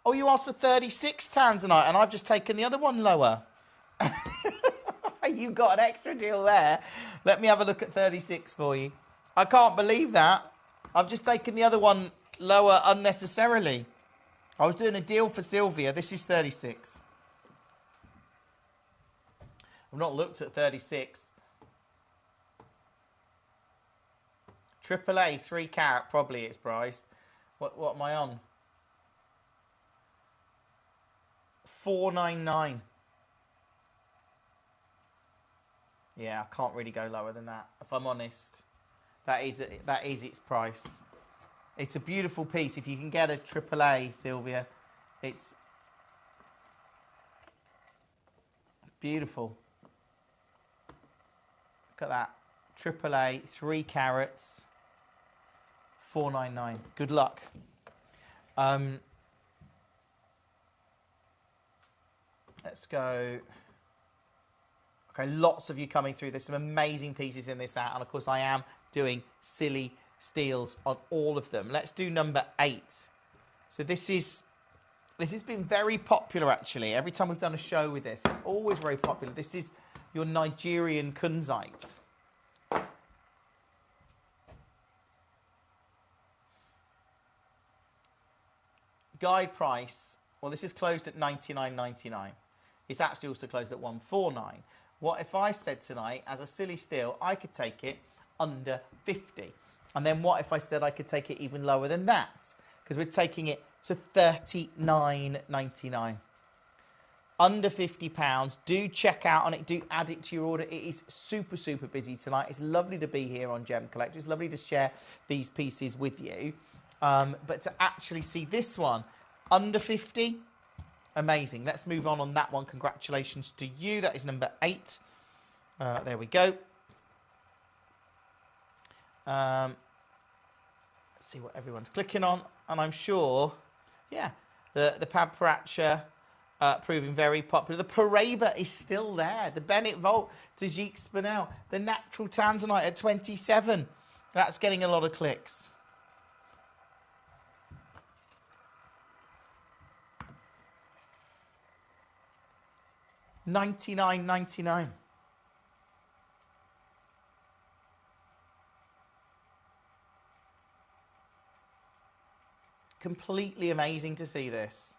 Speaker 4: Oh, you asked for 36 tanzanite, and I've just taken the other one lower. You got an extra deal there. Let me have a look at 36 for you. I can't believe that. I've just taken the other one lower unnecessarily. I was doing a deal for Sylvia. This is 36. I've not looked at 36. AAA 3 carat, probably its price. What am I on? 499. Yeah, I can't really go lower than that, if I'm honest. That is its price. It's a beautiful piece. If you can get a AAA, Sylvia, it's beautiful. Look at that. AAA, 3 carats, 499. Good luck. Let's go. Okay, lots of you coming through. There's some amazing pieces in this out, and of course I am doing silly steals on all of them. Let's do number 8. So this has been very popular actually. Every time we've done a show with this, it's always very popular. This is your Nigerian kunzite. Guide price, well, this is closed at $99.99. It's actually also closed at $149. What if I said tonight, as a silly steal, I could take it under 50? And then what if I said I could take it even lower than that? Because we're taking it to $39.99. Under £50. Do check out on it. Do add it to your order. It is super, super busy tonight. It's lovely to be here on Gemcollector. It's lovely to share these pieces with you. But to actually see this one under 50, amazing. Let's move on that one. Congratulations to you. That is number 8. There we go. Let's see what everyone's clicking on. And I'm sure, yeah, the Pamparacha proving very popular. The Paraiba is still there. The Bennett Vault, Tajik Spinel. The Natural Tanzanite at 27. That's getting a lot of clicks. $99.99. Completely amazing to see this.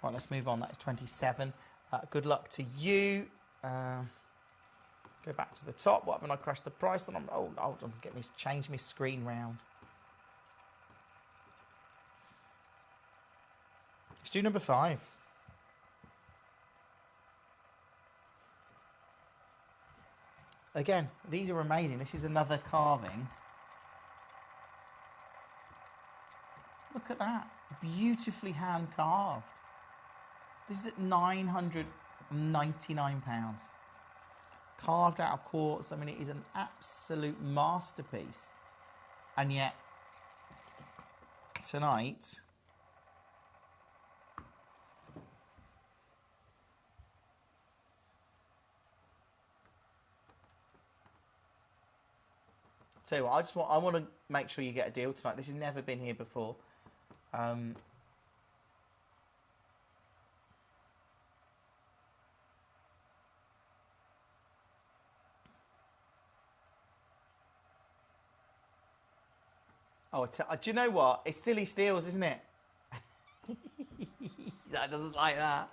Speaker 4: Right, let's move on. That is 27. Good luck to you. Go back to the top. What haven't I crashed the price on? Oh, hold on. Change my screen round. Let's do number 5. Again, these are amazing. This is another carving. Look at that. Beautifully hand carved. This is at £999. Carved out of quartz. I mean, it is an absolute masterpiece. And yet, tonight, tell you what, I want to make sure you get a deal tonight. This has never been here before. Do you know what? It's silly steals, isn't it? That doesn't like that.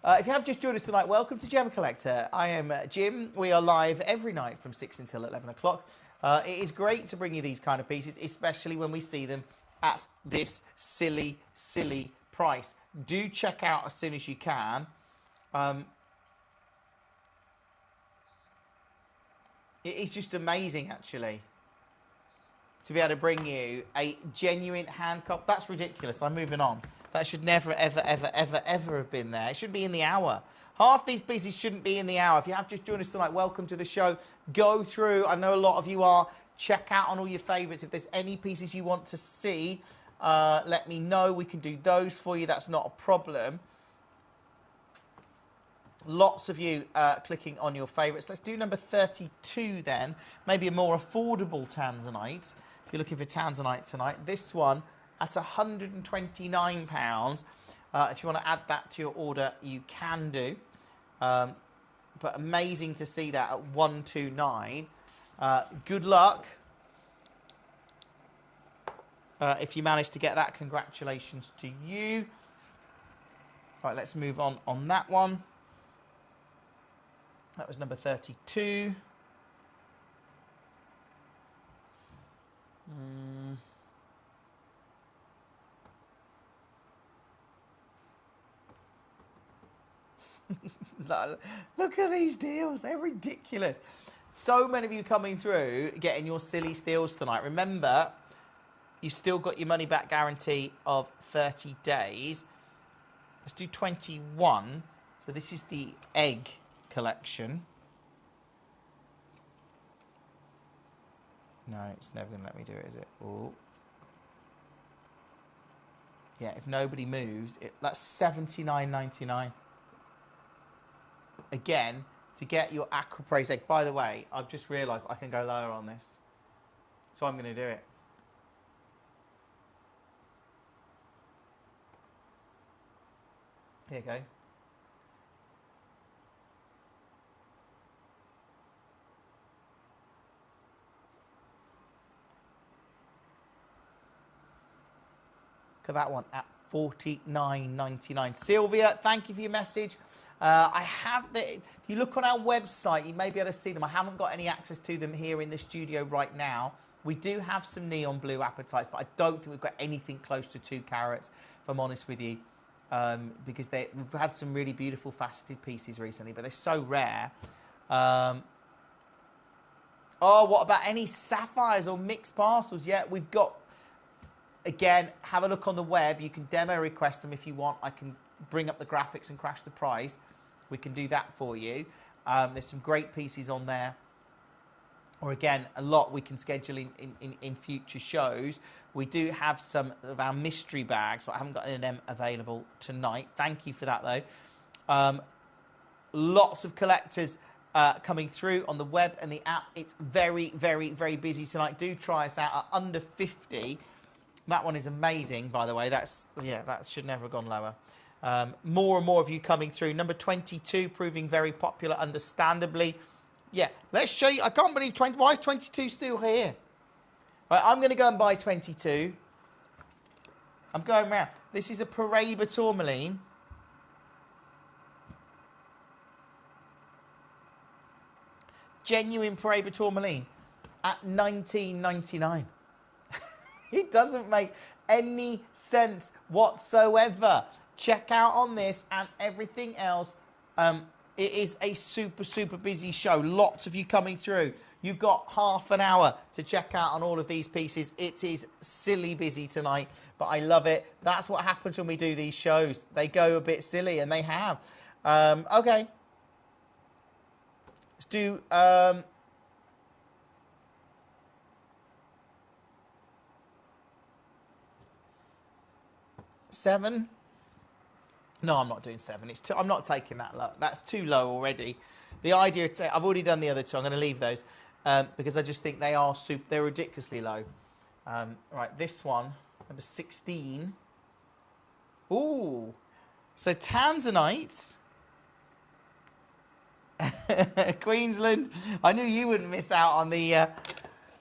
Speaker 4: If you have just joined us tonight, welcome to Gemcollector. I am Jim. We are live every night from 6 until 11 o'clock. It is great to bring you these kind of pieces, especially when we see them at this silly, silly price. Do check out as soon as you can. It is just amazing, actually, to be able to bring you a genuine hand cop. That's ridiculous. I'm moving on. That should never, ever, ever, ever, ever have been there. It should be in the hour. Half these pieces shouldn't be in the hour. If you have just joined us tonight, welcome to the show. Go through. I know a lot of you are. Check out on all your favourites. If there's any pieces you want to see, let me know. We can do those for you. That's not a problem. Lots of you clicking on your favourites. Let's do number 32 then. Maybe a more affordable Tanzanite. If you're looking for Tanzanite tonight. This one at £129. If you want to add that to your order, you can do. But amazing to see that at £129. Good luck. If you manage to get that, congratulations to you. Right, let's move on that one. That was number 32. Look at these deals. They're ridiculous. So many of you coming through, getting your silly steals tonight. Remember, you've still got your money back guarantee of 30 days. Let's do 21. So this is the egg collection. No, it's never going to let me do it, is it? Oh. Yeah, if nobody moves, that's $79.99. Again, to get your aquapraise egg. By the way, I've just realised I can go lower on this. So I'm going to do it. Here you go. Look at that one at $49.99. Sylvia, thank you for your message. I have if you look on our website, you may be able to see them. I haven't got any access to them here in the studio right now. We do have some neon blue apatites, but I don't think we've got anything close to 2 carats, if I'm honest with you, because we've had some really beautiful faceted pieces recently, but they're so rare. Oh, what about any sapphires or mixed parcels? Yeah, we've got. Again, have a look on the web. You can demo request them if you want. I can bring up the graphics and crash the price. We can do that for you. There's some great pieces on there. Or again, a lot we can schedule in future shows. We do have some of our mystery bags, but I haven't got any of them available tonight. Thank you for that, though. Lots of collectors coming through on the web and the app. It's very, very, very busy tonight. Do try us out at under 50. That one is amazing, by the way. That should never have gone lower. More and more of you coming through. Number 22 proving very popular, understandably. Yeah, let's show you. I can't believe why is 22 still here? Right, I'm going to go and buy 22. I'm going round. This is a Paraiba tourmaline. genuine Paraiba tourmaline at $19.99. It doesn't make any sense whatsoever. Check out on this and everything else. It is a super, super busy show. Lots of you coming through. You've got half an hour to check out on all of these pieces. It is silly busy tonight, but I love it. That's what happens when we do these shows. They go a bit silly, and they have. Okay. Let's do... 7. No, I'm not doing 7. It's too, I'm not taking that low. That's too low already. The idea, I've already done the other two. I'm going to leave those because I just think they are they're ridiculously low. Right, this one, number 16. Ooh, so Tanzanite, Queensland. I knew you wouldn't miss out on the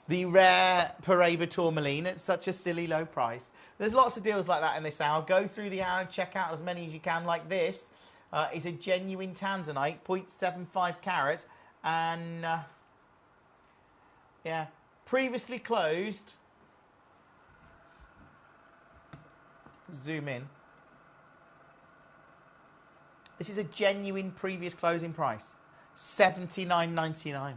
Speaker 4: rare Paraiba tourmaline at such a silly low price. There's lots of deals like that in this hour. Go through the hour, check out as many as you can. Like this is a genuine Tanzanite, 0.75 carat, and yeah, previously closed. Zoom in. This is a genuine previous closing price, $79.99.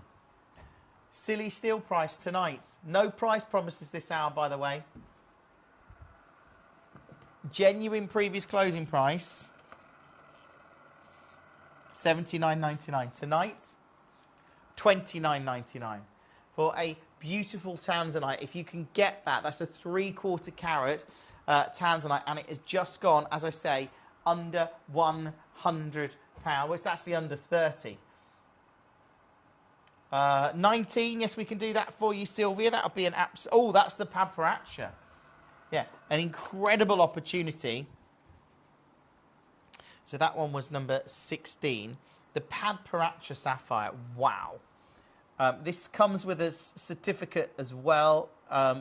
Speaker 4: Silly steal price tonight. No price promises this hour, by the way. Genuine previous closing price, $79.99. Tonight, $29.99 for a beautiful Tanzanite. If you can get that, that's a 3/4 carat Tanzanite, and it has just gone, as I say, under £100. Well, it's actually under 30. 19, yes, we can do that for you, Sylvia. That'll be an oh, that's the Padparacha. Yeah, an incredible opportunity. So that one was number 16. The Padparacha Sapphire. Wow. This comes with a certificate as well,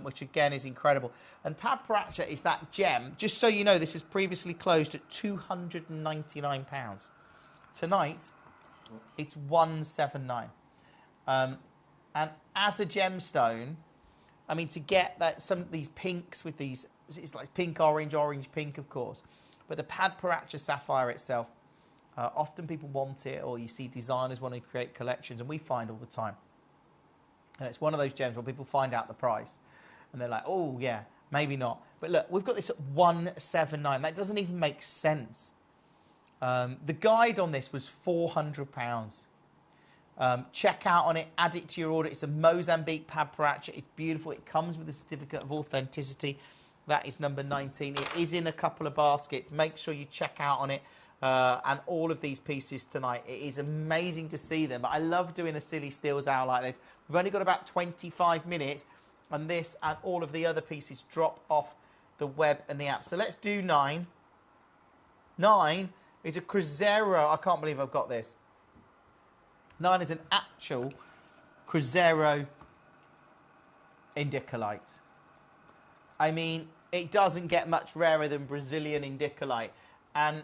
Speaker 4: which again is incredible. And Padparacha is that gem. Just so you know, this is previously closed at £299. Tonight, it's $179. And as a gemstone, I mean, to get that, some of these pinks with these, it's like pink, orange, pink, of course. But the Padparacha Sapphire itself, often people want it, or you see designers want to create collections, and we find all the time. And it's one of those gems where people find out the price, and they're like, oh, yeah, maybe not. But look, we've got this at $179. That doesn't even make sense. The guide on this was £400. Check out on it, add it to your order. It's a Mozambique Padparacha. It's beautiful. It comes with a certificate of authenticity. That is number 19. It is in a couple of baskets. Make sure you check out on it and all of these pieces tonight. It is amazing to see them. But I love doing a silly steals hour like this. We've only got about 25 minutes, and this and all of the other pieces drop off the web and the app. So let's do 9. 9 is a Cruzeiro. I can't believe I've got this. 9 is an actual Cruzeiro indicolite. I mean, it doesn't get much rarer than Brazilian indicolite. And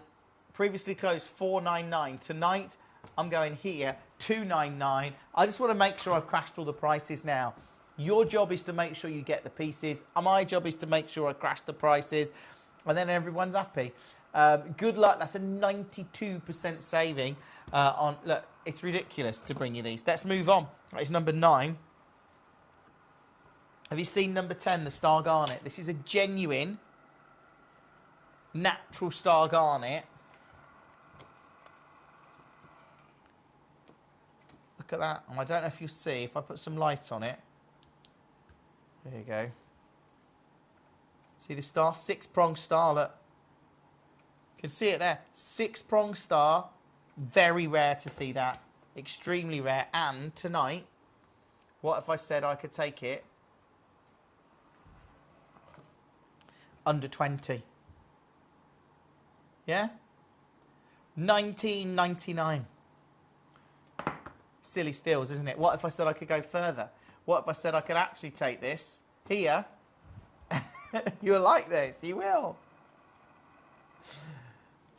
Speaker 4: previously closed $499. Tonight, I'm going here, $299. I just want to make sure I've crashed all the prices now. Your job is to make sure you get the pieces. My job is to make sure I crash the prices. And then everyone's happy. Good luck. That's a 92% saving on... Look, it's ridiculous to bring you these. Let's move on. It's number 9. Have you seen number 10, the Star Garnet? This is a genuine, natural Star Garnet. Look at that. And I don't know if you'll see, if I put some light on it. There you go. See the star? 6-pronged star, look. You can see it there. 6-pronged star. Very rare to see that. Extremely rare. And tonight, what if I said I could take it under 20? Yeah? $19.99. Silly steals, isn't it? What if I said I could go further? What if I said I could actually take this here? You'll like this. You will.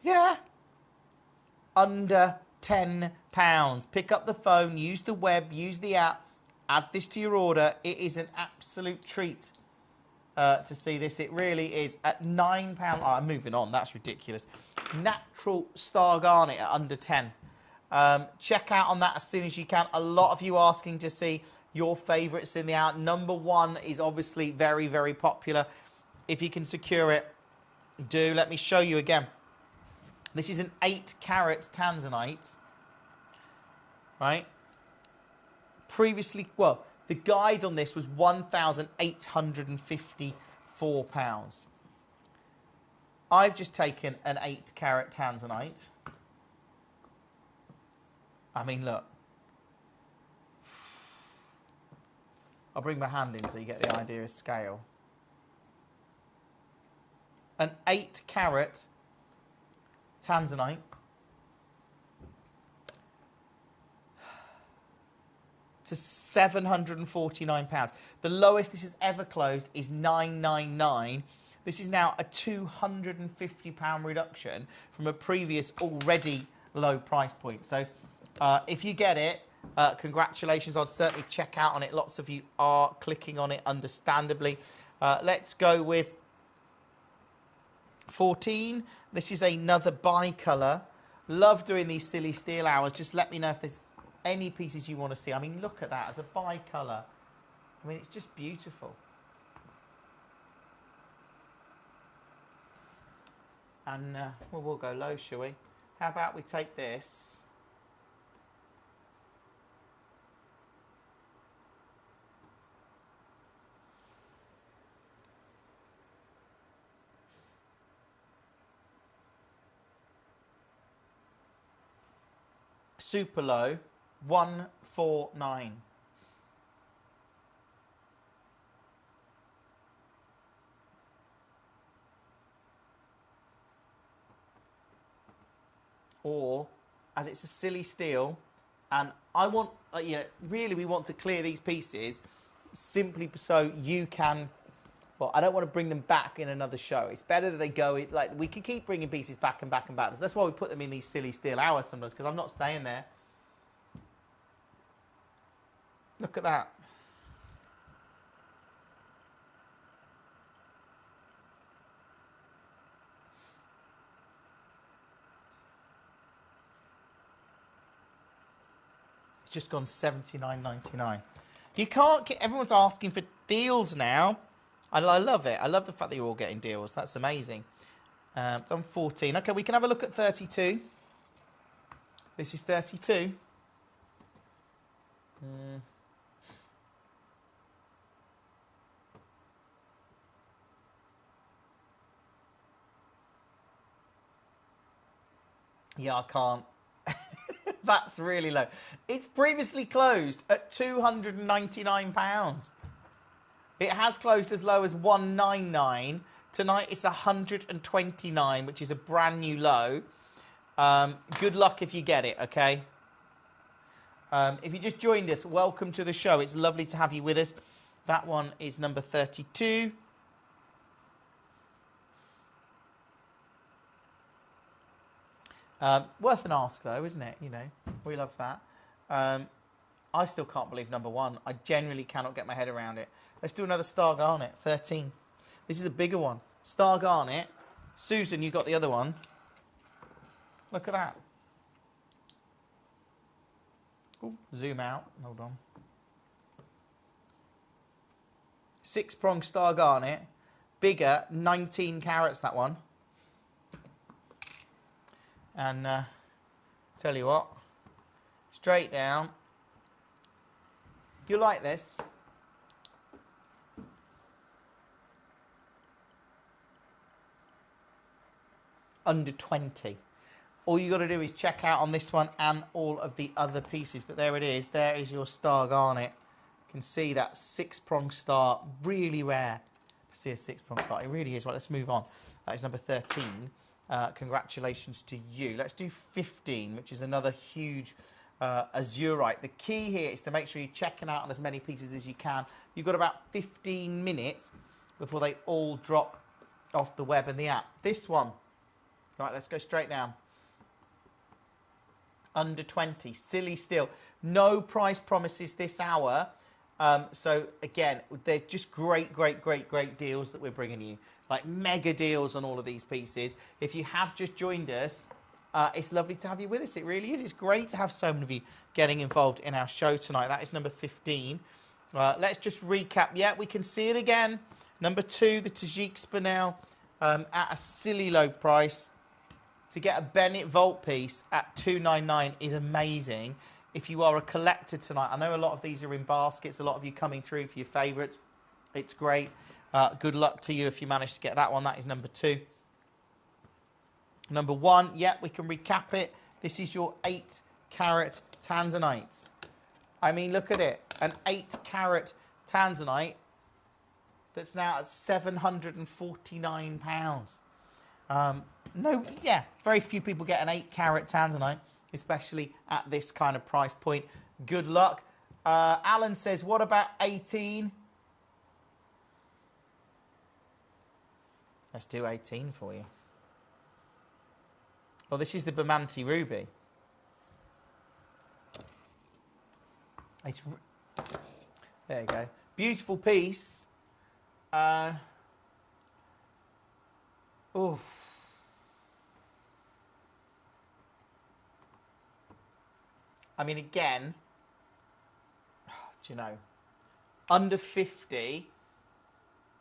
Speaker 4: Yeah. Under £10. Pick up the phone, use the web, use the app, add this to your order. It is an absolute treat to see this. It really is. At £9. Oh, I'm moving on. That's ridiculous. Natural star garnet at under 10. Check out on that as soon as you can. A lot of you asking to see your favourites in the out. Number 1 is obviously very, very popular. If you can secure it, do. Let me show you again. This is an 8-carat tanzanite, right? Previously, well, the guide on this was £1,854. I've just taken an 8-carat tanzanite. I mean, look. I'll bring my hand in so you get the idea of scale. An 8-carat tanzanite. To £749. The lowest this has ever closed is £999. This is now a £250 reduction from a previous already low price point. So if you get it, congratulations. I'd certainly check out on it. Lots of you are clicking on it, understandably. Let's go with 14. This is another bi-colour. Love doing these silly steel hours. Just let me know if there's any pieces you want to see. I mean, look at that as a bi-colour. I mean, it's just beautiful. And well, we'll go low, shall we? How about we take this? Super low, 149. Or, as it's a silly steel, and I want, you know, really we want to clear these pieces simply so you can, well, I don't want to bring them back in another show. It's better that they go, like, we can keep bringing pieces back and back and back. That's why we put them in these silly steel hours sometimes, because I'm not staying there. Look at that. It's just gone $79.99. You can't get, everyone's asking for deals now. I love it. I love the fact that you're all getting deals. That's amazing. Done 14. Okay, we can have a look at 32. This is 32. Yeah, I can't. That's really low. It's previously closed at £299. It has closed as low as £199. Tonight it's £129, which is a brand new low. Good luck if you get it, okay? If you just joined us, welcome to the show. It's lovely to have you with us. That one is number 32. Worth an ask, though, isn't it? You know, we love that. I still can't believe number 1. I genuinely cannot get my head around it. Let's do another Star Garnet, 13. This is a bigger one. Star Garnet. Susan, you got the other one. Look at that. Ooh, zoom out. Hold on. 6-prong Star Garnet. Bigger, 19 carats, that one. And tell you what, straight down. You like this? Under 20. All you got to do is check out on this one and all of the other pieces. But there it is. There is your Star Garnet. You can see that 6-prong star. Really rare to see a 6-prong star. It really is. Well, let's move on. That is number 13. Congratulations to you. Let's do 15, which is another huge azurite. The key here is to make sure you're checking out on as many pieces as you can. You've got about 15 minutes before they all drop off the web and the app. This one, right, let's go straight down. Under 20. Silly still. No price promises this hour. So again, they're just great deals that we're bringing you. Like mega deals on all of these pieces. If you have just joined us, it's lovely to have you with us. It really is. It's great to have so many of you getting involved in our show tonight. That is number 15. Let's just recap. Yeah, we can see it again. Number 2, the Tajik Spinel at a silly low price. To get a Bennett Vault piece at $299 is amazing. If you are a collector tonight, I know a lot of these are in baskets, a lot of you coming through for your favourites. It's great. Good luck to you if you manage to get that one. That is number 2. Number 1, yeah, we can recap it. This is your 8-carat Tanzanite. I mean, look at it. An 8-carat Tanzanite that's now at £749. No, yeah, very few people get an 8-carat Tanzanite, especially at this kind of price point. Good luck. Alan says, what about 18? Let's do 18 for you. Well, this is the Bamanti Ruby. There you go. Beautiful piece. Oh. I mean, again, do you know, under 50,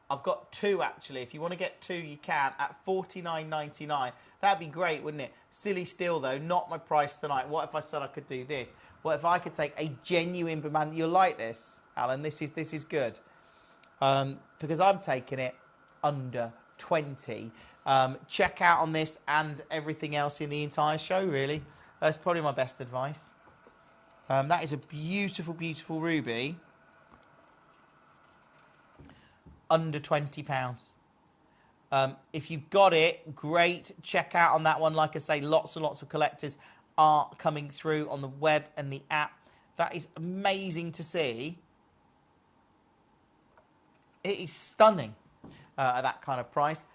Speaker 4: I've got 2 actually. If you want to get 2, you can at $49.99. That'd be great, wouldn't it? Silly still though, not my price tonight. What if I said I could do this? What if I could take a genuine Bamanti? You'll like this, Alan. This is good because I'm taking it under 20. Check out on this and everything else in the entire show. Really, that's probably my best advice. That is a beautiful, beautiful ruby. Under £20. If you've got it, great. Check out on that one. Like I say, lots and lots of collectors are coming through on the web and the app. That is amazing to see. It is stunning at that kind of price.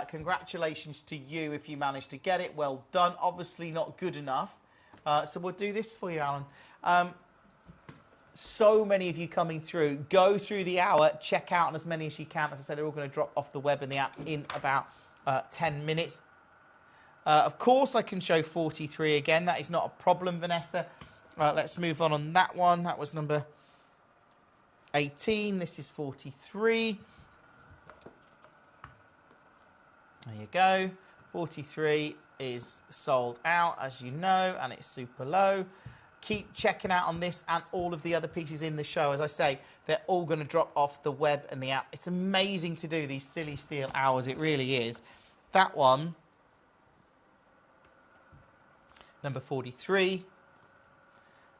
Speaker 4: Congratulations to you if you managed to get it. Well done. Obviously not good enough. So we'll do this for you, Alan. So many of you coming through. Go through the hour. Check out on as many as you can. As I said, they're all going to drop off the web and the app in about 10 minutes. Of course, I can show 43 again. That is not a problem, Vanessa. Let's move on that one. That was number 18. This is 43. There you go. 43 is sold out, as you know, and it's super low. Keep checking out on this and all of the other pieces in the show. As I say, they're all going to drop off the web and the app. It's amazing to do these silly steel hours. It really is. That one, number 43.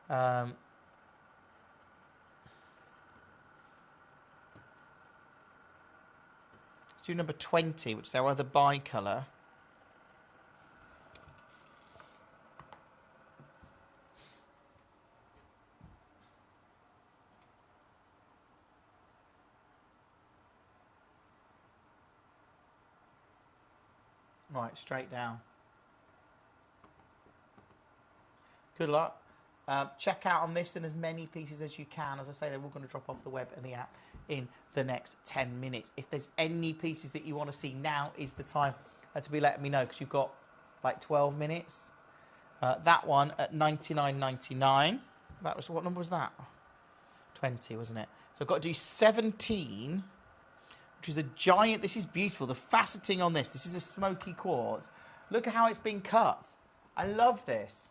Speaker 4: Let's do number 20, which is our other bi-colour. Right, straight down. Good luck. Check out on this and as many pieces as you can. As I say, they're all going to drop off the web and the app in the next 10 minutes. If there's any pieces that you want to see, now is the time to be letting me know, because you've got like 12 minutes. That one at $99.99. That was, what number was that? 20, wasn't it? So I've got to do 17, which is a giant. This is beautiful. The faceting on this is a smoky quartz. Look at how it's been cut. I love this.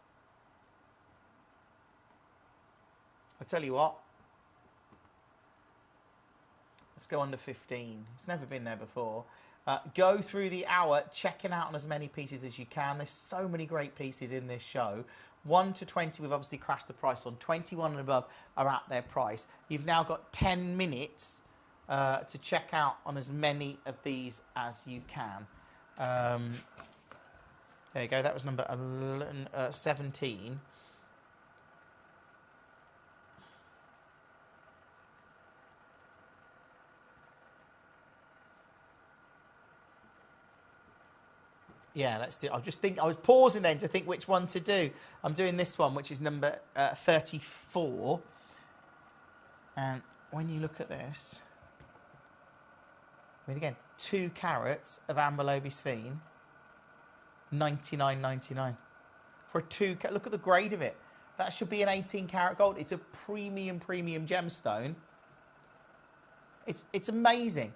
Speaker 4: I tell you what, let's go under 15. It's never been there before. Go through the hour, checking out on as many pieces as you can. There's so many great pieces in this show. 1 to 20, we've obviously crashed the price on. 21 and above are at their price. You've now got 10 minutes to check out on as many of these as you can. There you go. That was number 17. Yeah, let's do. I was pausing then to think which one to do. I'm doing this one, which is number 34. And when you look at this, I mean, again, 2 carats of amber lobisphene, $99.99 for a 2. Look at the grade of it. That should be an 18 karat gold. It's a premium gemstone. It's amazing.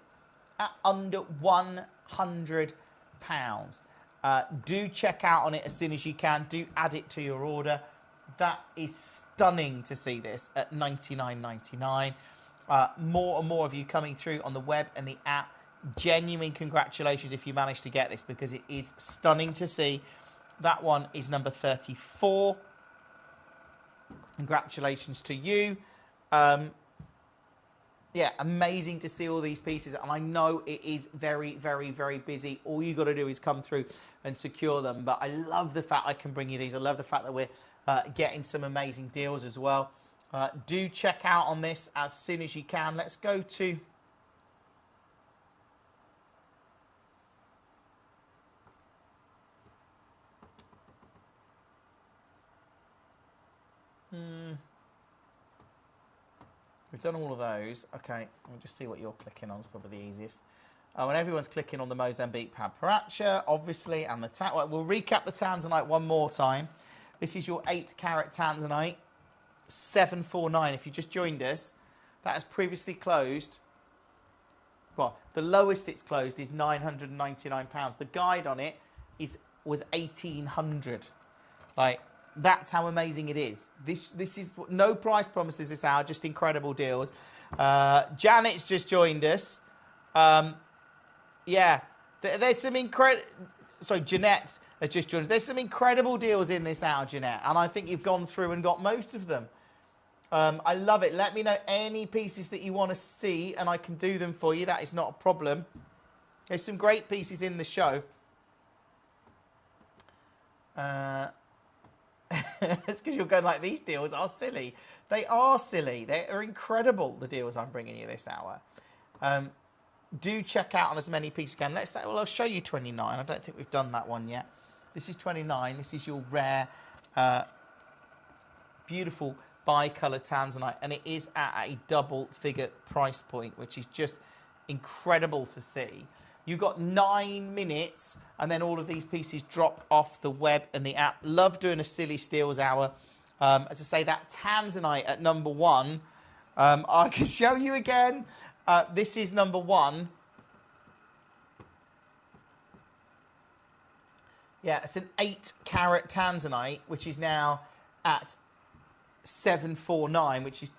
Speaker 4: At under £100. Do check out on it as soon as you can. Do add it to your order. That is stunning to see this at $99.99. More and more of you coming through on the web and the app. Genuine congratulations if you managed to get this, because it is stunning to see. That one is number 34. Congratulations to you. Yeah, amazing to see all these pieces. And I know it is very, very, very busy. All you got to do is come through and secure them. But I love the fact I can bring you these. I love the fact that we're getting some amazing deals as well. Do check out on this as soon as you can. Let's go to... We've done all of those. Okay, we'll just see what you're clicking on. It's probably the easiest. Oh, and everyone's clicking on the Mozambique Pamparacha, obviously, and the Tanzanite. We'll recap the Tanzanite one more time. This is your 8 carat Tanzanite, 749. If you just joined us, that has previously closed. Well, the lowest it's closed is £999. The guide on it was 1,800. Like, that's how amazing it is. This is no price promises this hour, just incredible deals. Janet's just joined us. Yeah, there's some incredible... Sorry, Jeanette has just joined us. There's some incredible deals in this hour, Jeanette, and I think you've gone through and got most of them. I love it. Let me know any pieces that you want to see, and I can do them for you. That is not a problem. There's some great pieces in the show. It's because you're going like, these deals are silly. They are silly. They are incredible, the deals I'm bringing you this hour. Do check out on as many pieces as you can. Let's say, well, I'll show you 29. I don't think we've done that one yet. This is 29. This is your rare, beautiful bi-colour Tanzanite, and it is at a double-figure price point, which is just incredible to see. You've got 9 minutes, and then all of these pieces drop off the web and the app. Love doing a silly steals hour. As I say, that Tanzanite at number 1, I can show you again. This is number 1. Yeah, it's an 8 carat Tanzanite, which is now at 749, which is,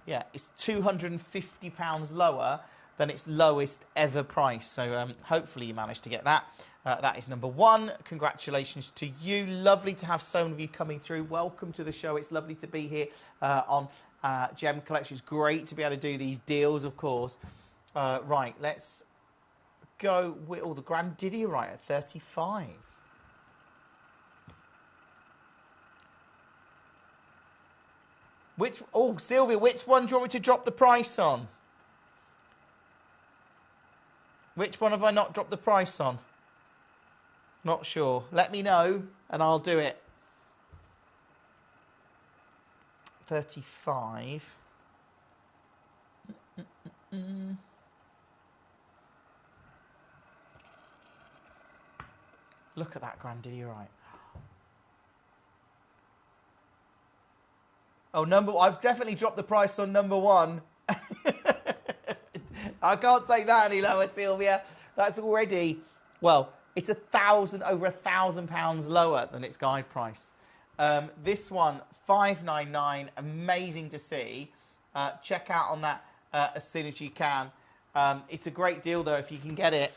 Speaker 4: yeah, it's £250 lower than its lowest ever price. So hopefully you managed to get that. That is number 1. Congratulations to you. Lovely to have so many of you coming through. Welcome to the show. It's lovely to be here on Gemcollector. It's great to be able to do these deals, of course. Right, let's go with all the Grandidierite at 35. Sylvia, which one do you want me to drop the price on? Which one have I not dropped the price on? Not sure. Let me know and I'll do it. 35. Look at that Grandidierite. Oh, I've definitely dropped the price on number 1. I can't take that any lower, Sylvia. That's already, well, it's over £1,000 lower than its guide price. This one, $599, amazing to see. Check out on that as soon as you can. It's a great deal, though, if you can get it,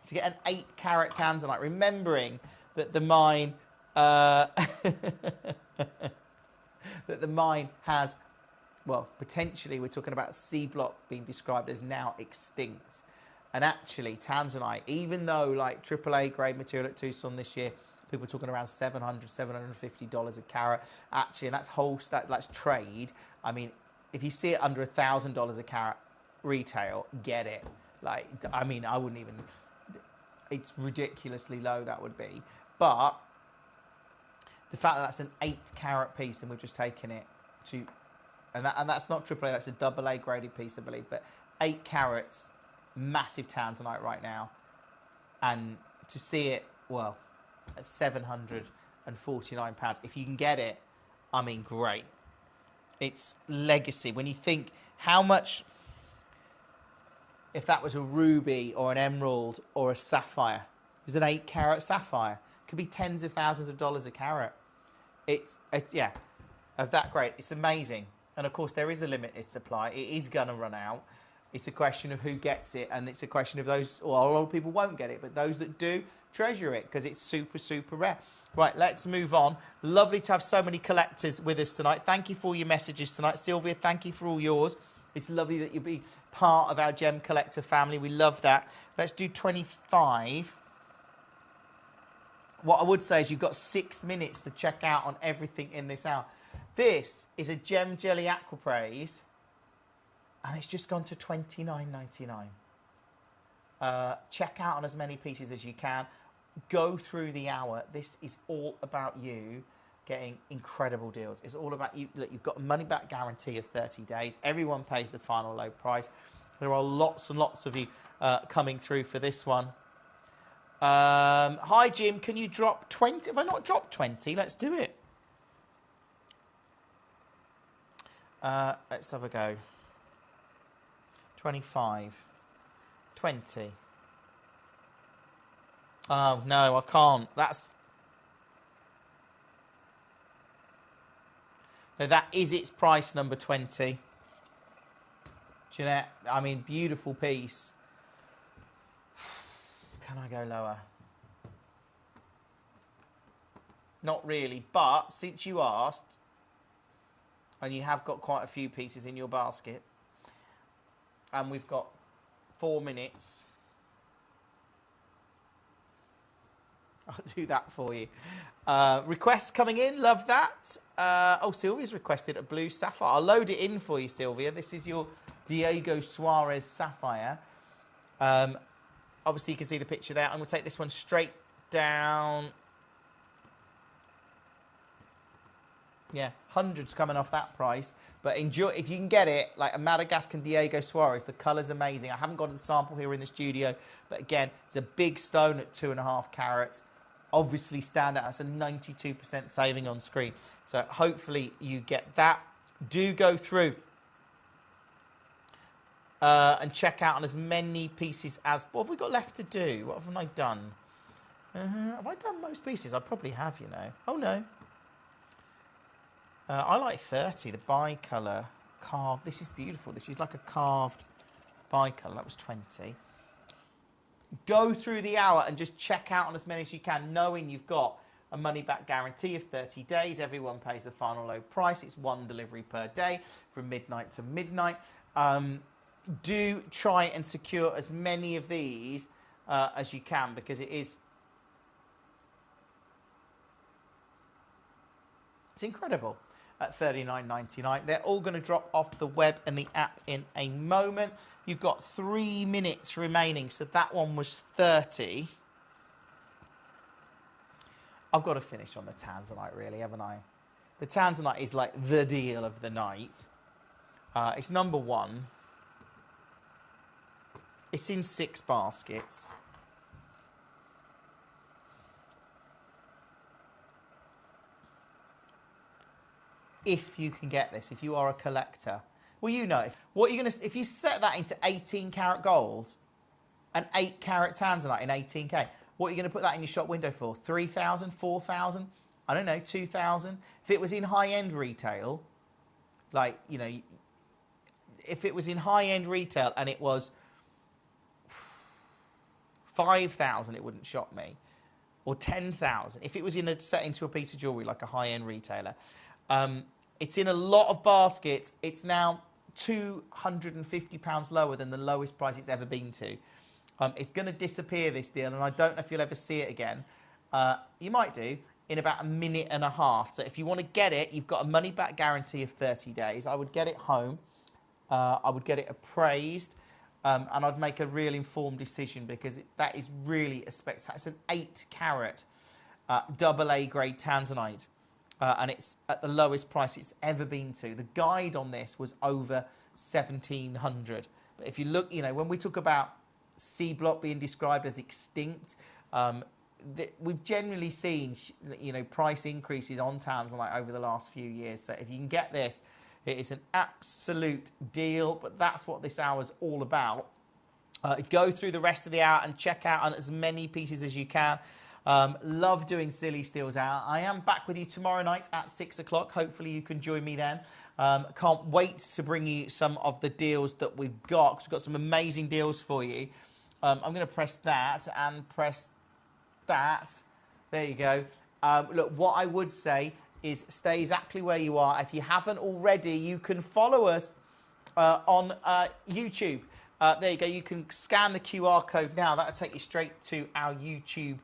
Speaker 4: to get an 8 carat Tanzanite. Remembering that the mine, has, well, potentially we're talking about C block being described as now extinct. And actually, Tanzanite, even though like AAA grade material at Tucson this year, people are talking around $700, $750 a carat. Actually, and that's trade. I mean, if you see it under $1,000 a carat retail, get it. Like, I mean, I wouldn't even. It's ridiculously low, that would be. But the fact that that's an 8-carat piece and we've just taken it to, and that's not AAA, that's a AA graded piece, I believe, but 8 carats, massive tanzanite right now. And to see it, well, at £749, if you can get it, I mean, great. It's legacy. When you think how much, if that was a ruby or an emerald or a sapphire, it was an 8-carat sapphire. It could be tens of thousands of dollars a carat. It's yeah, of that great. It's amazing. And of course, there is a limited supply. It is going to run out. It's a question of who gets it, and it's a question of those, well, a lot of people won't get it, but those that do, treasure it, because it's super, super rare. Right, let's move on. Lovely to have so many collectors with us tonight. Thank you for all your messages tonight. Sylvia, thank you for all yours. It's lovely that you'll be part of our Gem Collector family. We love that. Let's do 25. What I would say is you've got 6 minutes to check out on everything in this hour. This is a Gem Jelly Aquapraise, and it's just gone to $29.99. Check out on as many pieces as you can. Go through the hour. This is all about you getting incredible deals. It's all about you. Look, you've got a money-back guarantee of 30 days. Everyone pays the final low price. There are lots and lots of you coming through for this one. Hi, Jim. Can you drop 20? Have I not dropped 20? Let's do it. Let's have a go. 25. 20. Oh, no, I can't. No, that is its price, number 20. Jeanette, I mean, beautiful piece. Can I go lower? Not really, but since you asked, and you have got quite a few pieces in your basket, and we've got 4 minutes, I'll do that for you. Requests coming in, love that. Oh, Sylvia's requested a blue sapphire. I'll load it in for you, Sylvia. This is your Diego Suarez sapphire. Obviously, you can see the picture there. I'm going to take this one straight down. Yeah, hundreds coming off that price. But enjoy, if you can get it, like a Madagascar Diego Suarez, the colour's amazing. I haven't got a sample here in the studio, but again, it's a big stone at 2.5 carats. Obviously stand out. That's a 92% saving on screen. So hopefully you get that. Do go through and check out on as many pieces as... What have we got left to do? What have I done? Have I done most pieces? I probably have, you know. Oh, no. I like 30, the bicolour carved. This is beautiful. This is like a carved bicolour. That was 20. Go through the hour and just check out on as many as you can, knowing you've got a money-back guarantee of 30 days. Everyone pays the final low price. It's 1 delivery per day from midnight to midnight. Do try and secure as many of these as you can, because it's incredible at $39.99. They're all going to drop off the web and the app in a moment. You've got 3 minutes remaining, so that one was 30. I've got to finish on the Tanzanite, really, haven't I? The Tanzanite is like the deal of the night. It's number 1. It's in 6 baskets. If you can get this, if you are a collector, well, you know, if you set that into 18 karat gold, an 8 carat Tanzanite in 18K, what are you going to put that in your shop window for? 3,000, 4,000, I don't know, 2,000. If it was in high-end retail, like, you know, if it was in high-end retail and it was 5,000, it wouldn't shock me, or 10,000. If it was in a set into a piece of jewellery, like a high-end retailer, it's in a lot of baskets. It's now £250 lower than the lowest price it's ever been to. It's going to disappear, this deal, and I don't know if you'll ever see it again. You might do in about a minute and a half. So if you want to get it, you've got a money-back guarantee of 30 days. I would get it home. I would get it appraised. and I'd make a real informed decision, because that is really a spectacular. It's an 8-carat AA grade tanzanite, and it's at the lowest price it's ever been to. The guide on this was over 1,700. But if you look, you know, when we talk about C block being described as extinct, we've generally seen, you know, price increases on tanzanite over the last few years. So if you can get this, it is an absolute deal. But that's what this hour is all about. Go through the rest of the hour and check out on as many pieces as you can. Love doing Silly Steals Hour. I am back with you tomorrow night at 6 o'clock. Hopefully you can join me then. Can't wait to bring you some of the deals that we've got, because we've got some amazing deals for you. I'm going to press that and press that. There you go. Look, what I would say is stay exactly where you are. If you haven't already, you can follow us on YouTube. There you go. You can scan the QR code now. That'll take you straight to our YouTube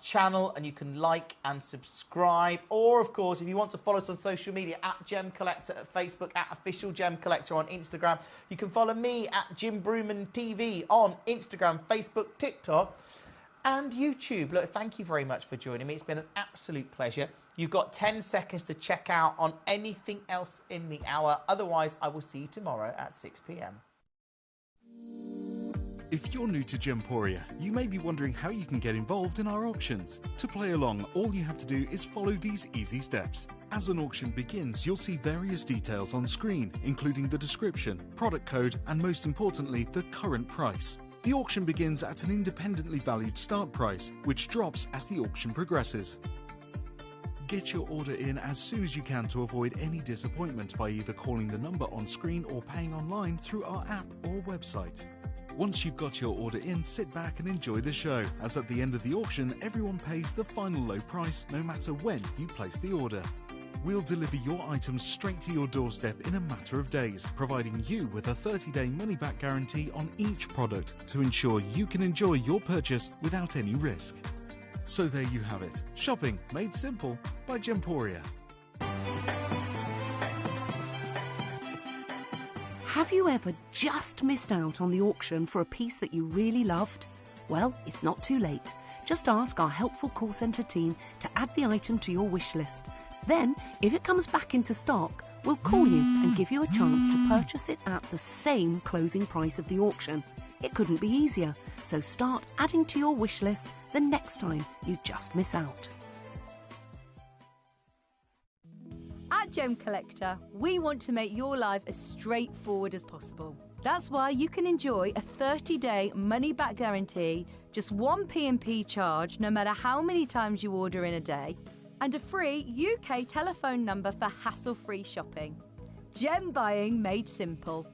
Speaker 4: channel, and you can like and subscribe. Or, of course, if you want to follow us on social media, at Gemcollector at Facebook, at Official Gemcollector on Instagram. You can follow me at Jim Brewman TV on Instagram, Facebook, TikTok, and YouTube. Look, thank you very much for joining me. It's been an absolute pleasure. You've got 10 seconds to check out on anything else in the hour. Otherwise, I will see you tomorrow at 6 p.m.
Speaker 1: If you're new to Gemporia, you may be wondering how you can get involved in our auctions. To play along, all you have to do is follow these easy steps. As an auction begins, you'll see various details on screen, including the description, product code, and most importantly, the current price. The auction begins at an independently valued start price, which drops as the auction progresses. Get your order in as soon as you can to avoid any disappointment by either calling the number on screen or paying online through our app or website. Once you've got your order in, sit back and enjoy the show, as at the end of the auction, everyone pays the final low price no matter when you place the order. We'll deliver your items straight to your doorstep in a matter of days, providing you with a 30-day money-back guarantee on each product to ensure you can enjoy your purchase without any risk. So there you have it. Shopping made simple by Gemporia.
Speaker 6: Have you ever just missed out on the auction for a piece that you really loved? Well, it's not too late. Just ask our helpful call centre team to add the item to your wish list. Then, if it comes back into stock, we'll call you and give you a chance to purchase it at the same closing price of the auction. It couldn't be easier, so start adding to your wish list the next time you just miss out.
Speaker 10: At Gemcollector, we want to make your life as straightforward as possible. That's why you can enjoy a 30-day money-back guarantee, just one P&P charge no matter how many times you order in a day, and a free UK telephone number for hassle-free shopping. Gem buying made simple.